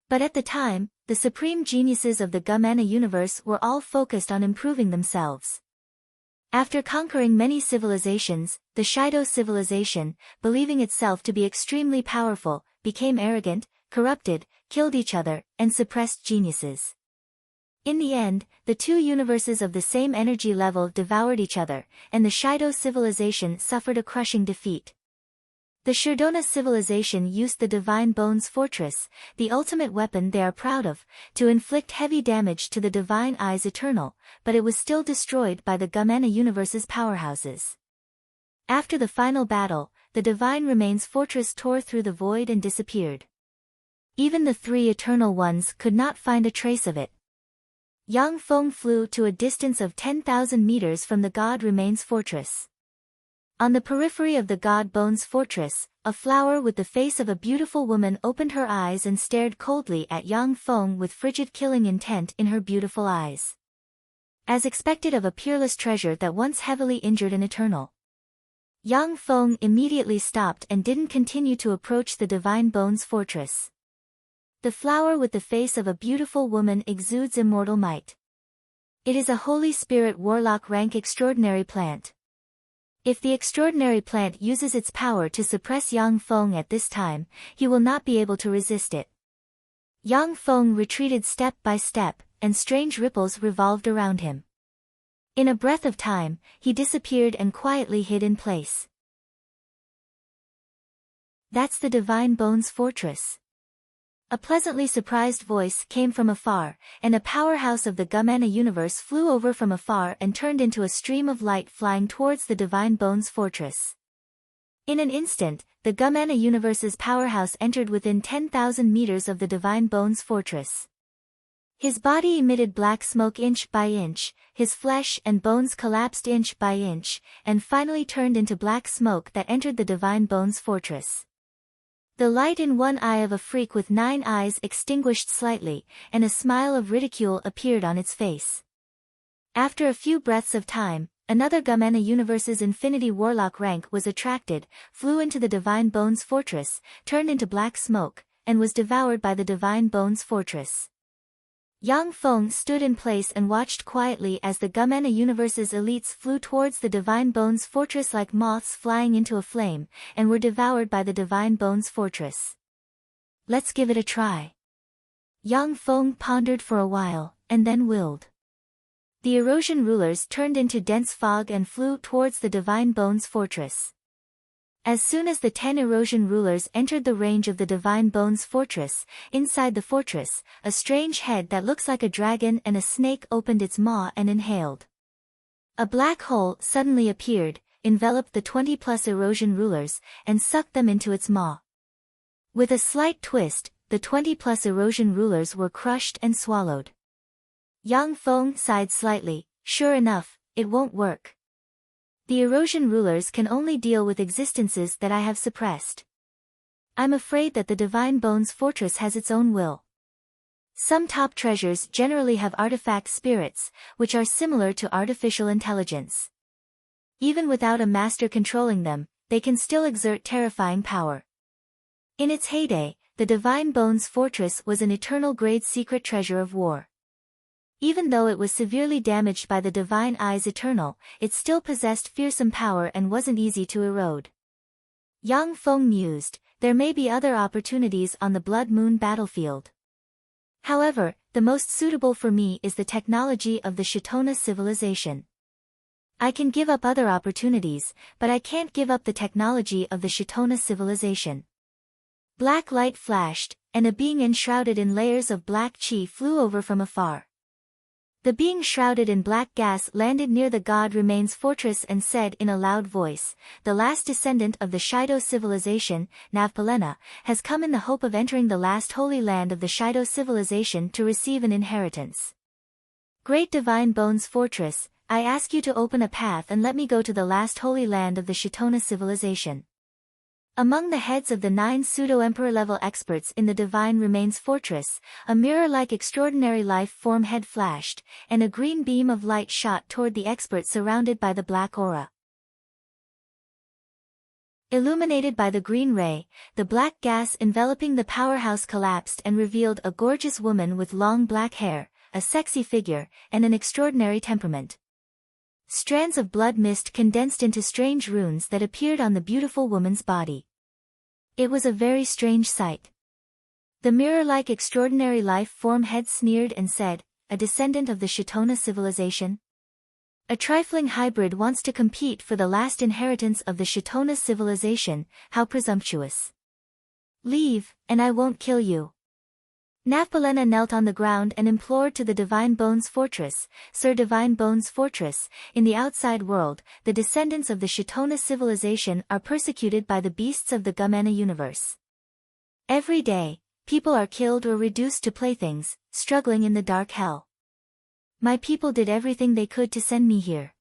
Speaker 1: But at the time, the supreme geniuses of the Gumana universe were all focused on improving themselves. After conquering many civilizations, the Shido civilization, believing itself to be extremely powerful, became arrogant, corrupted, killed each other, and suppressed geniuses. In the end, the two universes of the same energy level devoured each other, and the Shido civilization suffered a crushing defeat. The Shurdona civilization used the Divine Bones Fortress, the ultimate weapon they are proud of, to inflict heavy damage to the Divine Eyes Eternal, but it was still destroyed by the Gumana universe's powerhouses. After the final battle, the Divine Remains Fortress tore through the void and disappeared. Even the 3 Eternal Ones could not find a trace of it. Yang Feng flew to a distance of 10,000 meters from the God Remains Fortress. On the periphery of the God Bones Fortress, a flower with the face of a beautiful woman opened her eyes and stared coldly at Yang Feng with frigid killing intent in her beautiful eyes. As expected of a peerless treasure that once heavily injured an Eternal. Yang Feng immediately stopped and didn't continue to approach the Divine Bones Fortress. The flower with the face of a beautiful woman exudes immortal might. It is a Holy Spirit Warlock rank extraordinary plant. If the extraordinary plant uses its power to suppress Yang Feng at this time, he will not be able to resist it. Yang Feng retreated step by step, and strange ripples revolved around him. In a breath of time, he disappeared and quietly hid in place. That's the Divine Bones Fortress. A pleasantly surprised voice came from afar, and a powerhouse of the Gumana universe flew over from afar and turned into a stream of light flying towards the Divine Bones Fortress. In an instant, the Gumana universe's powerhouse entered within 10,000 meters of the Divine Bones Fortress. His body emitted black smoke inch by inch, his flesh and bones collapsed inch by inch, and finally turned into black smoke that entered the Divine Bones Fortress. The light in one eye of a freak with 9 eyes extinguished slightly, and a smile of ridicule appeared on its face. After a few breaths of time, another Gumana universe's Infinity Warlock rank was attracted, flew into the Divine Bones Fortress, turned into black smoke, and was devoured by the Divine Bones Fortress. Yang Feng stood in place and watched quietly as the Gumana universe's elites flew towards the Divine Bones Fortress like moths flying into a flame, and were devoured by the Divine Bones Fortress. Let's give it a try. Yang Feng pondered for a while, and then willed. The erosion rulers turned into dense fog and flew towards the Divine Bones fortress. As soon as the 10 erosion rulers entered the range of the Divine Bones fortress, inside the fortress, a strange head that looks like a dragon and a snake opened its maw and inhaled. A black hole suddenly appeared, enveloped the 20+ erosion rulers, and sucked them into its maw. With a slight twist, the 20+ erosion rulers were crushed and swallowed. Yang Feng sighed slightly. Sure enough, it won't work. The erosion rulers can only deal with existences that I have suppressed. I'm afraid that the Divine Bones fortress has its own will. Some top treasures generally have artifact spirits, which are similar to artificial intelligence. Even without a master controlling them, they can still exert terrifying power. In its heyday, the Divine Bones fortress was an eternal grade secret treasure of war. Even though it was severely damaged by the Divine Eyes Eternal, it still possessed fearsome power and wasn't easy to erode. Yang Feng mused, there may be other opportunities on the Blood Moon battlefield. However, the most suitable for me is the technology of the Shitona civilization. I can give up other opportunities, but I can't give up the technology of the Shitona civilization. Black light flashed, and a being enshrouded in layers of black chi flew over from afar. The being shrouded in black gas landed near the God Remains fortress and said in a loud voice, the last descendant of the Shido civilization, Navpalena, has come in the hope of entering the last holy land of the Shido civilization to receive an inheritance. Great Divine Bones fortress, I ask you to open a path and let me go to the last holy land of the Shitona civilization. Among the heads of the 9 pseudo-emperor level experts in the Divine Remains fortress, a mirror-like extraordinary life form head flashed, and a green beam of light shot toward the expert surrounded by the black aura. Illuminated by the green ray, the black gas enveloping the powerhouse collapsed and revealed a gorgeous woman with long black hair, a sexy figure, and an extraordinary temperament. Strands of blood mist condensed into strange runes that appeared on the beautiful woman's body. It was a very strange sight. The mirror-like extraordinary life form head sneered and said, a descendant of the Shitona civilization? A trifling hybrid wants to compete for the last inheritance of the Shitona civilization, how presumptuous. Leave, and I won't kill you. Navpalena knelt on the ground and implored to the Divine Bones fortress, Sir Divine Bones fortress, in the outside world, the descendants of the Shitona civilization are persecuted by the beasts of the Gumena universe. Every day, people are killed or reduced to playthings, struggling in the dark hell. My people did everything they could to send me here.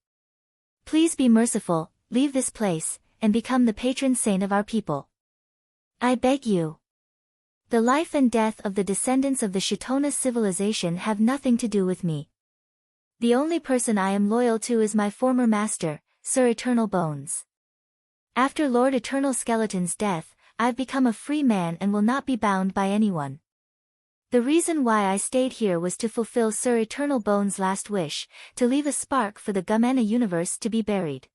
Speaker 1: Please be merciful, leave this place, and become the patron saint of our people. I beg you. The life and death of the descendants of the Shitona civilization have nothing to do with me. The only person I am loyal to is my former master, Sir Eternal Bones. After Lord Eternal Skeleton's death, I've become a free man and will not be bound by anyone. The reason why I stayed here was to fulfill Sir Eternal Bones' last wish, to leave a spark for the Gumena universe to be buried.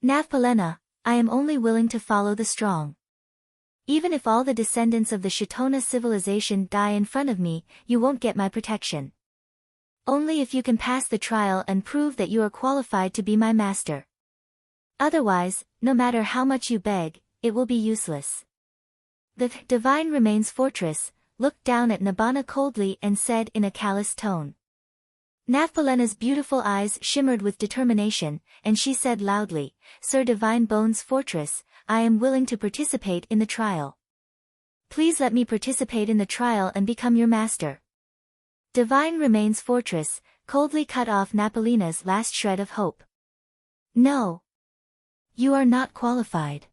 Speaker 1: Navpalena, I am only willing to follow the strong. Even if all the descendants of the Shitona civilization die in front of me, you won't get my protection. Only if you can pass the trial and prove that you are qualified to be my master. Otherwise, no matter how much you beg, it will be useless. The Divine Remains fortress looked down at Nibbana coldly and said in a callous tone. Navpalena's beautiful eyes shimmered with determination, and she said loudly, Sir Divine Bones fortress, I am willing to participate in the trial. Please let me participate in the trial and become your master. Divine Remains fortress coldly cut off Navpalena's last shred of hope. No. You are not qualified.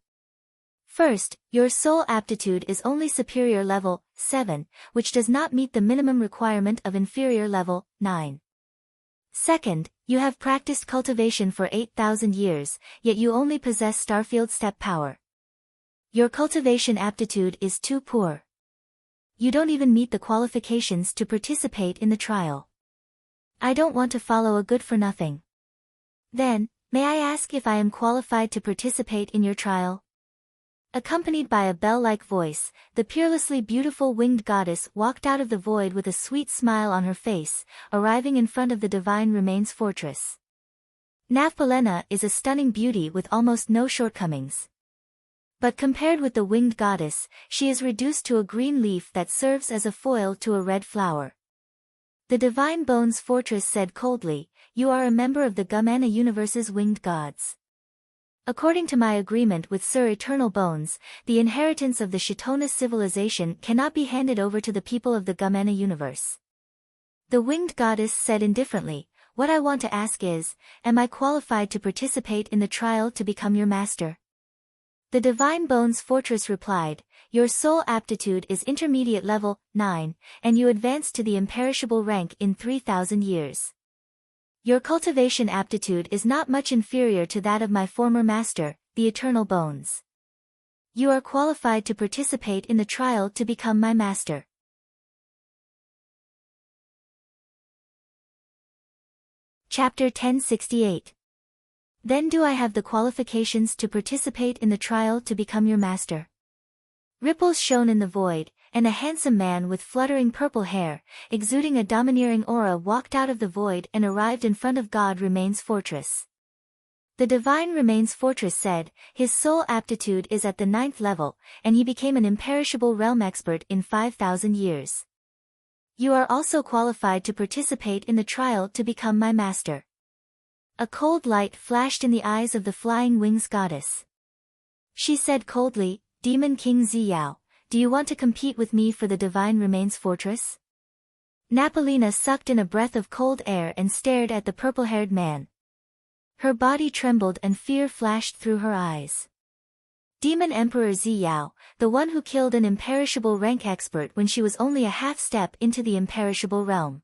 Speaker 1: First, your soul aptitude is only superior level 7, which does not meet the minimum requirement of inferior level 9. Second, you have practiced cultivation for 8,000 years, yet you only possess Starfield step power. Your cultivation aptitude is too poor. You don't even meet the qualifications to participate in the trial. I don't want to follow a good-for-nothing. Then, may I ask if I am qualified to participate in your trial? Accompanied by a bell-like voice, the peerlessly beautiful winged goddess walked out of the void with a sweet smile on her face, arriving in front of the divine remains fortress. Navpalena is a stunning beauty with almost no shortcomings. But compared with the winged goddess, she is reduced to a green leaf that serves as a foil to a red flower. The Divine Bones Fortress said coldly, "You are a member of the Gumana universe's winged gods. According to my agreement with Sir Eternal Bones, the inheritance of the Shitona civilization cannot be handed over to the people of the Gumana universe." The winged goddess said indifferently, "What I want to ask is, am I qualified to participate in the trial to become your master?" The Divine Bones Fortress replied, "Your soul aptitude is intermediate level 9, and you advance to the imperishable rank in 3,000 years. Your cultivation aptitude is not much inferior to that of my former master, the Eternal Bones. You are qualified to participate in the trial to become my master." Chapter 1068. Then do I have the qualifications to participate in the trial to become your master? Ripples shone in the void, and a handsome man with fluttering purple hair, exuding a domineering aura walked out of the void and arrived in front of God Remains Fortress. The Divine Remains Fortress said, "His soul aptitude is at the 9th level, and he became an imperishable realm expert in 5,000 years. You are also qualified to participate in the trial to become my master." A cold light flashed in the eyes of the Flying Wings goddess. She said coldly, "Demon King Ziyao, do you want to compete with me for the Divine Remains Fortress?" Napalina sucked in a breath of cold air and stared at the purple-haired man. Her body trembled and fear flashed through her eyes. Demon Emperor Ziyao, the one who killed an imperishable rank expert when she was only a half-step into the imperishable realm.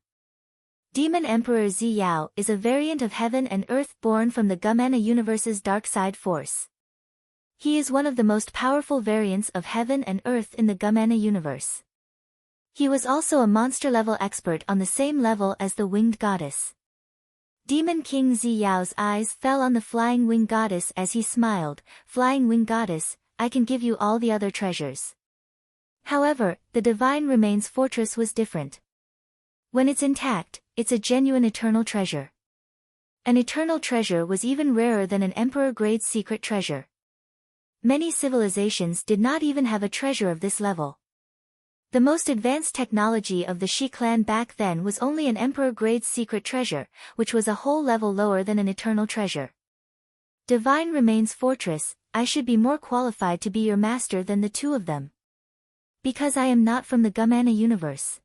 Speaker 1: Demon Emperor Ziyao is a variant of heaven and earth born from the Gumana universe's dark side force. He is one of the most powerful variants of heaven and earth in the Gumana universe. He was also a monster-level expert on the same level as the winged goddess. Demon King Ziyao's eyes fell on the Flying Wing Goddess as he smiled, "Flying Wing Goddess, I can give you all the other treasures." However, the Divine Remains Fortress was different. When it's intact, it's a genuine eternal treasure. An eternal treasure was even rarer than an emperor-grade secret treasure. Many civilizations did not even have a treasure of this level. The most advanced technology of the Shi clan back then was only an emperor-grade secret treasure, which was a whole level lower than an eternal treasure. Divine Remains Fortress, I should be more qualified to be your master than the two of them. Because I am not from the Gumana universe.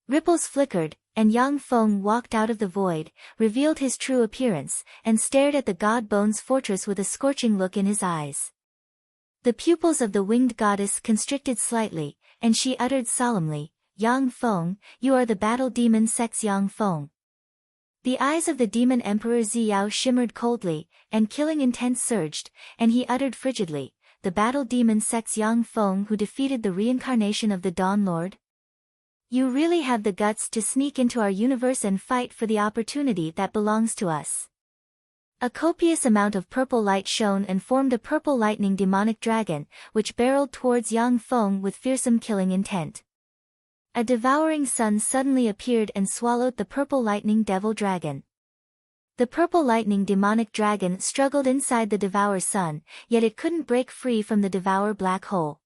Speaker 1: Ripples flickered, and Yang Feng walked out of the void, revealed his true appearance, and stared at the God Bones Fortress with a scorching look in his eyes. The pupils of the winged goddess constricted slightly, and she uttered solemnly, "Yang Feng, you are the battle demon Sex Yang Feng." The eyes of the demon Emperor Ziyao shimmered coldly, and killing intent surged, and he uttered frigidly, "The battle demon Sex Yang Feng who defeated the reincarnation of the Dawn Lord? You really have the guts to sneak into our universe and fight for the opportunity that belongs to us." A copious amount of purple light shone and formed a purple lightning demonic dragon, which barreled towards Yang Feng with fearsome killing intent. A devouring sun suddenly appeared and swallowed the purple lightning devil dragon. The purple lightning demonic dragon struggled inside the devour sun, yet it couldn't break free from the devour black hole.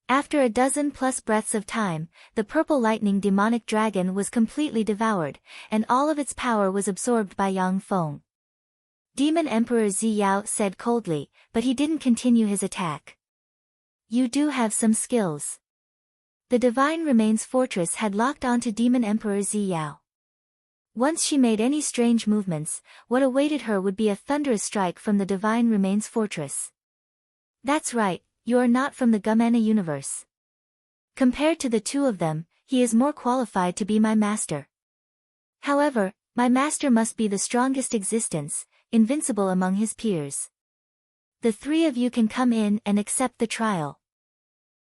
Speaker 1: After a dozen-plus breaths of time, the purple lightning demonic dragon was completely devoured, and all of its power was absorbed by Yang Feng. Demon Emperor Ziyao said coldly, but he didn't continue his attack. "You do have some skills." The Divine Remains Fortress had locked onto Demon Emperor Ziyao. Once she made any strange movements, what awaited her would be a thunderous strike from the Divine Remains Fortress. "That's right, you are not from the Gumana universe. Compared to the two of them, he is more qualified to be my master. However, my master must be the strongest existence, invincible among his peers. The three of you can come in and accept the trial.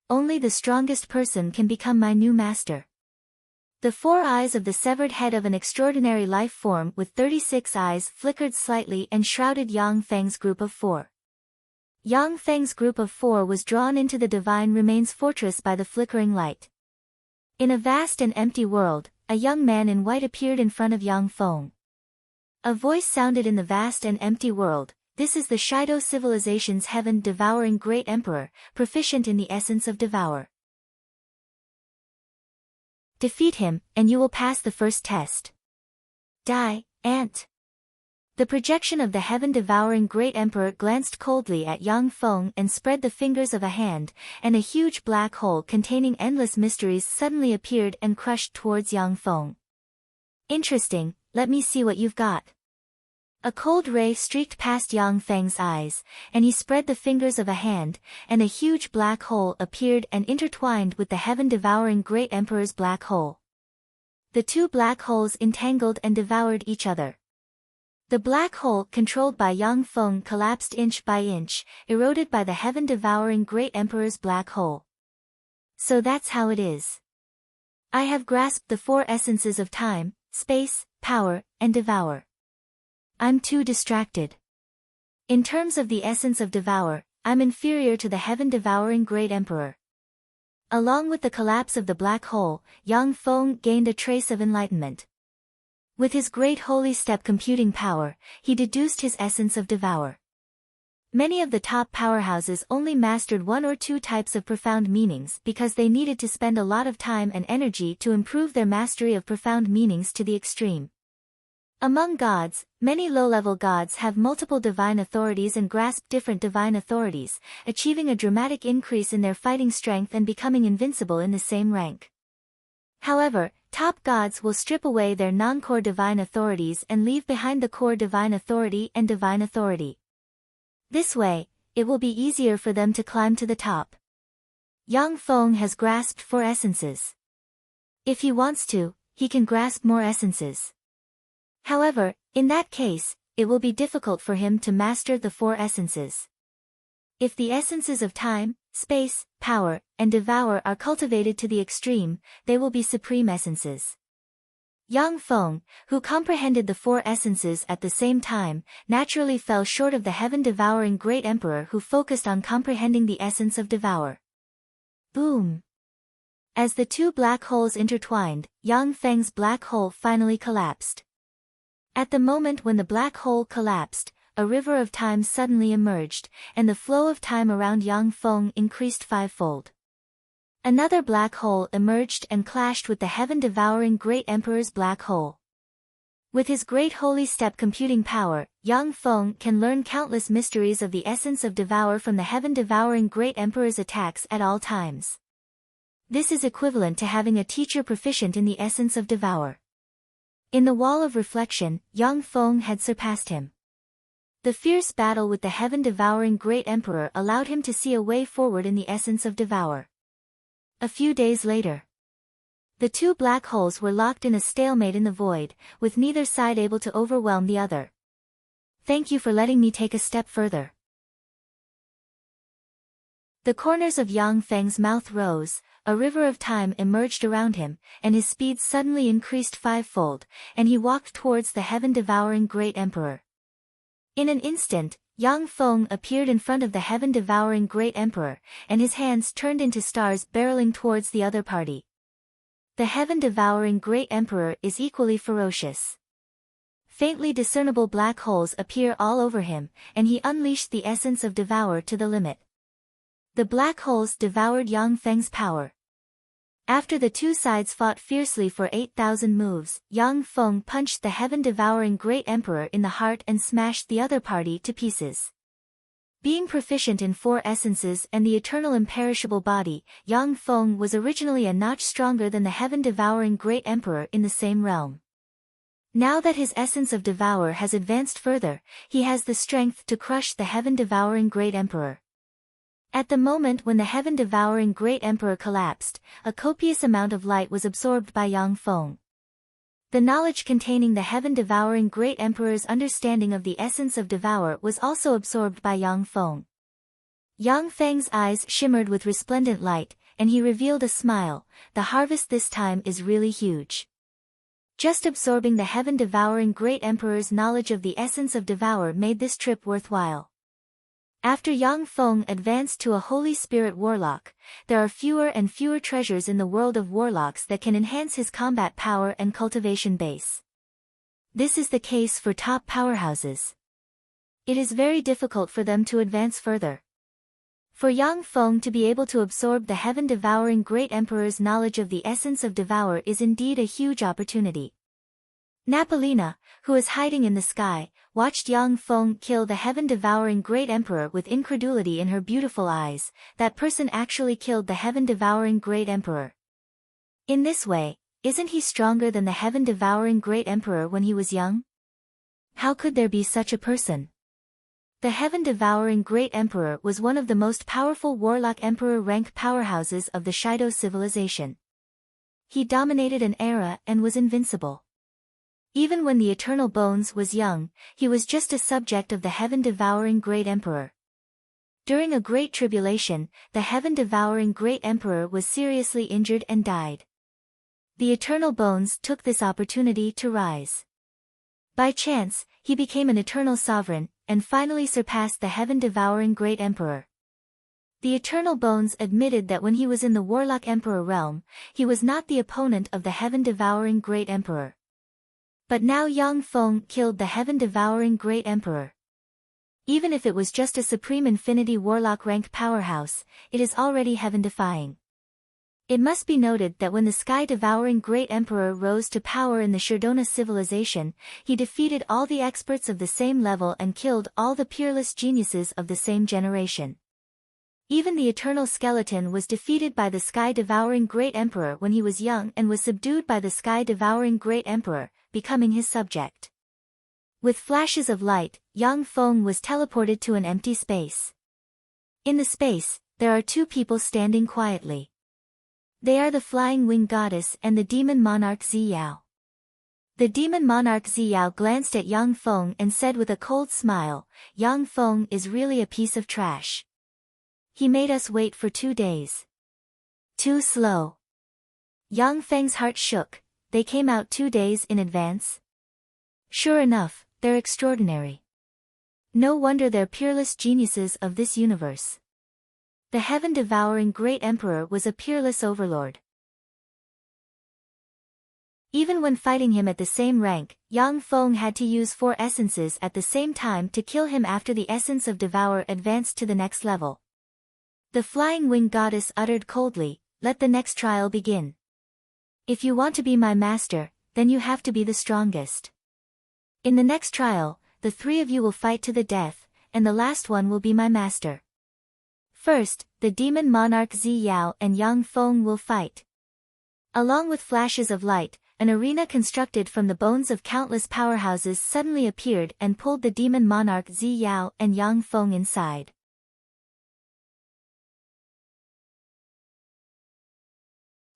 Speaker 1: Only the strongest person can become my new master." The 4 eyes of the severed head of an extraordinary life form with 36 eyes flickered slightly and shrouded Yang Feng's group of 4. Yang Feng's group of 4 was drawn into the Divine Remains fortress by the flickering light. In a vast and empty world, a young man in white appeared in front of Yang Feng. A voice sounded in the vast and empty world. This is the Shido civilization's heaven-devouring great emperor, proficient in the essence of devour. Defeat him, and you will pass the first test. Die, ant. The projection of the heaven-devouring great emperor glanced coldly at Yang Feng and spread the fingers of a hand, and a huge black hole containing endless mysteries suddenly appeared and crushed towards Yang Feng. Interesting, let me see what you've got. A cold ray streaked past Yang Feng's eyes, and he spread the fingers of a hand, and a huge black hole appeared and intertwined with the heaven-devouring great emperor's black hole. The two black holes entangled and devoured each other. The black hole controlled by Yang Feng collapsed inch by inch, eroded by the heaven-devouring great emperor's black hole. So that's how it is. I have grasped the 4 essences of time, space, power, and devour. I'm too distracted. In terms of the essence of devour, I'm inferior to the heaven-devouring great emperor. Along with the collapse of the black hole, Yang Feng gained a trace of enlightenment. With his great holy step computing power, he deduced his essence of devour. Many of the top powerhouses only mastered 1 or 2 types of profound meanings because they needed to spend a lot of time and energy to improve their mastery of profound meanings to the extreme. Among gods, many low-level gods have multiple divine authorities and grasp different divine authorities, achieving a dramatic increase in their fighting strength and becoming invincible in the same rank. However, top gods will strip away their non-core divine authorities and leave behind the core divine authority and divine authority. This way, it will be easier for them to climb to the top. Yang Feng has grasped 4 essences. If he wants to, he can grasp more essences. However, in that case, it will be difficult for him to master the 4 essences. If the essences of time, space, power, and devour are cultivated to the extreme, they will be supreme essences. Yang Feng, who comprehended the 4 essences at the same time, naturally fell short of the heaven-devouring great emperor who focused on comprehending the essence of devour. Boom! As the 2 black holes intertwined, Yang Feng's black hole finally collapsed. At the moment when the black hole collapsed, a river of time suddenly emerged, and the flow of time around Yang Feng increased 5-fold. Another black hole emerged and clashed with the heaven-devouring great emperor's black hole. With his great holy step computing power, Yang Feng can learn countless mysteries of the essence of devour from the heaven-devouring great emperor's attacks at all times. This is equivalent to having a teacher proficient in the essence of devour. In the wall of reflection, Yang Feng had surpassed him. The fierce battle with the heaven-devouring great emperor allowed him to see a way forward in the essence of devour. A few days later, the 2 black holes were locked in a stalemate in the void, with neither side able to overwhelm the other. Thank you for letting me take a step further. The corners of Yang Feng's mouth rose, a river of time emerged around him, and his speed suddenly increased 5-fold, and he walked towards the heaven-devouring great emperor. In an instant, Yang Feng appeared in front of the heaven-devouring great emperor, and his hands turned into stars barreling towards the other party. The heaven-devouring great emperor is equally ferocious. Faintly discernible black holes appear all over him, and he unleashed the essence of devour to the limit. The black holes devoured Yang Feng's power. After the 2 sides fought fiercely for 8,000 moves, Yang Feng punched the heaven-devouring great emperor in the heart and smashed the other party to pieces. Being proficient in 4 essences and the eternal imperishable body, Yang Feng was originally a notch stronger than the heaven-devouring great emperor in the same realm. Now that his essence of devour has advanced further, he has the strength to crush the heaven-devouring great emperor. At the moment when the heaven-devouring great emperor collapsed, a copious amount of light was absorbed by Yang Feng. The knowledge containing the heaven-devouring great emperor's understanding of the essence of devour was also absorbed by Yang Feng. Yang Feng's eyes shimmered with resplendent light, and he revealed a smile. The harvest this time is really huge. Just absorbing the heaven-devouring great emperor's knowledge of the essence of devour made this trip worthwhile. After Yang Feng advanced to a Holy Spirit Warlock, there are fewer and fewer treasures in the world of warlocks that can enhance his combat power and cultivation base. This is the case for top powerhouses. It is very difficult for them to advance further. For Yang Feng to be able to absorb the heaven-devouring Great Emperor's knowledge of the essence of Devour is indeed a huge opportunity. Napolina, who is hiding in the sky, watched Yang Feng kill the heaven-devouring Great Emperor with incredulity in her beautiful eyes. That person actually killed the heaven-devouring Great Emperor. In this way, isn't he stronger than the heaven-devouring Great Emperor when he was young? How could there be such a person? The heaven-devouring Great Emperor was one of the most powerful warlock emperor rank powerhouses of the Shido civilization. He dominated an era and was invincible. Even when the Eternal Bones was young, he was just a subject of the heaven-devouring Great Emperor. During a great tribulation, the heaven-devouring Great Emperor was seriously injured and died. The Eternal Bones took this opportunity to rise. By chance, he became an eternal sovereign, and finally surpassed the heaven-devouring Great Emperor. The Eternal Bones admitted that when he was in the Warlock Emperor realm, he was not the opponent of the heaven-devouring Great Emperor. But now Yang Feng killed the heaven-devouring Great Emperor. Even if it was just a Supreme Infinity Warlock rank powerhouse, it is already heaven-defying. It must be noted that when the sky-devouring Great Emperor rose to power in the Shardona civilization, he defeated all the experts of the same level and killed all the peerless geniuses of the same generation. Even the Eternal Skeleton was defeated by the sky-devouring Great Emperor when he was young and was subdued by the sky-devouring Great Emperor, becoming his subject. With flashes of light, Yang Feng was teleported to an empty space. In the space, there are two people standing quietly. They are the Flying Wing Goddess and the Demon Monarch Ziyao. The Demon Monarch Ziyao glanced at Yang Feng and said with a cold smile, "Yang Feng is really a piece of trash. He made us wait for 2 days. Too slow." Yang Feng's heart shook. They came out 2 days in advance? Sure enough, they're extraordinary. No wonder they're peerless geniuses of this universe. The heaven-devouring Great Emperor was a peerless overlord. Even when fighting him at the same rank, Yang Feng had to use 4 essences at the same time to kill him after the essence of Devour advanced to the next level. The Flying Wing Goddess uttered coldly, "Let the next trial begin. If you want to be my master, then you have to be the strongest. In the next trial, the 3 of you will fight to the death, and the last one will be my master." First, the Demon Monarch Ziyao and Yang Feng will fight. Along with flashes of light, an arena constructed from the bones of countless powerhouses suddenly appeared and pulled the Demon Monarch Ziyao and Yang Feng inside.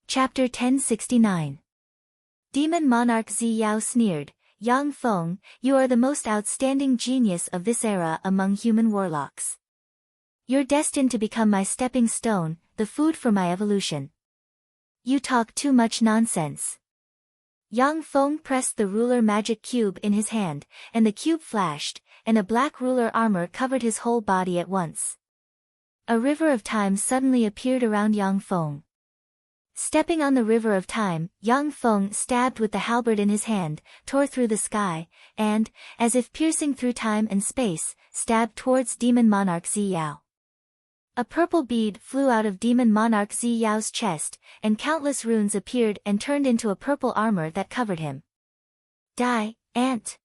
Speaker 1: Chapter 1069. Demon Monarch Ziyao sneered, "Yang Feng, you are the most outstanding genius of this era among human warlocks. You're destined to become my stepping stone, the food for my evolution. You talk too much nonsense." Yang Feng pressed the ruler magic cube in his hand, and the cube flashed, and a black ruler armor covered his whole body at once. A river of time suddenly appeared around Yang Feng. Stepping on the river of time, Yang Feng stabbed with the halberd in his hand, tore through the sky, and, as if piercing through time and space, stabbed towards Demon Monarch Ziyao. A purple bead flew out of Demon Monarch Ziyao's chest, and countless runes appeared and turned into a purple armor that covered him. "Die, ant!"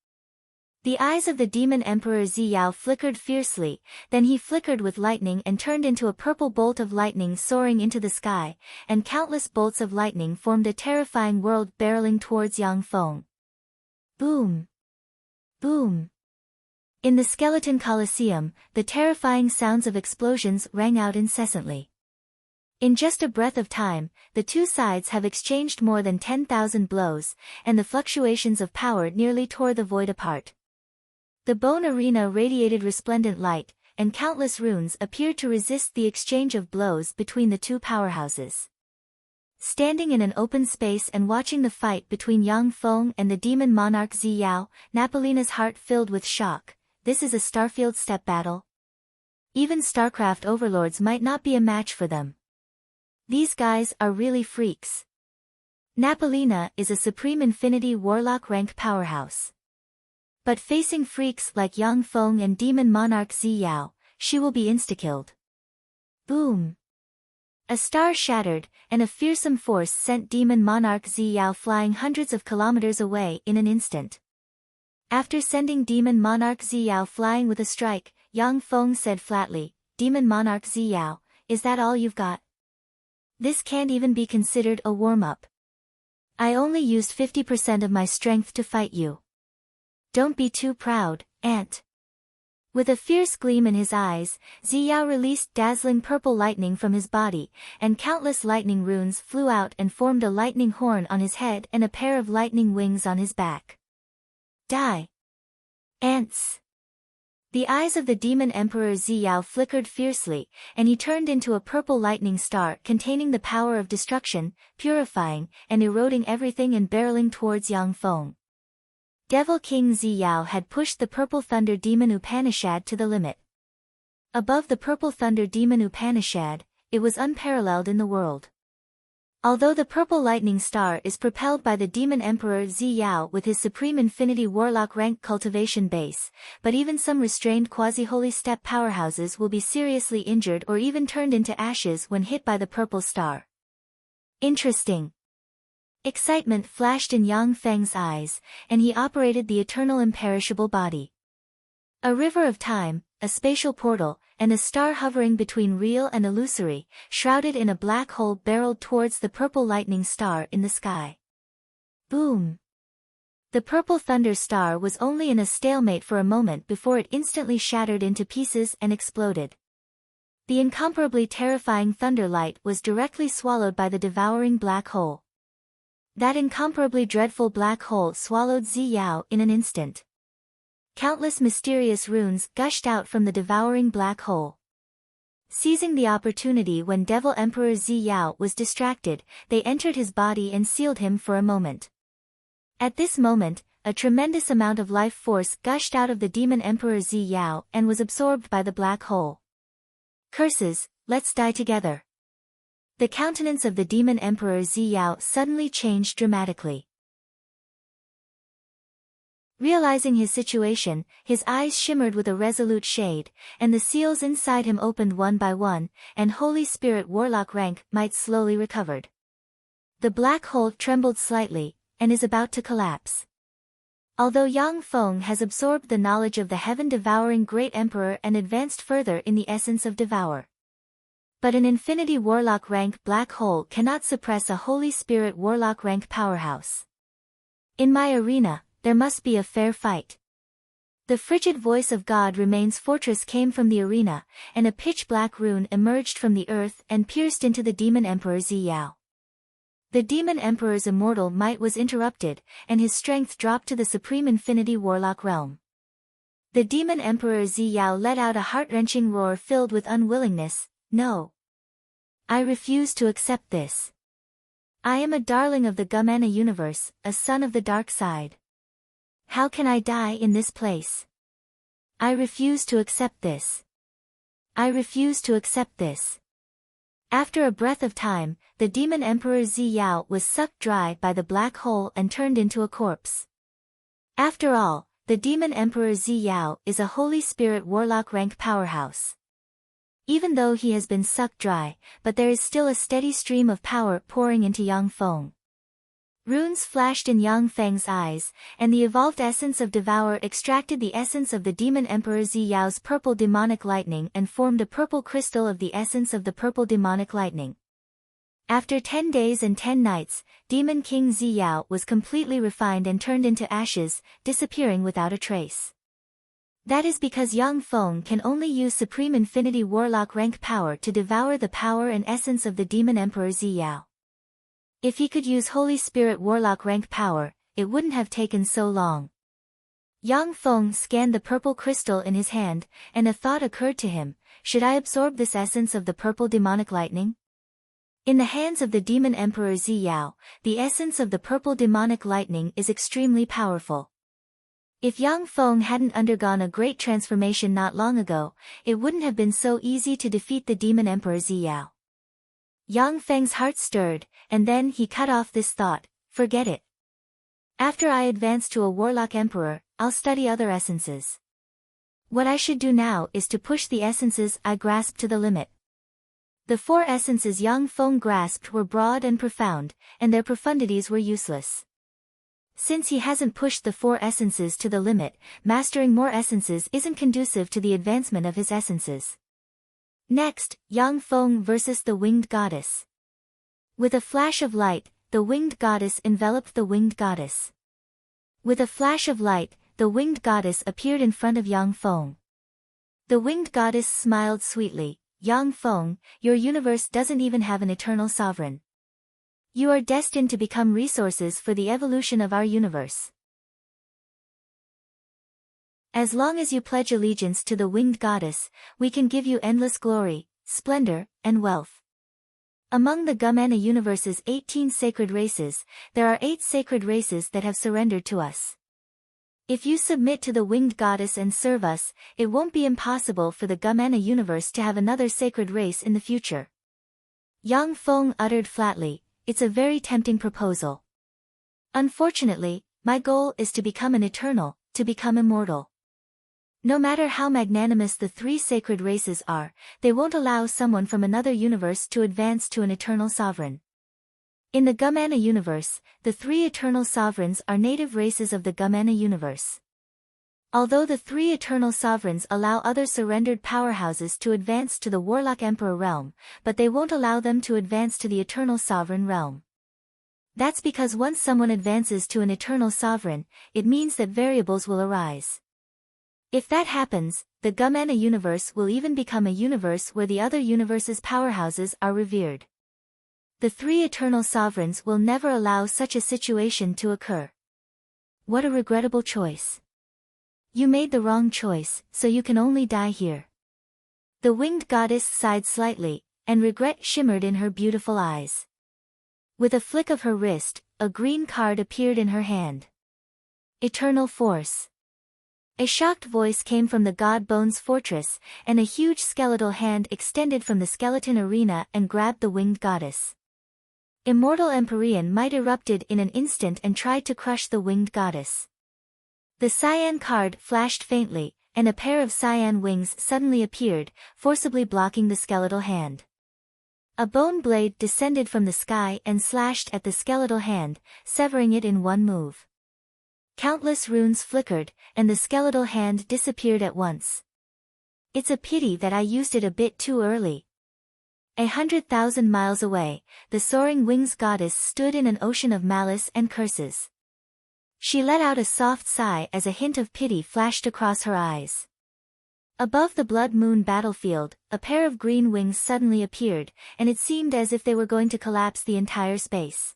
Speaker 1: The eyes of the Demon Emperor Ziyao flickered fiercely, then he flickered with lightning and turned into a purple bolt of lightning soaring into the sky, and countless bolts of lightning formed a terrifying world barreling towards Yang Feng. Boom! Boom! In the Skeleton Colosseum, the terrifying sounds of explosions rang out incessantly. In just a breath of time, the two sides have exchanged more than 10,000 blows, and the fluctuations of power nearly tore the void apart. The bone arena radiated resplendent light, and countless runes appeared to resist the exchange of blows between the two powerhouses. Standing in an open space and watching the fight between Yang Feng and the Demon Monarch Ziyao, Napolina's heart filled with shock. This is a Starfield step battle? Even StarCraft overlords might not be a match for them. These guys are really freaks. Napolina is a Supreme Infinity Warlock rank powerhouse. But facing freaks like Yang Feng and Demon Monarch Ziyao, she will be insta-killed. Boom! A star shattered, and a fearsome force sent Demon Monarch Ziyao flying hundreds of kilometers away in an instant. After sending Demon Monarch Ziyao flying with a strike, Yang Feng said flatly, "Demon Monarch Ziyao, is that all you've got? This can't even be considered a warm-up. I only used 50% of my strength to fight you. Don't be too proud, Ant." With a fierce gleam in his eyes, Ziyao released dazzling purple lightning from his body, and countless lightning runes flew out and formed a lightning horn on his head and a pair of lightning wings on his back. Die! Ants! The eyes of the Demon Emperor Ziyao flickered fiercely, and he turned into a purple lightning star containing the power of destruction, purifying, and eroding everything and barreling towards Yang Feng. Devil King Ziyao had pushed the Purple Thunder Demon Upanishad to the limit. Above the Purple Thunder Demon Upanishad, it was unparalleled in the world. Although the Purple Lightning Star is propelled by the Demon Emperor Ziyao with his Supreme Infinity Warlock rank cultivation base, but even some restrained quasi-holy step powerhouses will be seriously injured or even turned into ashes when hit by the Purple Star. Interesting. Excitement flashed in Yang Feng's eyes, and he operated the eternal imperishable body. A river of time, a spatial portal, and a star hovering between real and illusory, shrouded in a black hole barreled towards the purple lightning star in the sky. Boom! The purple thunder star was only in a stalemate for a moment before it instantly shattered into pieces and exploded. The incomparably terrifying thunder light was directly swallowed by the devouring black hole. That incomparably dreadful black hole swallowed Ziyao in an instant. Countless mysterious runes gushed out from the devouring black hole. Seizing the opportunity when Devil Emperor Ziyao was distracted, they entered his body and sealed him for a moment. At this moment, a tremendous amount of life force gushed out of the Demon Emperor Ziyao and was absorbed by the black hole. Curses, let's die together. The countenance of the Demon Emperor Ziyao suddenly changed dramatically. Realizing his situation, his eyes shimmered with a resolute shade, and the seals inside him opened one by one, and Holy Spirit Warlock rank might slowly recovered. The black hole trembled slightly, and is about to collapse. Although Yang Feng has absorbed the knowledge of the heaven-devouring Great Emperor and advanced further in the essence of Devour. But an Infinity Warlock rank black hole cannot suppress a Holy Spirit Warlock rank powerhouse. In my arena, there must be a fair fight. The frigid voice of God Remains Fortress came from the arena, and a pitch-black rune emerged from the earth and pierced into the Demon Emperor Ziyao. The Demon Emperor's immortal might was interrupted, and his strength dropped to the Supreme Infinity Warlock realm. The Demon Emperor Ziyao let out a heart-wrenching roar filled with unwillingness. No. I refuse to accept this. I am a darling of the Gumana universe, a son of the dark side. How can I die in this place? I refuse to accept this. I refuse to accept this. After a breath of time, the Demon Emperor Ziyao was sucked dry by the black hole and turned into a corpse. After all, the Demon Emperor Ziyao is a Holy Spirit Warlock rank powerhouse. Even though he has been sucked dry, but there is still a steady stream of power pouring into Yang Feng. Runes flashed in Yang Feng's eyes, and the evolved essence of Devour extracted the essence of the Demon Emperor Ziyao's purple demonic lightning and formed a purple crystal of the essence of the purple demonic lightning. After 10 days and 10 nights, Demon King Ziyao was completely refined and turned into ashes, disappearing without a trace. That is because Yang Feng can only use Supreme Infinity Warlock rank power to devour the power and essence of the Demon Emperor Ziyao. If he could use Holy Spirit Warlock rank power, it wouldn't have taken so long. Yang Feng scanned the purple crystal in his hand, and a thought occurred to him: should I absorb this essence of the purple demonic lightning? In the hands of the Demon Emperor Ziyao, the essence of the purple demonic lightning is extremely powerful. If Yang Feng hadn't undergone a great transformation not long ago, it wouldn't have been so easy to defeat the demon emperor Ziyao. Yang Feng's heart stirred, and then he cut off this thought, forget it. After I advance to a warlock emperor, I'll study other essences. What I should do now is to push the essences I grasped to the limit. The 4 essences Yang Feng grasped were broad and profound, and their profundities were useless. Since he hasn't pushed the 4 essences to the limit, mastering more essences isn't conducive to the advancement of his essences. Next, Yang Feng versus the Winged Goddess. With a flash of light, the Winged Goddess enveloped the Winged Goddess. With a flash of light, the Winged Goddess appeared in front of Yang Feng. The Winged Goddess smiled sweetly. Yang Feng, your universe doesn't even have an eternal sovereign. You are destined to become resources for the evolution of our universe. As long as you pledge allegiance to the Winged Goddess, we can give you endless glory, splendor, and wealth. Among the Gumena universe's 18 sacred races, there are 8 sacred races that have surrendered to us. If you submit to the Winged Goddess and serve us, it won't be impossible for the Gumena universe to have another sacred race in the future. Yang Feng uttered flatly, it's a very tempting proposal. Unfortunately, my goal is to become an eternal, to become immortal. No matter how magnanimous the 3 sacred races are, they won't allow someone from another universe to advance to an eternal sovereign. In the Gumena universe, the 3 eternal sovereigns are native races of the Gumena universe. Although the 3 eternal sovereigns allow other surrendered powerhouses to advance to the Warlock Emperor realm, but they won't allow them to advance to the eternal sovereign realm. That's because once someone advances to an eternal sovereign, it means that variables will arise. If that happens, the Gumena universe will even become a universe where the other universe's powerhouses are revered. The 3 eternal sovereigns will never allow such a situation to occur. What a regrettable choice. You made the wrong choice, so you can only die here. The Winged Goddess sighed slightly, and regret shimmered in her beautiful eyes. With a flick of her wrist, a green card appeared in her hand. Eternal Force. A shocked voice came from the God Bones fortress, and a huge skeletal hand extended from the skeleton arena and grabbed the Winged Goddess. Immortal Empyrean might erupted in an instant and tried to crush the Winged Goddess. The cyan card flashed faintly, and a pair of cyan wings suddenly appeared, forcibly blocking the skeletal hand. A bone blade descended from the sky and slashed at the skeletal hand, severing it in one move. Countless runes flickered, and the skeletal hand disappeared at once. It's a pity that I used it a bit too early. 100,000 miles away, the soaring wings goddess stood in an ocean of malice and curses. She let out a soft sigh as a hint of pity flashed across her eyes. Above the Blood Moon battlefield, a pair of green wings suddenly appeared, and it seemed as if they were going to collapse the entire space.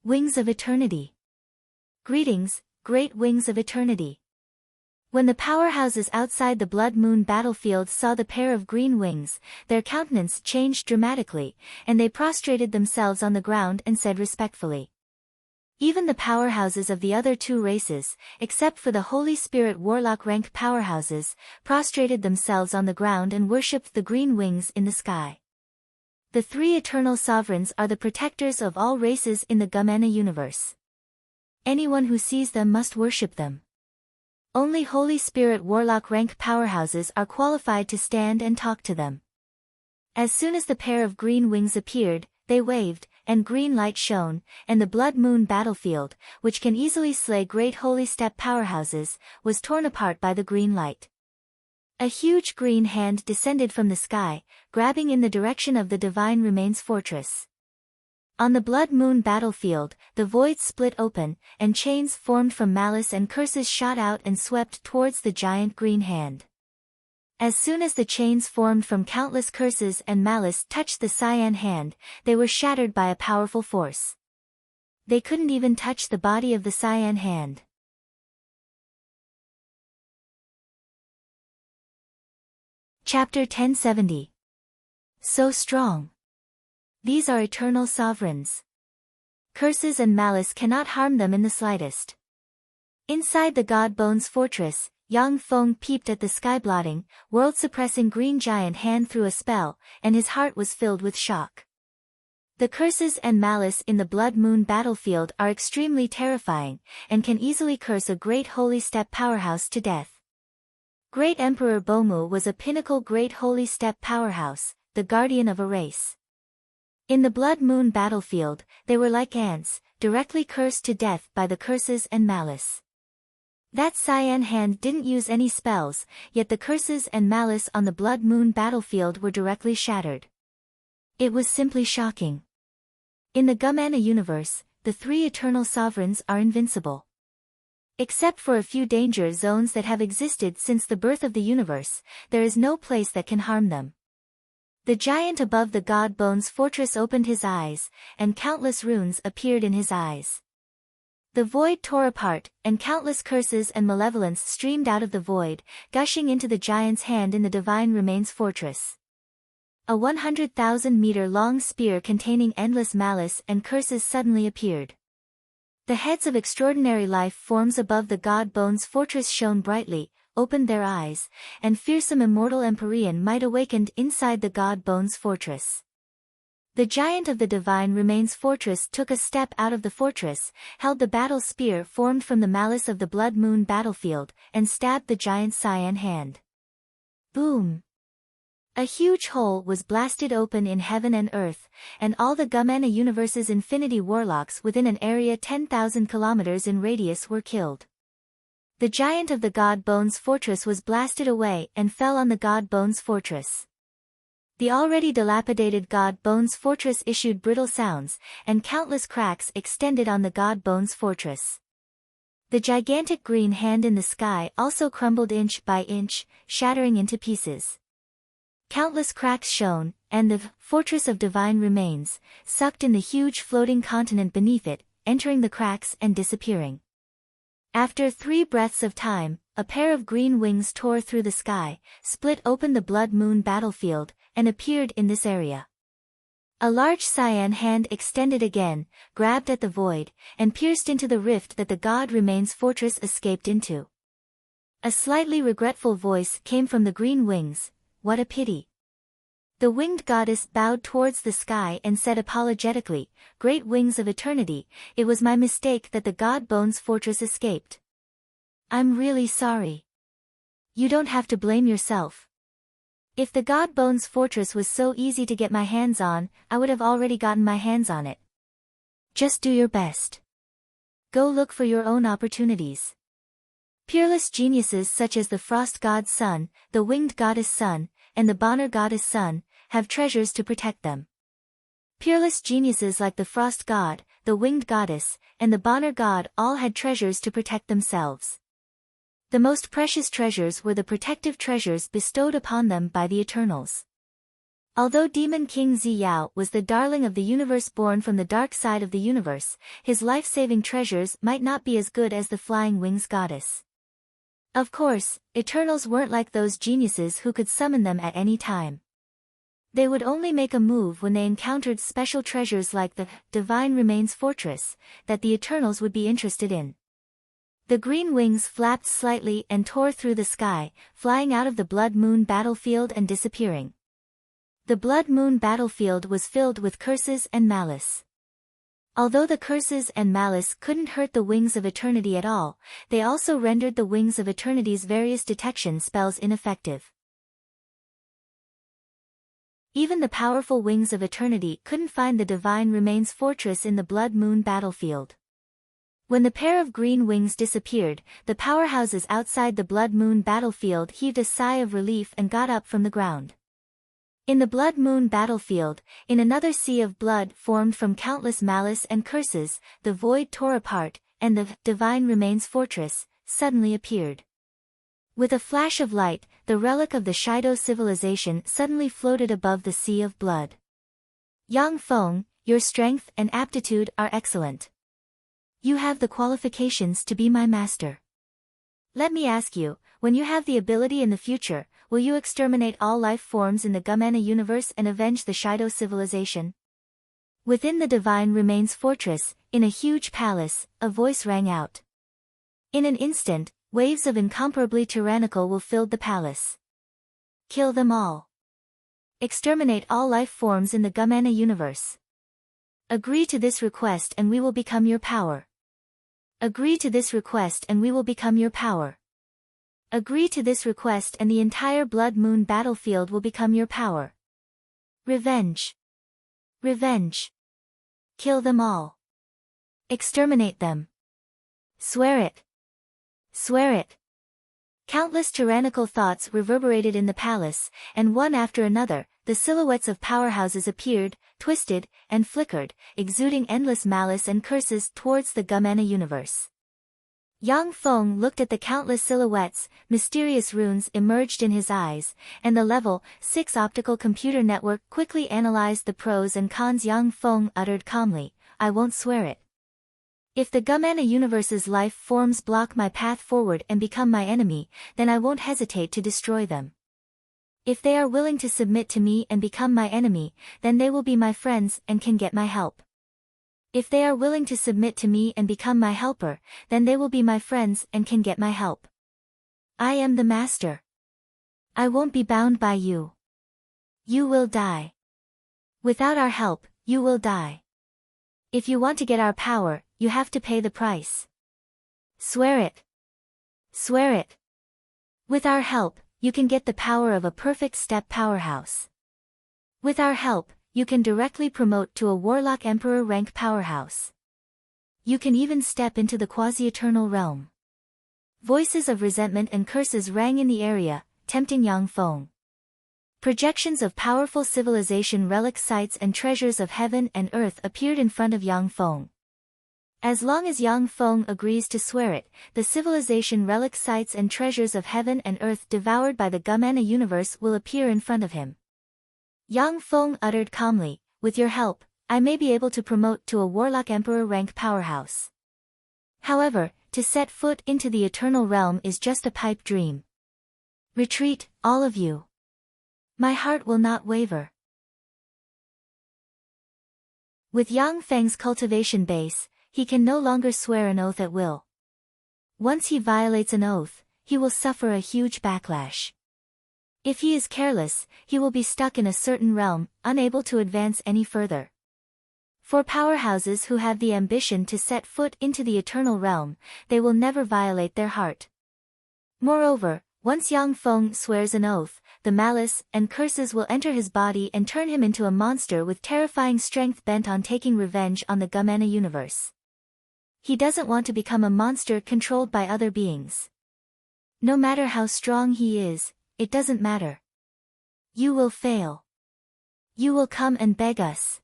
Speaker 1: Wings of Eternity. Greetings, great wings of eternity. When the powerhouses outside the Blood Moon battlefield saw the pair of green wings, their countenance changed dramatically, and they prostrated themselves on the ground and said respectfully. Even the powerhouses of the other 2 races, except for the Holy Spirit Warlock rank powerhouses, prostrated themselves on the ground and worshipped the green wings in the sky. The 3 eternal sovereigns are the protectors of all races in the Gumena universe. Anyone who sees them must worship them. Only Holy Spirit Warlock rank powerhouses are qualified to stand and talk to them. As soon as the pair of green wings appeared, they waved, and green light shone, and the Blood Moon battlefield, which can easily slay great holy step powerhouses, was torn apart by the green light. A huge green hand descended from the sky, grabbing in the direction of the Divine Remains fortress. On the Blood Moon battlefield, the void split open, and chains formed from malice and curses shot out and swept towards the giant green hand. As soon as the chains formed from countless curses and malice touched the cyan hand, they were shattered by a powerful force. They couldn't even touch the body of the cyan hand. Chapter 1070. So strong. These are eternal sovereigns. Curses and malice cannot harm them in the slightest. Inside the God Bones fortress, Yang Feng peeped at the sky-blotting, world-suppressing green giant hand through a spell, and his heart was filled with shock. The curses and malice in the Blood Moon battlefield are extremely terrifying, and can easily curse a great holy steppe powerhouse to death. Great Emperor Bomu was a pinnacle great holy steppe powerhouse, the guardian of a race. In the Blood Moon battlefield, they were like ants, directly cursed to death by the curses and malice. That cyan hand didn't use any spells, yet the curses and malice on the Blood Moon battlefield were directly shattered. It was simply shocking. In the Gumana universe, the three eternal sovereigns are invincible. Except for a few danger zones that have existed since the birth of the universe, there is no place that can harm them. The giant above the God Bones fortress opened his eyes, and countless runes appeared in his eyes. The void tore apart, and countless curses and malevolence streamed out of the void, gushing into the giant's hand in the Divine Remains fortress. A 100,000-meter-long spear containing endless malice and curses suddenly appeared. The heads of extraordinary life forms above the God Bones fortress shone brightly, opened their eyes, and fearsome immortal Empyrean might awakened inside the God Bones fortress. The giant of the Divine Remains fortress took a step out of the fortress, held the battle spear formed from the malice of the Blood Moon battlefield, and stabbed the giant's cyan hand. Boom! A huge hole was blasted open in heaven and earth, and all the Gumana universe's infinity warlocks within an area 10,000 kilometers in radius were killed. The giant of the God Bones fortress was blasted away and fell on the God Bones fortress. The already dilapidated God Bones fortress issued brittle sounds, and countless cracks extended on the God Bones fortress. The gigantic green hand in the sky also crumbled inch by inch, shattering into pieces. Countless cracks shone, and the Fortress of Divine Remains sucked in the huge floating continent beneath it, entering the cracks and disappearing. After 3 breaths of time, a pair of green wings tore through the sky, split open the Blood Moon battlefield, and appeared in this area. A large cyan hand extended again, grabbed at the void, and pierced into the rift that the God Remains fortress escaped into. A slightly regretful voice came from the green wings, "What a pity." The winged goddess bowed towards the sky and said apologetically, "Great wings of eternity, it was my mistake that the God Bones fortress escaped. I'm really sorry. You don't have to blame yourself. If the God Bones fortress was so easy to get my hands on, I would have already gotten my hands on it. Just do your best. Go look for your own opportunities." Peerless geniuses such as the Frost God Sun, the Winged Goddess Sun, and the Bonner Goddess Sun, have treasures to protect them. Peerless geniuses like the Frost God, the Winged Goddess, and the Bonner God all had treasures to protect themselves. The most precious treasures were the protective treasures bestowed upon them by the Eternals. Although Demon King Ziyao was the darling of the universe born from the dark side of the universe, his life-saving treasures might not be as good as the Flying Wings Goddess. Of course, Eternals weren't like those geniuses who could summon them at any time. They would only make a move when they encountered special treasures like the Divine Remains fortress, that the Eternals would be interested in. The green wings flapped slightly and tore through the sky, flying out of the Blood Moon battlefield and disappearing. The Blood Moon battlefield was filled with curses and malice. Although the curses and malice couldn't hurt the Wings of Eternity at all, they also rendered the Wings of Eternity's various detection spells ineffective. Even the powerful Wings of Eternity couldn't find the Divine Remains fortress in the Blood Moon battlefield. When the pair of green wings disappeared, the powerhouses outside the Blood Moon battlefield heaved a sigh of relief and got up from the ground. In the Blood Moon battlefield, in another sea of blood formed from countless malice and curses, the void tore apart, and the Divine Remains fortress suddenly appeared. With a flash of light, the relic of the Shido civilization suddenly floated above the sea of blood. Yang Feng, your strength and aptitude are excellent. You have the qualifications to be my master. Let me ask you, when you have the ability in the future, will you exterminate all life forms in the Gumana universe and avenge the Shido civilization? Within the Divine Remains fortress, in a huge palace, a voice rang out. In an instant, waves of incomparably tyrannical will fill the palace. Kill them all. Exterminate all life forms in the Gumana universe. Agree to this request and we will become your power. Agree to this request and we will become your power. Agree to this request and the entire Blood Moon battlefield will become your power. Revenge. Revenge. Kill them all. Exterminate them. Swear it. Swear it. Countless tyrannical thoughts reverberated in the palace, and one after another, the silhouettes of powerhouses appeared, twisted, and flickered, exuding endless malice and curses towards the Gumana universe. Yang Feng looked at the countless silhouettes, mysterious runes emerged in his eyes, and the Level 6 optical computer network quickly analyzed the pros and cons. Yang Feng uttered calmly, "I won't swear it. If the Gumana universe's life forms block my path forward and become my enemy, then I won't hesitate to destroy them. If they are willing to submit to me and become my enemy, then they will be my friends and can get my help. If they are willing to submit to me and become my helper, then they will be my friends and can get my help. I am the master. I won't be bound by you. You will die. Without our help, you will die. If you want to get our power, you have to pay the price. Swear it. Swear it. With our help, you can get the power of a perfect step powerhouse. With our help, you can directly promote to a Warlock Emperor rank powerhouse. You can even step into the quasi-eternal realm." Voices of resentment and curses rang in the area, tempting Yang Feng. Projections of powerful civilization relic sites and treasures of heaven and earth appeared in front of Yang Feng. As long as Yang Feng agrees to swear it, the civilization relic sites and treasures of heaven and earth devoured by the Gumana universe will appear in front of him. Yang Feng uttered calmly, "With your help, I may be able to promote to a Warlock Emperor rank powerhouse. However, to set foot into the Eternal Realm is just a pipe dream. Retreat, all of you. My heart will not waver." With Yang Feng's cultivation base, he can no longer swear an oath at will. Once he violates an oath, he will suffer a huge backlash. If he is careless, he will be stuck in a certain realm, unable to advance any further. For powerhouses who have the ambition to set foot into the Eternal Realm, they will never violate their heart. Moreover, once Yang Feng swears an oath, the malice and curses will enter his body and turn him into a monster with terrifying strength bent on taking revenge on the Gumana universe. He doesn't want to become a monster controlled by other beings. No matter how strong he is, it doesn't matter. You will fail. You will come and beg us.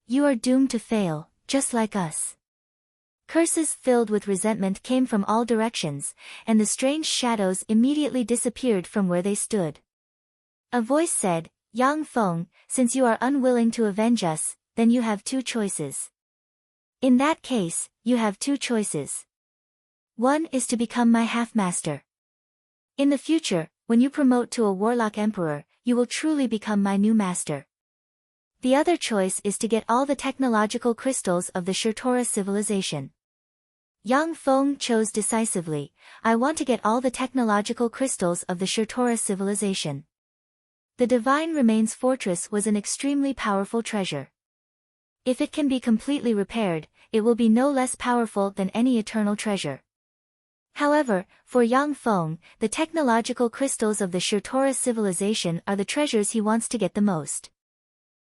Speaker 1: You are doomed to fail, just like us. Curses filled with resentment came from all directions, and the strange shadows immediately disappeared from where they stood. A voice said, "Yang Feng, since you are unwilling to avenge us, then you have two choices. In that case, you have two choices. One is to become my half-master. In the future, when you promote to a Warlock Emperor, you will truly become my new master. The other choice is to get all the technological crystals of the Shurtora civilization." Yang Feng chose decisively, "I want to get all the technological crystals of the Shurtora civilization." The Divine Remains Fortress was an extremely powerful treasure. If it can be completely repaired, it will be no less powerful than any eternal treasure. However, for Yang Feng, the technological crystals of the Shurtora civilization are the treasures he wants to get the most.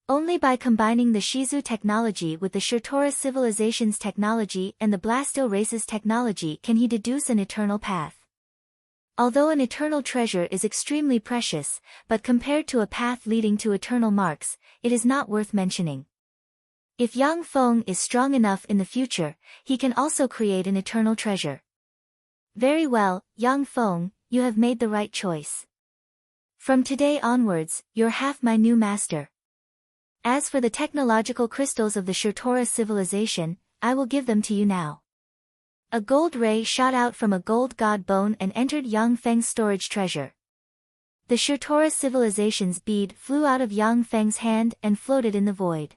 Speaker 1: Only by combining the Shizu technology with the Shurtora civilization's technology and the Blasto race's technology can he deduce an eternal path. Although an eternal treasure is extremely precious, but compared to a path leading to eternal marks, it is not worth mentioning. If Yang Feng is strong enough in the future, he can also create an eternal treasure. Very well, Yang Feng, you have made the right choice. From today onwards, you're half my new master. As for the technological crystals of the Shurtora civilization, I will give them to you now. A gold ray shot out from a gold god bone and entered Yang Feng's storage treasure. The Shurtora civilization's bead flew out of Yang Feng's hand and floated in the void.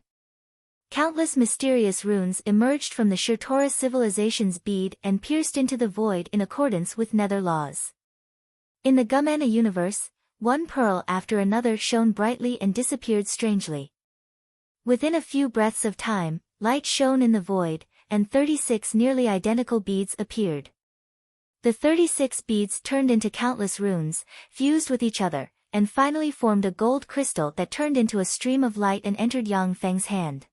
Speaker 1: Countless mysterious runes emerged from the Shurtora civilization's bead and pierced into the void in accordance with nether laws. In the Gumana universe, one pearl after another shone brightly and disappeared strangely. Within a few breaths of time, light shone in the void, and 36 nearly identical beads appeared. The 36 beads turned into countless runes, fused with each other, and finally formed a gold crystal that turned into a stream of light and entered Yang Feng's hand.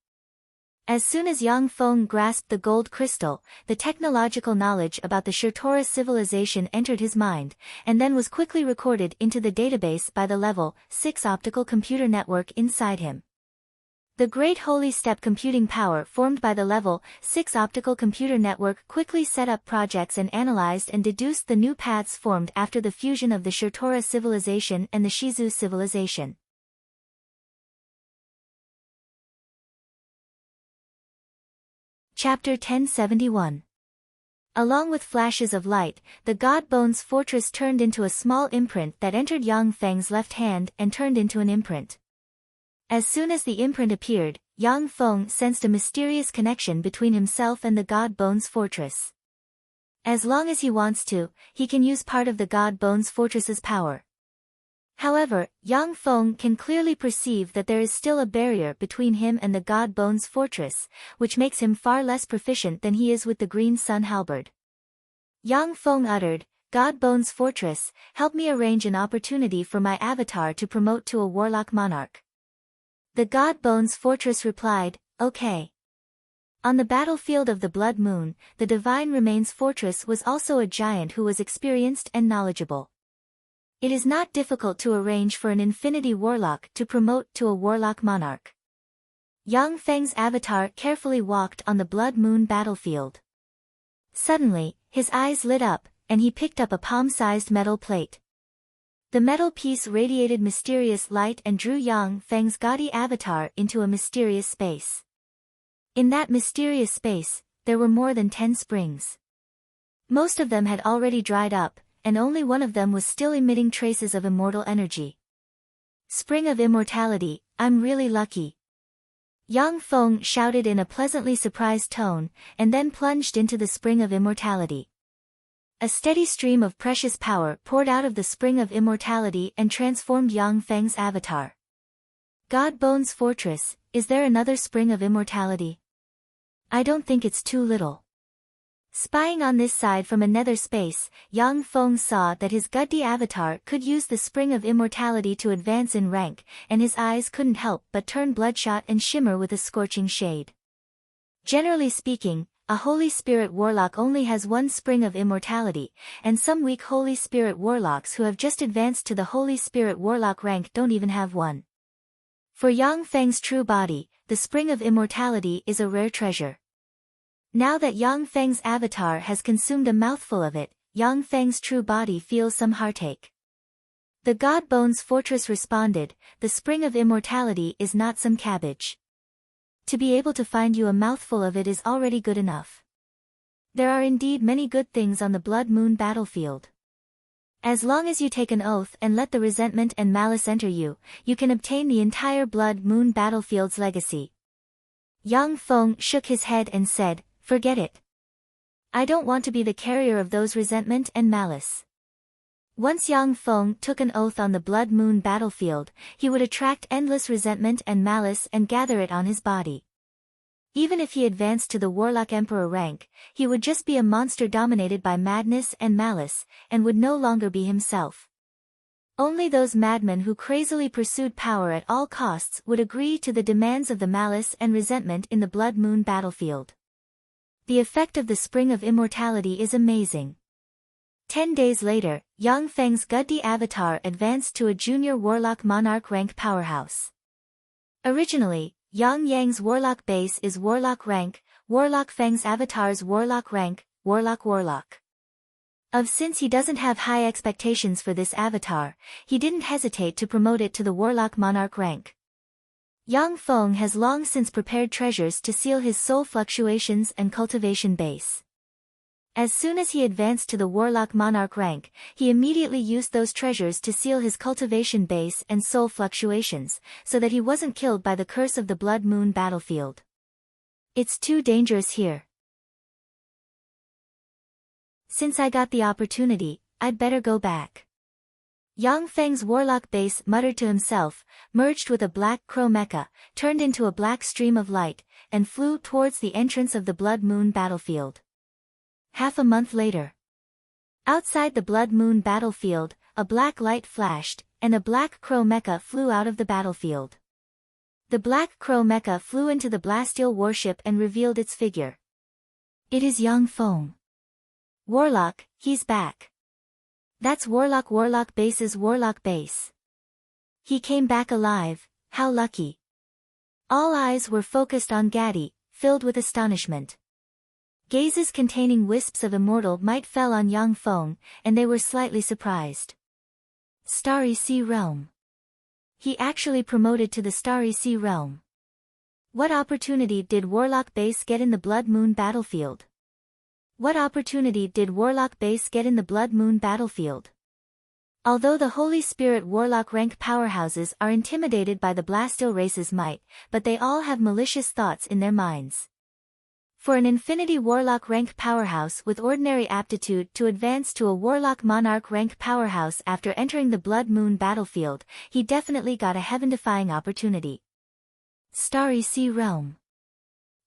Speaker 1: As soon as Yang Feng grasped the gold crystal, the technological knowledge about the Shurtora civilization entered his mind, and then was quickly recorded into the database by the Level 6 optical computer network inside him. The Great Holy Step computing power formed by the Level 6 optical computer network quickly set up projects and analyzed and deduced the new paths formed after the fusion of the Shurtora civilization and the Shizu civilization. Chapter 1071. Along with flashes of light, the God Bones fortress turned into a small imprint that entered Yang Feng's left hand and turned into an imprint. As soon as the imprint appeared, Yang Feng sensed a mysterious connection between himself and the God Bones fortress. As long as he wants to, he can use part of the God Bones fortress's power. However, Yang Feng can clearly perceive that there is still a barrier between him and the God Bones fortress, which makes him far less proficient than he is with the Green Sun halberd. Yang Feng uttered, "God Bones fortress, help me arrange an opportunity for my avatar to promote to a warlock monarch." The God Bones fortress replied, "Okay." On the battlefield of the Blood Moon, the Divine Remains fortress was also a giant who was experienced and knowledgeable. It is not difficult to arrange for an Infinity Warlock to promote to a Warlock Monarch. Yang Feng's avatar carefully walked on the Blood Moon battlefield. Suddenly, his eyes lit up, and he picked up a palm-sized metal plate. The metal piece radiated mysterious light and drew Yang Feng's gaudy avatar into a mysterious space. In that mysterious space, there were more than 10 springs. Most of them had already dried up, and only one of them was still emitting traces of immortal energy. "Spring of Immortality, I'm really lucky," Yang Feng shouted in a pleasantly surprised tone, and then plunged into the Spring of Immortality. A steady stream of precious power poured out of the Spring of Immortality and transformed Yang Feng's avatar. "God Bones Fortress, is there another Spring of Immortality? I don't think it's too little." Spying on this side from a nether space, Yang Feng saw that his Guddi avatar could use the Spring of Immortality to advance in rank, and his eyes couldn't help but turn bloodshot and shimmer with a scorching shade. Generally speaking, a Holy Spirit Warlock only has one Spring of Immortality, and some weak Holy Spirit Warlocks who have just advanced to the Holy Spirit Warlock rank don't even have one. For Yang Feng's true body, the Spring of Immortality is a rare treasure. Now that Yang Feng's avatar has consumed a mouthful of it, Yang Feng's true body feels some heartache. The God Bones fortress responded, "The Spring of Immortality is not some cabbage. To be able to find you a mouthful of it is already good enough. There are indeed many good things on the Blood Moon battlefield. As long as you take an oath and let the resentment and malice enter you, you can obtain the entire Blood Moon battlefield's legacy." Yang Feng shook his head and said, "Forget it. I don't want to be the carrier of those resentment and malice." Once Yang Feng took an oath on the Blood Moon battlefield, he would attract endless resentment and malice and gather it on his body. Even if he advanced to the Warlock Emperor rank, he would just be a monster dominated by madness and malice, and would no longer be himself. Only those madmen who crazily pursued power at all costs would agree to the demands of the malice and resentment in the Blood Moon battlefield. The effect of the Spring of Immortality is amazing. 10 days later, Yang Feng's Guddi avatar advanced to a junior Warlock Monarch rank powerhouse. Originally, Yang Yang's Warlock base is Warlock rank, Warlock Feng's avatar's Warlock rank, Warlock. Since he doesn't have high expectations for this avatar, he didn't hesitate to promote it to the Warlock Monarch rank. Yang Feng has long since prepared treasures to seal his soul fluctuations and cultivation base. As soon as he advanced to the Warlock Monarch rank, he immediately used those treasures to seal his cultivation base and soul fluctuations, so that he wasn't killed by the curse of the Blood Moon battlefield. It's too dangerous here. Since I got the opportunity, I'd better go back. Yang Feng's warlock base muttered to himself, merged with a black crow mecha, turned into a black stream of light, and flew towards the entrance of the Blood Moon battlefield. Half a month later. Outside the Blood Moon battlefield, a black light flashed, and a black crow mecha flew out of the battlefield. The black crow mecha flew into the Blasteel warship and revealed its figure. It is Yang Feng. Warlock, he's back. That's Warlock Base's Warlock Base. He came back alive, how lucky. All eyes were focused on Gaddy, filled with astonishment. Gazes containing wisps of immortal might fell on Yang Feng, and they were slightly surprised. Starry Sea Realm. He actually promoted to the Starry Sea Realm. What opportunity did Warlock Base get in the Blood Moon battlefield? What opportunity did Warlock Base get in the Blood Moon battlefield? Although the Holy Spirit Warlock rank powerhouses are intimidated by the Blasteel race's might, but they all have malicious thoughts in their minds. For an Infinity Warlock rank powerhouse with ordinary aptitude to advance to a Warlock Monarch rank powerhouse after entering the Blood Moon battlefield, he definitely got a heaven-defying opportunity. Starry Sea Realm.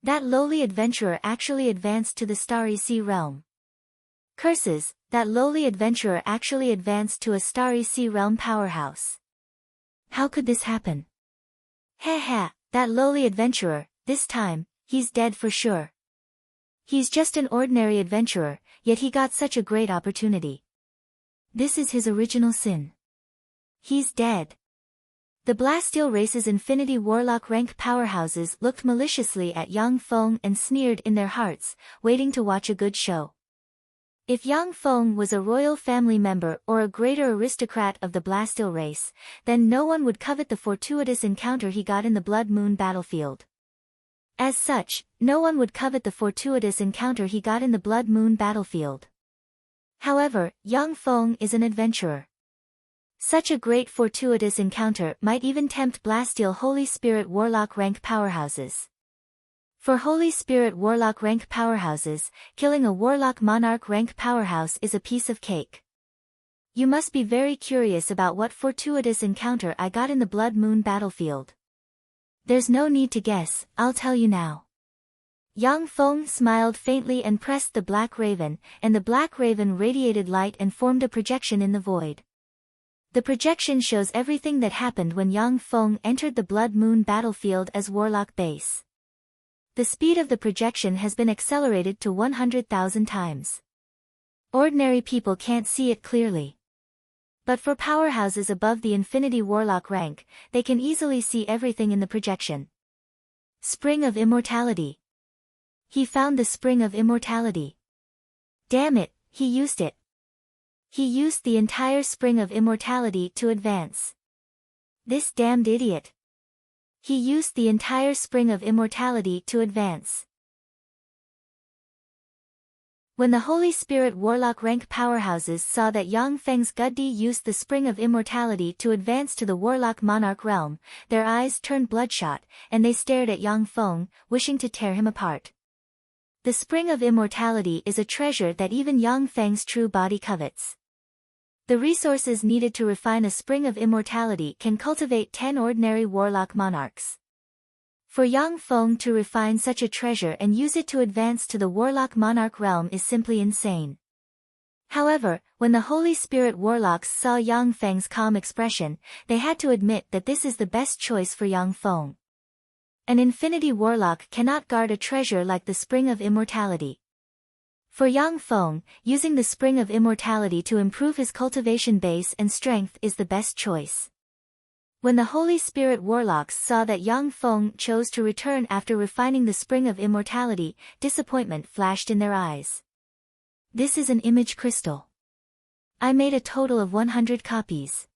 Speaker 1: That lowly adventurer actually advanced to the Starry Sea Realm. Curses, that lowly adventurer actually advanced to a Starry Sea Realm powerhouse. How could this happen? Heh, that lowly adventurer, this time, he's dead for sure. He's just an ordinary adventurer, yet he got such a great opportunity. This is his original sin. He's dead. The Blasteel race's Infinity Warlock rank powerhouses looked maliciously at Yang Feng and sneered in their hearts, waiting to watch a good show. If Yang Feng was a royal family member or a greater aristocrat of the Blasteel race, then no one would covet the fortuitous encounter he got in the Blood Moon battlefield. As such, no one would covet the fortuitous encounter he got in the Blood Moon battlefield. However, Yang Feng is an adventurer. Such a great fortuitous encounter might even tempt Blasteel Holy Spirit Warlock rank powerhouses. For Holy Spirit Warlock rank powerhouses, killing a Warlock Monarch rank powerhouse is a piece of cake. You must be very curious about what fortuitous encounter I got in the Blood Moon battlefield. There's no need to guess, I'll tell you now. Yang Feng smiled faintly and pressed the Black Raven, and the Black Raven radiated light and formed a projection in the void. The projection shows everything that happened when Yang Feng entered the Blood Moon battlefield as Warlock Base. The speed of the projection has been accelerated to 100,000 times. Ordinary people can't see it clearly. But for powerhouses above the Infinity Warlock rank, they can easily see everything in the projection. Spring of Immortality. He found the Spring of Immortality. Damn it, he used it. He used the entire Spring of Immortality to advance. This damned idiot. He used the entire Spring of Immortality to advance. When the Holy Spirit Warlock rank powerhouses saw that Yang Feng's Guddi used the Spring of Immortality to advance to the Warlock Monarch realm, their eyes turned bloodshot, and they stared at Yang Feng, wishing to tear him apart. The Spring of Immortality is a treasure that even Yang Feng's true body covets. The resources needed to refine a Spring of Immortality can cultivate 10 ordinary Warlock Monarchs. For Yang Feng to refine such a treasure and use it to advance to the Warlock Monarch realm is simply insane. However, when the Holy Spirit Warlocks saw Yang Feng's calm expression, they had to admit that this is the best choice for Yang Feng. An Infinity Warlock cannot guard a treasure like the Spring of Immortality. For Yang Feng, using the Spring of Immortality to improve his cultivation base and strength is the best choice. When the Holy Spirit Warlocks saw that Yang Feng chose to return after refining the Spring of Immortality, disappointment flashed in their eyes. This is an image crystal. I made a total of 100 copies.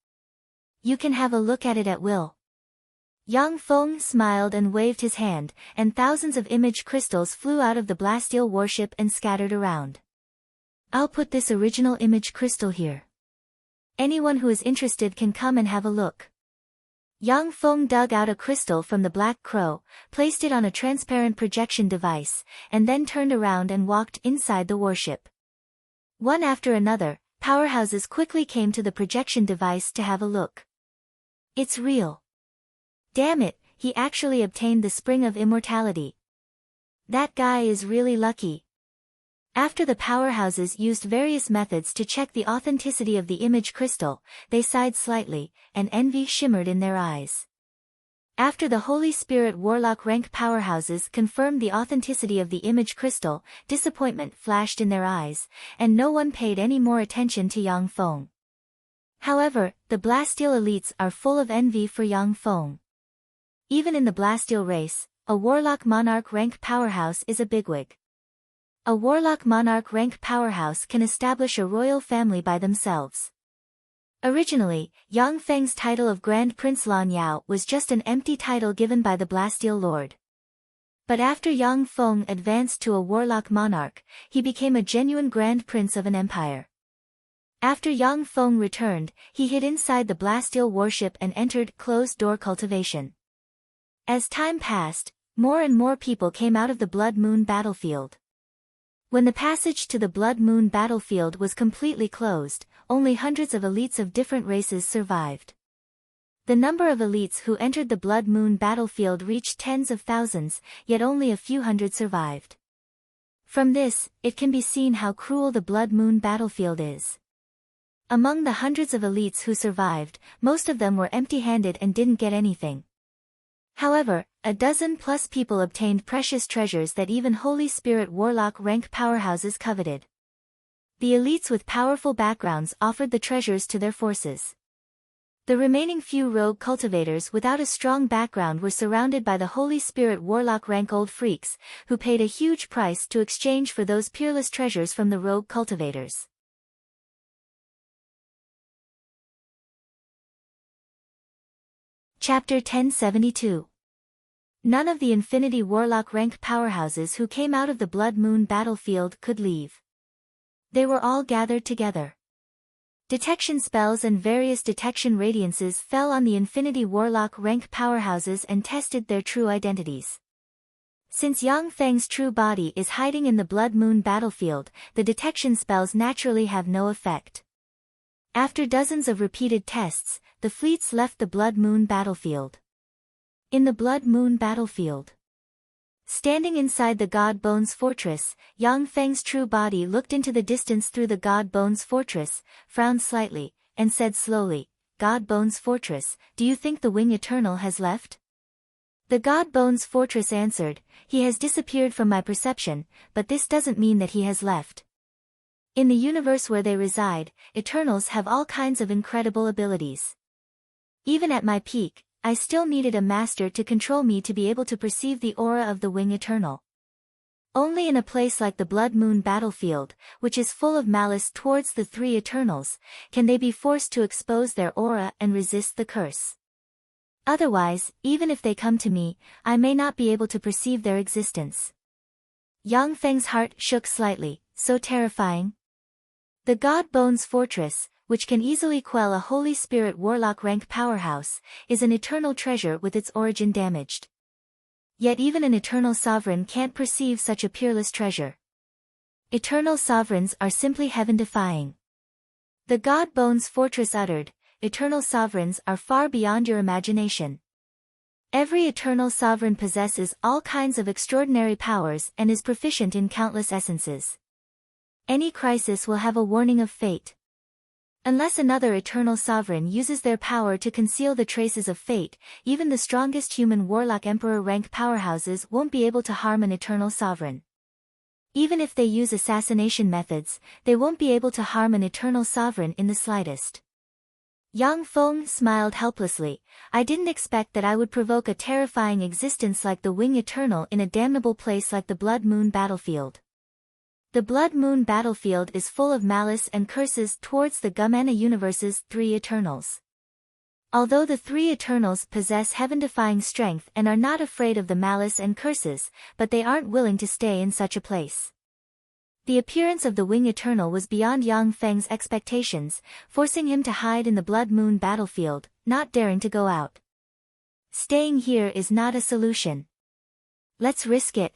Speaker 1: You can have a look at it at will. Yang Feng smiled and waved his hand, and thousands of image crystals flew out of the Blasteel warship and scattered around. I'll put this original image crystal here. Anyone who is interested can come and have a look. Yang Feng dug out a crystal from the Black Crow, placed it on a transparent projection device, and then turned around and walked inside the warship. One after another, powerhouses quickly came to the projection device to have a look. It's real. Damn it, he actually obtained the Spring of Immortality. That guy is really lucky. After the powerhouses used various methods to check the authenticity of the image crystal, they sighed slightly, and envy shimmered in their eyes. After the Holy Spirit Warlock rank powerhouses confirmed the authenticity of the image crystal, disappointment flashed in their eyes, and no one paid any more attention to Yang Feng. However, the Blasteel elites are full of envy for Yang Feng. Even in the Blasteel race, a Warlock Monarch rank powerhouse is a bigwig. A Warlock Monarch rank powerhouse can establish a royal family by themselves. Originally, Yang Feng's title of Grand Prince Lan Yao was just an empty title given by the Blasteel Lord. But after Yang Feng advanced to a Warlock Monarch, he became a genuine Grand Prince of an empire. After Yang Feng returned, he hid inside the Blasteel warship and entered closed-door cultivation. As time passed, more and more people came out of the Blood Moon battlefield. When the passage to the Blood Moon battlefield was completely closed, only hundreds of elites of different races survived. The number of elites who entered the Blood Moon battlefield reached tens of thousands, yet only a few hundred survived. From this, it can be seen how cruel the Blood Moon battlefield is. Among the hundreds of elites who survived, most of them were empty-handed and didn't get anything. However, a dozen-plus people obtained precious treasures that even Holy Spirit Warlock rank powerhouses coveted. The elites with powerful backgrounds offered the treasures to their forces. The remaining few rogue cultivators without a strong background were surrounded by the Holy Spirit Warlock rank old freaks, who paid a huge price to exchange for those peerless treasures from the rogue cultivators. Chapter 1072. None of the Infinity Warlock rank powerhouses who came out of the Blood Moon battlefield could leave. They were all gathered together. Detection spells and various detection radiances fell on the Infinity Warlock rank powerhouses and tested their true identities. Since Yang Feng's true body is hiding in the Blood Moon battlefield, the detection spells naturally have no effect. After dozens of repeated tests, the fleets left the Blood Moon battlefield. In the Blood Moon battlefield, standing inside the God Bones fortress, Yang Feng's true body looked into the distance through the God Bones fortress, frowned slightly, and said slowly, "God Bones fortress, do you think the Wing Eternal has left?" The God Bones fortress answered, "He has disappeared from my perception, but this doesn't mean that he has left. In the universe where they reside, Eternals have all kinds of incredible abilities. Even at my peak, I still needed a master to control me to be able to perceive the aura of the Wing Eternal. Only in a place like the Blood Moon battlefield, which is full of malice towards the three Eternals, can they be forced to expose their aura and resist the curse. Otherwise, even if they come to me, I may not be able to perceive their existence." Yang Feng's heart shook slightly, so terrifying. The God Bones fortress, which can easily quell a Holy Spirit Warlock rank powerhouse, is an eternal treasure with its origin damaged. Yet even an eternal sovereign can't perceive such a peerless treasure. Eternal sovereigns are simply heaven-defying. The God Bones fortress uttered, "Eternal sovereigns are far beyond your imagination. Every eternal sovereign possesses all kinds of extraordinary powers and is proficient in countless essences. Any crisis will have a warning of fate. Unless another eternal sovereign uses their power to conceal the traces of fate, even the strongest human Warlock Emperor rank powerhouses won't be able to harm an eternal sovereign. Even if they use assassination methods, they won't be able to harm an eternal sovereign in the slightest." Yang Feng smiled helplessly. "I didn't expect that I would provoke a terrifying existence like the Wing Eternal in a damnable place like the Blood Moon battlefield. The Blood Moon battlefield is full of malice and curses towards the Gumena universe's three Eternals. Although the three Eternals possess heaven-defying strength and are not afraid of the malice and curses, but they aren't willing to stay in such a place." The appearance of the Wing Eternal was beyond Yang Feng's expectations, forcing him to hide in the Blood Moon battlefield, not daring to go out. Staying here is not a solution. Let's risk it.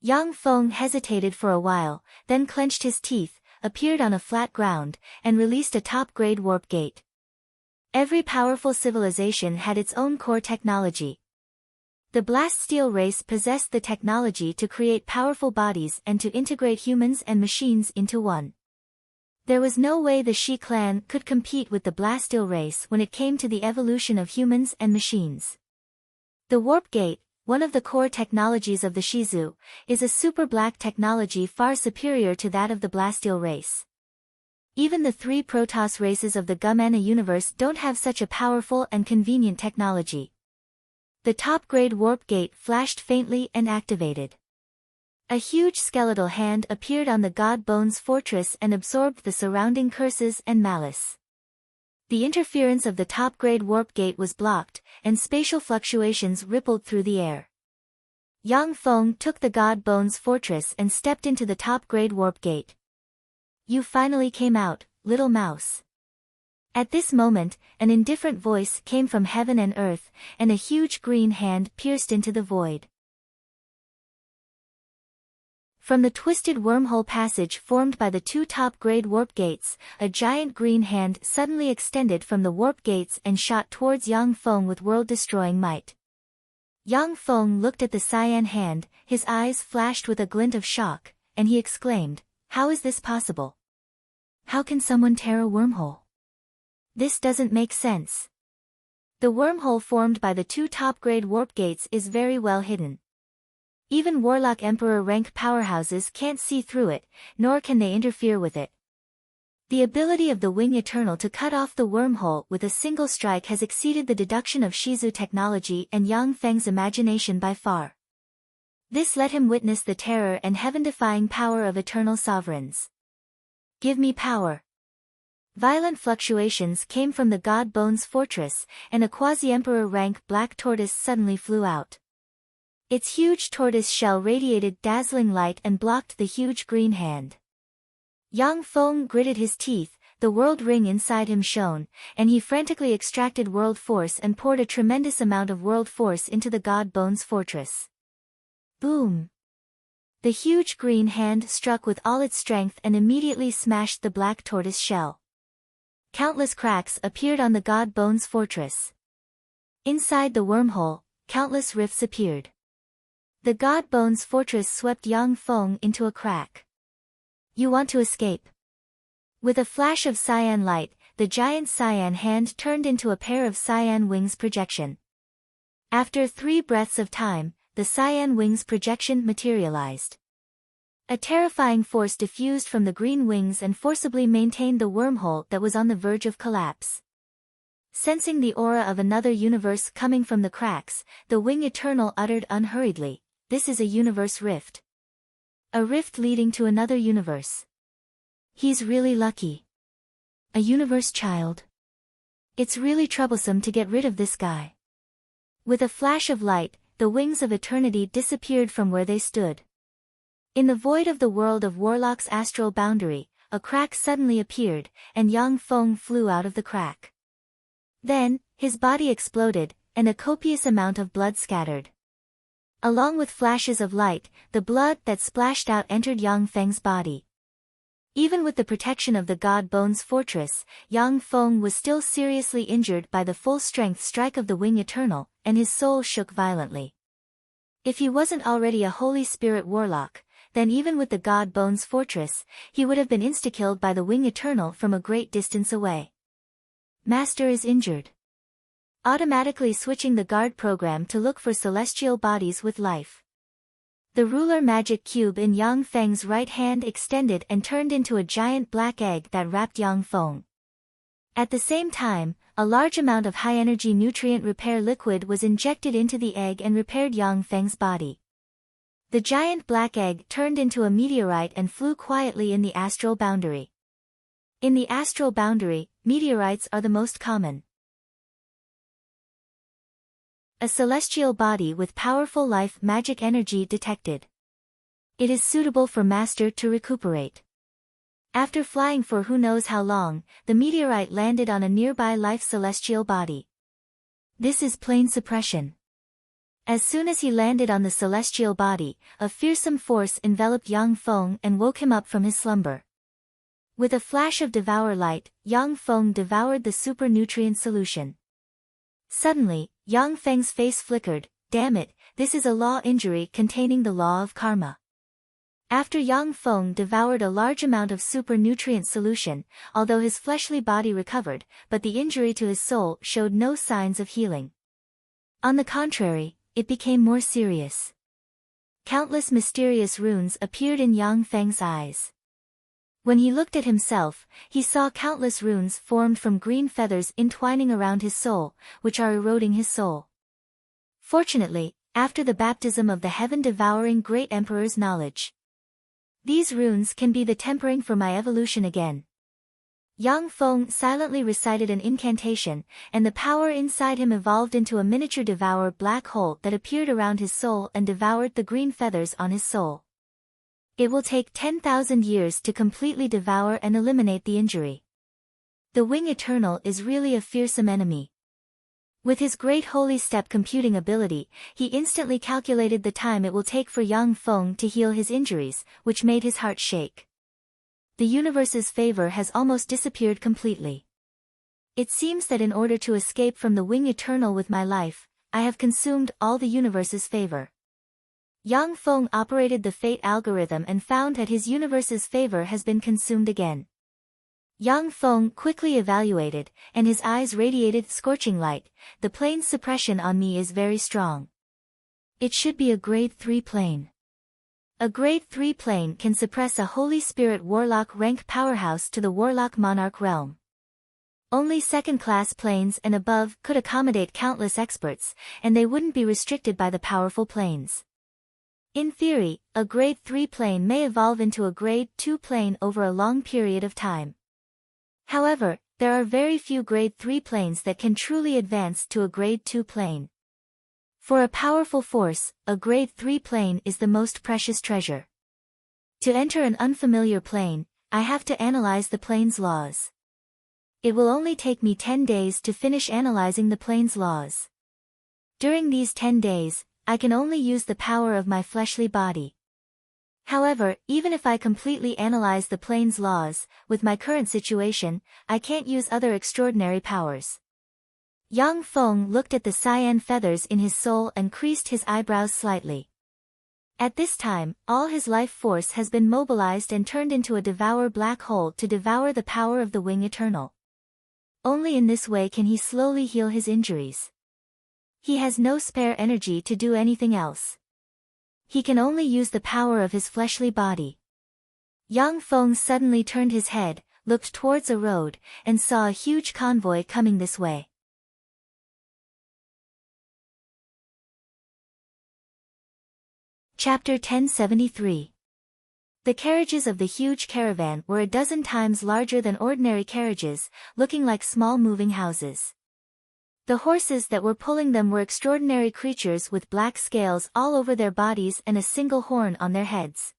Speaker 1: Yang Feng hesitated for a while, then clenched his teeth, appeared on a flat ground, and released a top-grade warp gate. Every powerful civilization had its own core technology. The Blast Steel race possessed the technology to create powerful bodies and to integrate humans and machines into one. There was no way the Shi clan could compete with the Blast Steel race when it came to the evolution of humans and machines. The warp gate, one of the core technologies of the Shizu, is a super black technology far superior to that of the Blasteel race. Even the three Protoss races of the Gumana universe don't have such a powerful and convenient technology. The top-grade warp gate flashed faintly and activated. A huge skeletal hand appeared on the God Bones fortress and absorbed the surrounding curses and malice. The interference of the top-grade warp gate was blocked, and spatial fluctuations rippled through the air. Yang Feng took the God Bones fortress and stepped into the top-grade warp gate. You finally came out, little mouse. At this moment, an indifferent voice came from heaven and earth, and a huge green hand pierced into the void. From the twisted wormhole passage formed by the two top-grade warp gates, a giant green hand suddenly extended from the warp gates and shot towards Yang Feng with world-destroying might. Yang Feng looked at the cyan hand, his eyes flashed with a glint of shock, and he exclaimed, "How is this possible? How can someone tear a wormhole? This doesn't make sense." The wormhole formed by the two top-grade warp gates is very well hidden. Even Warlock Emperor rank powerhouses can't see through it, nor can they interfere with it. The ability of the Wing Eternal to cut off the wormhole with a single strike has exceeded the deduction of Shizu technology and Yang Feng's imagination by far. This let him witness the terror and heaven-defying power of eternal sovereigns. Give me power. Violent fluctuations came from the God Bones fortress, and a quasi-emperor rank black tortoise suddenly flew out. Its huge tortoise shell radiated dazzling light and blocked the huge green hand. Yang Feng gritted his teeth, the world ring inside him shone, and he frantically extracted world force and poured a tremendous amount of world force into the God Bones fortress. Boom! The huge green hand struck with all its strength and immediately smashed the black tortoise shell. Countless cracks appeared on the God Bones fortress. Inside the wormhole, countless rifts appeared. The God Bones fortress swept Yang Feng into a crack. You want to escape? With a flash of cyan light, the giant cyan hand turned into a pair of cyan wings projection. After 3 breaths of time, the cyan wings projection materialized. A terrifying force diffused from the green wings and forcibly maintained the wormhole that was on the verge of collapse. Sensing the aura of another universe coming from the cracks, the Wing Eternal uttered unhurriedly, "This is a universe rift. A rift leading to another universe. He's really lucky. A universe child. It's really troublesome to get rid of this guy." With a flash of light, the wings of eternity disappeared from where they stood. In the void of the world of Warlock's astral boundary, a crack suddenly appeared, and Yang Feng flew out of the crack. Then, his body exploded, and a copious amount of blood scattered. Along with flashes of light, the blood that splashed out entered Yang Feng's body. Even with the protection of the God Bones fortress, Yang Feng was still seriously injured by the full-strength strike of the Wing Eternal, and his soul shook violently. If he wasn't already a Holy Spirit Warlock, then even with the God Bones fortress, he would have been insta-killed by the Wing Eternal from a great distance away. Master is injured. Automatically switching the guard program to look for celestial bodies with life. The ruler magic cube in Yang Feng's right hand extended and turned into a giant black egg that wrapped Yang Feng. At the same time, a large amount of high-energy nutrient repair liquid was injected into the egg and repaired Yang Feng's body. The giant black egg turned into a meteorite and flew quietly in the astral boundary. In the astral boundary, meteorites are the most common. A celestial body with powerful life magic energy detected. It is suitable for Master to recuperate. After flying for who knows how long, the meteorite landed on a nearby life celestial body. This is plane suppression. As soon as he landed on the celestial body, a fearsome force enveloped Yang Feng and woke him up from his slumber. With a flash of devour light, Yang Feng devoured the super nutrient solution. Suddenly, Yang Feng's face flickered. Damn it, this is a law injury containing the law of karma. After Yang Feng devoured a large amount of super nutrient solution, although his fleshly body recovered, but the injury to his soul showed no signs of healing. On the contrary, it became more serious. Countless mysterious runes appeared in Yang Feng's eyes. When he looked at himself, he saw countless runes formed from green feathers entwining around his soul, which are eroding his soul. Fortunately, after the baptism of the heaven-devouring great emperor's knowledge, these runes can be the tempering for my evolution again. Yang Feng silently recited an incantation, and the power inside him evolved into a miniature devour black hole that appeared around his soul and devoured the green feathers on his soul. It will take 10,000 years to completely devour and eliminate the injury. The Wing Eternal is really a fearsome enemy. With his great holy step computing ability, he instantly calculated the time it will take for Yang Feng to heal his injuries, which made his heart shake. The universe's favor has almost disappeared completely. It seems that in order to escape from the Wing Eternal with my life, I have consumed all the universe's favor. Yang Feng operated the fate algorithm and found that his universe's favor has been consumed again. Yang Feng quickly evaluated, and his eyes radiated scorching light. The plane's suppression on me is very strong. It should be a grade 3 plane. A grade 3 plane can suppress a Holy Spirit Warlock rank powerhouse to the Warlock Monarch realm. Only second-class planes and above could accommodate countless experts, and they wouldn't be restricted by the powerful planes. In theory, a grade 3 plane may evolve into a grade 2 plane over a long period of time. However, there are very few grade 3 planes that can truly advance to a grade 2 plane. For a powerful force, a grade 3 plane is the most precious treasure. To enter an unfamiliar plane, I have to analyze the plane's laws. It will only take me 10 days to finish analyzing the plane's laws. During these 10 days, I can only use the power of my fleshly body. However, even if I completely analyze the plane's laws, with my current situation, I can't use other extraordinary powers. Yang Feng looked at the cyan feathers in his soul and creased his eyebrows slightly. At this time, all his life force has been mobilized and turned into a devour black hole to devour the power of the Wing Eternal. Only in this way can he slowly heal his injuries. He has no spare energy to do anything else. He can only use the power of his fleshly body. Yang Feng suddenly turned his head, looked towards a road, and saw a huge convoy coming this way. Chapter 1073. The carriages of the huge caravan were a dozen times larger than ordinary carriages, looking like small moving houses. The horses that were pulling them were extraordinary creatures with black scales all over their bodies and a single horn on their heads.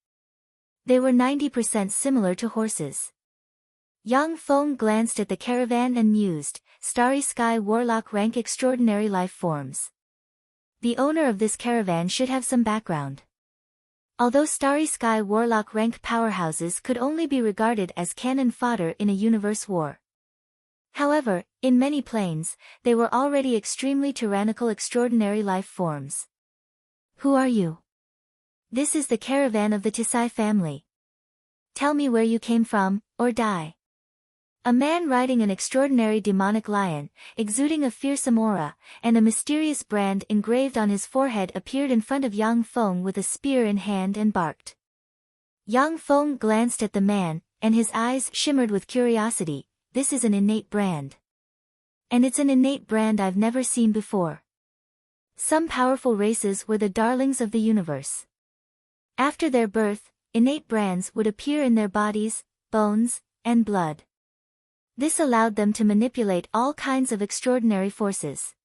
Speaker 1: They were 90% similar to horses. Yang Feng glanced at the caravan and mused, Starry Sky Warlock rank extraordinary life forms. The owner of this caravan should have some background. Although Starry Sky Warlock rank powerhouses could only be regarded as cannon fodder in a universe war. However, in many planes, they were already extremely tyrannical extraordinary life forms. Who are you? This is the caravan of the Tisai family. Tell me where you came from, or die. A man riding an extraordinary demonic lion, exuding a fearsome aura, and a mysterious brand engraved on his forehead appeared in front of Yang Feng with a spear in hand and barked. Yang Feng glanced at the man, and his eyes shimmered with curiosity. This is an innate brand. And it's an innate brand I've never seen before. Some powerful races were the darlings of the universe. After their birth, innate brands would appear in their bodies, bones, and blood. This allowed them to manipulate all kinds of extraordinary forces.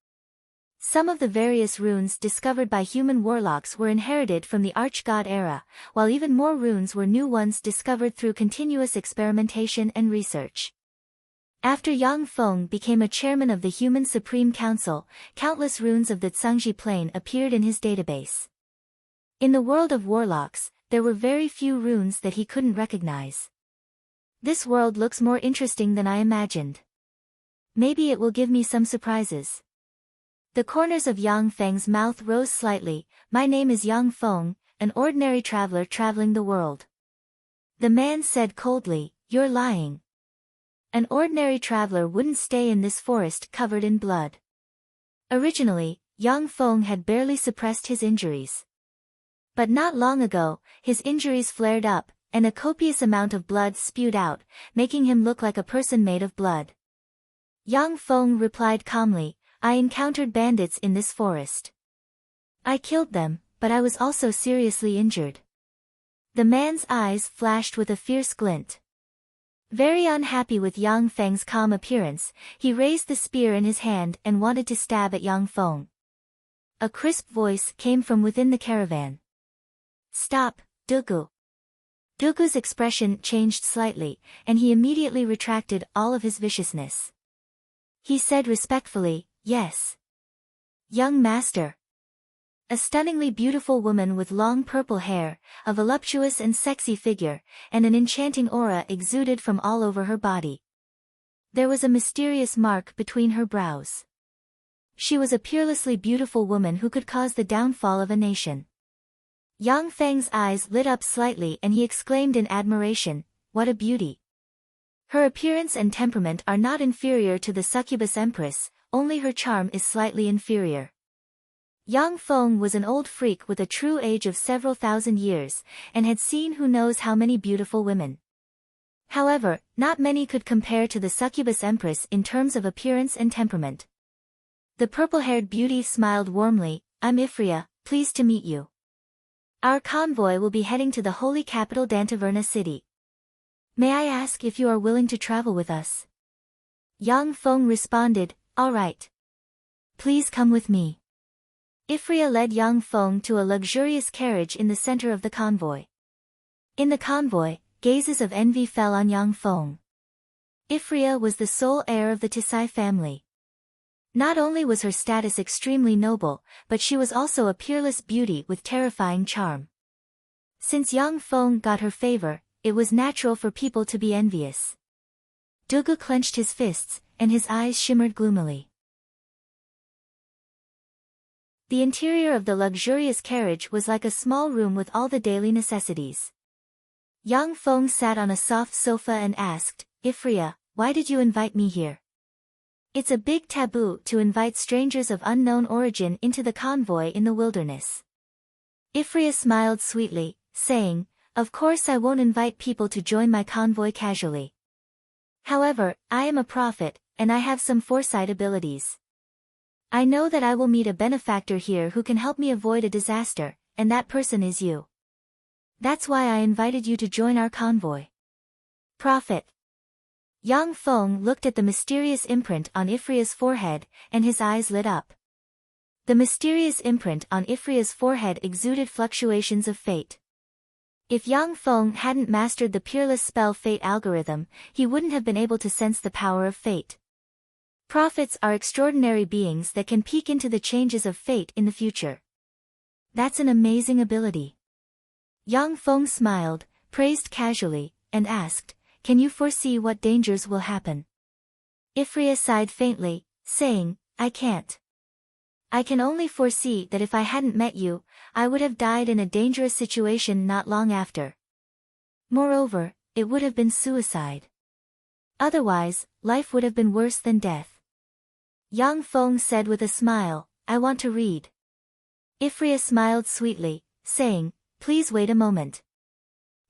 Speaker 1: Some of the various runes discovered by human warlocks were inherited from the Archgod era, while even more runes were new ones discovered through continuous experimentation and research. After Yang Feng became a chairman of the Human Supreme Council, countless runes of the Tsangji Plain appeared in his database. In the world of warlocks, there were very few runes that he couldn't recognize. This world looks more interesting than I imagined. Maybe it will give me some surprises. The corners of Yang Feng's mouth rose slightly. My name is Yang Feng, an ordinary traveler traveling the world. The man said coldly, you're lying. An ordinary traveler wouldn't stay in this forest covered in blood. Originally, Yang Feng had barely suppressed his injuries. But not long ago, his injuries flared up, and a copious amount of blood spewed out, making him look like a person made of blood. Yang Feng replied calmly, I encountered bandits in this forest. I killed them, but I was also seriously injured. The man's eyes flashed with a fierce glint. Very unhappy with Yang Feng's calm appearance, he raised the spear in his hand and wanted to stab at Yang Feng. A crisp voice came from within the caravan. Stop, Dugu. Dugu's expression changed slightly, and he immediately retracted all of his viciousness. He said respectfully, yes. Young master. A stunningly beautiful woman with long purple hair, a voluptuous and sexy figure, and an enchanting aura exuded from all over her body. There was a mysterious mark between her brows. She was a peerlessly beautiful woman who could cause the downfall of a nation. Yang Feng's eyes lit up slightly and he exclaimed in admiration, what a beauty. Her appearance and temperament are not inferior to the succubus empress, only her charm is slightly inferior. Yang Feng was an old freak with a true age of several thousand years, and had seen who knows how many beautiful women. However, not many could compare to the succubus empress in terms of appearance and temperament. The purple-haired beauty smiled warmly, I'm Ifria, pleased to meet you. Our convoy will be heading to the holy capital Dantaverna city. May I ask if you are willing to travel with us? Yang Feng responded, all right. Please come with me. Ifria led Yang Feng to a luxurious carriage in the center of the convoy. In the convoy, gazes of envy fell on Yang Feng. Ifria was the sole heir of the Tisai family. Not only was her status extremely noble, but she was also a peerless beauty with terrifying charm. Since Yang Feng got her favor, it was natural for people to be envious. Dugu clenched his fists, and his eyes shimmered gloomily. The interior of the luxurious carriage was like a small room with all the daily necessities. Yang Feng sat on a soft sofa and asked, Ifria, why did you invite me here? It's a big taboo to invite strangers of unknown origin into the convoy in the wilderness. Ifria smiled sweetly, saying, of course I won't invite people to join my convoy casually. However, I am a prophet, and I have some foresight abilities. I know that I will meet a benefactor here who can help me avoid a disaster, and that person is you. That's why I invited you to join our convoy. Prophet. Yang Feng looked at the mysterious imprint on Ifria's forehead, and his eyes lit up. The mysterious imprint on Ifria's forehead exuded fluctuations of fate. If Yang Feng hadn't mastered the peerless spell fate algorithm, he wouldn't have been able to sense the power of fate. Prophets are extraordinary beings that can peek into the changes of fate in the future. That's an amazing ability. Yang Feng smiled, praised casually, and asked, can you foresee what dangers will happen? Ifria sighed faintly, saying, I can't. I can only foresee that if I hadn't met you, I would have died in a dangerous situation not long after. Moreover, it would have been suicide. Otherwise, life would have been worse than death. Yang Feng said with a smile, I want to read. Ifria smiled sweetly, saying, please wait a moment.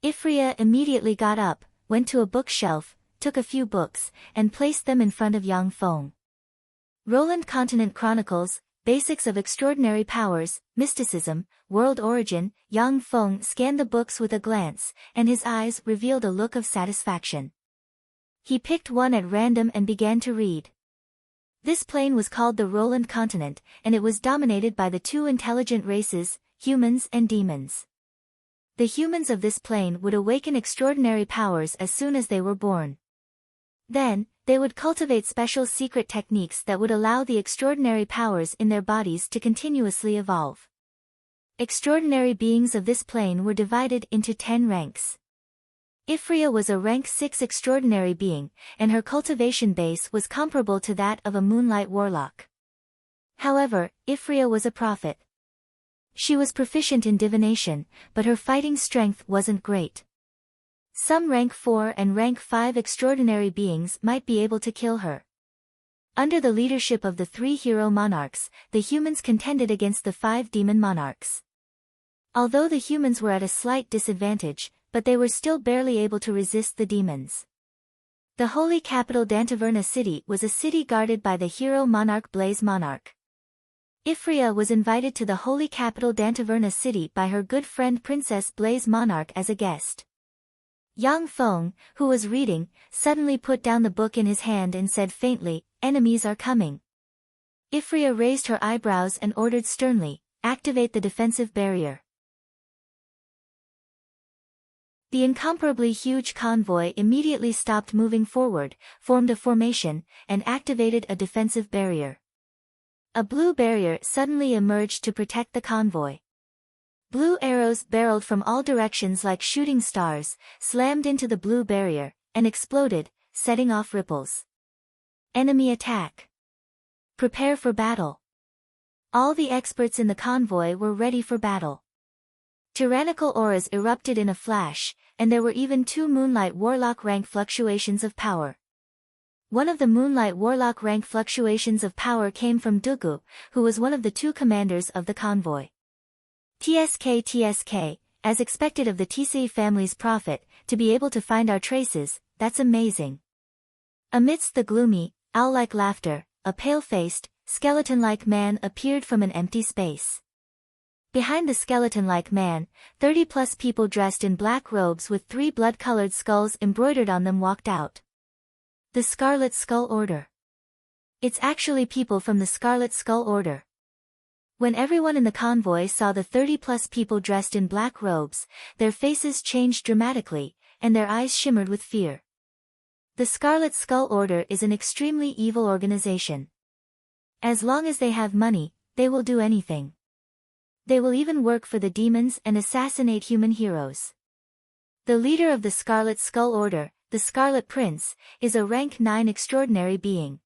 Speaker 1: Ifria immediately got up, went to a bookshelf, took a few books, and placed them in front of Yang Feng. Roland Continent Chronicles, Basics of Extraordinary Powers, Mysticism, World Origin. Yang Feng scanned the books with a glance, and his eyes revealed a look of satisfaction. He picked one at random and began to read. This plane was called the Roland Continent, and it was dominated by the two intelligent races, humans and demons. The humans of this plane would awaken extraordinary powers as soon as they were born. Then, they would cultivate special secret techniques that would allow the extraordinary powers in their bodies to continuously evolve. Extraordinary beings of this plane were divided into 10 ranks. Ifria was a rank 6 extraordinary being, and her cultivation base was comparable to that of a moonlight warlock. However, Ifria was a prophet. She was proficient in divination, but her fighting strength wasn't great. Some rank 4 and rank 5 extraordinary beings might be able to kill her. Under the leadership of the 3 hero monarchs, the humans contended against the 5 demon monarchs. Although the humans were at a slight disadvantage, but they were still barely able to resist the demons. The holy capital Dantaverna city was a city guarded by the hero monarch Blaze Monarch. Ifria was invited to the holy capital Dantaverna city by her good friend Princess Blaze Monarch as a guest. Yang Feng, who was reading, suddenly put down the book in his hand and said faintly, "Enemies are coming." Ifria raised her eyebrows and ordered sternly, "Activate the defensive barrier." The incomparably huge convoy immediately stopped moving forward, formed a formation, and activated a defensive barrier. A blue barrier suddenly emerged to protect the convoy. Blue arrows barreled from all directions like shooting stars, slammed into the blue barrier, and exploded, setting off ripples. Enemy attack. Prepare for battle. All the experts in the convoy were ready for battle. Tyrannical auras erupted in a flash, and there were even 2 Moonlight Warlock rank fluctuations of power. One of the Moonlight Warlock rank fluctuations of power came from Dugu, who was one of the 2 commanders of the convoy. TSK, as expected of the TC family's prophet, to be able to find our traces, that's amazing. Amidst the gloomy, owl-like laughter, a pale-faced, skeleton-like man appeared from an empty space. Behind the skeleton-like man, 30+ people dressed in black robes with 3 blood-colored skulls embroidered on them walked out. The Scarlet Skull Order. It's actually people from the Scarlet Skull Order. When everyone in the convoy saw the 30+ people dressed in black robes, their faces changed dramatically, and their eyes shimmered with fear. The Scarlet Skull Order is an extremely evil organization. As long as they have money, they will do anything. They will even work for the demons and assassinate human heroes. The leader of the Scarlet Skull Order, the Scarlet Prince, is a rank 9 extraordinary being.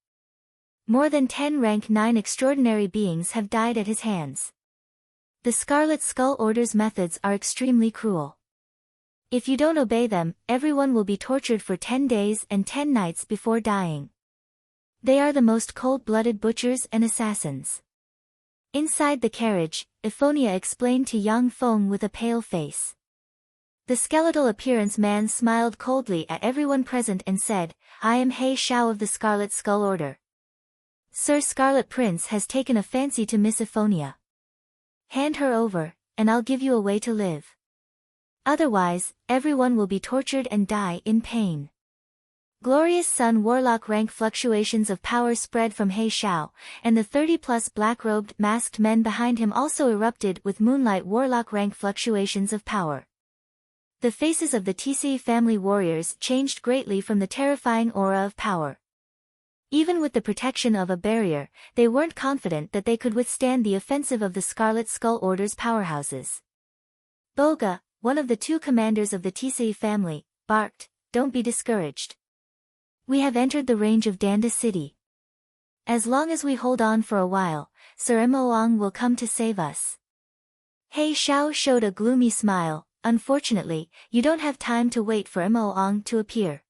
Speaker 1: More than 10 rank 9 extraordinary beings have died at his hands. The Scarlet Skull Order's methods are extremely cruel. If you don't obey them, everyone will be tortured for 10 days and 10 nights before dying. They are the most cold-blooded butchers and assassins. Inside the carriage, Ephonia explained to Yang Feng with a pale face. The skeletal appearance man smiled coldly at everyone present and said, "I am He Xiao of the Scarlet Skull Order. Sir Scarlet Prince has taken a fancy to Miss Ephonia. Hand her over, and I'll give you a way to live. Otherwise, everyone will be tortured and die in pain." Glorious Sun Warlock rank fluctuations of power spread from He Xiao, and the 30+ black-robed masked men behind him also erupted with Moonlight Warlock rank fluctuations of power. The faces of the TC family warriors changed greatly from the terrifying aura of power. Even with the protection of a barrier, they weren't confident that they could withstand the offensive of the Scarlet Skull Order's powerhouses. Boga, one of the 2 commanders of the TC family, barked, "Don't be discouraged. We have entered the range of Danda City. As long as we hold on for a while, Sir Moang will come to save us." He Xiao showed a gloomy smile. "Unfortunately, you don't have time to wait for Moang to appear."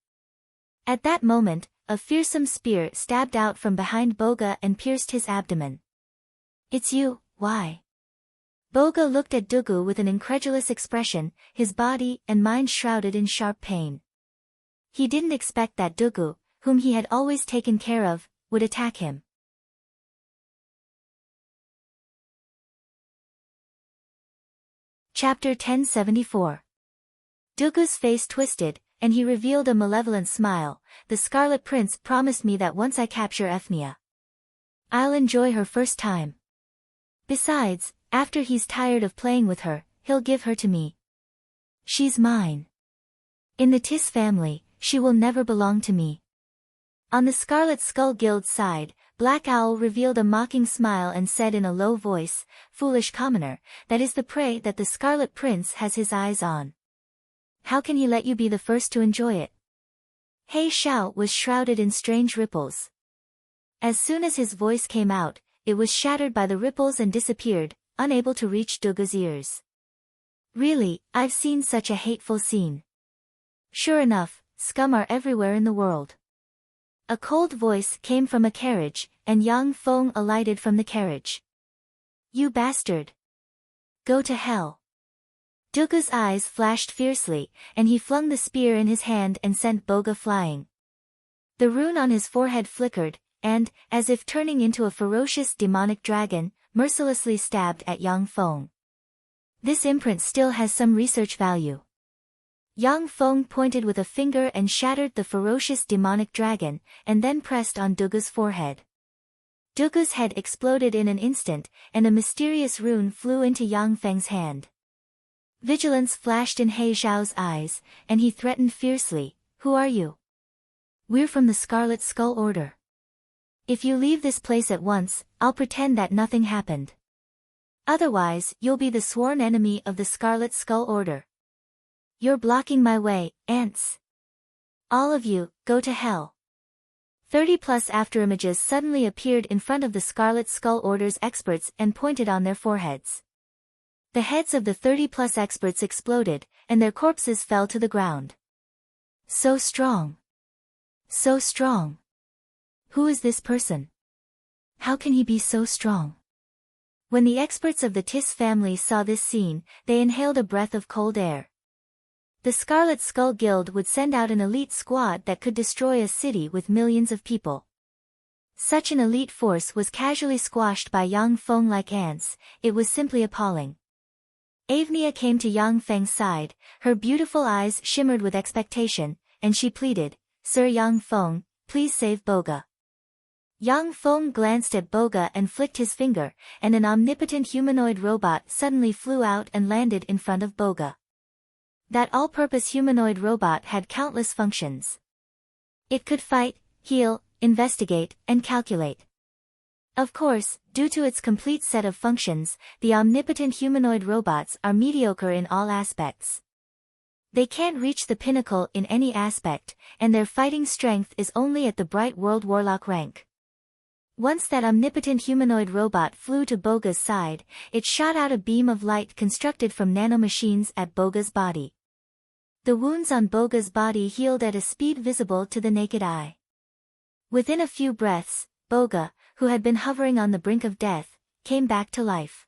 Speaker 1: At that moment, a fearsome spear stabbed out from behind Boga and pierced his abdomen. "It's you, why?" Boga looked at Dugu with an incredulous expression, his body and mind shrouded in sharp pain. He didn't expect that Dugu, whom he had always taken care of, would attack him. Chapter 1074. Dugu's face twisted, and he revealed a malevolent smile. "The Scarlet Prince promised me that once I capture Ethnia, I'll enjoy her first time. Besides, after he's tired of playing with her, he'll give her to me. She's mine. In the Tis family, she will never belong to me." On the Scarlet Skull Guild's side, Black Owl revealed a mocking smile and said in a low voice, "Foolish commoner, that is the prey that the Scarlet Prince has his eyes on. How can he let you be the first to enjoy it?" He Xiao was shrouded in strange ripples. As soon as his voice came out, it was shattered by the ripples and disappeared, unable to reach Duga's ears. "Really, I've seen such a hateful scene. Sure enough, scum are everywhere in the world." A cold voice came from a carriage, and Yang Feng alighted from the carriage. "You bastard! Go to hell!" Duga's eyes flashed fiercely, and he flung the spear in his hand and sent Boga flying. The rune on his forehead flickered, and, as if turning into a ferocious demonic dragon, mercilessly stabbed at Yang Feng. This imprint still has some research value. Yang Feng pointed with a finger and shattered the ferocious demonic dragon, and then pressed on Duga's forehead. Duga's head exploded in an instant, and a mysterious rune flew into Yang Feng's hand. Vigilance flashed in He Xiao's eyes, and he threatened fiercely, "Who are you?" "We're from the Scarlet Skull Order. If you leave this place at once, I'll pretend that nothing happened. Otherwise, you'll be the sworn enemy of the Scarlet Skull Order. You're blocking my way, ants. All of you, go to hell." 30+ afterimages suddenly appeared in front of the Scarlet Skull Order's experts and pointed on their foreheads. The heads of the 30+ experts exploded, and their corpses fell to the ground. So strong. So strong. Who is this person? How can he be so strong? When the experts of the Tis family saw this scene, they inhaled a breath of cold air. The Scarlet Skull Guild would send out an elite squad that could destroy a city with millions of people. Such an elite force was casually squashed by Yang Feng like ants. It was simply appalling. Avnia came to Yang Feng's side, her beautiful eyes shimmered with expectation, and she pleaded, "Sir Yang Feng, please save Boga." Yang Feng glanced at Boga and flicked his finger, and an omnipotent humanoid robot suddenly flew out and landed in front of Boga. That all-purpose humanoid robot had countless functions. It could fight, heal, investigate, and calculate. Of course, due to its complete set of functions, the omnipotent humanoid robots are mediocre in all aspects. They can't reach the pinnacle in any aspect, and their fighting strength is only at the Bright World Warlock rank. Once that omnipotent humanoid robot flew to Boga's side, it shot out a beam of light constructed from nanomachines at Boga's body. The wounds on Boga's body healed at a speed visible to the naked eye. Within a few breaths, Boga, who had been hovering on the brink of death, came back to life.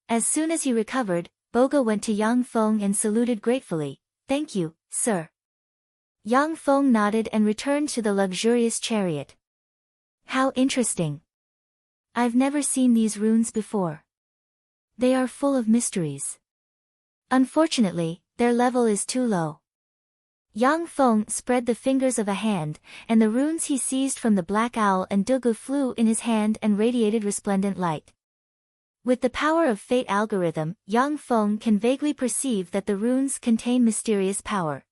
Speaker 1: As soon as he recovered, Boga went to Yang Feng and saluted gratefully, "Thank you, sir." Yang Feng nodded and returned to the luxurious chariot. "How interesting. I've never seen these runes before. They are full of mysteries. Unfortunately, their level is too low." Yang Feng spread the fingers of a hand, and the runes he seized from the Black Owl and Dugu flew in his hand and radiated resplendent light. With the power of fate algorithm, Yang Feng can vaguely perceive that the runes contain mysterious power.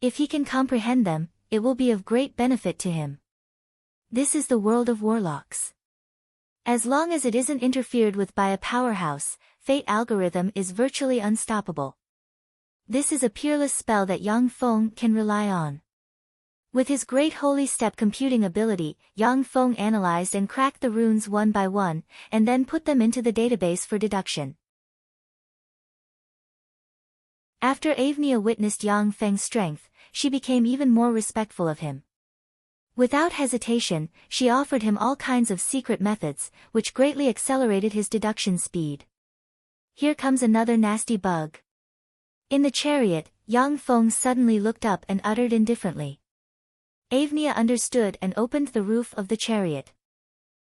Speaker 1: If he can comprehend them, it will be of great benefit to him. This is the world of warlocks. As long as it isn't interfered with by a powerhouse, fate algorithm is virtually unstoppable. This is a peerless spell that Yang Feng can rely on. With his great holy step computing ability, Yang Feng analyzed and cracked the runes one by one, and then put them into the database for deduction. After Avnia witnessed Yang Feng's strength, she became even more respectful of him. Without hesitation, she offered him all kinds of secret methods, which greatly accelerated his deduction speed. Here comes another nasty bug. In the chariot, Yang Feng suddenly looked up and uttered indifferently. Avnia understood and opened the roof of the chariot.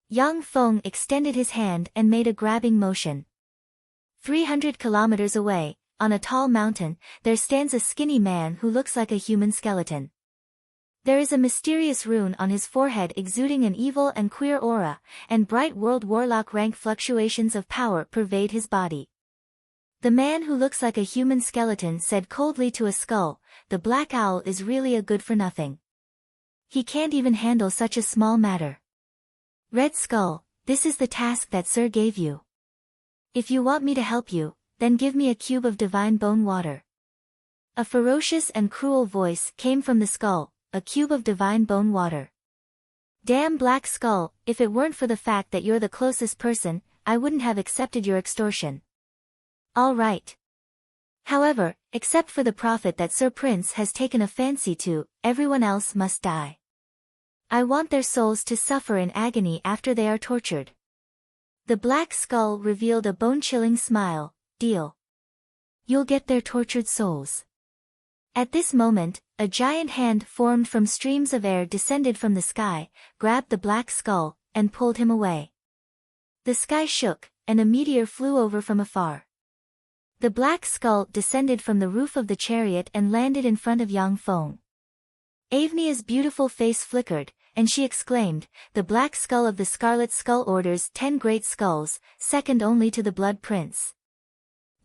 Speaker 1: Yang Feng extended his hand and made a grabbing motion. 300 kilometers away, on a tall mountain, there stands a skinny man who looks like a human skeleton. There is a mysterious rune on his forehead exuding an evil and queer aura, and bright world warlock rank fluctuations of power pervade his body. The man who looks like a human skeleton said coldly to a skull, "The Black Owl is really a good-for-nothing. He can't even handle such a small matter. Red Skull, this is the task that Sir gave you. If you want me to help you, then give me a cube of divine bone water. A ferocious and cruel voice came from the skull, a cube of divine bone water. Damn Black Skull, if it weren't for the fact that you're the closest person, I wouldn't have accepted your extortion. All right. However, except for the prophet that Sir Prince has taken a fancy to, everyone else must die. I want their souls to suffer in agony after they are tortured. The Black Skull revealed a bone-chilling smile. Deal. You'll get their tortured souls. At this moment, a giant hand formed from streams of air descended from the sky, grabbed the Black Skull, and pulled him away. The sky shook, and a meteor flew over from afar. The Black Skull descended from the roof of the chariot and landed in front of Yang Feng. Avnia's beautiful face flickered, and she exclaimed, "The Black Skull of the Scarlet Skull orders 10 great skulls, second only to the Blood Prince."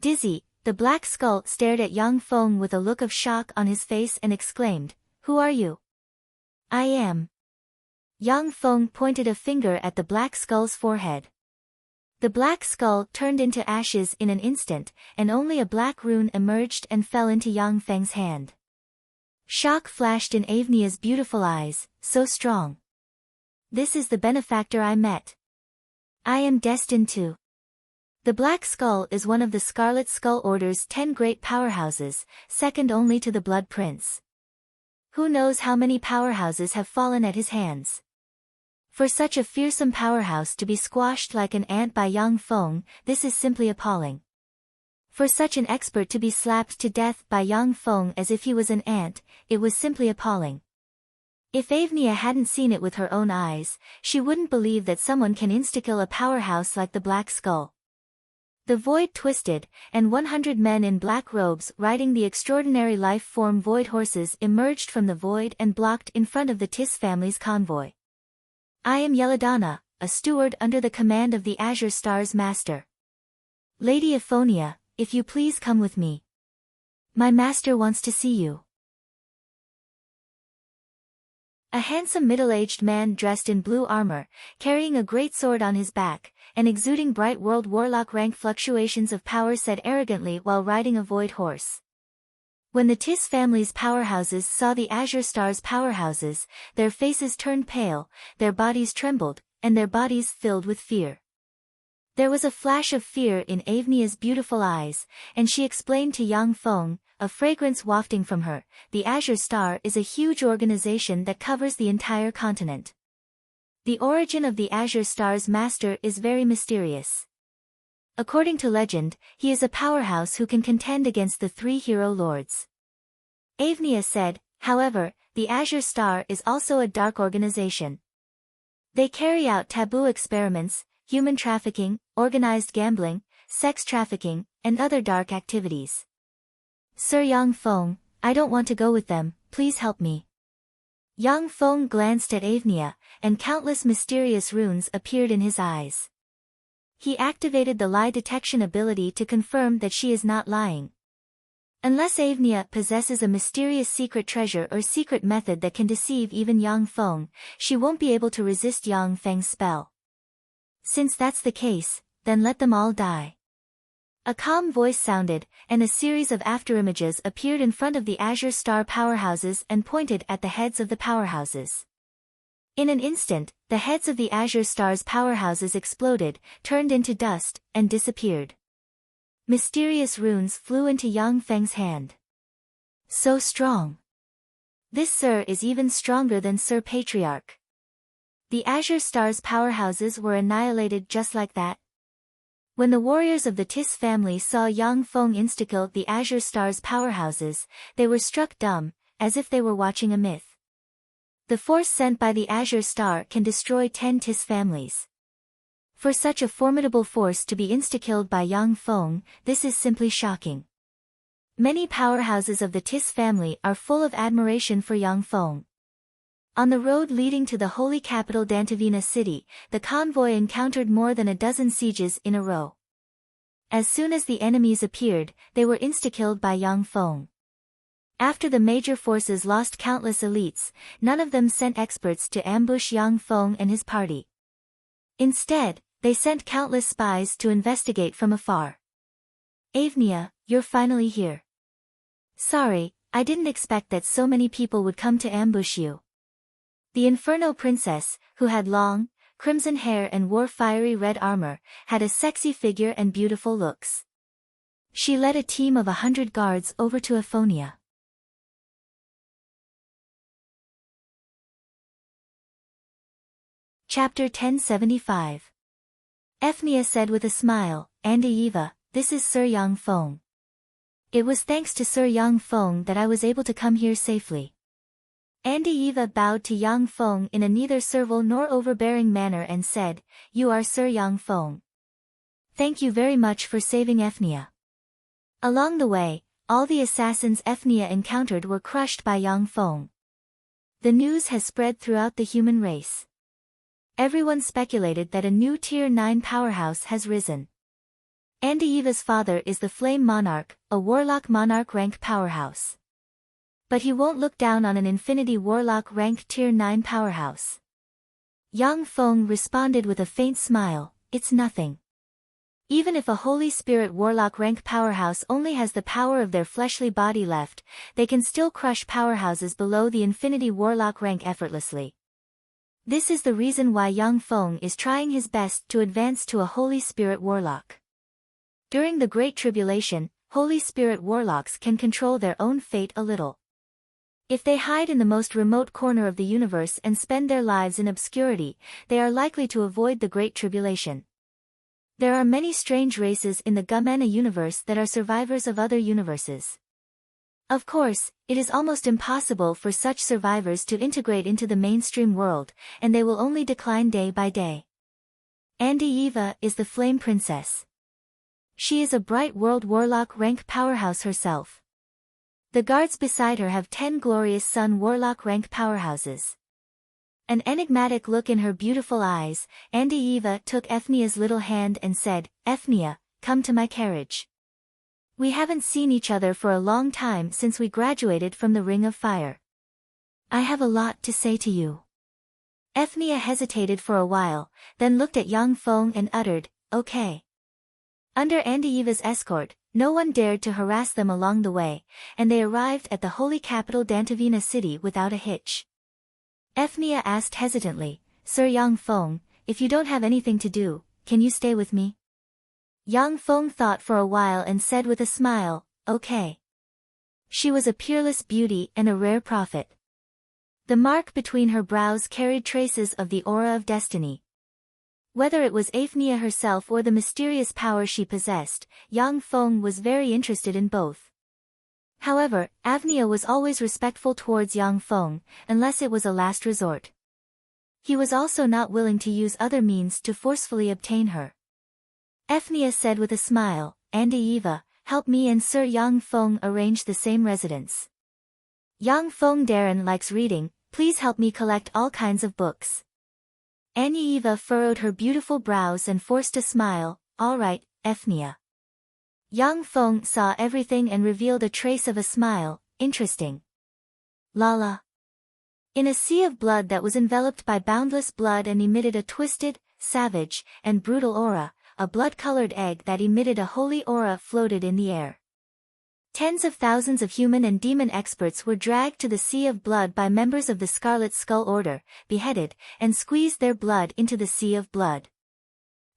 Speaker 1: Dizzy, the Black Skull stared at Yang Feng with a look of shock on his face and exclaimed, "Who are you?" "I am." Yang Feng pointed a finger at the Black Skull's forehead. The Black Skull turned into ashes in an instant, and only a black rune emerged and fell into Yang Feng's hand. Shock flashed in Avnia's beautiful eyes, so strong. This is the benefactor I met. I am destined to. The Black Skull is one of the Scarlet Skull Order's 10 great powerhouses, second only to the Blood Prince. Who knows how many powerhouses have fallen at his hands? For such a fearsome powerhouse to be squashed like an ant by Yang Feng, this is simply appalling. For such an expert to be slapped to death by Yang Feng as if he was an ant, it was simply appalling. If Avnia hadn't seen it with her own eyes, she wouldn't believe that someone can insta-kill a powerhouse like the Black Skull. The void twisted, and 100 men in black robes riding the extraordinary life-form void horses emerged from the void and blocked in front of the Tis family's convoy. I am Yelladonna, a steward under the command of the Azure Star's master. Lady Ephonia, if you please come with me. My master wants to see you. A handsome middle-aged man dressed in blue armor, carrying a great sword on his back, and exuding bright world warlock rank fluctuations of power said arrogantly while riding a void horse. When the Tis family's powerhouses saw the Azure Star's powerhouses, their faces turned pale, their bodies trembled, and their bodies filled with fear. There was a flash of fear in Avnia's beautiful eyes, and she explained to Yang Feng, a fragrance wafting from her, the Azure Star is a huge organization that covers the entire continent. The origin of the Azure Star's master is very mysterious. According to legend, he is a powerhouse who can contend against the 3 hero lords. Avnia said, however, the Azure Star is also a dark organization. They carry out taboo experiments, human trafficking, organized gambling, sex trafficking, and other dark activities. Sir Yang Feng, I don't want to go with them, please help me. Yang Feng glanced at Avnia, and countless mysterious runes appeared in his eyes. He activated the lie detection ability to confirm that she is not lying. Unless Avnia possesses a mysterious secret treasure or secret method that can deceive even Yang Feng, she won't be able to resist Yang Feng's spell. Since that's the case, then let them all die. A calm voice sounded, and a series of afterimages appeared in front of the Azure Star powerhouses and pointed at the heads of the powerhouses. In an instant, the heads of the Azure Star's powerhouses exploded, turned into dust, and disappeared. Mysterious runes flew into Yang Feng's hand. So strong. This Sir is even stronger than Sir Patriarch. The Azure Star's powerhouses were annihilated just like that. When the warriors of the Tis family saw Yang Feng insta-kill the Azure Star's powerhouses, they were struck dumb, as if they were watching a myth. The force sent by the Azure Star can destroy 10 Tis families. For such a formidable force to be insta-killed by Yang Feng, this is simply shocking. Many powerhouses of the Tis family are full of admiration for Yang Feng. On the road leading to the holy capital Dantavina city, the convoy encountered more than a dozen sieges in a row. As soon as the enemies appeared, they were insta-killed by Yang Feng. After the major forces lost countless elites, none of them sent experts to ambush Yang Feng and his party. Instead, they sent countless spies to investigate from afar. Avnia, you're finally here. Sorry, I didn't expect that so many people would come to ambush you. The Inferno Princess, who had long, crimson hair and wore fiery red armor, had a sexy figure and beautiful looks. She led a team of 100 guards over to Aphonia. Chapter 1075. Ephnia said with a smile, "Anda Eva, this is Sir Yang Feng. It was thanks to Sir Yang Feng that I was able to come here safely." Anda Eva bowed to Yang Feng in a neither servile nor overbearing manner and said, "You are Sir Yang Feng. Thank you very much for saving Ephnia." Along the way, all the assassins Ephnia encountered were crushed by Yang Feng. The news has spread throughout the human race. Everyone speculated that a new Tier 9 powerhouse has risen. Anda Eva's father is the Flame Monarch, a Warlock Monarch rank powerhouse. But he won't look down on an Infinity Warlock rank Tier 9 powerhouse. Yang Feng responded with a faint smile, "It's nothing. Even if a Holy Spirit Warlock rank powerhouse only has the power of their fleshly body left, they can still crush powerhouses below the Infinity Warlock rank effortlessly. This is the reason why Yang Feng is trying his best to advance to a Holy Spirit Warlock. During the Great Tribulation, Holy Spirit Warlocks can control their own fate a little. If they hide in the most remote corner of the universe and spend their lives in obscurity, they are likely to avoid the Great Tribulation. There are many strange races in the Gumena universe that are survivors of other universes. Of course, it is almost impossible for such survivors to integrate into the mainstream world, and they will only decline day by day. Anda Eva is the Flame Princess. She is a bright world Warlock rank powerhouse herself. The guards beside her have 10 glorious Sun Warlock rank powerhouses. An enigmatic look in her beautiful eyes, Anda Eva took Ephnia's little hand and said, "Ephnia, come to my carriage. We haven't seen each other for a long time since we graduated from the Ring of Fire. I have a lot to say to you." Ephnia hesitated for a while, then looked at Yang Feng and uttered, "Okay." Under Anda Eva's escort, no one dared to harass them along the way, and they arrived at the holy capital Dantavina city without a hitch. Ephnia asked hesitantly, "Sir Yang Feng, if you don't have anything to do, can you stay with me?" Yang Feng thought for a while and said with a smile, "Okay." She was a peerless beauty and a rare prophet. The mark between her brows carried traces of the aura of destiny. Whether it was Ephnia herself or the mysterious power she possessed, Yang Feng was very interested in both. However, Avnia was always respectful towards Yang Feng, unless it was a last resort. He was also not willing to use other means to forcefully obtain her. Ephnia said with a smile, "Anda Eva, help me and Sir Yang Feng arrange the same residence. Yang Feng Darren likes reading, please help me collect all kinds of books." Anda Eva furrowed her beautiful brows and forced a smile, "All right, Ephnia." Yang Feng saw everything and revealed a trace of a smile, "Interesting. Lala." In a sea of blood that was enveloped by boundless blood and emitted a twisted, savage, and brutal aura, a blood-colored egg that emitted a holy aura floated in the air. Tens of thousands of human and demon experts were dragged to the sea of blood by members of the Scarlet Skull Order, beheaded, and squeezed their blood into the sea of blood.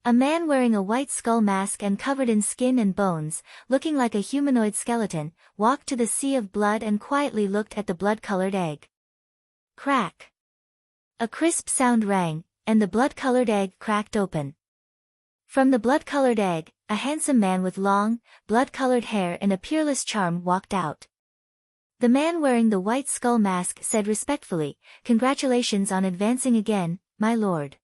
Speaker 1: A man wearing a white skull mask and covered in skin and bones, looking like a humanoid skeleton, walked to the sea of blood and quietly looked at the blood-colored egg. Crack! A crisp sound rang, and the blood-colored egg cracked open. From the blood-colored egg, a handsome man with long, blood-colored hair and a peerless charm walked out. The man wearing the white skull mask said respectfully, "Congratulations on advancing again, my lord.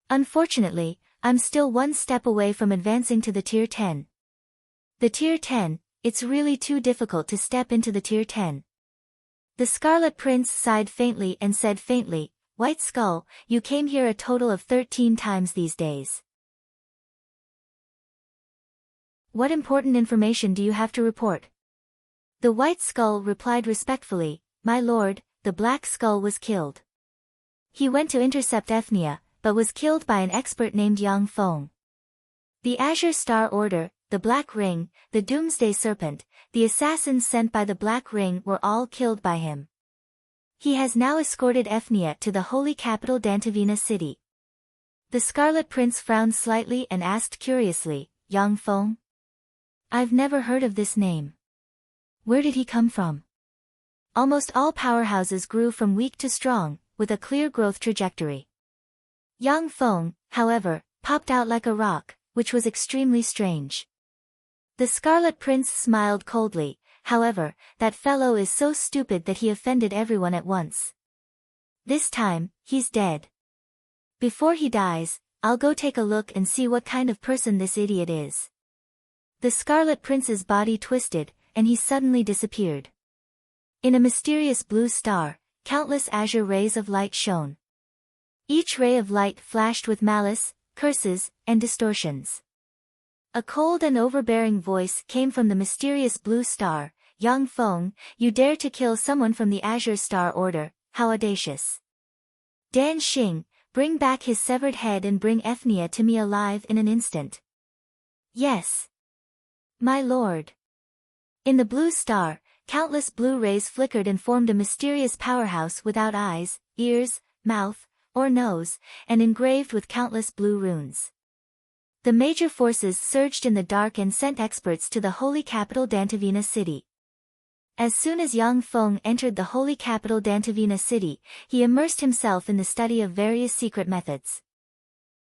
Speaker 1: Unfortunately, I'm still one step away from advancing to the Tier 10. The Tier 10, it's really too difficult to step into the Tier 10. The Scarlet Prince sighed faintly and said faintly, "White Skull, you came here a total of 13 times these days. What important information do you have to report?" The White Skull replied respectfully, "My lord, the Black Skull was killed. He went to intercept Ephnia, but was killed by an expert named Yang Feng. The Azure Star Order, the Black Ring, the Doomsday Serpent, the assassins sent by the Black Ring were all killed by him. He has now escorted Ephnia to the holy capital Dantavina city." The Scarlet Prince frowned slightly and asked curiously, "Yang Feng? I've never heard of this name. Where did he come from?" Almost all powerhouses grew from weak to strong, with a clear growth trajectory. Yang Feng, however, popped out like a rock, which was extremely strange. The Scarlet Prince smiled coldly, "However, that fellow is so stupid that he offended everyone at once. This time, he's dead. Before he dies, I'll go take a look and see what kind of person this idiot is." The Scarlet Prince's body twisted, and he suddenly disappeared. In a mysterious blue star, countless azure rays of light shone. Each ray of light flashed with malice, curses, and distortions. A cold and overbearing voice came from the mysterious blue star, "Yang Feng, you dare to kill someone from the Azure Star Order, how audacious. Dan Xing, bring back his severed head and bring Ephnia to me alive in an instant." "Yes, my lord." In the blue star, countless blue rays flickered and formed a mysterious powerhouse without eyes, ears, mouth, or nose, and engraved with countless blue runes. The major forces surged in the dark and sent experts to the holy capital Dantavina city. As soon as Yang Feng entered the holy capital Dantavina city, he immersed himself in the study of various secret methods.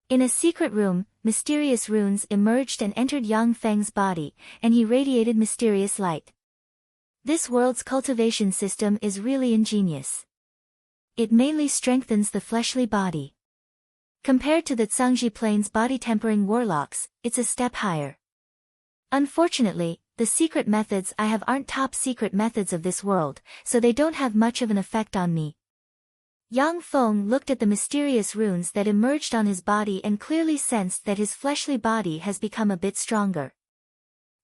Speaker 1: In a secret room, mysterious runes emerged and entered Yang Feng's body, and he radiated mysterious light. This world's cultivation system is really ingenious. It mainly strengthens the fleshly body. Compared to the Tsangji Plains body-tempering warlocks, it's a step higher. Unfortunately, the secret methods I have aren't top-secret methods of this world, so they don't have much of an effect on me. Yang Feng looked at the mysterious runes that emerged on his body and clearly sensed that his fleshly body has become a bit stronger.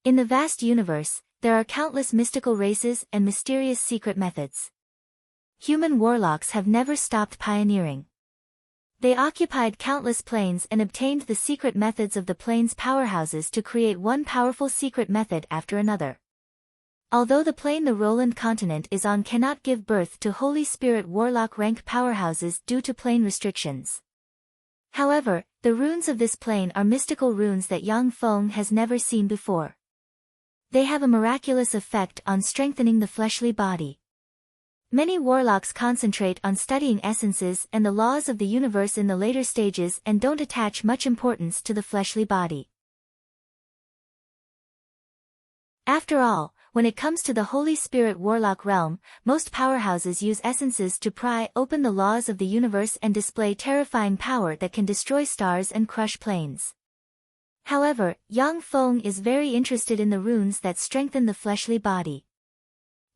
Speaker 1: In the vast universe, there are countless mystical races and mysterious secret methods. Human warlocks have never stopped pioneering. They occupied countless planes and obtained the secret methods of the plane's powerhouses to create one powerful secret method after another. Although the plane the Roland continent is on cannot give birth to Holy Spirit warlock rank powerhouses due to plane restrictions. However, the runes of this plane are mystical runes that Yang Feng has never seen before. They have a miraculous effect on strengthening the fleshly body. Many warlocks concentrate on studying essences and the laws of the universe in the later stages and don't attach much importance to the fleshly body. After all, when it comes to the Holy Spirit warlock realm, most powerhouses use essences to pry open the laws of the universe and display terrifying power that can destroy stars and crush planes. However, Yang Feng is very interested in the runes that strengthen the fleshly body.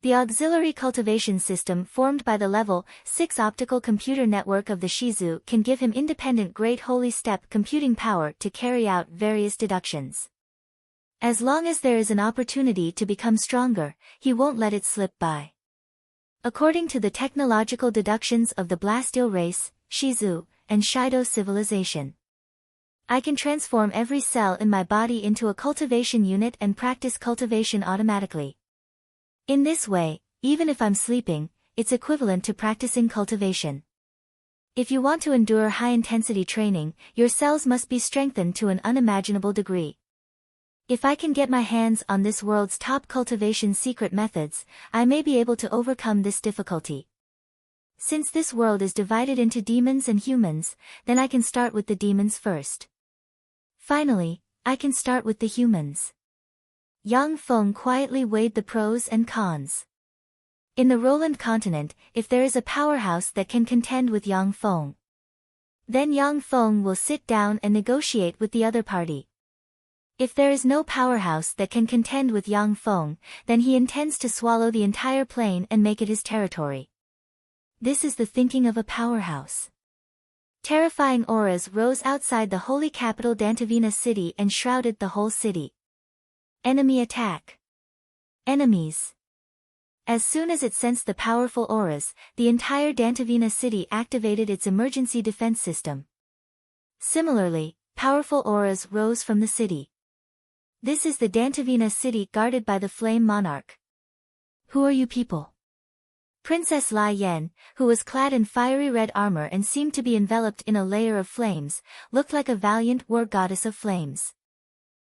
Speaker 1: The auxiliary cultivation system formed by the level 6 optical computer network of the Shizu can give him independent Great Holy Step computing power to carry out various deductions. As long as there is an opportunity to become stronger, he won't let it slip by. According to the technological deductions of the Blasteel race, Shizu, and Shido civilization, I can transform every cell in my body into a cultivation unit and practice cultivation automatically. In this way, even if I'm sleeping, it's equivalent to practicing cultivation. If you want to endure high-intensity training, your cells must be strengthened to an unimaginable degree. If I can get my hands on this world's top cultivation secret methods, I may be able to overcome this difficulty. Since this world is divided into demons and humans, then I can start with the demons first. Finally, I can start with the humans. Yang Feng quietly weighed the pros and cons. In the Roland continent, if there is a powerhouse that can contend with Yang Feng, then Yang Feng will sit down and negotiate with the other party. If there is no powerhouse that can contend with Yang Feng, then he intends to swallow the entire plane and make it his territory. This is the thinking of a powerhouse. Terrifying auras rose outside the holy capital Dantavina city and shrouded the whole city. Enemy attack. Enemies. As soon as it sensed the powerful auras, the entire Dantavina city activated its emergency defense system. Similarly, powerful auras rose from the city. This is the Dantavina city guarded by the Flame Monarch. Who are you people? Princess Lai Yen, who was clad in fiery red armor and seemed to be enveloped in a layer of flames, looked like a valiant war goddess of flames.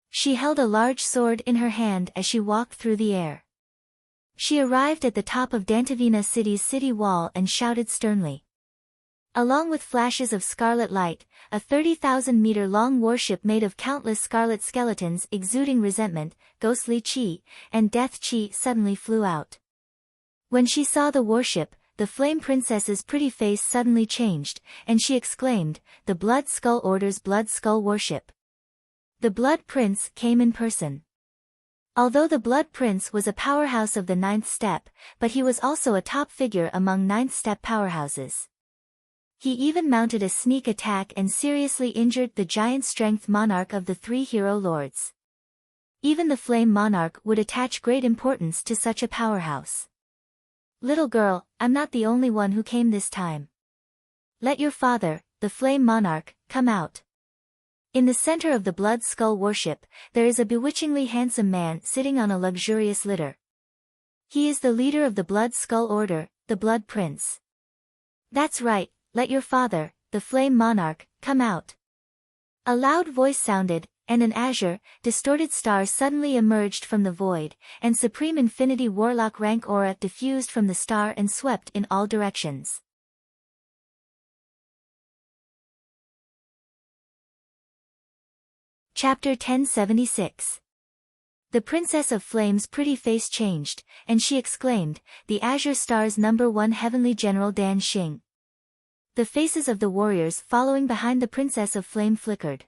Speaker 1: She held a large sword in her hand as she walked through the air. She arrived at the top of Dantavina city's city wall and shouted sternly. Along with flashes of scarlet light, a 30,000-meter-long warship made of countless scarlet skeletons exuding resentment, ghostly chi, and death chi suddenly flew out. When she saw the warship, the Flame Princess's pretty face suddenly changed, and she exclaimed, "The Blood Skull orders Blood Skull warship." The Blood Prince came in person. Although the Blood Prince was a powerhouse of the 9th step, but he was also a top figure among 9th step powerhouses. He even mounted a sneak attack and seriously injured the giant strength monarch of the 3 hero lords. Even the Flame Monarch would attach great importance to such a powerhouse. Little girl, I'm not the only one who came this time. Let your father, the Flame Monarch, come out. In the center of the Blood Skull warship, there is a bewitchingly handsome man sitting on a luxurious litter. He is the leader of the Blood Skull Order, the Blood Prince. That's right, let your father, the Flame Monarch, come out. A loud voice sounded, and an azure, distorted star suddenly emerged from the void, and Supreme Infinity Warlock rank aura diffused from the star and swept in all directions. Chapter 1076. The Princess of Flame's pretty face changed, and she exclaimed, "The Azure Star's #1 Heavenly General Dan Xing." The faces of the warriors following behind the Princess of Flame flickered.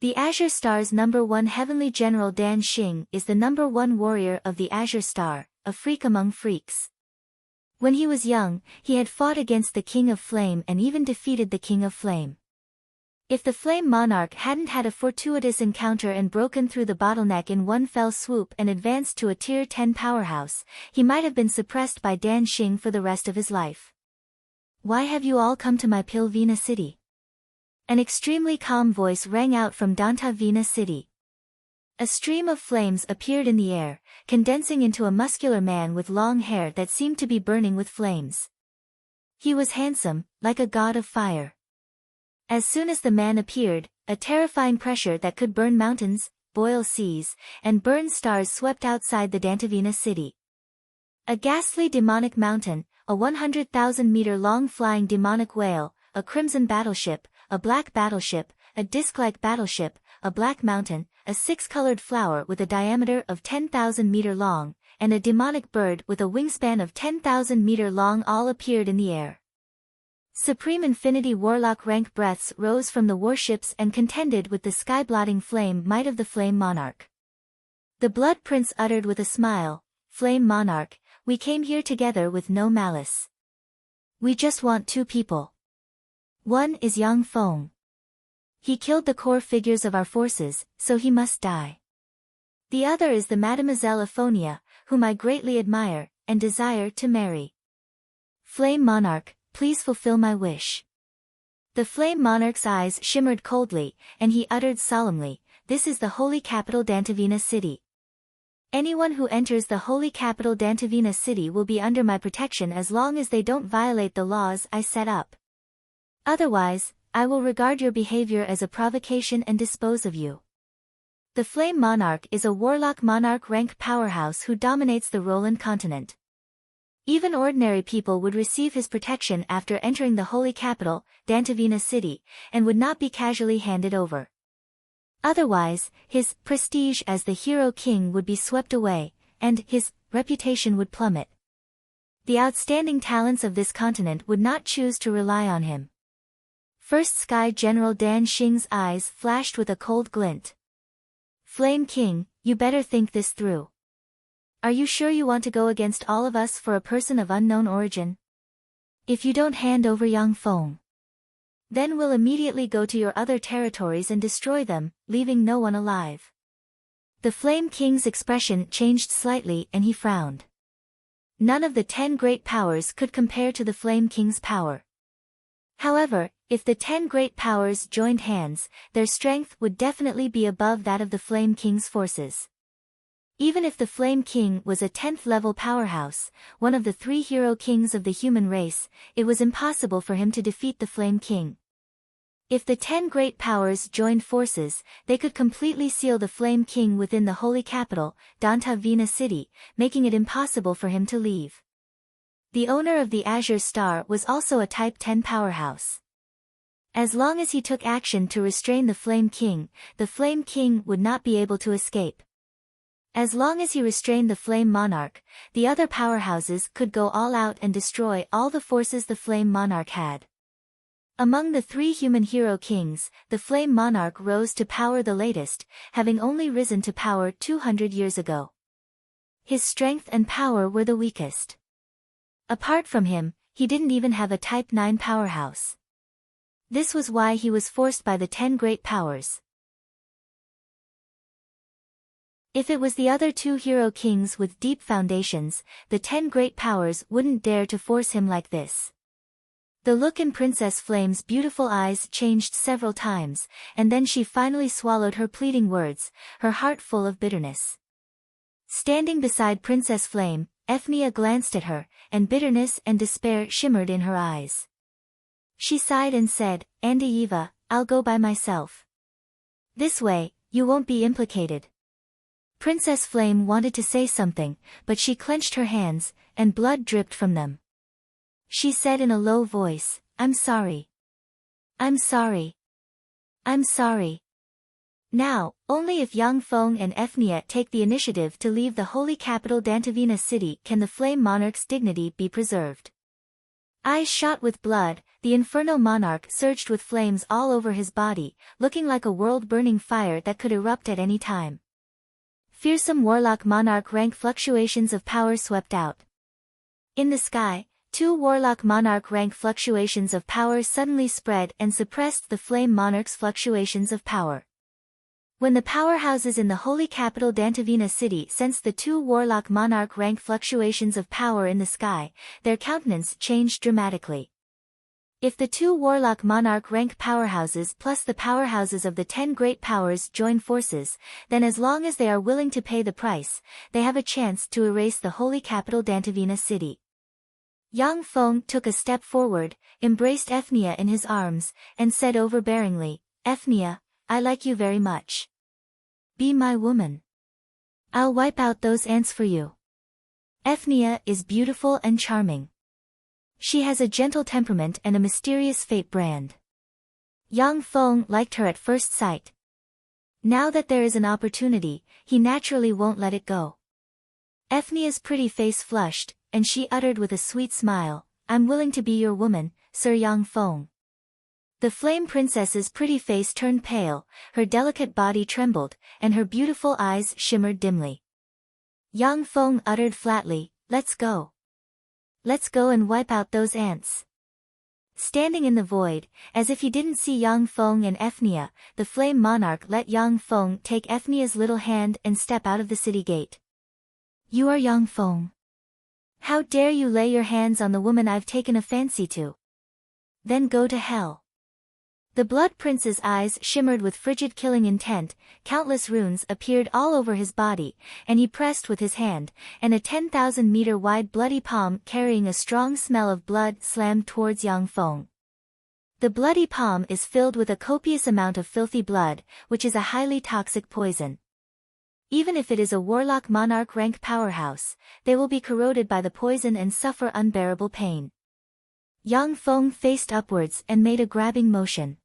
Speaker 1: The Azure Star's #1 Heavenly General Dan Xing is the #1 warrior of the Azure Star, a freak among freaks. When he was young, he had fought against the King of Flame and even defeated the King of Flame. If the Flame Monarch hadn't had a fortuitous encounter and broken through the bottleneck in one fell swoop and advanced to a Tier 10 powerhouse, he might have been suppressed by Dan Xing for the rest of his life. "Why have you all come to my Pilvina city?" An extremely calm voice rang out from Dantavina city. A stream of flames appeared in the air, condensing into a muscular man with long hair that seemed to be burning with flames. He was handsome, like a god of fire. As soon as the man appeared, a terrifying pressure that could burn mountains, boil seas, and burn stars swept outside the Dantavina city. A ghastly demonic mountain, a 100,000-meter-long flying demonic whale, a crimson battleship, a black battleship, a disc-like battleship, a black mountain, a 6-colored flower with a diameter of 10,000 meter long, and a demonic bird with a wingspan of 10,000 meter long all appeared in the air. Supreme Infinity Warlock rank breaths rose from the warships and contended with the sky-blotting flame might of the Flame Monarch. The Blood Prince uttered with a smile, "Flame Monarch, we came here together with no malice. We just want 2 people. One is Yang Feng. He killed the core figures of our forces, so he must die. The other is the Mademoiselle Aphonia, whom I greatly admire, and desire to marry. Flame Monarch, please fulfill my wish." The Flame Monarch's eyes shimmered coldly, and he uttered solemnly, "This is the holy capital Dantavina city. Anyone who enters the holy capital Dantavina city will be under my protection as long as they don't violate the laws I set up. Otherwise, I will regard your behavior as a provocation and dispose of you." The Flame Monarch is a warlock monarch rank powerhouse who dominates the Roland continent. Even ordinary people would receive his protection after entering the holy capital, Dantavina city, and would not be casually handed over. Otherwise, his prestige as the hero king would be swept away, and his reputation would plummet. The outstanding talents of this continent would not choose to rely on him. First Sky General Dan Xing's eyes flashed with a cold glint. "Flame King, you better think this through. Are you sure you want to go against all of us for a person of unknown origin? If you don't hand over Yang Feng, then we'll immediately go to your other territories and destroy them, leaving no one alive." The Flame King's expression changed slightly and he frowned. None of the 10 great powers could compare to the Flame King's power. However, if the 10 great powers joined hands, their strength would definitely be above that of the Flame King's forces. Even if the Flame King was a 10th level powerhouse, one of the 3 hero kings of the human race, it was impossible for him to defeat the Flame King. If the 10 great powers joined forces, they could completely seal the Flame King within the holy capital, Dantavina city, making it impossible for him to leave. The owner of the Azure Star was also a Type 10 powerhouse. As long as he took action to restrain the Flame King would not be able to escape. As long as he restrained the Flame Monarch, the other powerhouses could go all out and destroy all the forces the Flame Monarch had. Among the 3 human hero kings, the Flame Monarch rose to power the latest, having only risen to power 200 years ago. His strength and power were the weakest. Apart from him, he didn't even have a Type 9 powerhouse. This was why he was forced by the 10 great powers. If it was the other 2 hero kings with deep foundations, the 10 great powers wouldn't dare to force him like this. The look in Princess Flame's beautiful eyes changed several times, and then she finally swallowed her pleading words, her heart full of bitterness. Standing beside Princess Flame, Ethnia glanced at her, and bitterness and despair shimmered in her eyes. She sighed and said, "Andieva, I'll go by myself. This way, you won't be implicated." Princess Flame wanted to say something, but she clenched her hands, and blood dripped from them. She said in a low voice, "I'm sorry. I'm sorry. I'm sorry." Now, only if Yang Feng and Ethnia take the initiative to leave the holy capital Dantavina city can the Flame Monarch's dignity be preserved. Eyes shot with blood, the Inferno Monarch surged with flames all over his body, looking like a world-burning fire that could erupt at any time. Fearsome Warlock Monarch rank fluctuations of power swept out. In the sky, 2 Warlock Monarch rank fluctuations of power suddenly spread and suppressed the Flame Monarch's fluctuations of power. When the powerhouses in the holy capital Dantavina city sensed the 2 Warlock Monarch rank fluctuations of power in the sky, their countenance changed dramatically. If the 2 Warlock Monarch rank powerhouses plus the powerhouses of the 10 great powers join forces, then as long as they are willing to pay the price, they have a chance to erase the holy capital Dantavina city. Yang Feng took a step forward, embraced Ethnia in his arms, and said overbearingly, "Ethnia, I like you very much. Be my woman. I'll wipe out those ants for you." Ethnia is beautiful and charming. She has a gentle temperament and a mysterious fate brand. Yang Feng liked her at first sight. Now that there is an opportunity, he naturally won't let it go. Ethnia's pretty face flushed, and she uttered with a sweet smile, "I'm willing to be your woman, Sir Yang Feng." The Flame Princess's pretty face turned pale, her delicate body trembled, and her beautiful eyes shimmered dimly. Yang Feng uttered flatly, "Let's go. Let's go and wipe out those ants." Standing in the void, as if he didn't see Yang Feng and Ethnia, the Flame Monarch let Yang Feng take Ethnia's little hand and step out of the city gate. "You are Yang Feng. How dare you lay your hands on the woman I've taken a fancy to? Then go to hell." The Blood Prince's eyes shimmered with frigid killing intent, countless runes appeared all over his body, and he pressed with his hand, and a 10,000-meter-wide bloody palm carrying a strong smell of blood slammed towards Yang Feng. The bloody palm is filled with a copious amount of filthy blood, which is a highly toxic poison. Even if it is a Warlock Monarch rank powerhouse, they will be corroded by the poison and suffer unbearable pain. Yang Feng faced upwards and made a grabbing motion.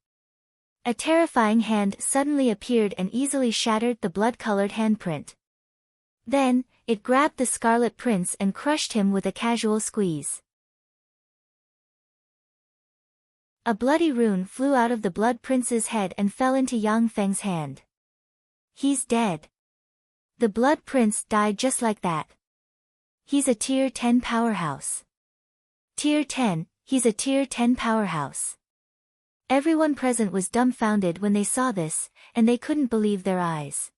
Speaker 1: A terrifying hand suddenly appeared and easily shattered the blood-colored handprint. Then, it grabbed the Scarlet Prince and crushed him with a casual squeeze. A bloody rune flew out of the Blood Prince's head and fell into Yang Feng's hand. He's dead. The Blood Prince died just like that. He's a Tier 10 powerhouse. Tier 10, he's a Tier 10 powerhouse. Everyone present was dumbfounded when they saw this, and they couldn't believe their eyes.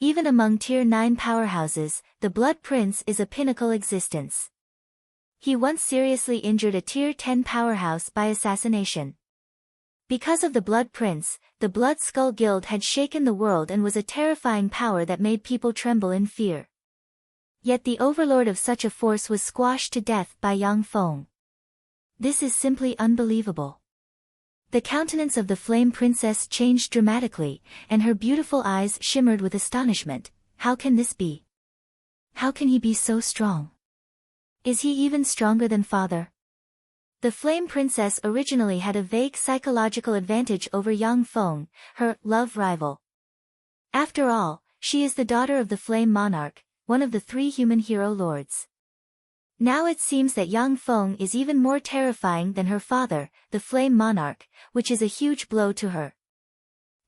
Speaker 1: Even among Tier 9 powerhouses, the Blood Prince is a pinnacle existence. He once seriously injured a Tier 10 powerhouse by assassination. Because of the Blood Prince, the Blood Skull Guild had shaken the world and was a terrifying power that made people tremble in fear. Yet the overlord of such a force was squashed to death by Yang Feng. This is simply unbelievable. The countenance of the Flame Princess changed dramatically, and her beautiful eyes shimmered with astonishment. How can this be? How can he be so strong? Is he even stronger than father? The Flame Princess originally had a vague psychological advantage over Yang Feng, her love rival. After all, she is the daughter of the Flame Monarch, one of the 3 human hero lords. Now it seems that Yang Feng is even more terrifying than her father, the Flame Monarch, which is a huge blow to her.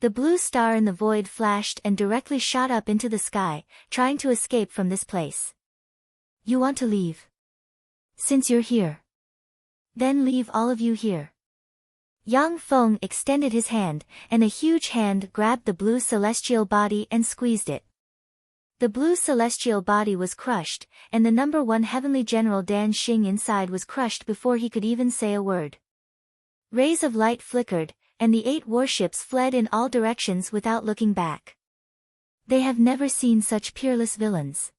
Speaker 1: The blue star in the void flashed and directly shot up into the sky, trying to escape from this place. You want to leave? Since you're here. Then leave all of you here. Yang Feng extended his hand, and a huge hand grabbed the blue celestial body and squeezed it. The blue celestial body was crushed, and the number 1 heavenly general Dan Xing inside was crushed before he could even say a word. Rays of light flickered, and the 8 warships fled in all directions without looking back. They have never seen such peerless villains.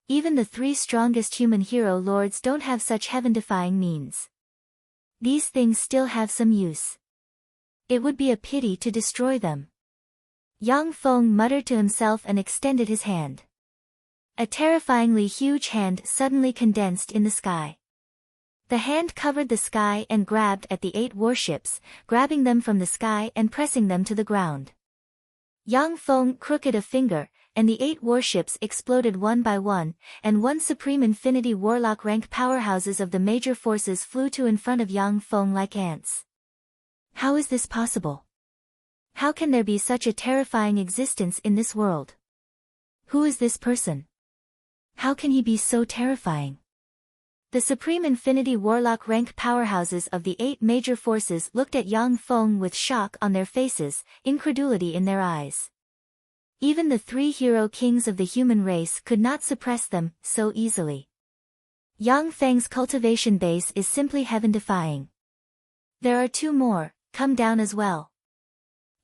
Speaker 1: Even the 3 strongest human hero lords don't have such heaven-defying means. These things still have some use. It would be a pity to destroy them. Yang Feng muttered to himself and extended his hand. A terrifyingly huge hand suddenly condensed in the sky. The hand covered the sky and grabbed at the 8 warships, grabbing them from the sky and pressing them to the ground. Yang Feng crooked a finger, and the 8 warships exploded one by one, and 1 Supreme Infinity Warlock rank powerhouses of the major forces flew to in front of Yang Feng like ants. How is this possible? How can there be such a terrifying existence in this world? Who is this person? How can he be so terrifying? The Supreme Infinity Warlock rank powerhouses of the 8 major forces looked at Yang Feng with shock on their faces, incredulity in their eyes. Even the 3 hero kings of the human race could not suppress them so easily. Yang Feng's cultivation base is simply heaven-defying. There are 2 more, come down as well.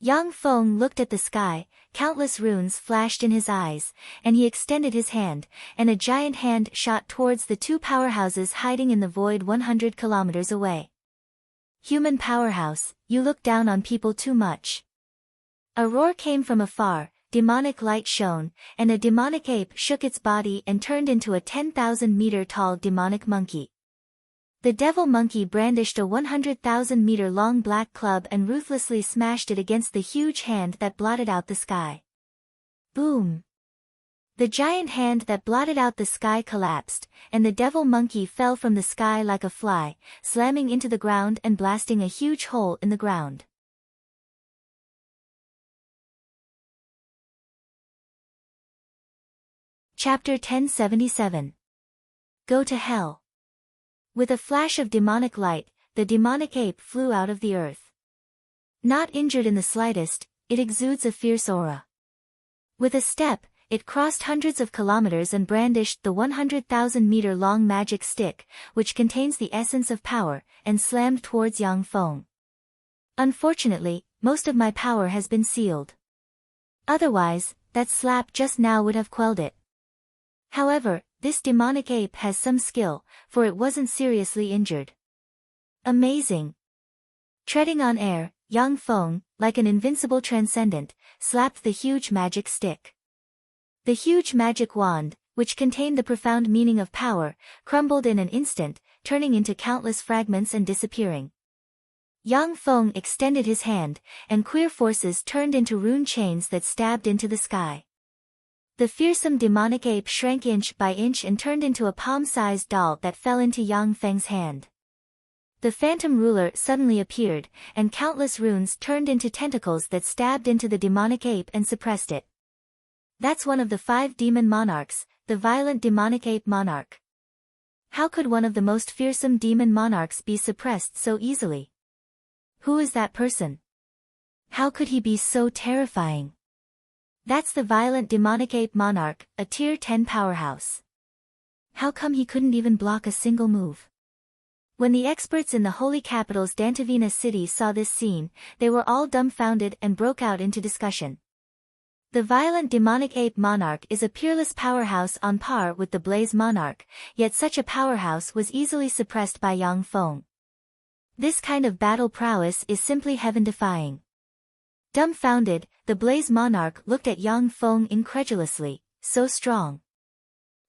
Speaker 1: Yang Feng looked at the sky, countless runes flashed in his eyes, and he extended his hand, and a giant hand shot towards the 2 powerhouses hiding in the void 100 kilometers away. Human powerhouse, you look down on people too much. A roar came from afar, demonic light shone, and a demonic ape shook its body and turned into a 10,000-meter-tall demonic monkey. The devil monkey brandished a 100,000-meter-long black club and ruthlessly smashed it against the huge hand that blotted out the sky. Boom! The giant hand that blotted out the sky collapsed, and the devil monkey fell from the sky like a fly, slamming into the ground and blasting a huge hole in the ground. Chapter 1077. Go to Hell. With a flash of demonic light, the demonic ape flew out of the earth. Not injured in the slightest, it exudes a fierce aura. With a step, it crossed hundreds of kilometers and brandished the 100,000-meter-long magic stick, which contains the essence of power, and slammed towards Yang Feng. Unfortunately, most of my power has been sealed. Otherwise, that slap just now would have quelled it. However, this demonic ape has some skill, for it wasn't seriously injured. Amazing! Treading on air, Yang Feng, like an invincible transcendent, slapped the huge magic stick. The huge magic wand, which contained the profound meaning of power, crumbled in an instant, turning into countless fragments and disappearing. Yang Feng extended his hand, and queer forces turned into rune chains that stabbed into the sky. The fearsome demonic ape shrank inch by inch and turned into a palm-sized doll that fell into Yang Feng's hand. The phantom ruler suddenly appeared, and countless runes turned into tentacles that stabbed into the demonic ape and suppressed it. That's one of the 5 demon monarchs, the violent demonic ape monarch. How could one of the most fearsome demon monarchs be suppressed so easily? Who is that person? How could he be so terrifying? That's the violent demonic ape monarch, a tier 10 powerhouse. How come he couldn't even block a single move? When the experts in the holy capital's Dantavina city saw this scene, they were all dumbfounded and broke out into discussion. The violent demonic ape monarch is a peerless powerhouse on par with the blaze monarch, yet such a powerhouse was easily suppressed by Yang Feng. This kind of battle prowess is simply heaven-defying. Dumbfounded, the blaze monarch looked at Yang Feng incredulously. So strong.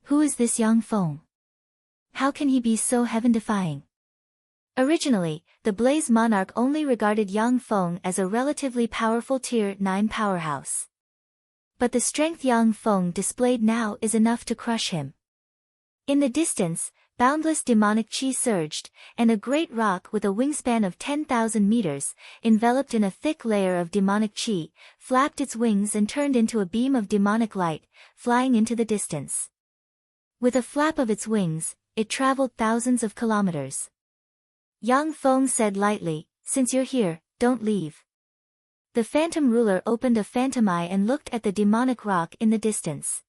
Speaker 1: Who is this Yang Feng? How can he be so heaven-defying? Originally, the blaze monarch only regarded Yang Feng as a relatively powerful tier 9 powerhouse. But the strength Yang Feng displayed now is enough to crush him. In the distance, boundless demonic chi surged, and a great rock with a wingspan of 10,000 meters, enveloped in a thick layer of demonic chi, flapped its wings and turned into a beam of demonic light, flying into the distance. With a flap of its wings, it traveled thousands of kilometers. Yang Feng said lightly, "Since you're here, don't leave." The phantom ruler opened a phantom eye and looked at the demonic rock in the distance.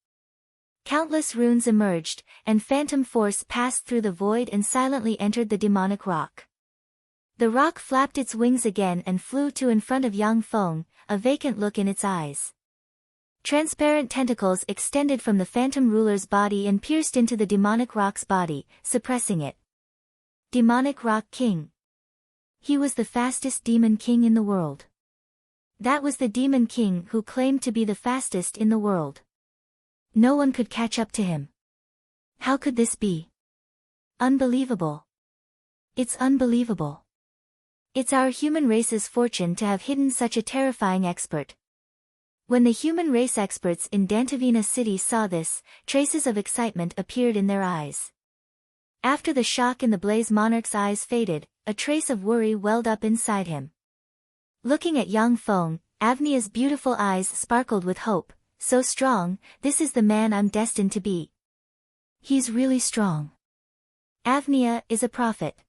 Speaker 1: Countless runes emerged, and phantom force passed through the void and silently entered the demonic rock. The rock flapped its wings again and flew to in front of Yang Feng, a vacant look in its eyes. Transparent tentacles extended from the phantom ruler's body and pierced into the demonic rock's body, suppressing it. Demonic Rock King. He was the fastest demon king in the world. That was the demon king who claimed to be the fastest in the world. No one could catch up to him. How could this be? Unbelievable. It's unbelievable. It's our human race's fortune to have hidden such a terrifying expert. When the human race experts in Dantavina city saw this, traces of excitement appeared in their eyes. After the shock in the blaze monarch's eyes faded, a trace of worry welled up inside him. Looking at Yang Feng, Avnia's beautiful eyes sparkled with hope. So strong, this is the man I'm destined to be. He's really strong. Avnia is a prophet.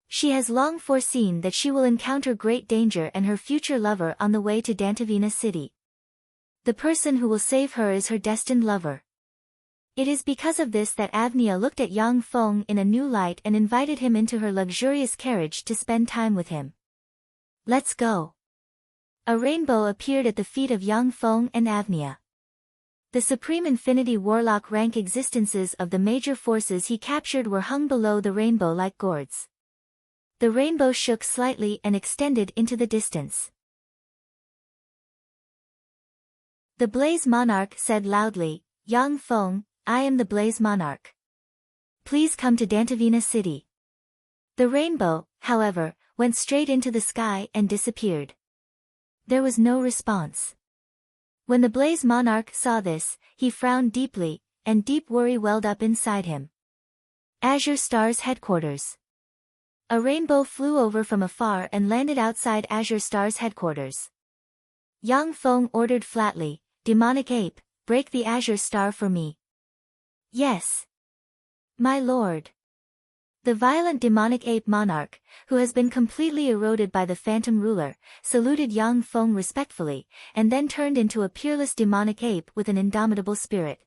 Speaker 1: She has long foreseen that she will encounter great danger and her future lover on the way to Dantavina city. The person who will save her is her destined lover. It is because of this that Avnia looked at Yang Feng in a new light and invited him into her luxurious carriage to spend time with him. Let's go. A rainbow appeared at the feet of Yang Feng and Avnia. The supreme infinity warlock rank existences of the major forces he captured were hung below the rainbow like gourds. The rainbow shook slightly and extended into the distance. The Blaze Monarch said loudly, "Yang Feng, I am the Blaze Monarch. Please come to Dantavina city." The rainbow, however, went straight into the sky and disappeared. There was no response. When the Blaze Monarch saw this, he frowned deeply, and deep worry welled up inside him. Azure Star's headquarters. A rainbow flew over from afar and landed outside Azure Star's headquarters. Yang Feng ordered flatly, "Demonic ape, break the Azure Star for me." "Yes. My lord." The violent demonic ape monarch, who has been completely eroded by the phantom ruler, saluted Yang Feng respectfully, and then turned into a peerless demonic ape with an indomitable spirit.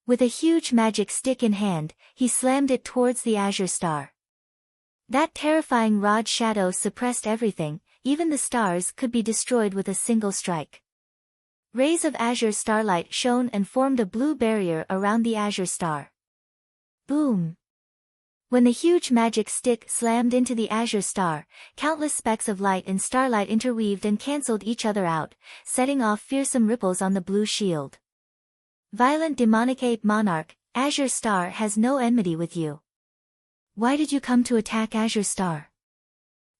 Speaker 1: With a huge magic stick in hand, he slammed it towards the Azure Star. That terrifying rod shadow suppressed everything, even the stars could be destroyed with a single strike. Rays of azure starlight shone and formed a blue barrier around the Azure Star. Boom! When the huge magic stick slammed into the Azure Star, countless specks of light and starlight interweaved and cancelled each other out, setting off fearsome ripples on the blue shield. Violent demonic ape monarch, Azure Star has no enmity with you. Why did you come to attack Azure Star?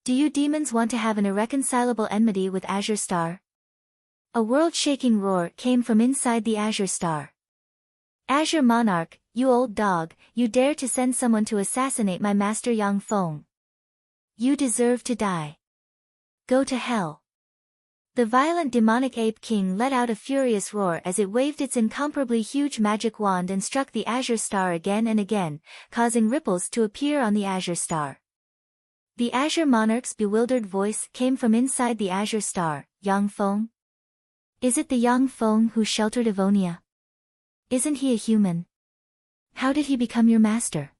Speaker 1: Do you demons want to have an irreconcilable enmity with Azure Star? A world-shaking roar came from inside the Azure Star. Azure Monarch, you old dog, you dare to send someone to assassinate my master Yang Feng. You deserve to die. Go to hell. The violent demonic ape king let out a furious roar as it waved its incomparably huge magic wand and struck the Azure Star again and again, causing ripples to appear on the Azure Star. The Azure Monarch's bewildered voice came from inside the Azure Star, "Yang Feng? Is it the Yang Feng who sheltered Evonia? Isn't he a human? How did he become your master?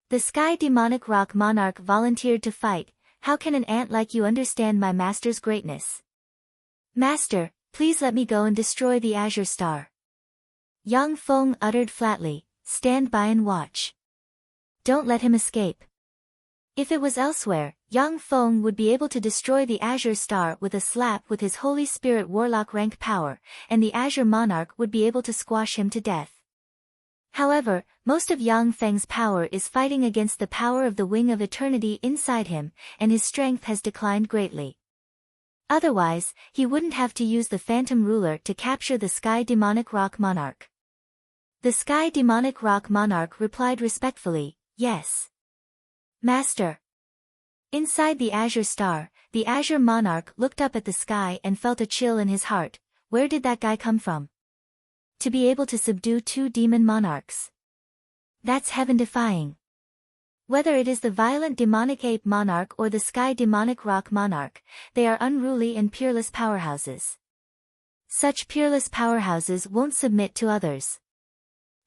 Speaker 1: The Sky Demonic Rock Monarch volunteered to fight. How can an ant like you understand my master's greatness? Master, please let me go and destroy the Azure Star. Yang Feng uttered flatly, stand by and watch. Don't let him escape. If it was elsewhere, Yang Feng would be able to destroy the Azure Star with a slap with his Holy Spirit Warlock rank power, and the Azure Monarch would be able to squash him to death. However, most of Yang Feng's power is fighting against the power of the Wing of Eternity inside him, and his strength has declined greatly. Otherwise, he wouldn't have to use the Phantom Ruler to capture the Sky Demonic Rock Monarch. The Sky Demonic Rock Monarch replied respectfully, yes. Master. Inside the Azure Star, the Azure Monarch looked up at the sky and felt a chill in his heart. Where did that guy come from? To be able to subdue 2 demon monarchs. That's heaven-defying. Whether it is the violent demonic ape monarch or the sky demonic rock monarch, they are unruly and peerless powerhouses. Such peerless powerhouses won't submit to others.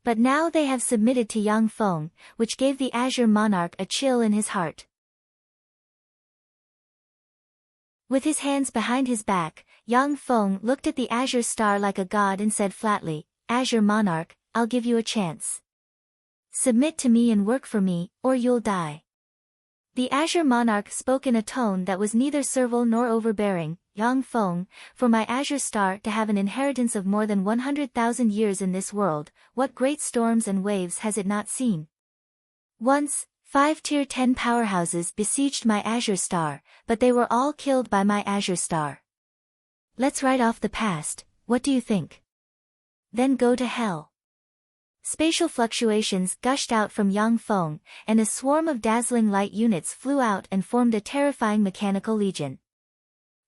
Speaker 1: But now they have submitted to Yang Feng, which gave the Azure Monarch a chill in his heart. With his hands behind his back, Yang Feng looked at the Azure Star like a god and said flatly, Azure Monarch, I'll give you a chance. Submit to me and work for me, or you'll die. The Azure Monarch spoke in a tone that was neither servile nor overbearing. Yang Feng, for my Azure Star to have an inheritance of more than 100,000 years in this world, what great storms and waves has it not seen? Once, 5 Tier 10 powerhouses besieged my Azure Star, but they were all killed by my Azure Star. Let's write off the past, what do you think? Then go to hell. Spatial fluctuations gushed out from Yang Feng, and a swarm of dazzling light units flew out and formed a terrifying mechanical legion.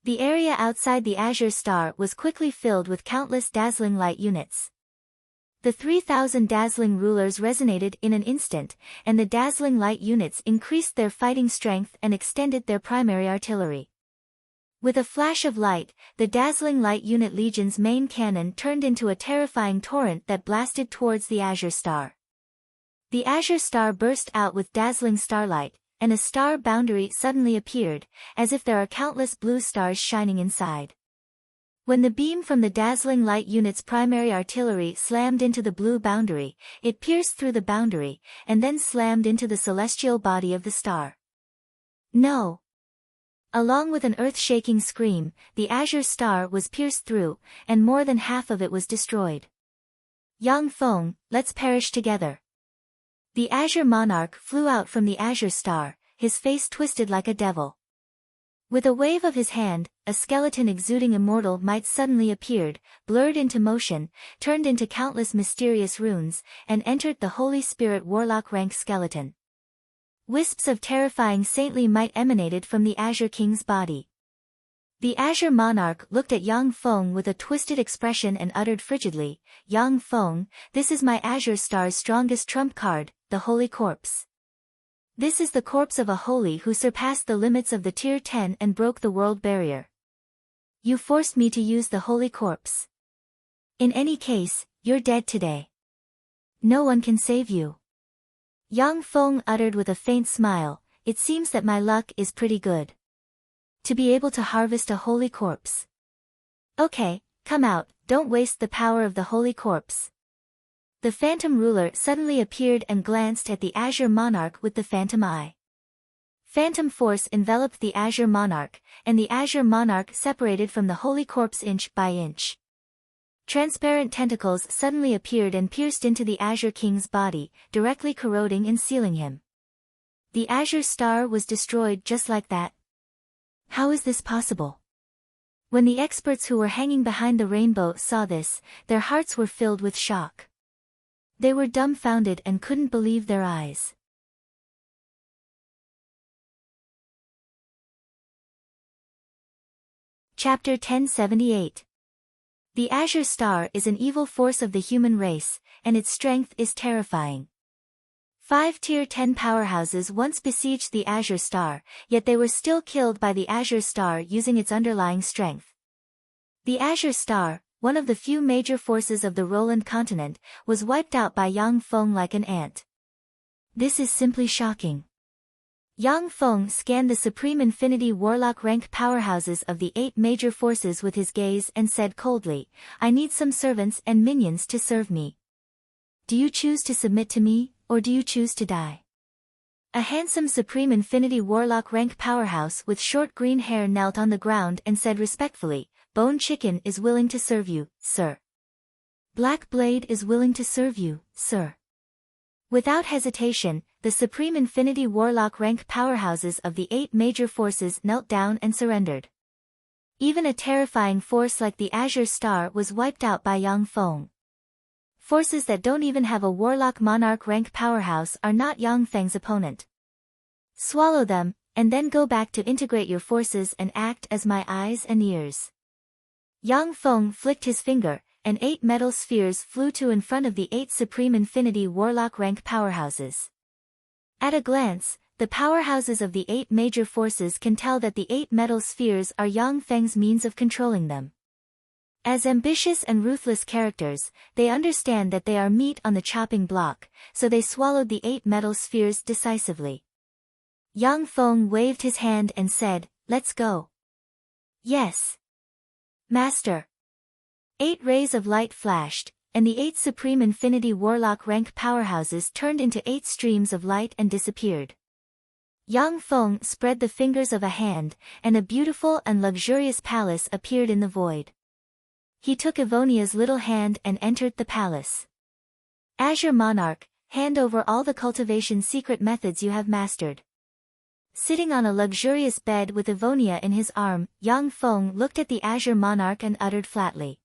Speaker 1: The area outside the Azure Star was quickly filled with countless dazzling light units. The 3,000 dazzling rulers resonated in an instant, and the dazzling light units increased their fighting strength and extended their primary artillery. With a flash of light, the dazzling light unit legion's main cannon turned into a terrifying torrent that blasted towards the Azure Star. The Azure Star burst out with dazzling starlight, and a star boundary suddenly appeared, as if there are countless blue stars shining inside. When the beam from the dazzling light unit's primary artillery slammed into the blue boundary, it pierced through the boundary, and then slammed into the celestial body of the star. No! Along with an earth-shaking scream, the Azure Star was pierced through, and more than half of it was destroyed. Yang Feng, let's perish together. The Azure Monarch flew out from the Azure Star, his face twisted like a devil. With a wave of his hand, a skeleton exuding immortal might suddenly appeared, blurred into motion, turned into countless mysterious runes, and entered the Holy Spirit Warlock rank skeleton. Wisps of terrifying saintly might emanated from the Azure King's body. The Azure Monarch looked at Yang Feng with a twisted expression and uttered frigidly, Yang Feng, this is my Azure Star's strongest trump card, the Holy Corpse. This is the corpse of a holy who surpassed the limits of the Tier 10 and broke the world barrier. You forced me to use the Holy Corpse. In any case, you're dead today. No one can save you. Yang Feng uttered with a faint smile, it seems that my luck is pretty good. To be able to harvest a holy corpse. Okay, come out, don't waste the power of the Holy Corpse. The Phantom Ruler suddenly appeared and glanced at the Azure Monarch with the Phantom Eye. Phantom Force enveloped the Azure Monarch, and the Azure Monarch separated from the Holy Corpse inch by inch. Transparent tentacles suddenly appeared and pierced into the Azure King's body, directly corroding and sealing him. The Azure Star was destroyed just like that. How is this possible? When the experts who were hanging behind the rainbow saw this, their hearts were filled with shock. They were dumbfounded and couldn't believe their eyes. Chapter 1078. The Azure Star is an evil force of the human race, and its strength is terrifying. 5 Tier 10 powerhouses once besieged the Azure Star, yet they were still killed by the Azure Star using its underlying strength. The Azure Star, one of the few major forces of the Roland continent, was wiped out by Yang Feng like an ant. This is simply shocking. Yang Feng scanned the Supreme Infinity Warlock rank powerhouses of the 8 major forces with his gaze and said coldly, I need some servants and minions to serve me. Do you choose to submit to me, or do you choose to die? A handsome Supreme Infinity Warlock rank powerhouse with short green hair knelt on the ground and said respectfully, Bone Chicken is willing to serve you, sir. Black Blade is willing to serve you, sir. Without hesitation, the Supreme Infinity Warlock rank powerhouses of the 8 major forces knelt down and surrendered. Even a terrifying force like the Azure Star was wiped out by Yang Feng. Forces that don't even have a Warlock Monarch rank powerhouse are not Yang Feng's opponent. Swallow them, and then go back to integrate your forces and act as my eyes and ears. Yang Feng flicked his finger, and 8 metal spheres flew to in front of the 8 Supreme Infinity Warlock rank powerhouses. At a glance, the powerhouses of the 8 major forces can tell that the 8 metal spheres are Yang Feng's means of controlling them. As ambitious and ruthless characters, they understand that they are meat on the chopping block, so they swallowed the 8 metal spheres decisively. Yang Feng waved his hand and said, Let's go. Yes. Master. 8 rays of light flashed, and the 8 Supreme Infinity Warlock rank powerhouses turned into 8 streams of light and disappeared. Yang Feng spread the fingers of a hand, and a beautiful and luxurious palace appeared in the void. He took Evonia's little hand and entered the palace. Azure Monarch, hand over all the cultivation secret methods you have mastered. Sitting on a luxurious bed with Evonia in his arm, Yang Feng looked at the Azure Monarch and uttered flatly.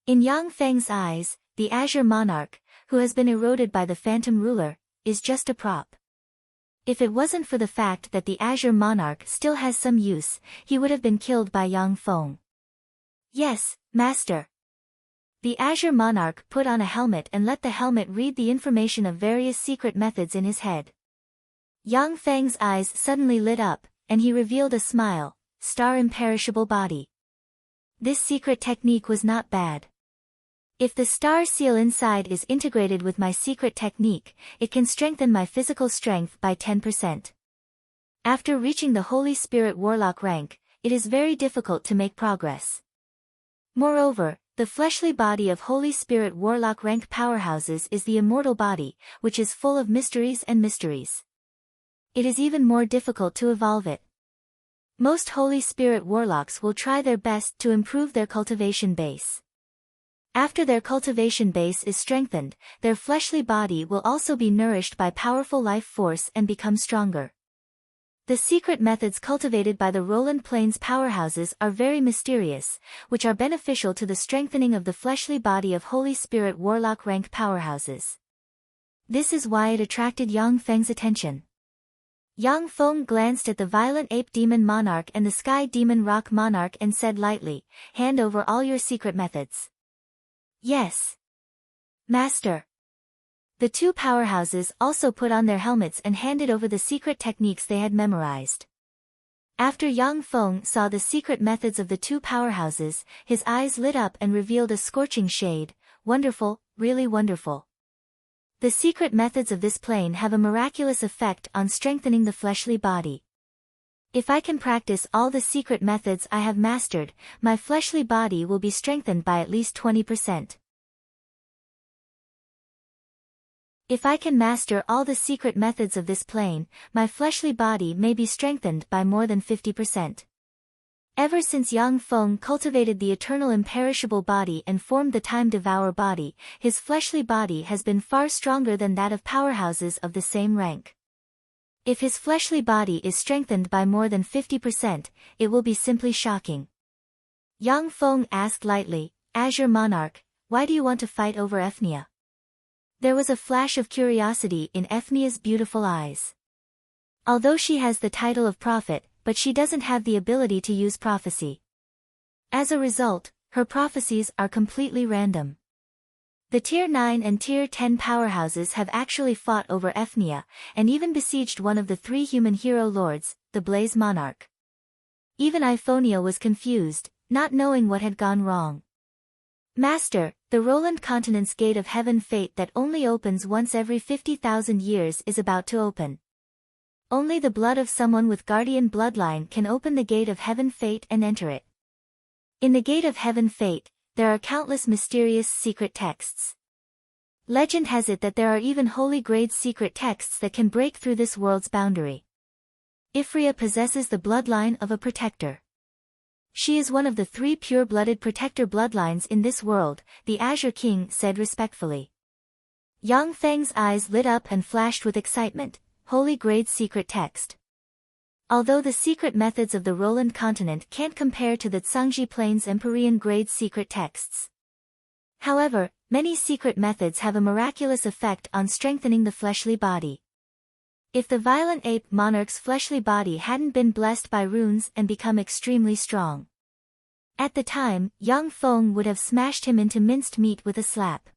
Speaker 1: In Yang Feng's eyes, the Azure Monarch, who has been eroded by the Phantom Ruler, is just a prop. If it wasn't for the fact that the Azure Monarch still has some use, he would have been killed by Yang Feng. Yes, Master. The Azure Monarch put on a helmet and let the helmet read the information of various secret methods in his head. Yang Feng's eyes suddenly lit up, and he revealed a smile, Star Imperishable Body. This secret technique was not bad. If the star seal inside is integrated with my secret technique, it can strengthen my physical strength by 10%. After reaching the Holy Spirit Warlock rank, it is very difficult to make progress. Moreover, the fleshly body of Holy Spirit Warlock rank powerhouses is the immortal body, which is full of mysteries and mysteries. It is even more difficult to evolve it. Most Holy Spirit Warlocks will try their best to improve their cultivation base. After their cultivation base is strengthened, their fleshly body will also be nourished by powerful life force and become stronger. The secret methods cultivated by the Roland Plains powerhouses are very mysterious, which are beneficial to the strengthening of the fleshly body of Holy Spirit Warlock rank powerhouses. This is why it attracted Yang Feng's attention. Yang Feng glanced at the Violent Ape Demon Monarch and the Sky Demon Rock Monarch and said lightly, Hand over all your secret methods. Yes. Master. The 2 powerhouses also put on their helmets and handed over the secret techniques they had memorized. After Yang Feng saw the secret methods of the 2 powerhouses, his eyes lit up and revealed a scorching shade, wonderful, really wonderful. The secret methods of this plane have a miraculous effect on strengthening the fleshly body. If I can practice all the secret methods I have mastered, my fleshly body will be strengthened by at least 20%. If I can master all the secret methods of this plane, my fleshly body may be strengthened by more than 50%. Ever since Yang Feng cultivated the eternal imperishable body and formed the Time Devour body, his fleshly body has been far stronger than that of powerhouses of the same rank. If his fleshly body is strengthened by more than 50%, it will be simply shocking. Yang Feng asked lightly, Azure Monarch, why do you want to fight over Ephnia? There was a flash of curiosity in Ephnia's beautiful eyes. Although she has the title of prophet, but she doesn't have the ability to use prophecy. As a result, her prophecies are completely random. The Tier 9 and Tier 10 powerhouses have actually fought over Ephnia, and even besieged one of the 3 human hero lords, the Blaze Monarch. Even Iphonia was confused, not knowing what had gone wrong. Master, the Roland Continent's gate of heaven fate that only opens once every 50,000 years is about to open. Only the blood of someone with guardian bloodline can open the gate of heaven fate and enter it. In the gate of heaven fate, there are countless mysterious secret texts. Legend has it that there are even holy grade secret texts that can break through this world's boundary. Ifria possesses the bloodline of a protector. She is one of the 3 pure-blooded protector bloodlines in this world, the Azure King said respectfully. Yang Feng's eyes lit up and flashed with excitement. Holy grade secret text. Although the secret methods of the Roland Continent can't compare to the Tsangji Plains Empyrean grade secret texts. However, many secret methods have a miraculous effect on strengthening the fleshly body. If the violent ape monarch's fleshly body hadn't been blessed by runes and become extremely strong. At the time, Yang Feng would have smashed him into minced meat with a slap.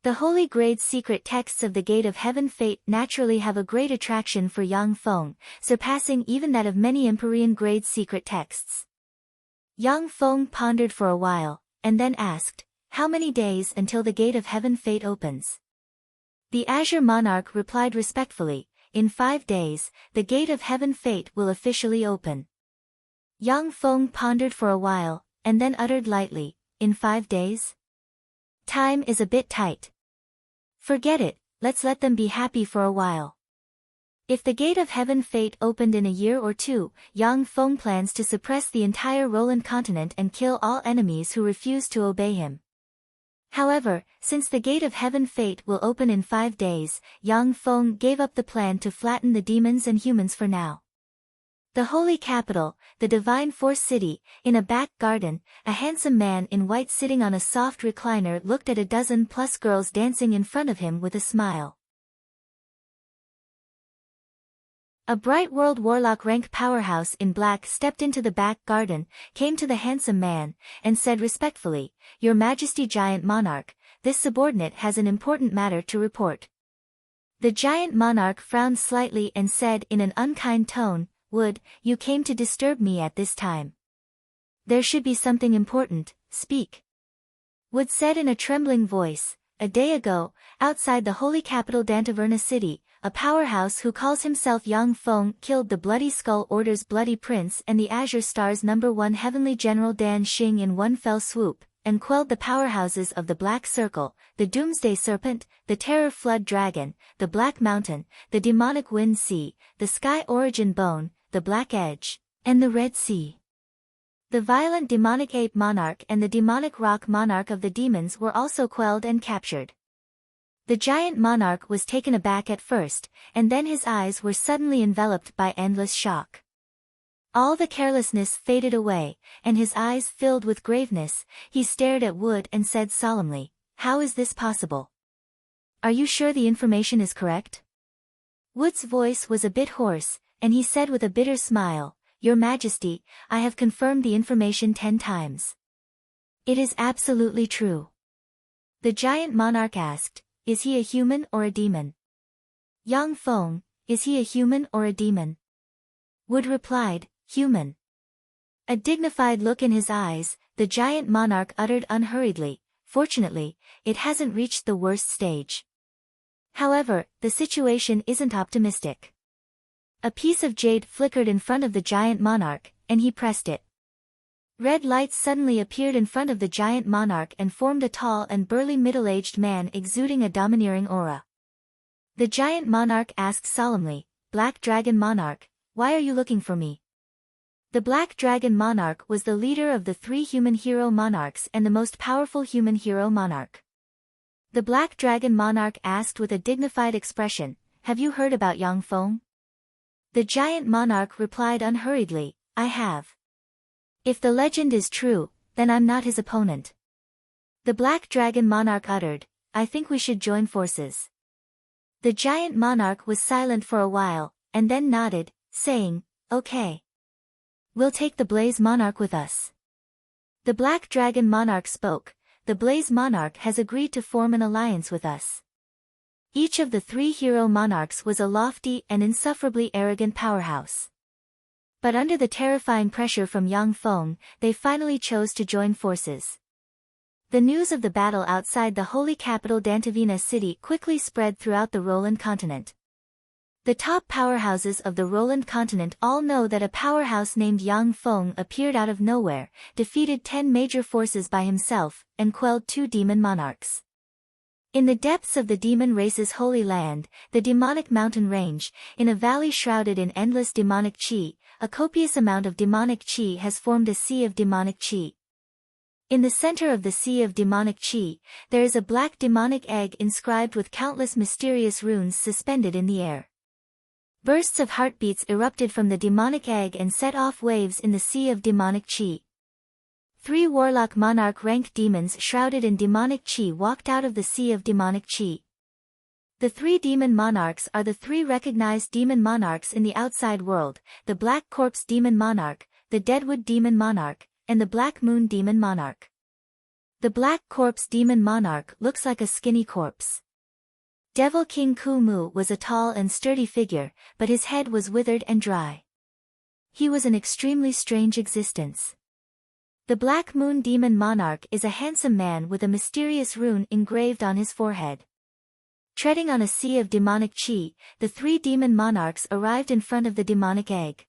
Speaker 1: The holy grade secret texts of the Gate of Heaven Fate naturally have a great attraction for Yang Feng, surpassing even that of many Empyrean grade secret texts. Yang Feng pondered for a while, and then asked, "How many days until the Gate of Heaven Fate opens?" The Azure Monarch replied respectfully, "In 5 days, the Gate of Heaven Fate will officially open." Yang Feng pondered for a while, and then uttered lightly, "In 5 days? Time is a bit tight. Forget it, let's let them be happy for a while." If the Gate of Heaven Fate opened in a year or 2, Yang Feng plans to suppress the entire Roland Continent and kill all enemies who refuse to obey him. However, since the Gate of Heaven Fate will open in 5 days, Yang Feng gave up the plan to flatten the demons and humans for now. The holy capital, the Divine Force City, in a back garden, a handsome man in white sitting on a soft recliner looked at a dozen-plus girls dancing in front of him with a smile. A bright world warlock rank powerhouse in black stepped into the back garden, came to the handsome man, and said respectfully, "Your Majesty Giant Monarch, this subordinate has an important matter to report." The giant monarch frowned slightly and said in an unkind tone, "Wood, you came to disturb me at this time. There should be something important, speak." Wood said in a trembling voice, "A day ago, outside the holy capital Dantaverna City, a powerhouse who calls himself Yang Feng killed the Bloody Skull Order's Bloody Prince and the Azure Star's #1 Heavenly General Dan Xing in one fell swoop, and quelled the powerhouses of the Black Circle, the Doomsday Serpent, the Terror Flood Dragon, the Black Mountain, the Demonic Wind Sea, the Sky Origin Bone, the Black Edge, and the Red Sea. The violent demonic ape monarch and the demonic rock monarch of the demons were also quelled and captured." The giant monarch was taken aback at first, and then his eyes were suddenly enveloped by endless shock. All the carelessness faded away, and his eyes filled with graveness. He stared at Wood and said solemnly, "How is this possible? Are you sure the information is correct?" Wood's voice was a bit hoarse, and he said with a bitter smile, "Your Majesty, I have confirmed the information 10 times. It is absolutely true." The giant monarch asked, "Is he a human or a demon?" "Yang Feng, is he a human or a demon?" Wood replied, "Human." A dignified look in his eyes, the giant monarch uttered unhurriedly, "Fortunately, it hasn't reached the worst stage. However, the situation isn't optimistic." A piece of jade flickered in front of the giant monarch, and he pressed it. Red lights suddenly appeared in front of the giant monarch and formed a tall and burly middle-aged man exuding a domineering aura. The giant monarch asked solemnly, "Black Dragon Monarch, why are you looking for me?" The Black Dragon Monarch was the leader of the 3 human hero monarchs and the most powerful human hero monarch. The Black Dragon Monarch asked with a dignified expression, "Have you heard about Yang Feng?" The giant monarch replied unhurriedly, "I have. If the legend is true, then I'm not his opponent." The Black Dragon Monarch uttered, "I think we should join forces." The giant monarch was silent for a while, and then nodded, saying, "Okay. We'll take the Blaze Monarch with us." The Black Dragon Monarch spoke, "The Blaze Monarch has agreed to form an alliance with us." Each of the 3 hero monarchs was a lofty and insufferably arrogant powerhouse. But under the terrifying pressure from Yang Feng, they finally chose to join forces. The news of the battle outside the holy capital Dantavina city quickly spread throughout the Roland continent. The top powerhouses of the Roland continent all know that a powerhouse named Yang Feng appeared out of nowhere, defeated 10 major forces by himself, and quelled 2 demon monarchs. In the depths of the demon race's holy land, the demonic mountain range, in a valley shrouded in endless demonic chi, a copious amount of demonic chi has formed a sea of demonic chi. In the center of the sea of demonic chi, there is a black demonic egg inscribed with countless mysterious runes suspended in the air. Bursts of heartbeats erupted from the demonic egg and set off waves in the sea of demonic chi. 3 warlock monarch-ranked demons shrouded in demonic chi walked out of the sea of demonic chi. The 3 demon monarchs are the 3 recognized demon monarchs in the outside world, the Black Corpse Demon Monarch, the Deadwood Demon Monarch, and the Black Moon Demon Monarch. The Black Corpse Demon Monarch looks like a skinny corpse. Devil King Kumu was a tall and sturdy figure, but his head was withered and dry. He was an extremely strange existence. The Black Moon Demon Monarch is a handsome man with a mysterious rune engraved on his forehead. Treading on a sea of demonic chi, the 3 demon monarchs arrived in front of the demonic egg.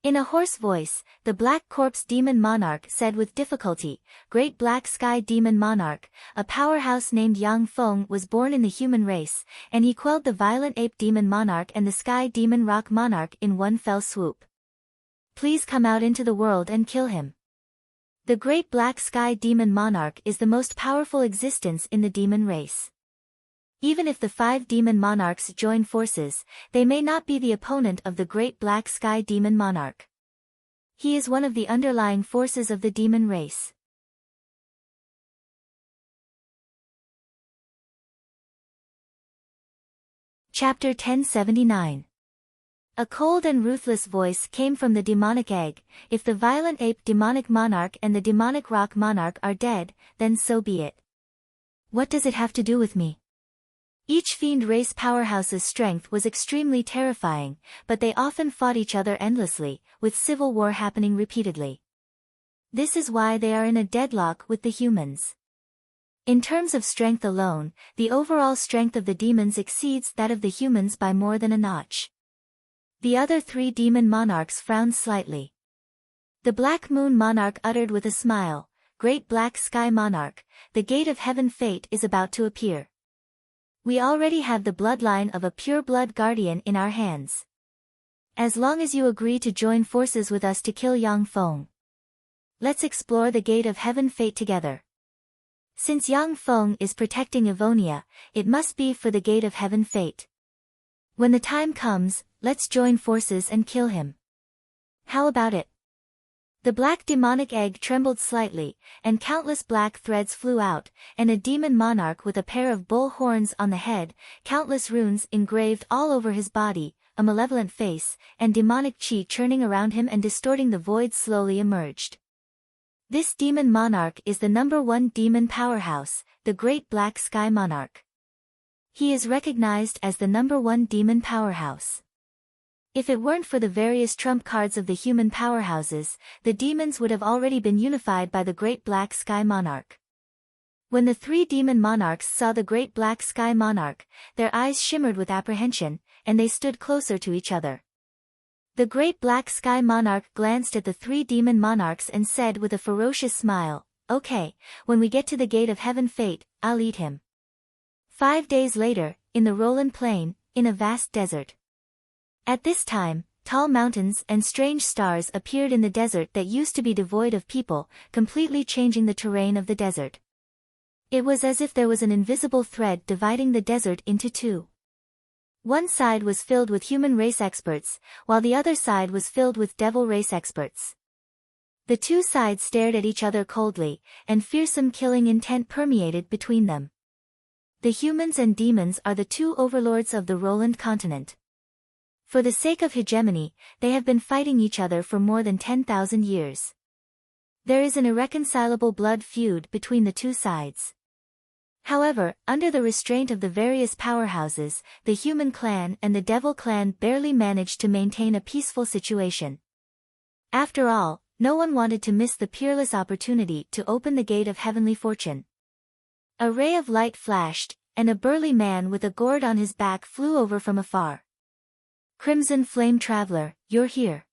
Speaker 1: In a hoarse voice, the Black Corpse Demon Monarch said with difficulty, "Great Black Sky Demon Monarch, a powerhouse named Yang Feng was born in the human race, and he quelled the Violent Ape Demon Monarch and the Sky Demon Rock Monarch in one fell swoop. Please come out into the world and kill him." The Great Black Sky Demon Monarch is the most powerful existence in the demon race. Even if the 5 demon monarchs join forces, they may not be the opponent of the Great Black Sky Demon Monarch. He is one of the underlying forces of the demon race. Chapter 1079. A cold and ruthless voice came from the demonic egg. "If the Violent Ape Demonic Monarch and the Demonic Rock Monarch are dead, then so be it. What does it have to do with me?" Each fiend race powerhouse's strength was extremely terrifying, but they often fought each other endlessly, with civil war happening repeatedly. This is why they are in a deadlock with the humans. In terms of strength alone, the overall strength of the demons exceeds that of the humans by more than a notch. The other 3 demon monarchs frowned slightly. The Black Moon Monarch uttered with a smile, "Great Black Sky Monarch, the gate of heaven fate is about to appear. We already have the bloodline of a pure-blood guardian in our hands. As long as you agree to join forces with us to kill Yang Feng, let's explore the gate of heaven fate together. Since Yang Feng is protecting Evonia, it must be for the gate of heaven fate. When the time comes, let's join forces and kill him. How about it?" The black demonic egg trembled slightly, and countless black threads flew out, and a demon monarch with a pair of bull horns on the head, countless runes engraved all over his body, a malevolent face, and demonic chi churning around him and distorting the void slowly emerged. This demon monarch is the #1 demon powerhouse, the Great Black Sky Monarch. He is recognized as the #1 demon powerhouse. If it weren't for the various trump cards of the human powerhouses, the demons would have already been unified by the Great Black Sky Monarch. When the 3 demon monarchs saw the Great Black Sky Monarch, their eyes shimmered with apprehension, and they stood closer to each other. The Great Black Sky Monarch glanced at the 3 demon monarchs and said with a ferocious smile, "Okay, when we get to the gate of heaven fate, I'll eat him." 5 days later, in the Roland Plain, in a vast desert. At this time, tall mountains and strange stars appeared in the desert that used to be devoid of people, completely changing the terrain of the desert. It was as if there was an invisible thread dividing the desert into 2. One side was filled with human race experts, while the other side was filled with devil race experts. The 2 sides stared at each other coldly, and fearsome killing intent permeated between them. The humans and demons are the 2 overlords of the Roland continent. For the sake of hegemony, they have been fighting each other for more than 10,000 years. There is an irreconcilable blood feud between the 2 sides. However, under the restraint of the various powerhouses, the human clan and the devil clan barely managed to maintain a peaceful situation. After all, no one wanted to miss the peerless opportunity to open the gate of heavenly fortune. A ray of light flashed, and a burly man with a gourd on his back flew over from afar. "Crimson Flame Traveler, you're here."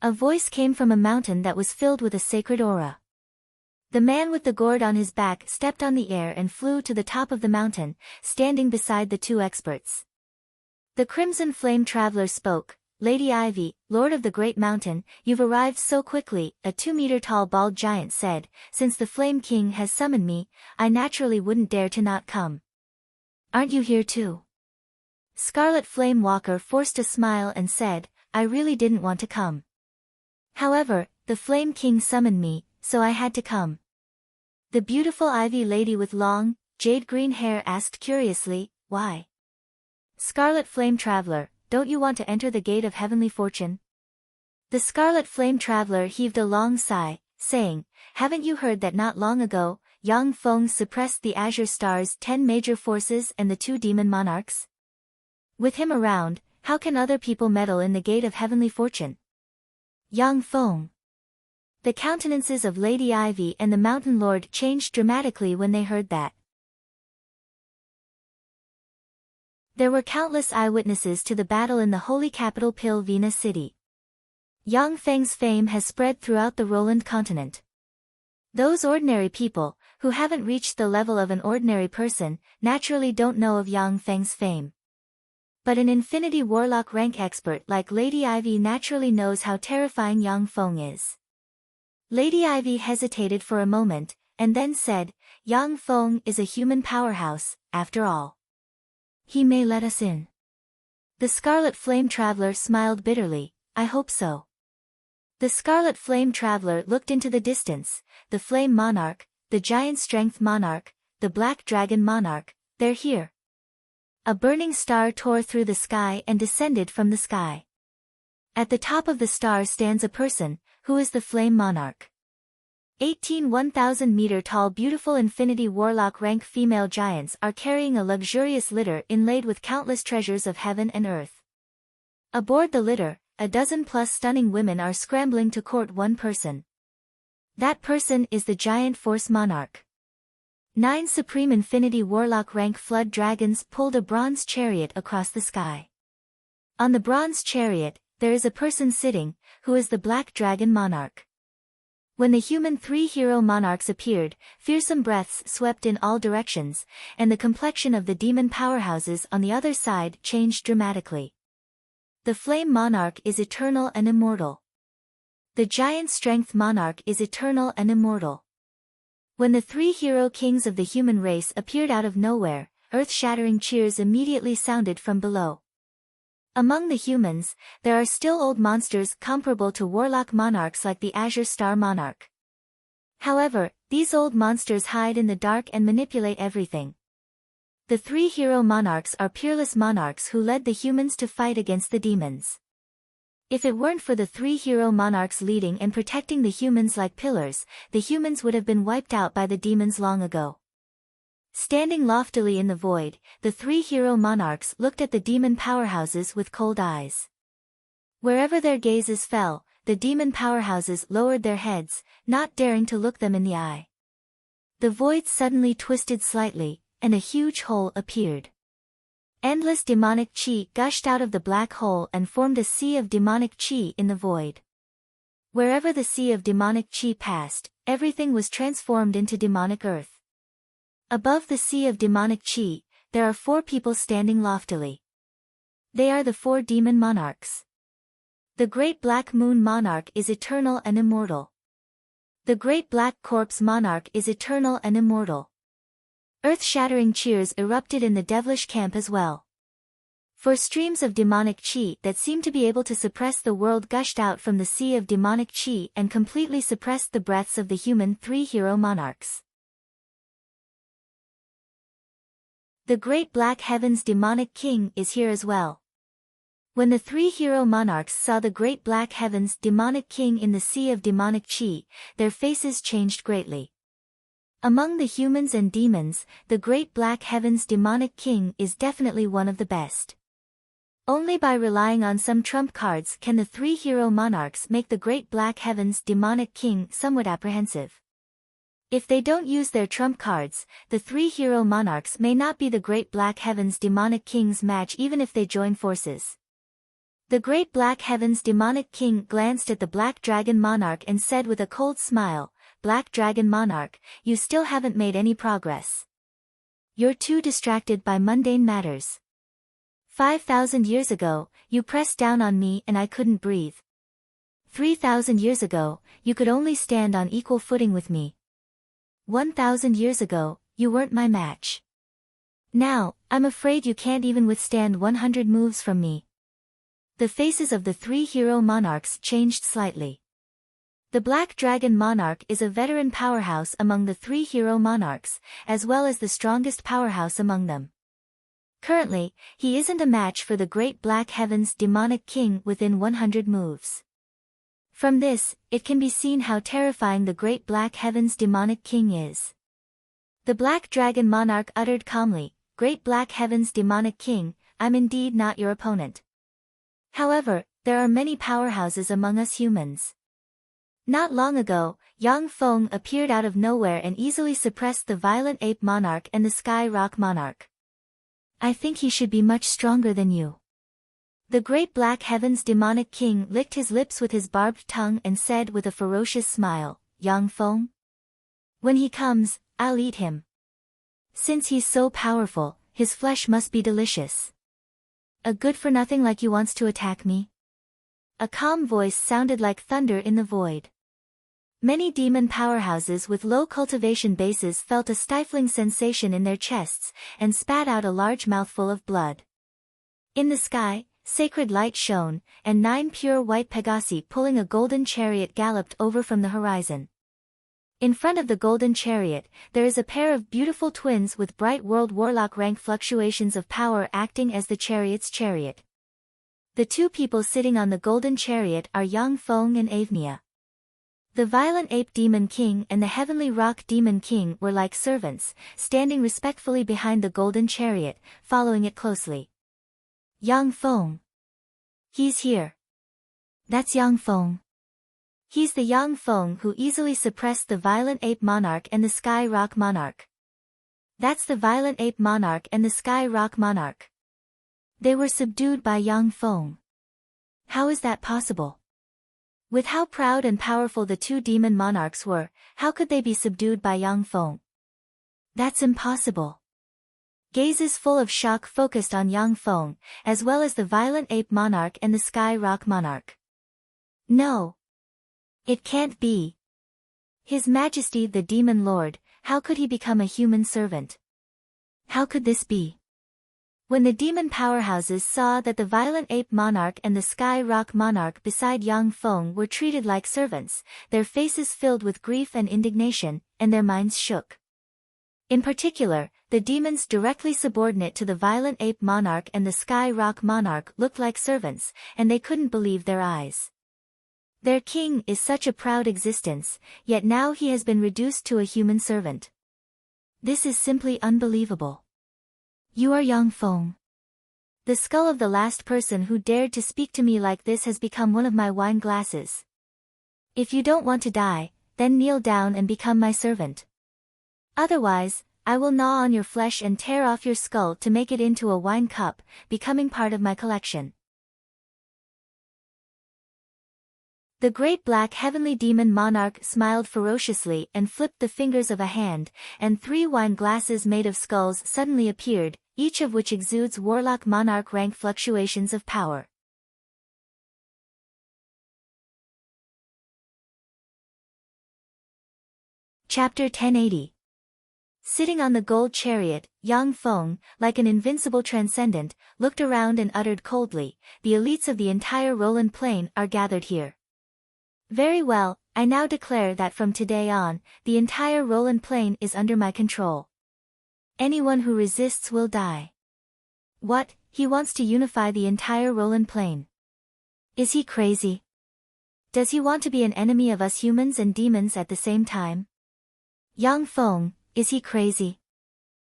Speaker 1: A voice came from a mountain that was filled with a sacred aura. The man with the gourd on his back stepped on the air and flew to the top of the mountain, standing beside the two experts. The Crimson Flame Traveler spoke, "Lady Ivy, Lord of the Great Mountain, you've arrived so quickly," a 2-meter-tall bald giant said. "Since the Flame King has summoned me, I naturally wouldn't dare to not come." "Aren't you here too?" Scarlet Flame Walker forced a smile and said, "I really didn't want to come. However, the Flame King summoned me, so I had to come." The beautiful Ivy lady with long, jade-green hair asked curiously, "Why?" "Scarlet Flame Traveler, don't you want to enter the gate of heavenly fortune?" The Scarlet Flame Traveler heaved a long sigh, saying, "Haven't you heard that not long ago, Yang Feng suppressed the Azure Star's 10 major forces and the 2 demon monarchs? With him around, how can other people meddle in the gate of heavenly fortune?" Yang Feng. The countenances of Lady Ivy and the Mountain Lord changed dramatically when they heard that. There were countless eyewitnesses to the battle in the holy capital Pilvina city. Yang Feng's fame has spread throughout the Roland continent. Those ordinary people, who haven't reached the level of an ordinary person, naturally don't know of Yang Feng's fame. But an Infinity Warlock rank expert like Lady Ivy naturally knows how terrifying Yang Feng is. Lady Ivy hesitated for a moment, and then said, "Yang Feng is a human powerhouse, after all. He may let us in." The Scarlet Flame Traveler smiled bitterly, "I hope so." The Scarlet Flame Traveler looked into the distance. The Flame Monarch, the Giant Strength Monarch, the Black Dragon Monarch, they're here. A burning star tore through the sky and descended from the sky. At the top of the star stands a person, who is the Flame Monarch. 18 1,000-meter-tall beautiful Infinity Warlock rank female giants are carrying a luxurious litter inlaid with countless treasures of heaven and earth. Aboard the litter, a dozen-plus stunning women are scrambling to court one person. That person is the Giant Force Monarch. 9 Supreme Infinity Warlock rank Flood Dragons pulled a bronze chariot across the sky. On the bronze chariot, there is a person sitting, who is the Black Dragon Monarch. When the human 3 hero monarchs appeared, fearsome breaths swept in all directions, and the complexion of the demon powerhouses on the other side changed dramatically. The Flame Monarch is eternal and immortal. The Giant Strength Monarch is eternal and immortal. When the 3 hero kings of the human race appeared out of nowhere, earth-shattering cheers immediately sounded from below. Among the humans, there are still old monsters comparable to warlock monarchs like the Azure Star Monarch. However, these old monsters hide in the dark and manipulate everything. The 3 hero monarchs are peerless monarchs who led the humans to fight against the demons. If it weren't for the 3 hero monarchs leading and protecting the humans like pillars, the humans would have been wiped out by the demons long ago. Standing loftily in the void, the 3 hero monarchs looked at the demon powerhouses with cold eyes. Wherever their gazes fell, the demon powerhouses lowered their heads, not daring to look them in the eye. The void suddenly twisted slightly, and a huge hole appeared. Endless demonic chi gushed out of the black hole and formed a sea of demonic chi in the void. Wherever the sea of demonic chi passed, everything was transformed into demonic earth. Above the sea of demonic chi, there are 4 people standing loftily. They are the 4 demon monarchs. The Great Black Moon Monarch is eternal and immortal. The Great Black Corpse Monarch is eternal and immortal. Earth-shattering cheers erupted in the devilish camp as well. For streams of demonic chi that seemed to be able to suppress the world gushed out from the sea of demonic chi and completely suppressed the breaths of the human 3 hero monarchs. The Great Black Heaven's Demonic King is here as well. When the 3 hero monarchs saw the Great Black Heaven's Demonic King in the sea of demonic chi, their faces changed greatly. Among the humans and demons, the Great Black Heaven's demonic king is definitely one of the best. Only by relying on some trump cards can the three hero monarchs make the Great Black Heaven's demonic king somewhat apprehensive. If they don't use their trump cards, the three hero monarchs may not be the Great Black Heaven's demonic king's match even if they join forces. The Great Black Heaven's demonic king glanced at the Black Dragon Monarch and said with a cold smile, "Black Dragon Monarch, you still haven't made any progress. You're too distracted by mundane matters. 5,000 years ago, you pressed down on me and I couldn't breathe. 3,000 years ago, you could only stand on equal footing with me. 1,000 years ago, you weren't my match. Now, I'm afraid you can't even withstand 100 moves from me." The faces of the three hero monarchs changed slightly. The Black Dragon Monarch is a veteran powerhouse among the three hero monarchs, as well as the strongest powerhouse among them. Currently, he isn't a match for the Great Black Heaven's demonic king within 100 moves. From this, it can be seen how terrifying the Great Black Heaven's demonic king is. The Black Dragon Monarch uttered calmly, "Great Black Heaven's demonic king, I'm indeed not your opponent. However, there are many powerhouses among us humans. Not long ago, Yang Feng appeared out of nowhere and easily suppressed the Violent Ape Monarch and the Sky Rock Monarch. I think he should be much stronger than you." The Great Black Heaven's demonic king licked his lips with his barbed tongue and said with a ferocious smile, "Yang Feng? When he comes, I'll eat him. Since he's so powerful, his flesh must be delicious. A good-for-nothing like you wants to attack me?" A calm voice sounded like thunder in the void. Many demon powerhouses with low cultivation bases felt a stifling sensation in their chests, and spat out a large mouthful of blood. In the sky, sacred light shone, and 9 pure white Pegasi pulling a golden chariot galloped over from the horizon. In front of the golden chariot, there is a pair of beautiful twins with bright world warlock rank fluctuations of power acting as the chariot's chariot. The two people sitting on the golden chariot are Yang Feng and Avnia. The Violent Ape Demon King and the Heavenly Rock Demon King were like servants, standing respectfully behind the golden chariot, following it closely. "Yang Feng. He's here. That's Yang Feng. He's the Yang Feng who easily suppressed the Violent Ape Monarch and the Sky Rock Monarch. That's the Violent Ape Monarch and the Sky Rock Monarch. They were subdued by Yang Feng. How is that possible? With how proud and powerful the two demon monarchs were, how could they be subdued by Yang Feng? That's impossible." Gazes full of shock focused on Yang Feng, as well as the Violent Ape Monarch and the Sky Rock Monarch. "No. It can't be. His Majesty the Demon Lord, how could he become a human servant? How could this be?" When the demon powerhouses saw that the Violent Ape Monarch and the Sky Rock Monarch beside Yang Feng were treated like servants, their faces filled with grief and indignation, and their minds shook. In particular, the demons directly subordinate to the Violent Ape Monarch and the Sky Rock Monarch looked like servants, and they couldn't believe their eyes. Their king is such a proud existence, yet now he has been reduced to a human servant. This is simply unbelievable. "You are Yang Feng. The skull of the last person who dared to speak to me like this has become one of my wine glasses. If you don't want to die, then kneel down and become my servant. Otherwise, I will gnaw on your flesh and tear off your skull to make it into a wine cup, becoming part of my collection." The Great Black Heavenly Demon Monarch smiled ferociously and flipped the fingers of a hand, and 3 wine glasses made of skulls suddenly appeared, each of which exudes Warlock Monarch rank fluctuations of power. Chapter 1080. Sitting on the gold chariot, Yang Feng, like an invincible transcendent, looked around and uttered coldly, "The elites of the entire Roland Plain are gathered here. Very well, I now declare that from today on, the entire Roland Plain is under my control. Anyone who resists will die." What, he wants to unify the entire Roland Plain? Is he crazy? Does he want to be an enemy of us humans and demons at the same time? Yang Feng, is he crazy?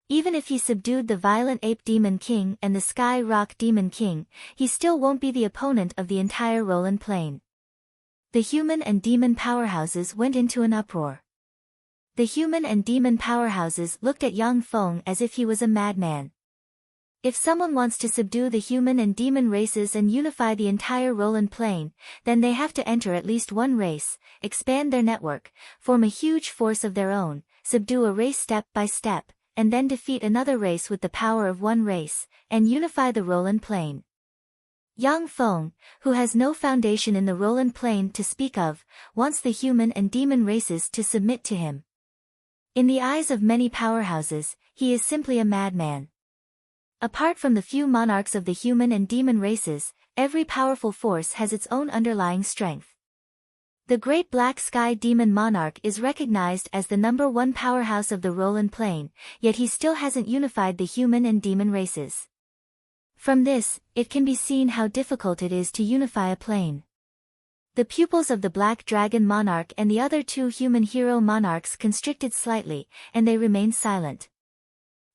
Speaker 1: Even if he subdued the violent ape demon king and the sky rock demon king, he still won't be the opponent of the entire Roland Plain. The human and demon powerhouses went into an uproar. The human and demon powerhouses looked at Yang Feng as if he was a madman. If someone wants to subdue the human and demon races and unify the entire Roland Plain, then they have to enter at least one race, expand their network, form a huge force of their own, subdue a race step by step, and then defeat another race with the power of one race, and unify the Roland Plain. Yang Feng, who has no foundation in the Roland Plain to speak of, wants the human and demon races to submit to him. In the eyes of many powerhouses, he is simply a madman. Apart from the few monarchs of the human and demon races, every powerful force has its own underlying strength. The Great Black Sky Demon Monarch is recognized as the #1 powerhouse of the Roland Plain, yet he still hasn't unified the human and demon races. From this, it can be seen how difficult it is to unify a plain. The pupils of the Black Dragon Monarch and the other 2 human hero monarchs constricted slightly, and they remained silent.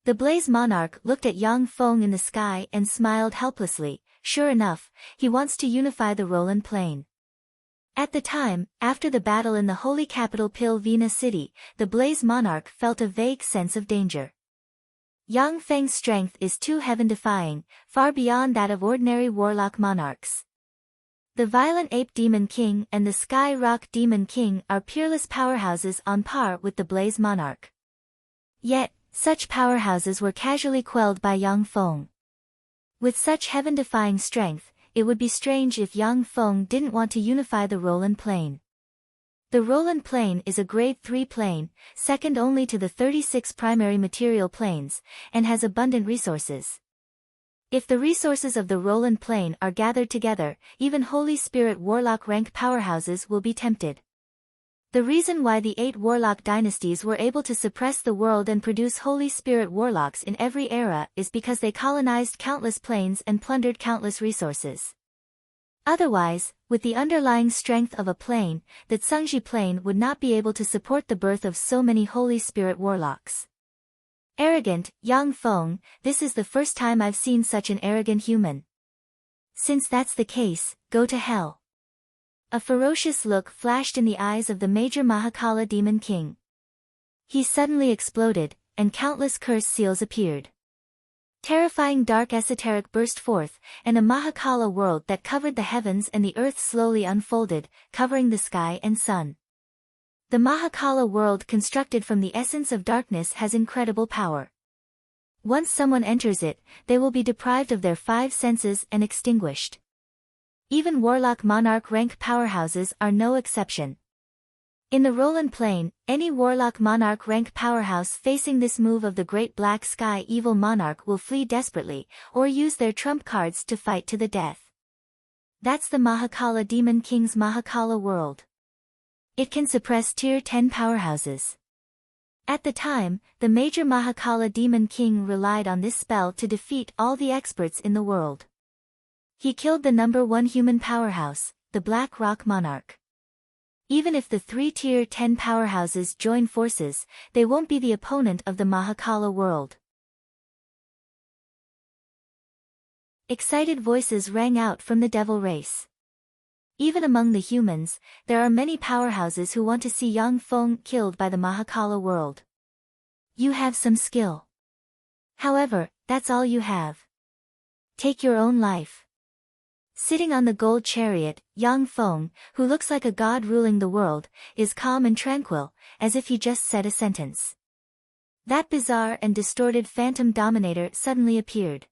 Speaker 1: The Blaze Monarch looked at Yang Feng in the sky and smiled helplessly. Sure enough, he wants to unify the Roland Plain. At the time, after the battle in the holy capital Pilvina City, the Blaze Monarch felt a vague sense of danger. Yang Feng's strength is too heaven-defying, far beyond that of ordinary warlock monarchs. The Violent Ape Demon King and the Sky Rock Demon King are peerless powerhouses on par with the Blaze Monarch. Yet, such powerhouses were casually quelled by Yang Feng. With such heaven-defying strength, it would be strange if Yang Feng didn't want to unify the Roland Plain. The Roland Plain is a Grade 3 plain, second only to the 36 primary material plains, and has abundant resources. If the resources of the Roland Plain are gathered together, even Holy Spirit Warlock rank powerhouses will be tempted. The reason why the 8 Warlock dynasties were able to suppress the world and produce Holy Spirit Warlocks in every era is because they colonized countless plains and plundered countless resources. Otherwise, with the underlying strength of a plain, the Tsungji Plain would not be able to support the birth of so many Holy Spirit Warlocks. Arrogant, Yang Feng, this is the first time I've seen such an arrogant human. Since that's the case, go to hell. A ferocious look flashed in the eyes of the Major Mahakala Demon King. He suddenly exploded, and countless curse seals appeared. Terrifying dark esoteric burst forth, and a Mahakala world that covered the heavens and the earth slowly unfolded, covering the sky and sun. The Mahakala world constructed from the essence of darkness has incredible power. Once someone enters it, they will be deprived of their 5 senses and extinguished. Even Warlock Monarch rank powerhouses are no exception. In the Roland Plain, any Warlock Monarch rank powerhouse facing this move of the Great Black Sky Evil Monarch will flee desperately, or use their trump cards to fight to the death. That's the Mahakala Demon King's Mahakala world. It can suppress Tier 10 powerhouses. At the time, the Major Mahakala Demon King relied on this spell to defeat all the experts in the world. He killed the #1 human powerhouse, the Black Rock Monarch. Even if the 3 Tier 10 powerhouses join forces, they won't be the opponent of the Mahakala world. Excited voices rang out from the devil race. Even among the humans, there are many powerhouses who want to see Yang Feng killed by the Mahakala world. You have some skill. However, that's all you have. Take your own life. Sitting on the gold chariot, Yang Feng, who looks like a god ruling the world, is calm and tranquil, as if he just said a sentence. That bizarre and distorted phantom dominator suddenly appeared.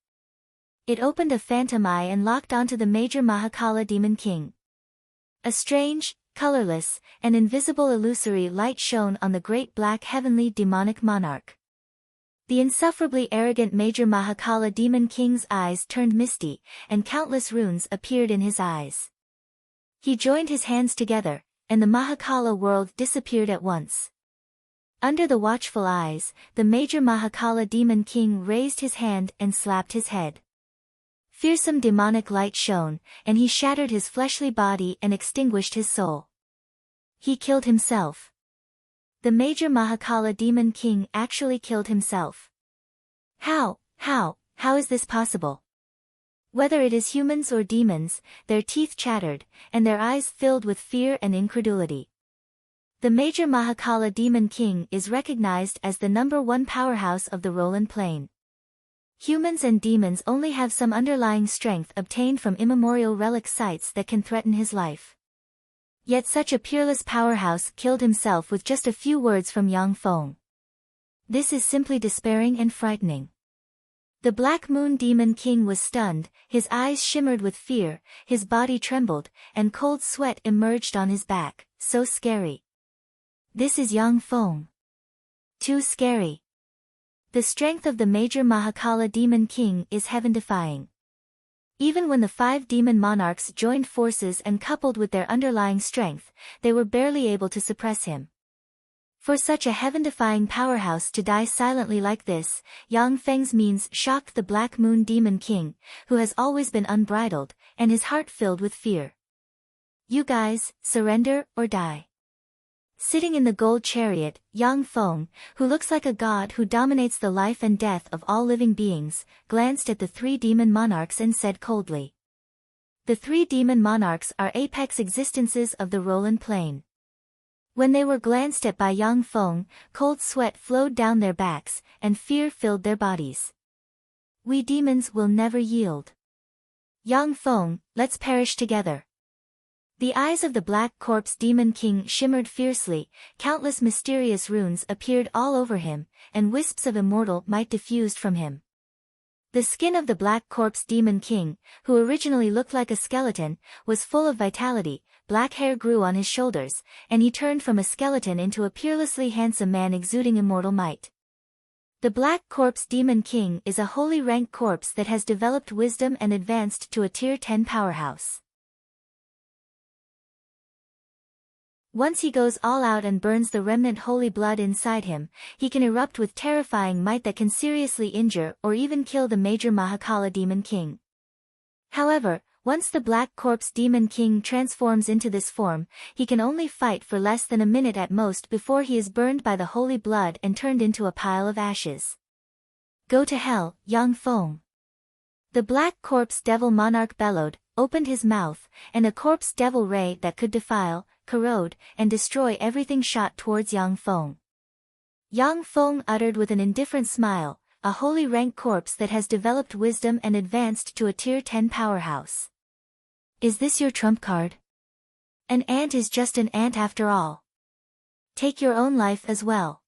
Speaker 1: It opened a phantom eye and locked onto the Major Mahakala Demon King. A strange, colorless, and invisible illusory light shone on the great black heavenly demonic monarch. The insufferably arrogant Major Mahakala Demon King's eyes turned misty, and countless runes appeared in his eyes. He joined his hands together, and the Mahakala world disappeared at once. Under the watchful eyes, the Major Mahakala Demon King raised his hand and slapped his head. Fearsome demonic light shone, and he shattered his fleshly body and extinguished his soul. He killed himself. The major Mahakala demon king actually killed himself. How is this possible? Whether it is humans or demons, their teeth chattered, and their eyes filled with fear and incredulity. The major Mahakala demon king is recognized as the #1 powerhouse of the Roland Plain. Humans and demons only have some underlying strength obtained from immemorial relic sites that can threaten his life. Yet such a peerless powerhouse killed himself with just a few words from Yang Feng. This is simply despairing and frightening. The Black Moon Demon King was stunned, his eyes shimmered with fear, his body trembled, and cold sweat emerged on his back. So scary. This is Yang Feng. Too scary. The strength of the major Mahakala Demon King is heaven-defying. Even when the 5 demon monarchs joined forces and coupled with their underlying strength, they were barely able to suppress him. For such a heaven-defying powerhouse to die silently like this, Yang Feng's means shocked the Black Moon Demon King, who has always been unbridled, and his heart filled with fear. You guys, surrender or die. Sitting in the gold chariot, Yang Feng, who looks like a god who dominates the life and death of all living beings, glanced at the 3 demon monarchs and said coldly. The 3 demon monarchs are apex existences of the Roland Plain. When they were glanced at by Yang Feng, cold sweat flowed down their backs, and fear filled their bodies. We demons will never yield. Yang Feng, let's perish together. The eyes of the Black Corpse Demon King shimmered fiercely, countless mysterious runes appeared all over him, and wisps of immortal might diffused from him. The skin of the Black Corpse Demon King, who originally looked like a skeleton, was full of vitality, black hair grew on his shoulders, and he turned from a skeleton into a peerlessly handsome man exuding immortal might. The Black Corpse Demon King is a holy rank corpse that has developed wisdom and advanced to a Tier 10 powerhouse. Once he goes all out and burns the remnant holy blood inside him, he can erupt with terrifying might that can seriously injure or even kill the major Mahakala Demon King. However, once the Black Corpse Demon King transforms into this form, he can only fight for less than a minute at most before he is burned by the holy blood and turned into a pile of ashes. Go to hell, Yang Feng. The Black Corpse Devil Monarch bellowed, opened his mouth, and a corpse devil ray that could defile, corrode, and destroy everything shot towards Yang Feng. Yang Feng uttered with an indifferent smile, a holy rank corpse that has developed wisdom and advanced to a Tier 10 powerhouse. Is this your trump card? An ant is just an ant after all. Take your own life as well.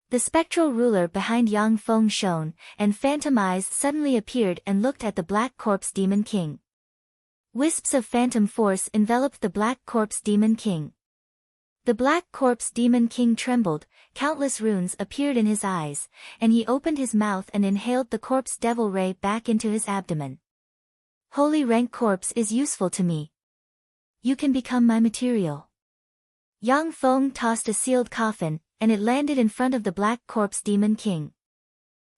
Speaker 1: The spectral ruler behind Yang Feng shone, and phantom eyes suddenly appeared and looked at the Black Corpse Demon King. Wisps of phantom force enveloped the Black Corpse Demon King. The Black Corpse Demon King trembled, countless runes appeared in his eyes, and he opened his mouth and inhaled the corpse devil ray back into his abdomen. Holy rank corpse is useful to me. You can become my material. Yang Feng tossed a sealed coffin, and it landed in front of the Black Corpse Demon King.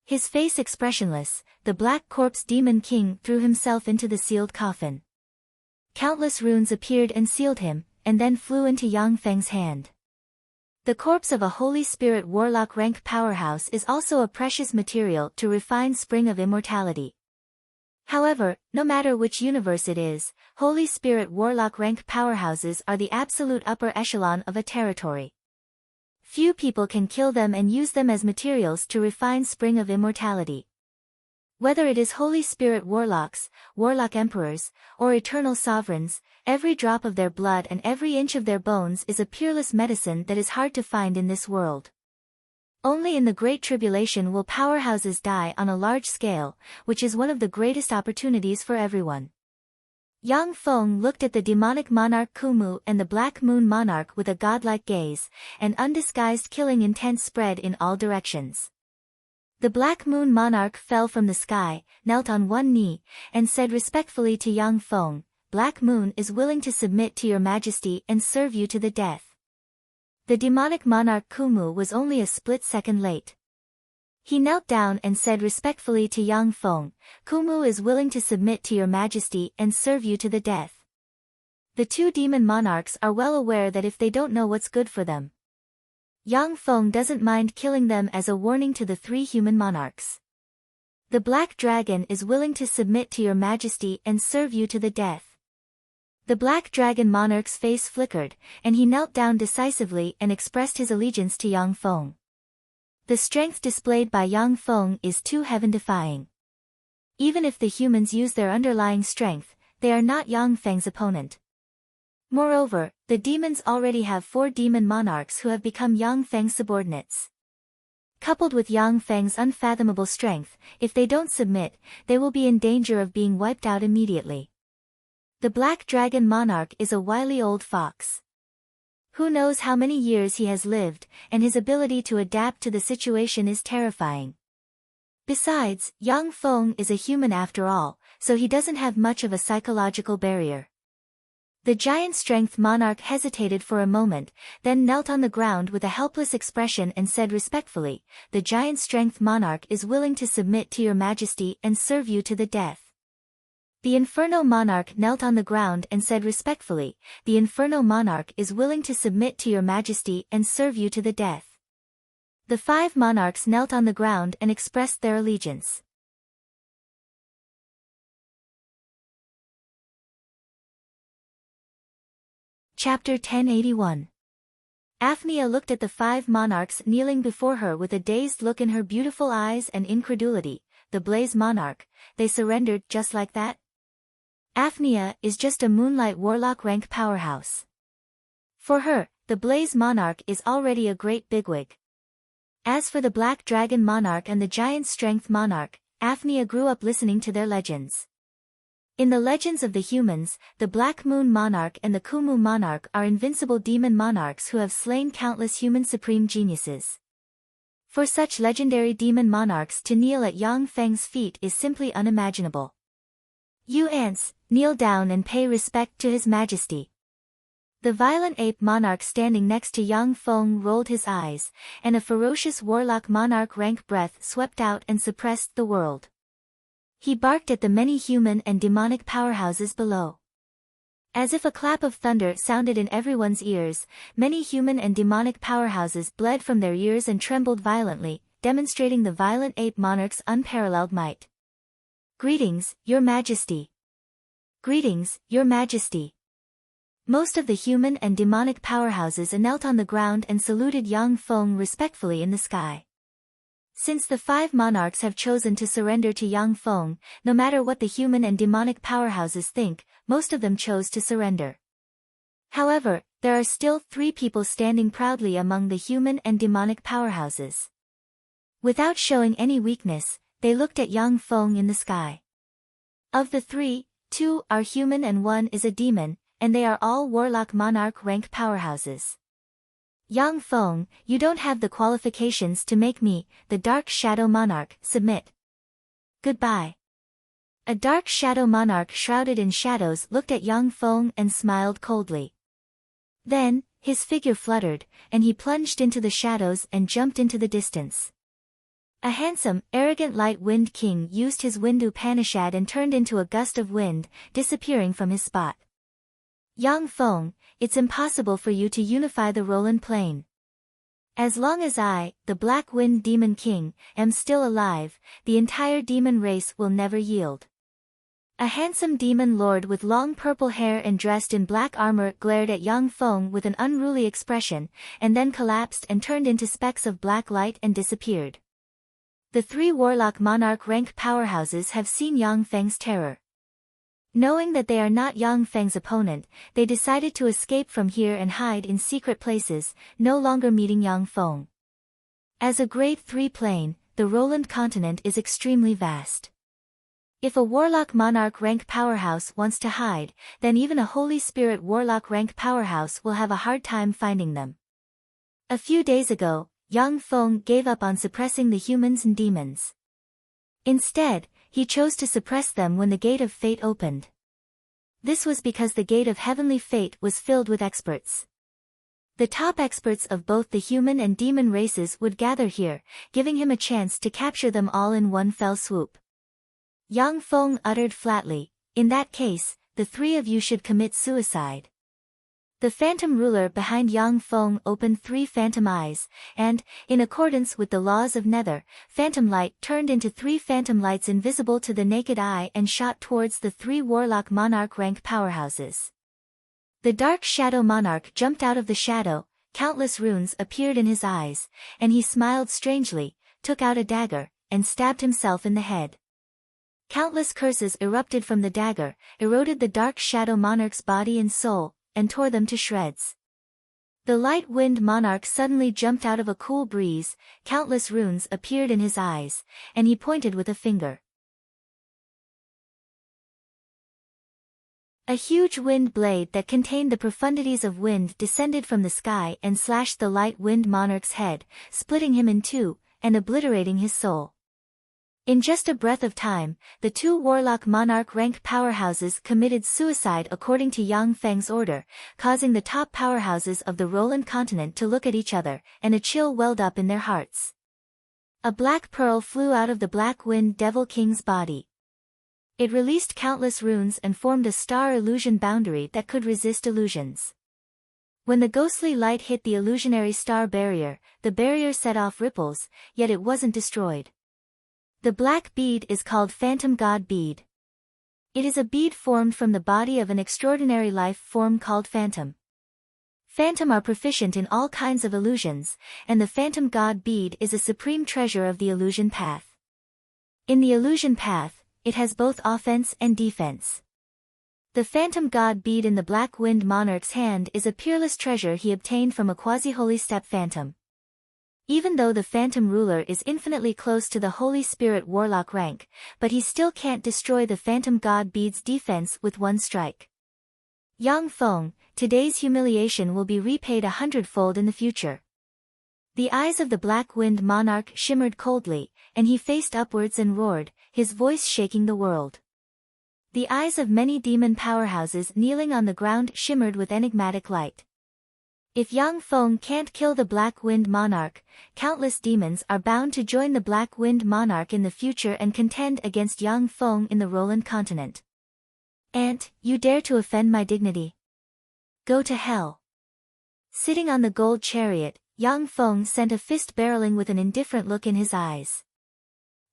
Speaker 1: His face expressionless, the Black Corpse Demon King threw himself into the sealed coffin. Countless runes appeared and sealed him, and then flew into Yang Feng's hand. The corpse of a Holy Spirit Warlock rank powerhouse is also a precious material to refine Spring of Immortality. However, no matter which universe it is, Holy Spirit Warlock rank powerhouses are the absolute upper echelon of a territory. Few people can kill them and use them as materials to refine Spring of Immortality. Whether it is Holy Spirit Warlocks, Warlock Emperors, or Eternal Sovereigns, every drop of their blood and every inch of their bones is a peerless medicine that is hard to find in this world. Only in the Great Tribulation will powerhouses die on a large scale, which is one of the greatest opportunities for everyone. Yang Feng looked at the demonic monarch Kumu and the Black Moon Monarch with a godlike gaze, and undisguised killing intent spread in all directions. The Black Moon Monarch fell from the sky, knelt on one knee, and said respectfully to Yang Feng, Black Moon is willing to submit to your majesty and serve you to the death. The demonic monarch Kumu was only a split second late. He knelt down and said respectfully to Yang Feng, Kumu is willing to submit to your majesty and serve you to the death. The 2 demon monarchs are well aware that if they don't know what's good for them, Yang Feng doesn't mind killing them as a warning to the three human monarchs. The Black Dragon is willing to submit to your majesty and serve you to the death. The Black Dragon monarch's face flickered, and he knelt down decisively and expressed his allegiance to Yang Feng. The strength displayed by Yang Feng is too heaven-defying. Even if the humans use their underlying strength, they are not Yang Feng's opponent. Moreover, the demons already have 4 demon monarchs who have become Yang Feng's subordinates. Coupled with Yang Feng's unfathomable strength, if they don't submit, they will be in danger of being wiped out immediately. The Black Dragon monarch is a wily old fox. Who knows how many years he has lived, and his ability to adapt to the situation is terrifying. Besides, Yang Feng is a human after all, so he doesn't have much of a psychological barrier. The giant strength monarch hesitated for a moment, then knelt on the ground with a helpless expression and said respectfully, "The giant strength monarch is willing to submit to your majesty and serve you to the death." The Inferno monarch knelt on the ground and said respectfully, "The Inferno monarch is willing to submit to your majesty and serve you to the death." The 5 monarchs knelt on the ground and expressed their allegiance. Chapter 1081. Aphnia looked at the 5 monarchs kneeling before her with a dazed look in her beautiful eyes and incredulity. The Blaze monarch, they surrendered just like that? Aphnia is just a moonlight warlock rank powerhouse. For her, the Blaze monarch is already a great bigwig. As for the Black Dragon monarch and the Giant Strength monarch, Aphnia grew up listening to their legends. In the legends of the humans, the Black Moon monarch and the Kumu monarch are invincible demon monarchs who have slain countless human supreme geniuses. For such legendary demon monarchs to kneel at Yang Feng's feet is simply unimaginable. "You ants, kneel down and pay respect to His Majesty." The violent ape monarch standing next to Yang Feng rolled his eyes, and a ferocious warlock monarch rank breath swept out and suppressed the world. He barked at the many human and demonic powerhouses below. As if a clap of thunder sounded in everyone's ears, many human and demonic powerhouses bled from their ears and trembled violently, demonstrating the violent ape monarch's unparalleled might. "Greetings, Your Majesty." "Greetings, Your Majesty." Most of the human and demonic powerhouses knelt on the ground and saluted Yang Feng respectfully in the sky. Since the 5 monarchs have chosen to surrender to Yang Feng, no matter what the human and demonic powerhouses think, most of them chose to surrender. However, there are still 3 people standing proudly among the human and demonic powerhouses. Without showing any weakness, they looked at Yang Feng in the sky. Of the 3, 2 are human and 1 is a demon, and they are all warlock monarch rank powerhouses. "Yang Feng, you don't have the qualifications to make me, the Dark Shadow Monarch, submit. Goodbye." A Dark Shadow Monarch shrouded in shadows looked at Yang Feng and smiled coldly. Then, his figure fluttered, and he plunged into the shadows and jumped into the distance. A handsome, arrogant light wind king used his wind Upanishad and turned into a gust of wind, disappearing from his spot. "Yang Feng, it's impossible for you to unify the Roland Plain. As long as I, the Black Wind Demon King, am still alive, the entire demon race will never yield." A handsome demon lord with long purple hair and dressed in black armor glared at Yang Feng with an unruly expression, and then collapsed and turned into specks of black light and disappeared. The 3 warlock monarch rank powerhouses have seen Yang Feng's terror. Knowing that they are not Yang Feng's opponent, they decided to escape from here and hide in secret places, no longer meeting Yang Feng. As a Grade 3 plane, the Roland continent is extremely vast. If a warlock monarch rank powerhouse wants to hide, then even a Holy Spirit warlock rank powerhouse will have a hard time finding them. A few days ago, Yang Feng gave up on suppressing the humans and demons. Instead, he chose to suppress them when the Gate of Fate opened. This was because the Gate of Heavenly Fate was filled with experts. The top experts of both the human and demon races would gather here, giving him a chance to capture them all in one fell swoop. Yang Feng uttered flatly, "In that case, the 3 of you should commit suicide." The phantom ruler behind Yang Feng opened 3 phantom eyes, and, in accordance with the laws of Nether, phantom light turned into 3 phantom lights invisible to the naked eye and shot towards the 3 warlock monarch rank powerhouses. The dark shadow monarch jumped out of the shadow, countless runes appeared in his eyes, and he smiled strangely, took out a dagger, and stabbed himself in the head. Countless curses erupted from the dagger, eroded the dark shadow monarch's body and soul, and tore them to shreds. The light wind monarch suddenly jumped out of a cool breeze, countless runes appeared in his eyes, and he pointed with a finger. A huge wind blade that contained the profundities of wind descended from the sky and slashed the light wind monarch's head, splitting him in 2, and obliterating his soul. In just a breath of time, the 2 warlock monarch rank powerhouses committed suicide according to Yang Feng's order, causing the top powerhouses of the Roland continent to look at each other, and a chill welled up in their hearts. A black pearl flew out of the Black Wind Devil King's body. It released countless runes and formed a star illusion boundary that could resist illusions. When the ghostly light hit the illusionary star barrier, the barrier set off ripples, yet it wasn't destroyed. The black bead is called Phantom God Bead. It is a bead formed from the body of an extraordinary life form called Phantom. Phantom are proficient in all kinds of illusions, and the Phantom God Bead is a supreme treasure of the illusion path. In the illusion path, it has both offense and defense. The Phantom God Bead in the Black Wind Monarch's hand is a peerless treasure he obtained from a quasi-holy step phantom. Even though the Phantom Ruler is infinitely close to the Holy Spirit Warlock rank, but he still can't destroy the Phantom God Bead's defense with one strike. Yang Feng, today's humiliation will be repaid 100-fold in the future. The eyes of the Black Wind Monarch shimmered coldly, and he faced upwards and roared, his voice shaking the world. The eyes of many demon powerhouses kneeling on the ground shimmered with enigmatic light. If Yang Feng can't kill the Black Wind Monarch, countless demons are bound to join the Black Wind Monarch in the future and contend against Yang Feng in the Roland continent. Ant, you dare to offend my dignity? Go to hell. Sitting on the gold chariot, Yang Feng sent a fist barreling with an indifferent look in his eyes.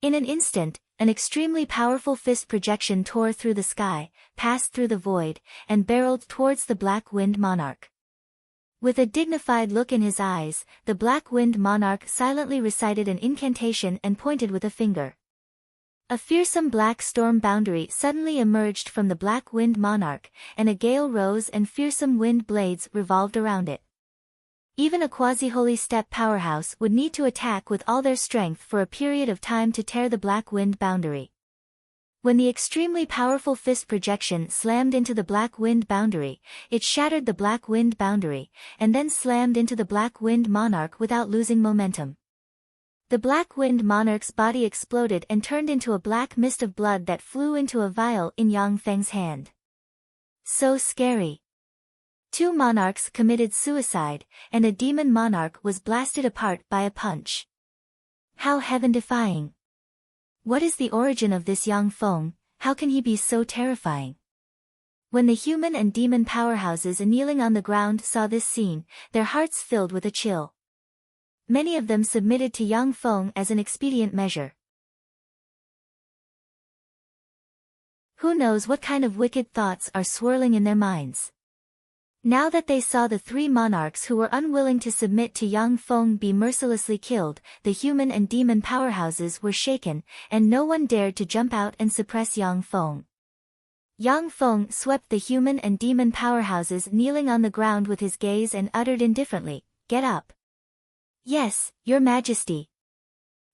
Speaker 1: In an instant, an extremely powerful fist projection tore through the sky, passed through the void, and barreled towards the Black Wind Monarch. With a dignified look in his eyes, the Black Wind Monarch silently recited an incantation and pointed with a finger. A fearsome black storm boundary suddenly emerged from the Black Wind Monarch, and a gale rose and fearsome wind blades revolved around it. Even a quasi-holy step powerhouse would need to attack with all their strength for a period of time to tear the Black Wind boundary. When the extremely powerful fist projection slammed into the Black Wind boundary, it shattered the Black Wind boundary, and then slammed into the Black Wind Monarch without losing momentum. The Black Wind Monarch's body exploded and turned into a black mist of blood that flew into a vial in Yang Feng's hand. So scary. 2 monarchs committed suicide, and a demon monarch was blasted apart by a punch. How heaven-defying. What is the origin of this Yang Feng? How can he be so terrifying? When the human and demon powerhouses kneeling on the ground saw this scene, their hearts filled with a chill. Many of them submitted to Yang Feng as an expedient measure. Who knows what kind of wicked thoughts are swirling in their minds? Now that they saw the 3 monarchs who were unwilling to submit to Yang Feng be mercilessly killed, the human and demon powerhouses were shaken, and no one dared to jump out and suppress Yang Feng. Yang Feng swept the human and demon powerhouses kneeling on the ground with his gaze and uttered indifferently, "Get up." "Yes, Your Majesty."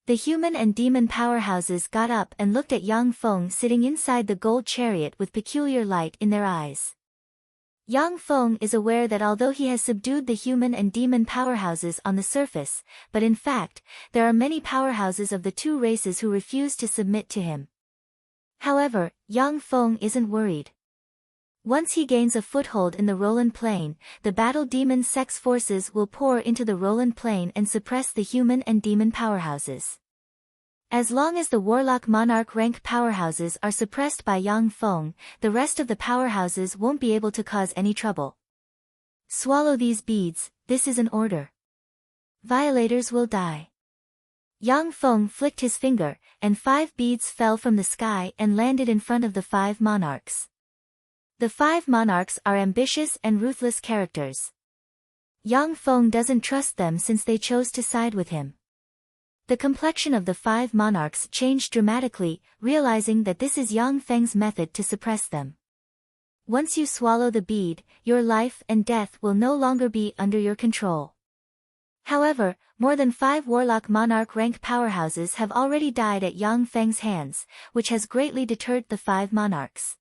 Speaker 1: The human and demon powerhouses got up and looked at Yang Feng sitting inside the gold chariot with peculiar light in their eyes. Yang Feng is aware that although he has subdued the human and demon powerhouses on the surface, but in fact, there are many powerhouses of the 2 races who refuse to submit to him. However, Yang Feng isn't worried. Once he gains a foothold in the Roland Plain, the battle demon sex forces will pour into the Roland Plain and suppress the human and demon powerhouses. As long as the Warlock Monarch rank powerhouses are suppressed by Yang Feng, the rest of the powerhouses won't be able to cause any trouble. Swallow these beads, this is an order. Violators will die. Yang Feng flicked his finger, and 5 beads fell from the sky and landed in front of the 5 monarchs. The 5 monarchs are ambitious and ruthless characters. Yang Feng doesn't trust them since they chose to side with him. The complexion of the 5 monarchs changed dramatically, realizing that this is Yang Feng's method to suppress them. Once you swallow the bead, your life and death will no longer be under your control. However, more than 5 warlock monarch rank powerhouses have already died at Yang Feng's hands, which has greatly deterred the 5 monarchs.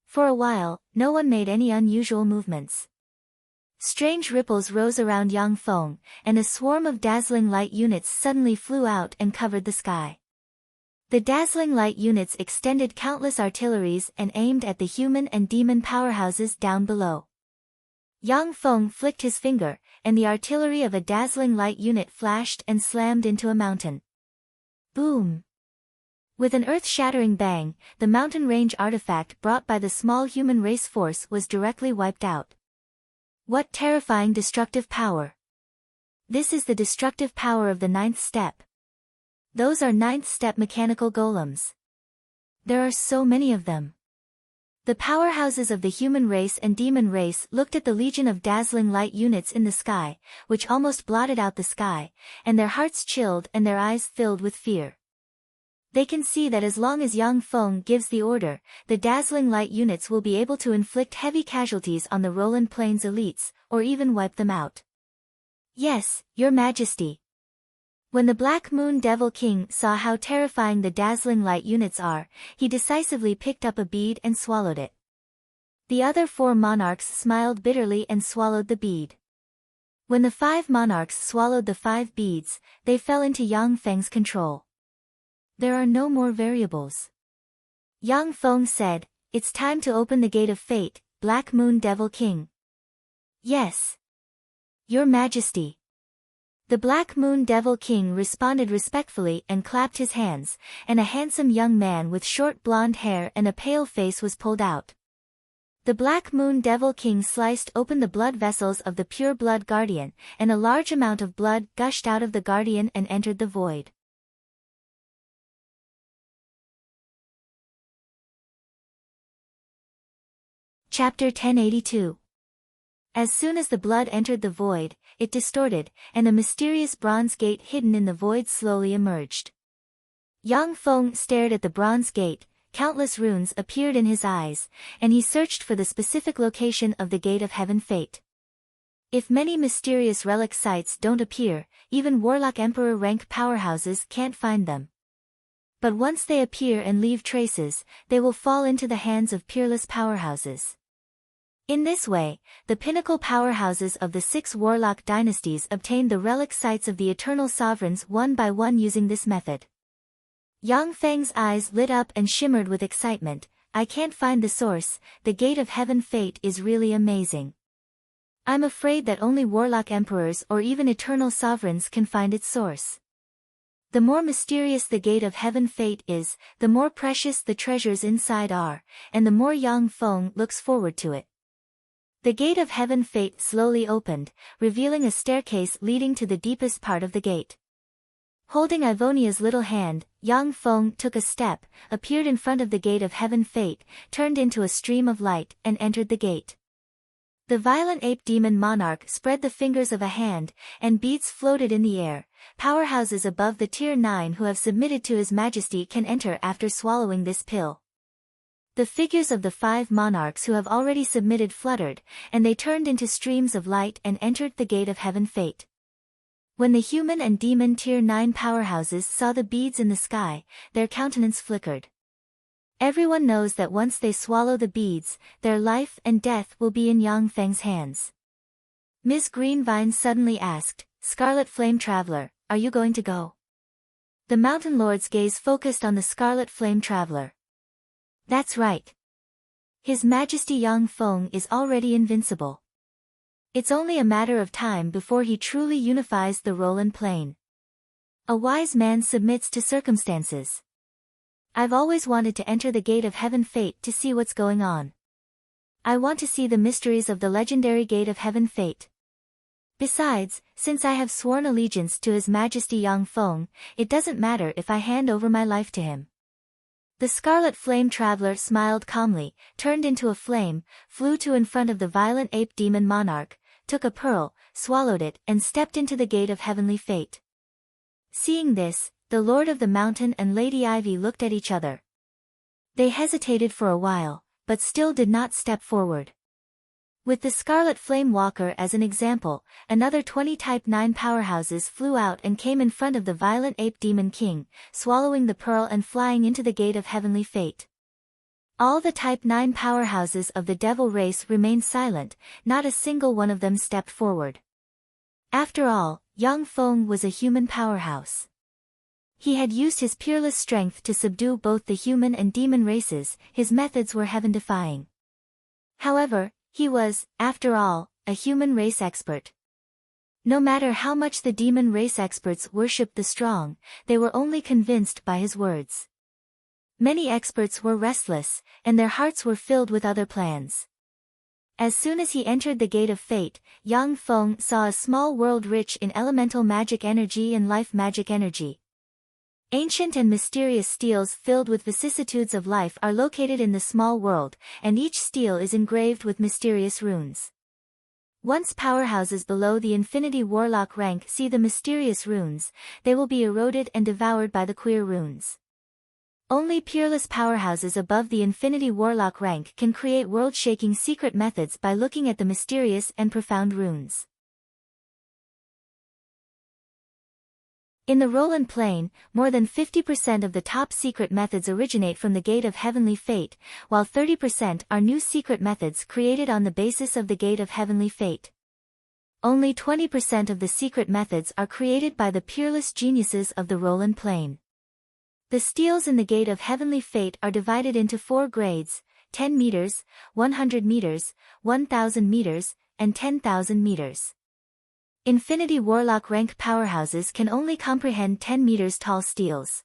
Speaker 1: For a while, no one made any unusual movements. Strange ripples rose around Yang Feng, and a swarm of dazzling light units suddenly flew out and covered the sky. The dazzling light units extended countless artilleries and aimed at the human and demon powerhouses down below. Yang Feng flicked his finger, and the artillery of a dazzling light unit flashed and slammed into a mountain. Boom! With an earth-shattering bang, the mountain range artifact brought by the small human race force was directly wiped out. What terrifying destructive power! This is the destructive power of the 9th step. Those are 9th step mechanical golems. There are so many of them. The powerhouses of the human race and demon race looked at the legion of dazzling light units in the sky, which almost blotted out the sky, and their hearts chilled and their eyes filled with fear. They can see that as long as Yang Feng gives the order, the dazzling light units will be able to inflict heavy casualties on the Roland Plains elites, or even wipe them out. Yes, Your Majesty. When the Black Moon Devil King saw how terrifying the dazzling light units are, he decisively picked up a bead and swallowed it. The other 4 monarchs smiled bitterly and swallowed the bead. When the 5 monarchs swallowed the 5 beads, they fell into Yang Feng's control. There are no more variables. Yang Feng said, "It's time to open the Gate of Fate, Black Moon Devil King." "Yes. Your Majesty." The Black Moon Devil King responded respectfully and clapped his hands, and a handsome young man with short blonde hair and a pale face was pulled out. The Black Moon Devil King sliced open the blood vessels of the pure blood guardian, and a large amount of blood gushed out of the guardian and entered the void. Chapter 1082. As soon as the blood entered the void, it distorted, and a mysterious bronze gate hidden in the void slowly emerged. Yang Feng stared at the bronze gate, countless runes appeared in his eyes, and he searched for the specific location of the Gate of Heaven Fate. If many mysterious relic sites don't appear, even Warlock Emperor rank powerhouses can't find them. But once they appear and leave traces, they will fall into the hands of peerless powerhouses. In this way, the pinnacle powerhouses of the 6 warlock dynasties obtained the relic sites of the eternal sovereigns one by one using this method. Yang Feng's eyes lit up and shimmered with excitement. "I can't find the source, the Gate of Heaven Fate is really amazing. I'm afraid that only warlock emperors or even eternal sovereigns can find its source." The more mysterious the Gate of Heaven Fate is, the more precious the treasures inside are, and the more Yang Feng looks forward to it. The Gate of Heaven Fate slowly opened, revealing a staircase leading to the deepest part of the gate. Holding Ivonia's little hand, Yang Feng took a step, appeared in front of the Gate of Heaven Fate, turned into a stream of light, and entered the gate. The violent ape demon monarch spread the fingers of a hand, and beads floated in the air. Powerhouses above the Tier 9 who have submitted to His Majesty can enter after swallowing this pill. The figures of the 5 monarchs who have already submitted fluttered, and they turned into streams of light and entered the Gate of Heaven Fate. When the human and demon Tier 9 powerhouses saw the beads in the sky, their countenance flickered. Everyone knows that once they swallow the beads, their life and death will be in Yang Feng's hands. Ms. Greenvine suddenly asked, "Scarlet Flame Traveler, are you going to go?" The Mountain Lord's gaze focused on the Scarlet Flame Traveler. "That's right. His Majesty Yang Feng is already invincible. It's only a matter of time before he truly unifies the Roland Plain. A wise man submits to circumstances. I've always wanted to enter the Gate of Heaven Fate to see what's going on." I want to see the mysteries of the legendary Gate of Heaven Fate. Besides, since I have sworn allegiance to His Majesty Yang Feng, it doesn't matter if I hand over my life to him. The Scarlet Flame Traveler smiled calmly, turned into a flame, flew to in front of the violent ape demon monarch, took a pearl, swallowed it, and stepped into the Gate of Heavenly Fate. Seeing this, the Lord of the Mountain and Lady Ivy looked at each other. They hesitated for a while, but still did not step forward. With the Scarlet Flame Walker as an example, another 20 Type 9 powerhouses flew out and came in front of the violent ape demon king, swallowing the pearl and flying into the Gate of Heavenly Fate. All the Type 9 powerhouses of the devil race remained silent, not a single one of them stepped forward. After all, Yang Feng was a human powerhouse. He had used his peerless strength to subdue both the human and demon races. His methods were heaven-defying. However, he was, after all, a human race expert. No matter how much the demon race experts worshipped the strong, they were only convinced by his words. Many experts were restless, and their hearts were filled with other plans. As soon as he entered the Gate of Fate, Yang Feng saw a small world rich in elemental magic energy and life magic energy. Ancient and mysterious steels filled with vicissitudes of life are located in the small world, and each steel is engraved with mysterious runes. Once powerhouses below the Infinity Warlock rank see the mysterious runes, they will be eroded and devoured by the queer runes. Only peerless powerhouses above the Infinity Warlock rank can create world-shaking secret methods by looking at the mysterious and profound runes. In the Roland Plane, more than 50% of the top secret methods originate from the Gate of Heavenly Fate, while 30% are new secret methods created on the basis of the Gate of Heavenly Fate. Only 20% of the secret methods are created by the peerless geniuses of the Roland Plane. The steels in the Gate of Heavenly Fate are divided into 4 grades: 10 meters, 100 meters, 1,000 meters, and 10,000 meters. Infinity Warlock rank powerhouses can only comprehend 10 meters tall steels.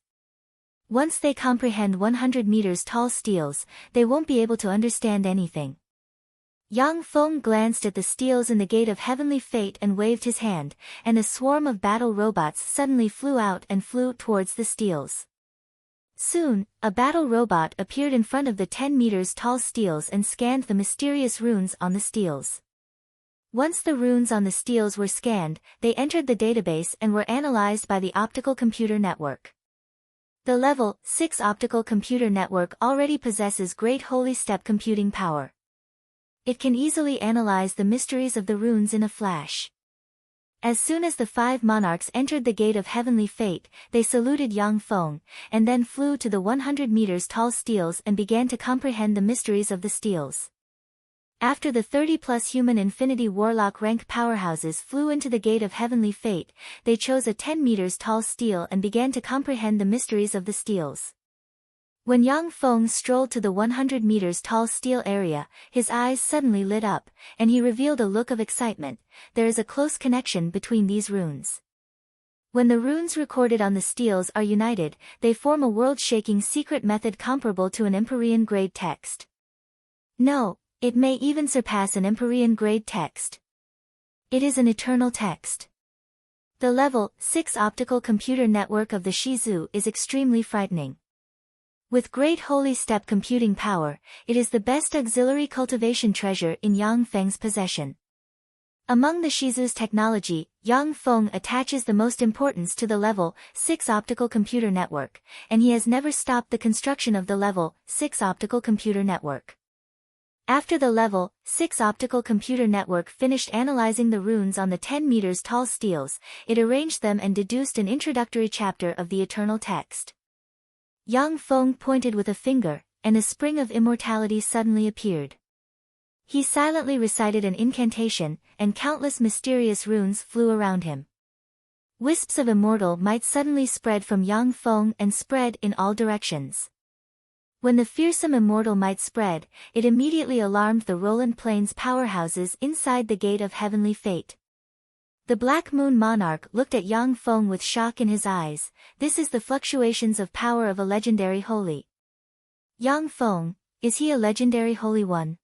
Speaker 1: Once they comprehend 100 meters tall steels, they won't be able to understand anything. Yang Feng glanced at the steels in the Gate of Heavenly Fate and waved his hand, and a swarm of battle robots suddenly flew out and flew towards the steels. Soon, a battle robot appeared in front of the 10 meters tall steels and scanned the mysterious runes on the steels. Once the runes on the steels were scanned, they entered the database and were analyzed by the optical computer network. The Level 6 optical computer network already possesses great holy step computing power. It can easily analyze the mysteries of the runes in a flash. As soon as the 5 monarchs entered the Gate of Heavenly Fate, they saluted Yang Feng, and then flew to the 100 meters tall steels and began to comprehend the mysteries of the steels. After the 30-plus human Infinity Warlock rank powerhouses flew into the Gate of Heavenly Fate, they chose a 10 meters tall steel and began to comprehend the mysteries of the steels. When Yang Feng strolled to the 100 meters tall steel area, his eyes suddenly lit up, and he revealed a look of excitement. There is a close connection between these runes. When the runes recorded on the steels are united, they form a world-shaking secret method comparable to an Empyrean-grade text. No, it may even surpass an Empyrean-grade text. It is an eternal text. The Level 6 optical computer network of the Shizu is extremely frightening. With great holy step computing power, it is the best auxiliary cultivation treasure in Yang Feng's possession. Among the Shizu's technology, Yang Feng attaches the most importance to the Level 6 optical computer network, and he has never stopped the construction of the Level 6 optical computer network. After the Level 6 optical computer network finished analyzing the runes on the 10 meters tall steels, it arranged them and deduced an introductory chapter of the eternal text. Yang Feng pointed with a finger, and a spring of immortality suddenly appeared. He silently recited an incantation, and countless mysterious runes flew around him. Wisps of immortal might suddenly spread from Yang Feng and spread in all directions. When the fearsome immortal might spread, it immediately alarmed the Roland Plains powerhouses inside the Gate of Heavenly Fate. The Black Moon Monarch looked at Yang Feng with shock in his eyes. This is the fluctuations of power of a legendary holy. Yang Feng, is he a legendary holy one?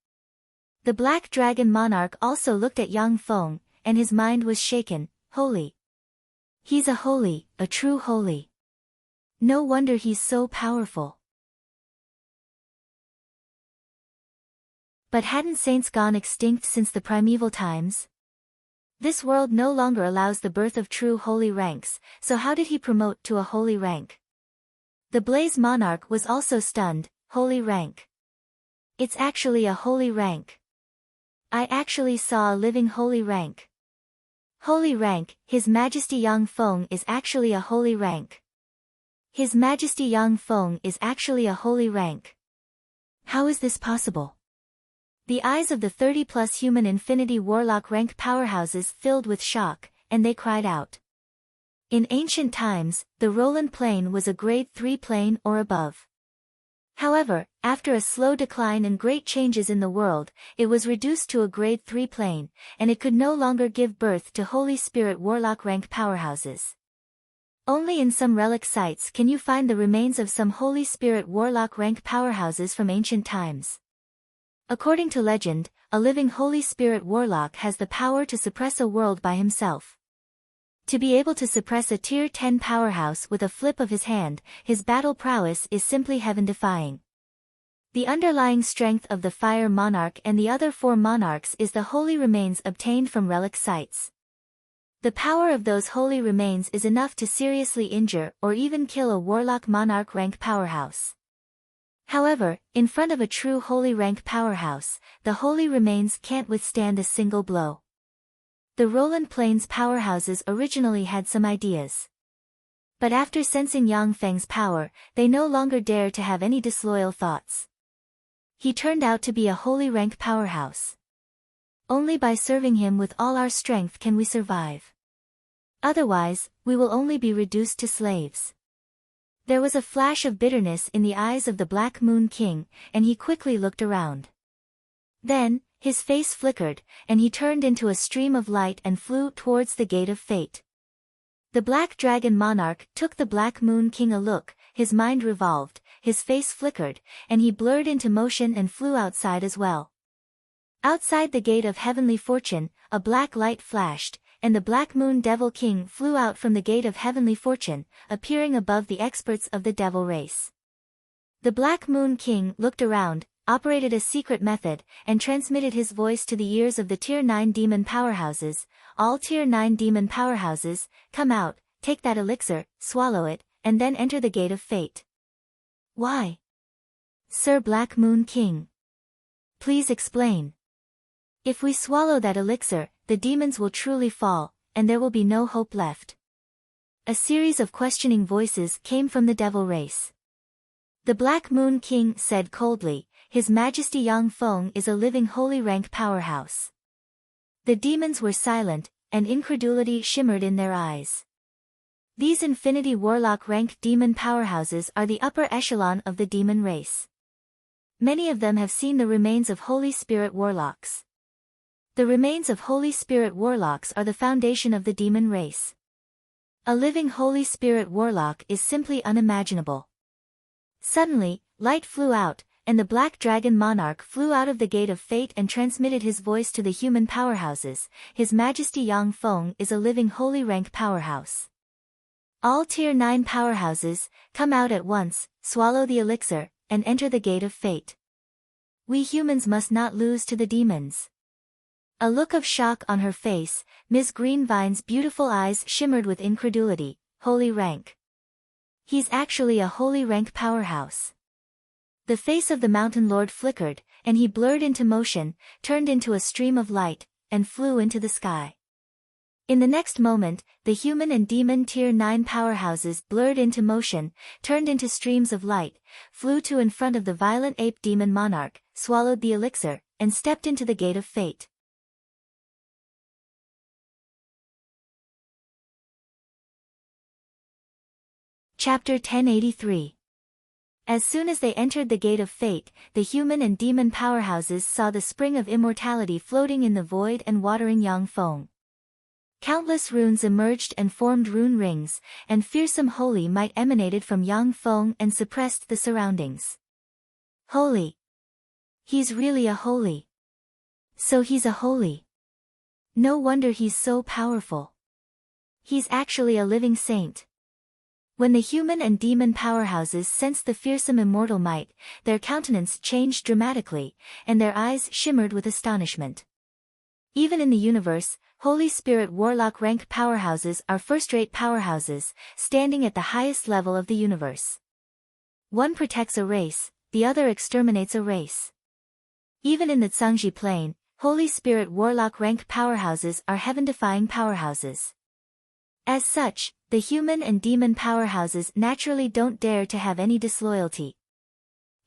Speaker 1: The black dragon monarch also looked at Yang Feng, and his mind was shaken. Holy. He's a true holy. No wonder he's so powerful. But hadn't saints gone extinct since the primeval times? This world no longer allows the birth of true holy ranks, so how did he promote to a holy rank? The Blaze monarch was also stunned. Holy rank. It's actually a holy rank. I actually saw a living holy rank. Holy rank, His Majesty Yang Feng is actually a holy rank. His Majesty Yang Feng is actually a holy rank. How is this possible? The eyes of the 30-plus human infinity warlock rank powerhouses filled with shock, and they cried out. In ancient times, the Roland plane was a grade 3 plane or above. However, after a slow decline and great changes in the world, it was reduced to a grade 3 plane, and it could no longer give birth to Holy Spirit warlock rank powerhouses. Only in some relic sites can you find the remains of some Holy Spirit warlock rank powerhouses from ancient times. According to legend, a living Holy Spirit warlock has the power to suppress a world by himself. To be able to suppress a tier 10 powerhouse with a flip of his hand, his battle prowess is simply heaven-defying. The underlying strength of the Fire Monarch and the other 4 monarchs is the holy remains obtained from relic sites. The power of those holy remains is enough to seriously injure or even kill a warlock monarch rank powerhouse. However, in front of a true holy rank powerhouse, the holy remains can't withstand a single blow. The Roland Plains powerhouses originally had some ideas. But after sensing Yang Feng's power, they no longer dare to have any disloyal thoughts. He turned out to be a holy rank powerhouse. Only by serving him with all our strength can we survive. Otherwise, we will only be reduced to slaves. There was a flash of bitterness in the eyes of the Black Moon King, and he quickly looked around. Then, his face flickered, and he turned into a stream of light and flew towards the Gate of Fate. The Black Dragon Monarch took the Black Moon King a look, his mind revolved, his face flickered, and he blurred into motion and flew outside as well. Outside the Gate of Heavenly Fortune, a black light flashed, and the Black Moon Devil King flew out from the Gate of Heavenly Fortune, appearing above the experts of the Devil race. The Black Moon King looked around, operated a secret method, and transmitted his voice to the ears of the Tier 9 demon powerhouses. All Tier 9 demon powerhouses, come out, take that elixir, swallow it, and then enter the Gate of Fate. Why? Sir Black Moon King. Please explain. If we swallow that elixir, the demons will truly fall, and there will be no hope left. A series of questioning voices came from the Devil race. The Black Moon King said coldly, His Majesty Yang Feng is a living holy rank powerhouse. The demons were silent, and incredulity shimmered in their eyes. These Infinity Warlock rank demon powerhouses are the upper echelon of the demon race. Many of them have seen the remains of Holy Spirit Warlocks. The remains of Holy Spirit Warlocks are the foundation of the demon race. A living Holy Spirit Warlock is simply unimaginable. Suddenly, light flew out, and the Black Dragon Monarch flew out of the Gate of Fate and transmitted his voice to the human powerhouses. His Majesty Yang Feng is a living holy rank powerhouse. All Tier 9 powerhouses, come out at once, swallow the elixir, and enter the Gate of Fate. We humans must not lose to the demons. A look of shock on her face, Ms. Greenvine's beautiful eyes shimmered with incredulity. Holy rank. He's actually a holy rank powerhouse. The face of the Mountain Lord flickered, and he blurred into motion, turned into a stream of light, and flew into the sky. In the next moment, the human and demon Tier 9 powerhouses blurred into motion, turned into streams of light, flew to in front of the Violent Ape Demon Monarch, swallowed the elixir, and stepped into the Gate of Fate. Chapter 1083. As soon as they entered the Gate of Fate, the human and demon powerhouses saw the spring of immortality floating in the void and watering Yang Feng. Countless runes emerged and formed rune rings, and fearsome holy might emanated from Yang Feng and suppressed the surroundings. Holy. He's really a holy. So he's a holy. No wonder he's so powerful. He's actually a living saint. When the human and demon powerhouses sensed the fearsome immortal might, their countenance changed dramatically, and their eyes shimmered with astonishment. Even in the universe, Holy Spirit Warlock rank powerhouses are first-rate powerhouses, standing at the highest level of the universe. One protects a race, the other exterminates a race. Even in the Tsangji plane, Holy Spirit Warlock rank powerhouses are heaven-defying powerhouses. As such, the human and demon powerhouses naturally don't dare to have any disloyalty.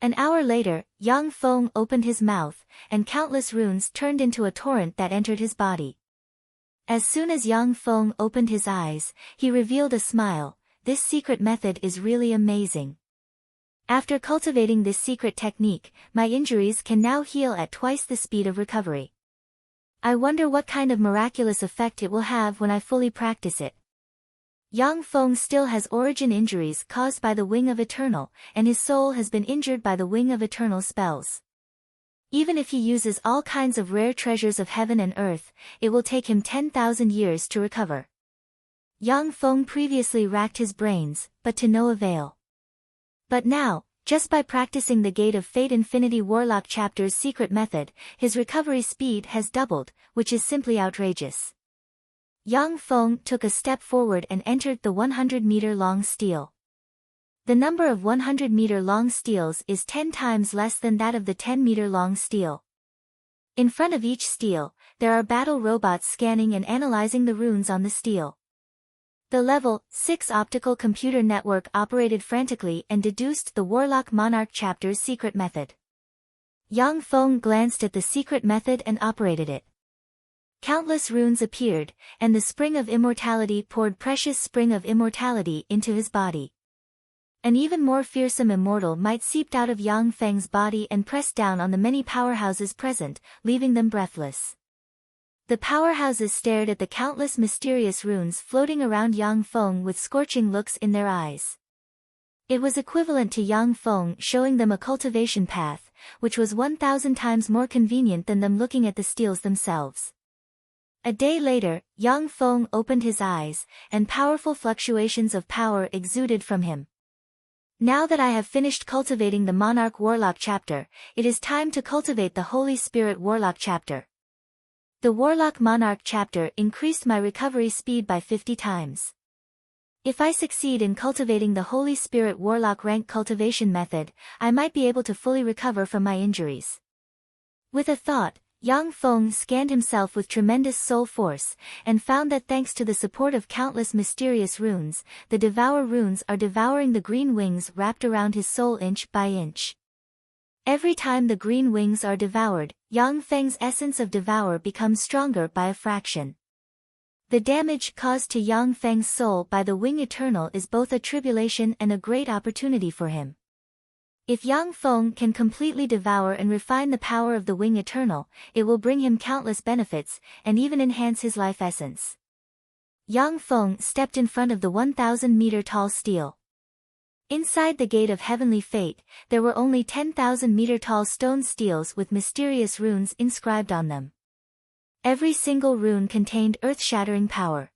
Speaker 1: An hour later, Yang Feng opened his mouth, and countless runes turned into a torrent that entered his body. As soon as Yang Feng opened his eyes, he revealed a smile. This secret method is really amazing. After cultivating this secret technique, my injuries can now heal at twice the speed of recovery. I wonder what kind of miraculous effect it will have when I fully practice it. Yang Feng still has origin injuries caused by the Wing of Eternal, and his soul has been injured by the Wing of Eternal spells. Even if he uses all kinds of rare treasures of heaven and earth, it will take him 10,000 years to recover. Yang Feng previously racked his brains, but to no avail. But now, just by practicing the Gate of Fate Infinity Warlock chapter's secret method, his recovery speed has doubled, which is simply outrageous. Yang Feng took a step forward and entered the 100-meter-long stele. The number of 100-meter-long steles is 10 times less than that of the 10-meter-long stele. In front of each stele, there are battle robots scanning and analyzing the runes on the stele. The Level 6 optical computer network operated frantically and deduced the Warlock Monarch chapter's secret method. Yang Feng glanced at the secret method and operated it. Countless runes appeared, and the Spring of Immortality poured precious Spring of Immortality into his body. An even more fearsome immortal might seeped out of Yang Feng's body and pressed down on the many powerhouses present, leaving them breathless. The powerhouses stared at the countless mysterious runes floating around Yang Feng with scorching looks in their eyes. It was equivalent to Yang Feng showing them a cultivation path, which was 1,000 times more convenient than them looking at the steles themselves. A day later, Yang Feng opened his eyes, and powerful fluctuations of power exuded from him. Now that I have finished cultivating the Monarch Warlock chapter, it is time to cultivate the Holy Spirit Warlock chapter. The Warlock Monarch chapter increased my recovery speed by 50 times. If I succeed in cultivating the Holy Spirit Warlock rank cultivation method, I might be able to fully recover from my injuries. With a thought, Yang Feng scanned himself with tremendous soul force, and found that thanks to the support of countless mysterious runes, the Devour runes are devouring the green wings wrapped around his soul inch by inch. Every time the green wings are devoured, Yang Feng's essence of Devour becomes stronger by a fraction. The damage caused to Yang Feng's soul by the Wing Eternal is both a tribulation and a great opportunity for him. If Yang Feng can completely devour and refine the power of the Wing Eternal, it will bring him countless benefits, and even enhance his life essence. Yang Feng stepped in front of the 1,000-meter-tall stele. Inside the Gate of Heavenly Fate, there were only 10,000-meter-tall stone steles with mysterious runes inscribed on them. Every single rune contained earth-shattering power.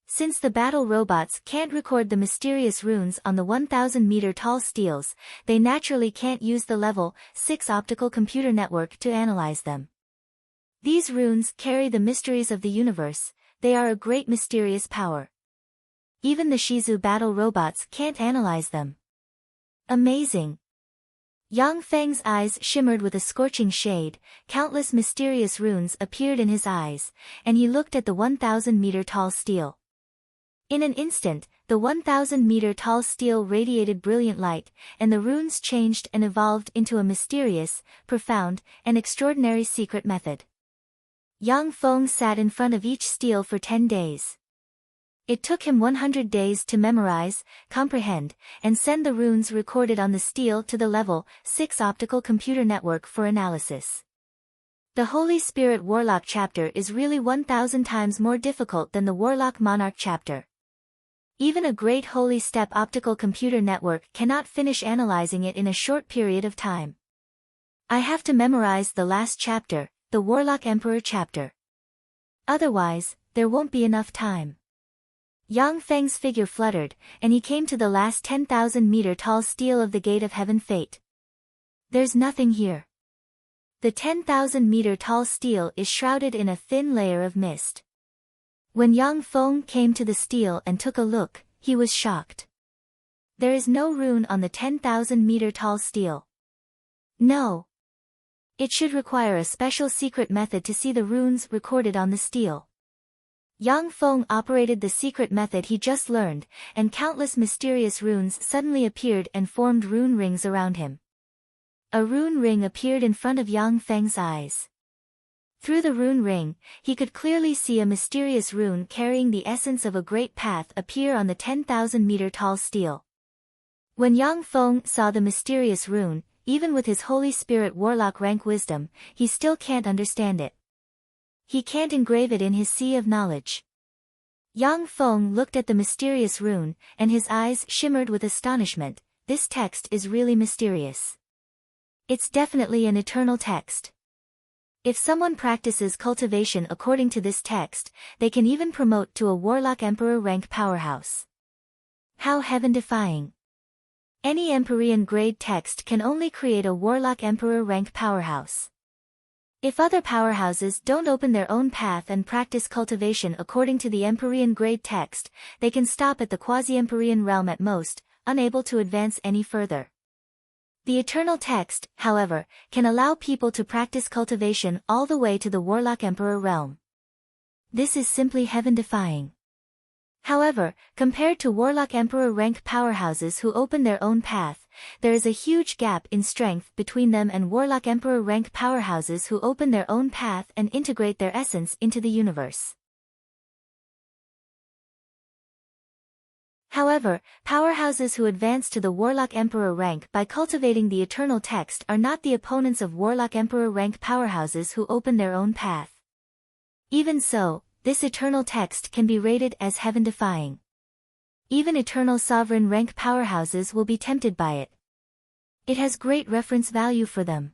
Speaker 1: Since the battle robots can't record the mysterious runes on the 1,000-meter-tall steles, they naturally can't use the Level 6 optical computer network to analyze them. These runes carry the mysteries of the universe, they are a great mysterious power. Even the Shizu battle robots can't analyze them. Amazing! Yang Feng's eyes shimmered with a scorching shade, countless mysterious runes appeared in his eyes, and he looked at the 1,000-meter-tall stele. In an instant, the 1,000-meter-tall stele radiated brilliant light, and the runes changed and evolved into a mysterious, profound, and extraordinary secret method. Yang Feng sat in front of each stele for 10 days. It took him 100 days to memorize, comprehend, and send the runes recorded on the stele to the Level 6 optical computer network for analysis. The Holy Spirit Warlock chapter is really 1,000 times more difficult than the Warlock Monarch chapter. Even a great Holy Step optical computer network cannot finish analyzing it in a short period of time. I have to memorize the last chapter, the Warlock Emperor chapter. Otherwise, there won't be enough time. Yang Feng's figure fluttered, and he came to the last 10,000-meter tall stele of the Gate of Heaven Fate. There's nothing here. The 10,000-meter tall stele is shrouded in a thin layer of mist. When Yang Feng came to the stele and took a look, he was shocked. There is no rune on the 10,000-meter tall stele. No. It should require a special secret method to see the runes recorded on the stele. Yang Feng operated the secret method he just learned, and countless mysterious runes suddenly appeared and formed rune rings around him. A rune ring appeared in front of Yang Feng's eyes. Through the rune ring, he could clearly see a mysterious rune carrying the essence of a great path appear on the 10,000-meter tall stele. When Yang Feng saw the mysterious rune, even with his Holy Spirit Warlock rank wisdom, he still can't understand it. He can't engrave it in his sea of knowledge. Yang Feng looked at the mysterious rune, and his eyes shimmered with astonishment. This text is really mysterious. It's definitely an eternal text. If someone practices cultivation according to this text, they can even promote to a Warlock Emperor rank powerhouse. How heaven-defying. Any Empyrean grade text can only create a Warlock Emperor rank powerhouse. If other powerhouses don't open their own path and practice cultivation according to the Empyrean grade text, they can stop at the quasi-Empyrean realm at most, unable to advance any further. The eternal text, however, can allow people to practice cultivation all the way to the Warlock Emperor realm. This is simply heaven-defying. However, compared to Warlock Emperor rank powerhouses who open their own path, there is a huge gap in strength between them and Warlock Emperor rank powerhouses who open their own path and integrate their essence into the universe. However, powerhouses who advance to the Warlock Emperor rank by cultivating the eternal text are not the opponents of Warlock Emperor rank powerhouses who open their own path. Even so, this eternal text can be rated as heaven-defying. Even eternal sovereign rank powerhouses will be tempted by it. It has great reference value for them.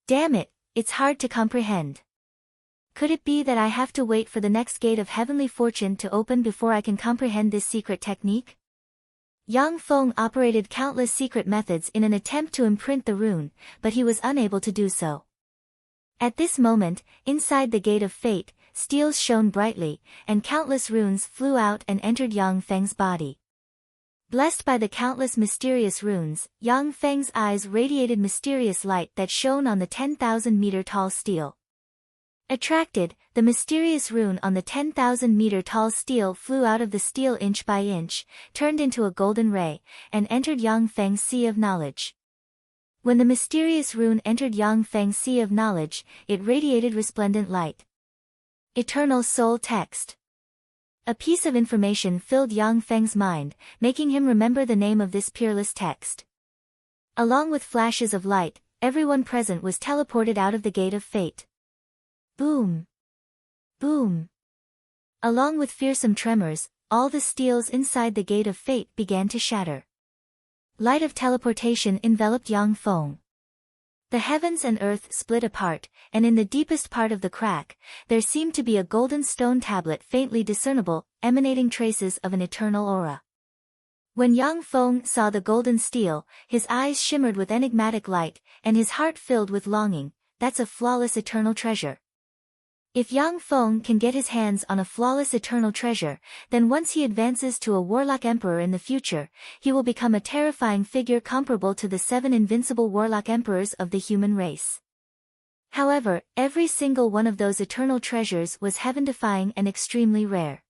Speaker 1: Damn it, it's hard to comprehend. Could it be that I have to wait for the next gate of heavenly fortune to open before I can comprehend this secret technique? Yang Feng operated countless secret methods in an attempt to imprint the rune, but he was unable to do so. At this moment, inside the Gate of Fate, steels shone brightly, and countless runes flew out and entered Yang Feng's body. Blessed by the countless mysterious runes, Yang Feng's eyes radiated mysterious light that shone on the 10,000-meter tall stele. Attracted, the mysterious rune on the 10,000-meter tall stele flew out of the stele inch by inch, turned into a golden ray, and entered Yang Feng's sea of knowledge. When the mysterious rune entered Yang Feng's sea of knowledge, it radiated resplendent light. Eternal Soul Text. A piece of information filled Yang Feng's mind, making him remember the name of this peerless text. Along with flashes of light, everyone present was teleported out of the Gate of Fate. Boom! Boom! Along with fearsome tremors, all the steels inside the Gate of Fate began to shatter. Light of teleportation enveloped Yang Feng. The heavens and earth split apart, and in the deepest part of the crack, there seemed to be a golden stone tablet faintly discernible, emanating traces of an eternal aura. When Yang Feng saw the golden stele, his eyes shimmered with enigmatic light, and his heart filled with longing. That's a flawless eternal treasure. If Yang Feng can get his hands on a flawless eternal treasure, then once he advances to a Warlock Emperor in the future, he will become a terrifying figure comparable to the 7 invincible Warlock Emperors of the human race. However, every single one of those eternal treasures was heaven-defying and extremely rare.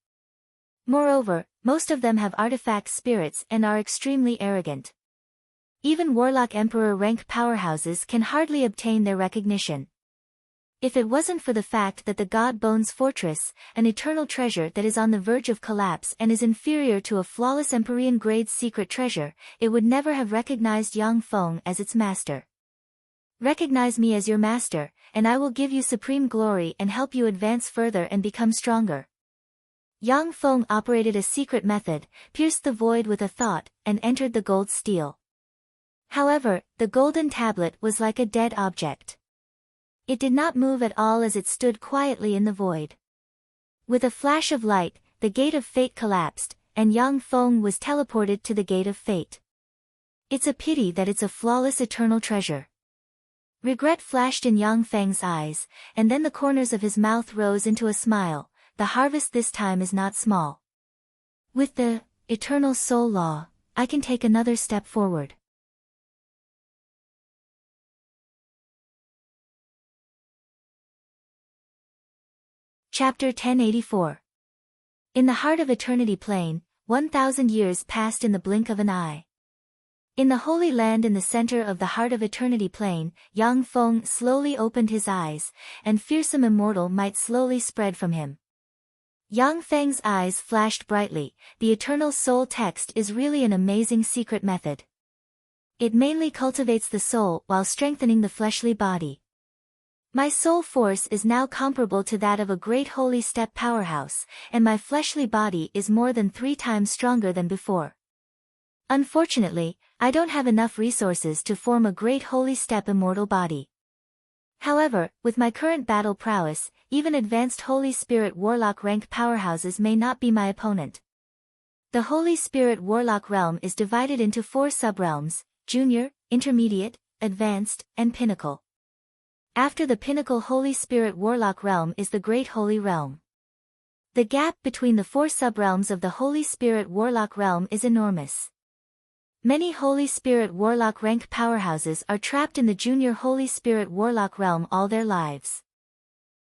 Speaker 1: Moreover, most of them have artifact spirits and are extremely arrogant. Even Warlock Emperor rank powerhouses can hardly obtain their recognition. If it wasn't for the fact that the God Bones Fortress, an eternal treasure that is on the verge of collapse and is inferior to a flawless Empyrean grade secret treasure, it would never have recognized Yang Feng as its master. Recognize me as your master, and I will give you supreme glory and help you advance further and become stronger. Yang Feng operated a secret method, pierced the void with a thought, and entered the gold stele. However, the golden tablet was like a dead object. It did not move at all as it stood quietly in the void. With a flash of light, the gate of fate collapsed, and Yang Feng was teleported to the gate of fate. It's a pity that it's a flawless eternal treasure. Regret flashed in Yang Feng's eyes, and then the corners of his mouth rose into a smile. The harvest this time is not small. With the eternal soul law, I can take another step forward. Chapter 1084. In the heart of Eternity Plain, 1,000 years passed in the blink of an eye. In the Holy Land in the center of the heart of Eternity Plain, Yang Feng slowly opened his eyes, and fearsome immortal might slowly spread from him. Yang Feng's eyes flashed brightly. The Eternal Soul text is really an amazing secret method. It mainly cultivates the soul while strengthening the fleshly body. My soul force is now comparable to that of a great holy step powerhouse, and my fleshly body is more than 3 times stronger than before. Unfortunately, I don't have enough resources to form a great holy step immortal body. However, with my current battle prowess, even advanced Holy Spirit Warlock rank powerhouses may not be my opponent. The Holy Spirit Warlock realm is divided into 4 subrealms: Junior, Intermediate, Advanced, and Pinnacle. After the Pinnacle Holy Spirit Warlock realm is the Great Holy Realm. The gap between the 4 subrealms of the Holy Spirit Warlock realm is enormous. Many Holy Spirit Warlock rank powerhouses are trapped in the Junior Holy Spirit Warlock realm all their lives.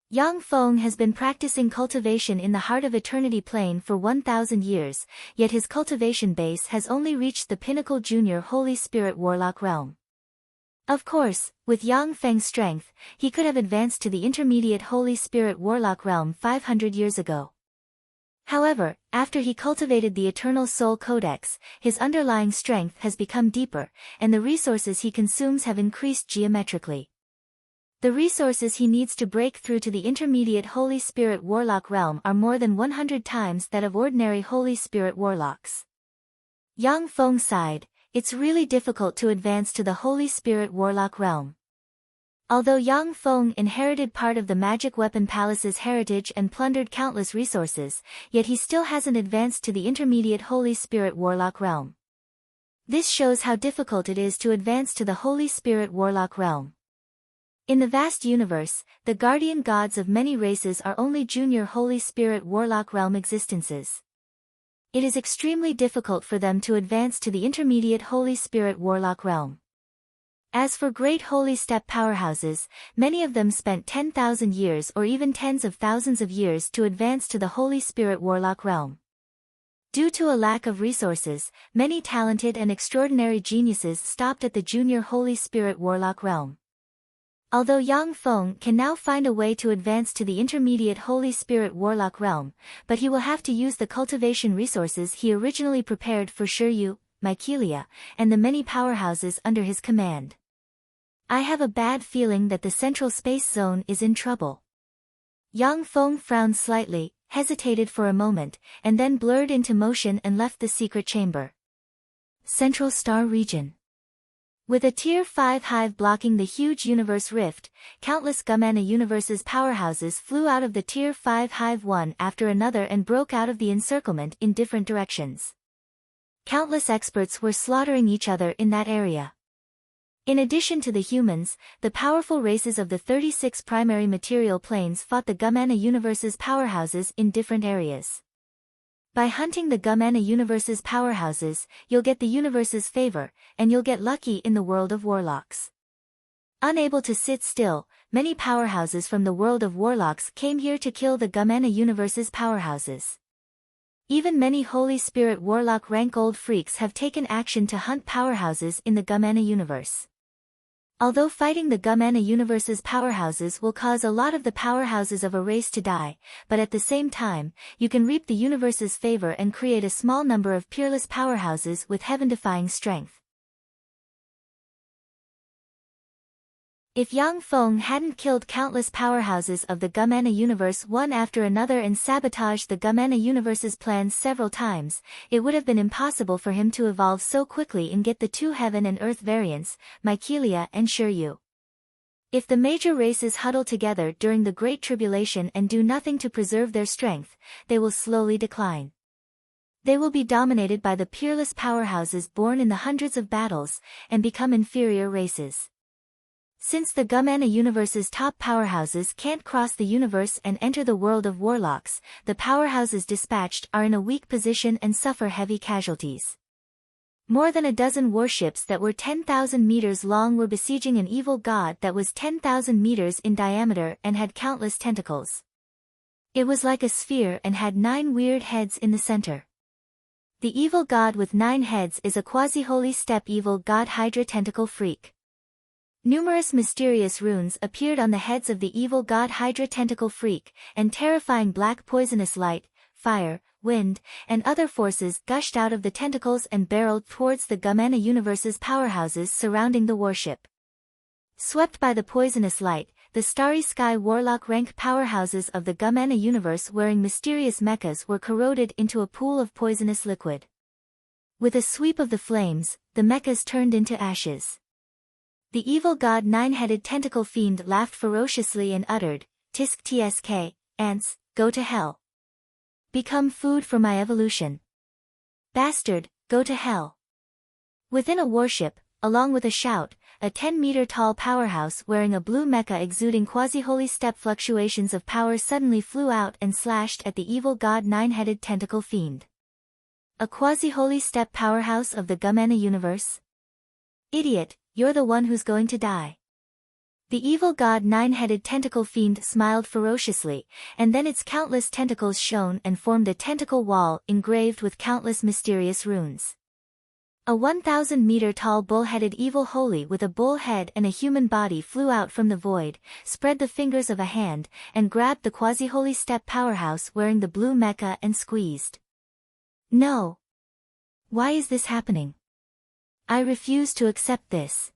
Speaker 1: Yang Feng has been practicing cultivation in the heart of Eternity Plain for 1,000 years, yet his cultivation base has only reached the Pinnacle Junior Holy Spirit Warlock realm. Of course, with Yang Feng's strength, he could have advanced to the Intermediate Holy Spirit Warlock realm 500 years ago. However, after he cultivated the Eternal Soul Codex, his underlying strength has become deeper, and the resources he consumes have increased geometrically. The resources he needs to break through to the Intermediate Holy Spirit Warlock realm are more than 100 times that of ordinary Holy Spirit Warlocks. Yang Feng sighed. It's really difficult to advance to the Holy Spirit Warlock realm. Although Yang Feng inherited part of the Magic Weapon Palace's heritage and plundered countless resources, yet he still hasn't advanced to the Intermediate Holy Spirit Warlock realm. This shows how difficult it is to advance to the Holy Spirit Warlock realm. In the vast universe, the guardian gods of many races are only Junior Holy Spirit Warlock realm existences. It is extremely difficult for them to advance to the Intermediate Holy Spirit Warlock realm. As for great holy step powerhouses, many of them spent 10,000 years or even tens of thousands of years to advance to the Holy Spirit Warlock realm. Due to a lack of resources, many talented and extraordinary geniuses stopped at the Junior Holy Spirit Warlock realm. Although Yang Feng can now find a way to advance to the Intermediate Holy Spirit Warlock realm, but he will have to use the cultivation resources he originally prepared for Shiryu, Mykelia, and the many powerhouses under his command. I have a bad feeling that the Central Space Zone is in trouble. Yang Feng frowned slightly, hesitated for a moment, and then blurred into motion and left the secret chamber. Central Star Region. With a Tier 5 hive blocking the huge universe rift, countless Gumana universes powerhouses flew out of the Tier 5 hive one after another and broke out of the encirclement in different directions. Countless experts were slaughtering each other in that area. In addition to the humans, the powerful races of the 36 primary material planes fought the Gumana universe's powerhouses in different areas. By hunting the Gumana universe's powerhouses, you'll get the universe's favor, and you'll get lucky in the world of warlocks. Unable to sit still, many powerhouses from the world of warlocks came here to kill the Gumana universe's powerhouses. Even many Holy Spirit Warlock rank old freaks have taken action to hunt powerhouses in the Gumana universe. Although fighting the Gumana universe's powerhouses will cause a lot of the powerhouses of a race to die, but at the same time, you can reap the universe's favor and create a small number of peerless powerhouses with heaven-defying strength. If Yang Feng hadn't killed countless powerhouses of the Gumana universe one after another and sabotaged the Gumana universe's plans several times, it would have been impossible for him to evolve so quickly and get the two heaven and earth variants, Mykelia and Shiryu. If the major races huddle together during the Great Tribulation and do nothing to preserve their strength, they will slowly decline. They will be dominated by the peerless powerhouses born in the hundreds of battles, and become inferior races. Since the Gumana universe's top powerhouses can't cross the universe and enter the world of warlocks, the powerhouses dispatched are in a weak position and suffer heavy casualties. More than a dozen warships that were 10,000 meters long were besieging an evil god that was 10,000 meters in diameter and had countless tentacles. It was like a sphere and had 9 weird heads in the center. The evil god with 9 heads is a quasi-holy steppe evil god Hydra tentacle freak. Numerous mysterious runes appeared on the heads of the evil god Hydra tentacle freak, and terrifying black poisonous light, fire, wind, and other forces gushed out of the tentacles and barreled towards the Gumana universe's powerhouses surrounding the warship. Swept by the poisonous light, the Starry Sky warlock rank powerhouses of the Gumana universe wearing mysterious mechas were corroded into a pool of poisonous liquid. With a sweep of the flames, the mechas turned into ashes. The evil god Nine-Headed Tentacle Fiend laughed ferociously and uttered, "Tisk tsk, ants, go to hell. Become food for my evolution. Bastard, go to hell." Within a warship, along with a shout, a 10-meter-tall powerhouse wearing a blue mecha exuding quasi-holy step fluctuations of power suddenly flew out and slashed at the evil god Nine-Headed Tentacle Fiend. A quasi-holy step powerhouse of the Gumana universe? Idiot, you're the one who's going to die. The evil god Nine-Headed Tentacle Fiend smiled ferociously, and then its countless tentacles shone and formed a tentacle wall engraved with countless mysterious runes. A 1,000-meter-tall bull-headed evil holy with a bull head and a human body flew out from the void, spread the fingers of a hand, and grabbed the quasi-holy step powerhouse wearing the blue mecha and squeezed. No. Why is this happening? I refuse to accept this.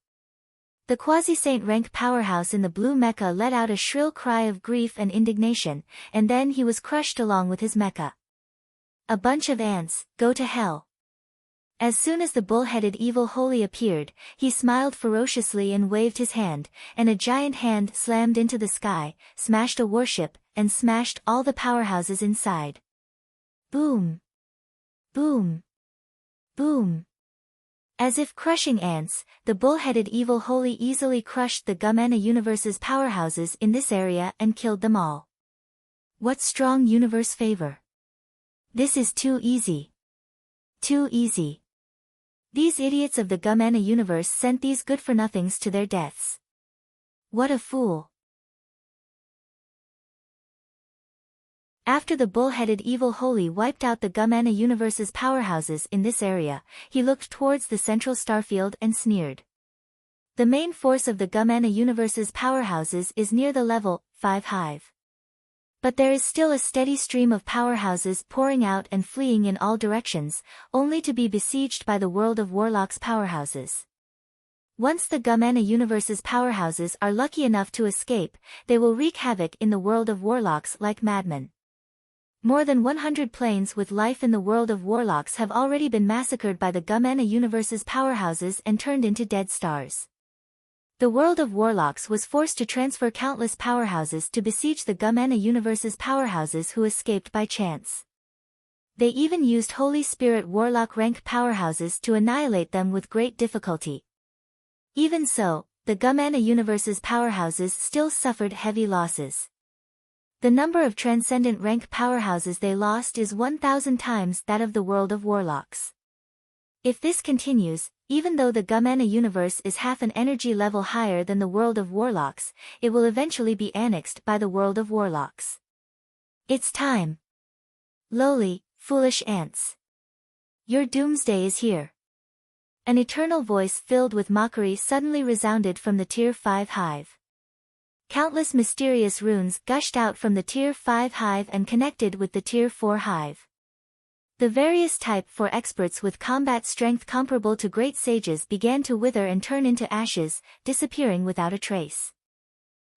Speaker 1: The quasi-saint rank powerhouse in the blue mecha let out a shrill cry of grief and indignation, and then he was crushed along with his mecha. A bunch of ants, go to hell. As soon as the bull-headed evil holy appeared, he smiled ferociously and waved his hand, and a giant hand slammed into the sky, smashed a warship, and smashed all the powerhouses inside. Boom. Boom. Boom. As if crushing ants, the bull-headed evil holy easily crushed the Gumana universe's powerhouses in this area and killed them all. What strong universe favor? This is too easy. Too easy. These idiots of the Gumana universe sent these good-for-nothings to their deaths. What a fool. After the bull-headed evil holy wiped out the Gumana universe's powerhouses in this area, he looked towards the central starfield and sneered. The main force of the Gumana universe's powerhouses is near the level 5 hive. But there is still a steady stream of powerhouses pouring out and fleeing in all directions, only to be besieged by the world of warlocks' powerhouses. Once the Gumana universe's powerhouses are lucky enough to escape, they will wreak havoc in the world of warlocks like madmen. More than 100 planes with life in the world of warlocks have already been massacred by the Gumana universe's powerhouses and turned into dead stars. The world of warlocks was forced to transfer countless powerhouses to besiege the Gumana universe's powerhouses who escaped by chance. They even used Holy Spirit warlock rank powerhouses to annihilate them with great difficulty. Even so, the Gumana universe's powerhouses still suffered heavy losses. The number of transcendent rank powerhouses they lost is 1,000 times that of the world of warlocks. If this continues, even though the Gumana universe is half an energy level higher than the world of warlocks, it will eventually be annexed by the world of warlocks. It's time. Lowly, foolish ants. Your doomsday is here. An eternal voice filled with mockery suddenly resounded from the Tier 5 hive. Countless mysterious runes gushed out from the Tier 5 hive and connected with the Tier 4 hive. The various type 4 experts with combat strength comparable to great sages began to wither and turn into ashes, disappearing without a trace.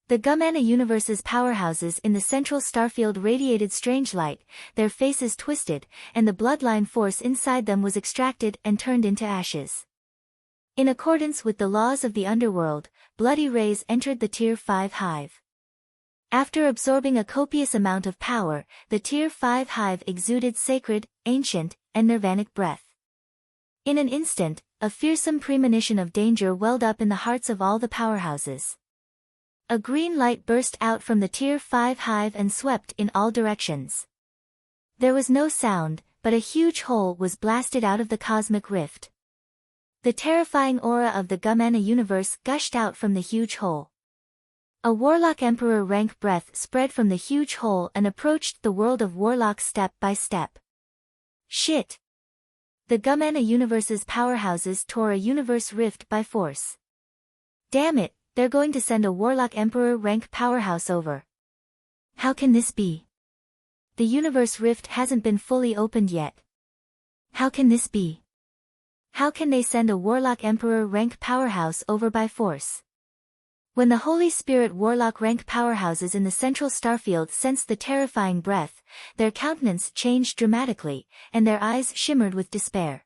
Speaker 1: The Gumana universe's powerhouses in the central starfield radiated strange light, their faces twisted, and the bloodline force inside them was extracted and turned into ashes. In accordance with the laws of the underworld, bloody rays entered the Tier 5 hive. After absorbing a copious amount of power, the Tier 5 hive exuded sacred, ancient, and nirvanic breath. In an instant, a fearsome premonition of danger welled up in the hearts of all the powerhouses. A green light burst out from the Tier 5 hive and swept in all directions. There was no sound, but a huge hole was blasted out of the cosmic rift. The terrifying aura of the Gumana universe gushed out from the huge hole. A Warlock Emperor rank breath spread from the huge hole and approached the world of Warlocks step by step. Shit! The Gumana universe's powerhouses tore a universe rift by force. Damn it! They're going to send a Warlock Emperor rank powerhouse over. How can this be? The universe rift hasn't been fully opened yet. How can this be? How can they send a Warlock Emperor rank powerhouse over by force? When the Holy Spirit Warlock rank powerhouses in the central starfield sensed the terrifying breath, their countenance changed dramatically, and their eyes shimmered with despair.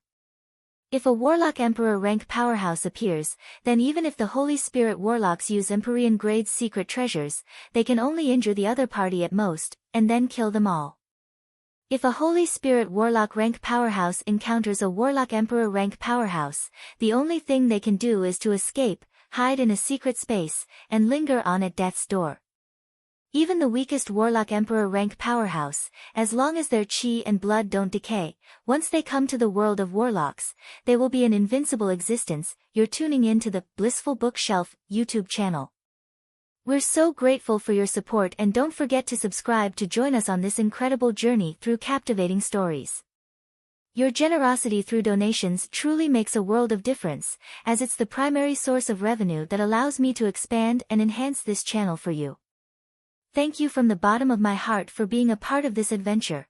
Speaker 1: If a Warlock Emperor rank powerhouse appears, then even if the Holy Spirit Warlocks use Empyrean grade secret treasures, they can only injure the other party at most, and then kill them all. If a Holy Spirit Warlock rank powerhouse encounters a Warlock Emperor rank powerhouse, the only thing they can do is to escape, hide in a secret space, and linger on at death's door. Even the weakest Warlock Emperor rank powerhouse, as long as their chi and blood don't decay, once they come to the world of Warlocks, they will be an invincible existence. You're tuning in to the Blissful Bookshelf YouTube channel. We're so grateful for your support, and don't forget to subscribe to join us on this incredible journey through captivating stories. Your generosity through donations truly makes a world of difference, as it's the primary source of revenue that allows me to expand and enhance this channel for you. Thank you from the bottom of my heart for being a part of this adventure.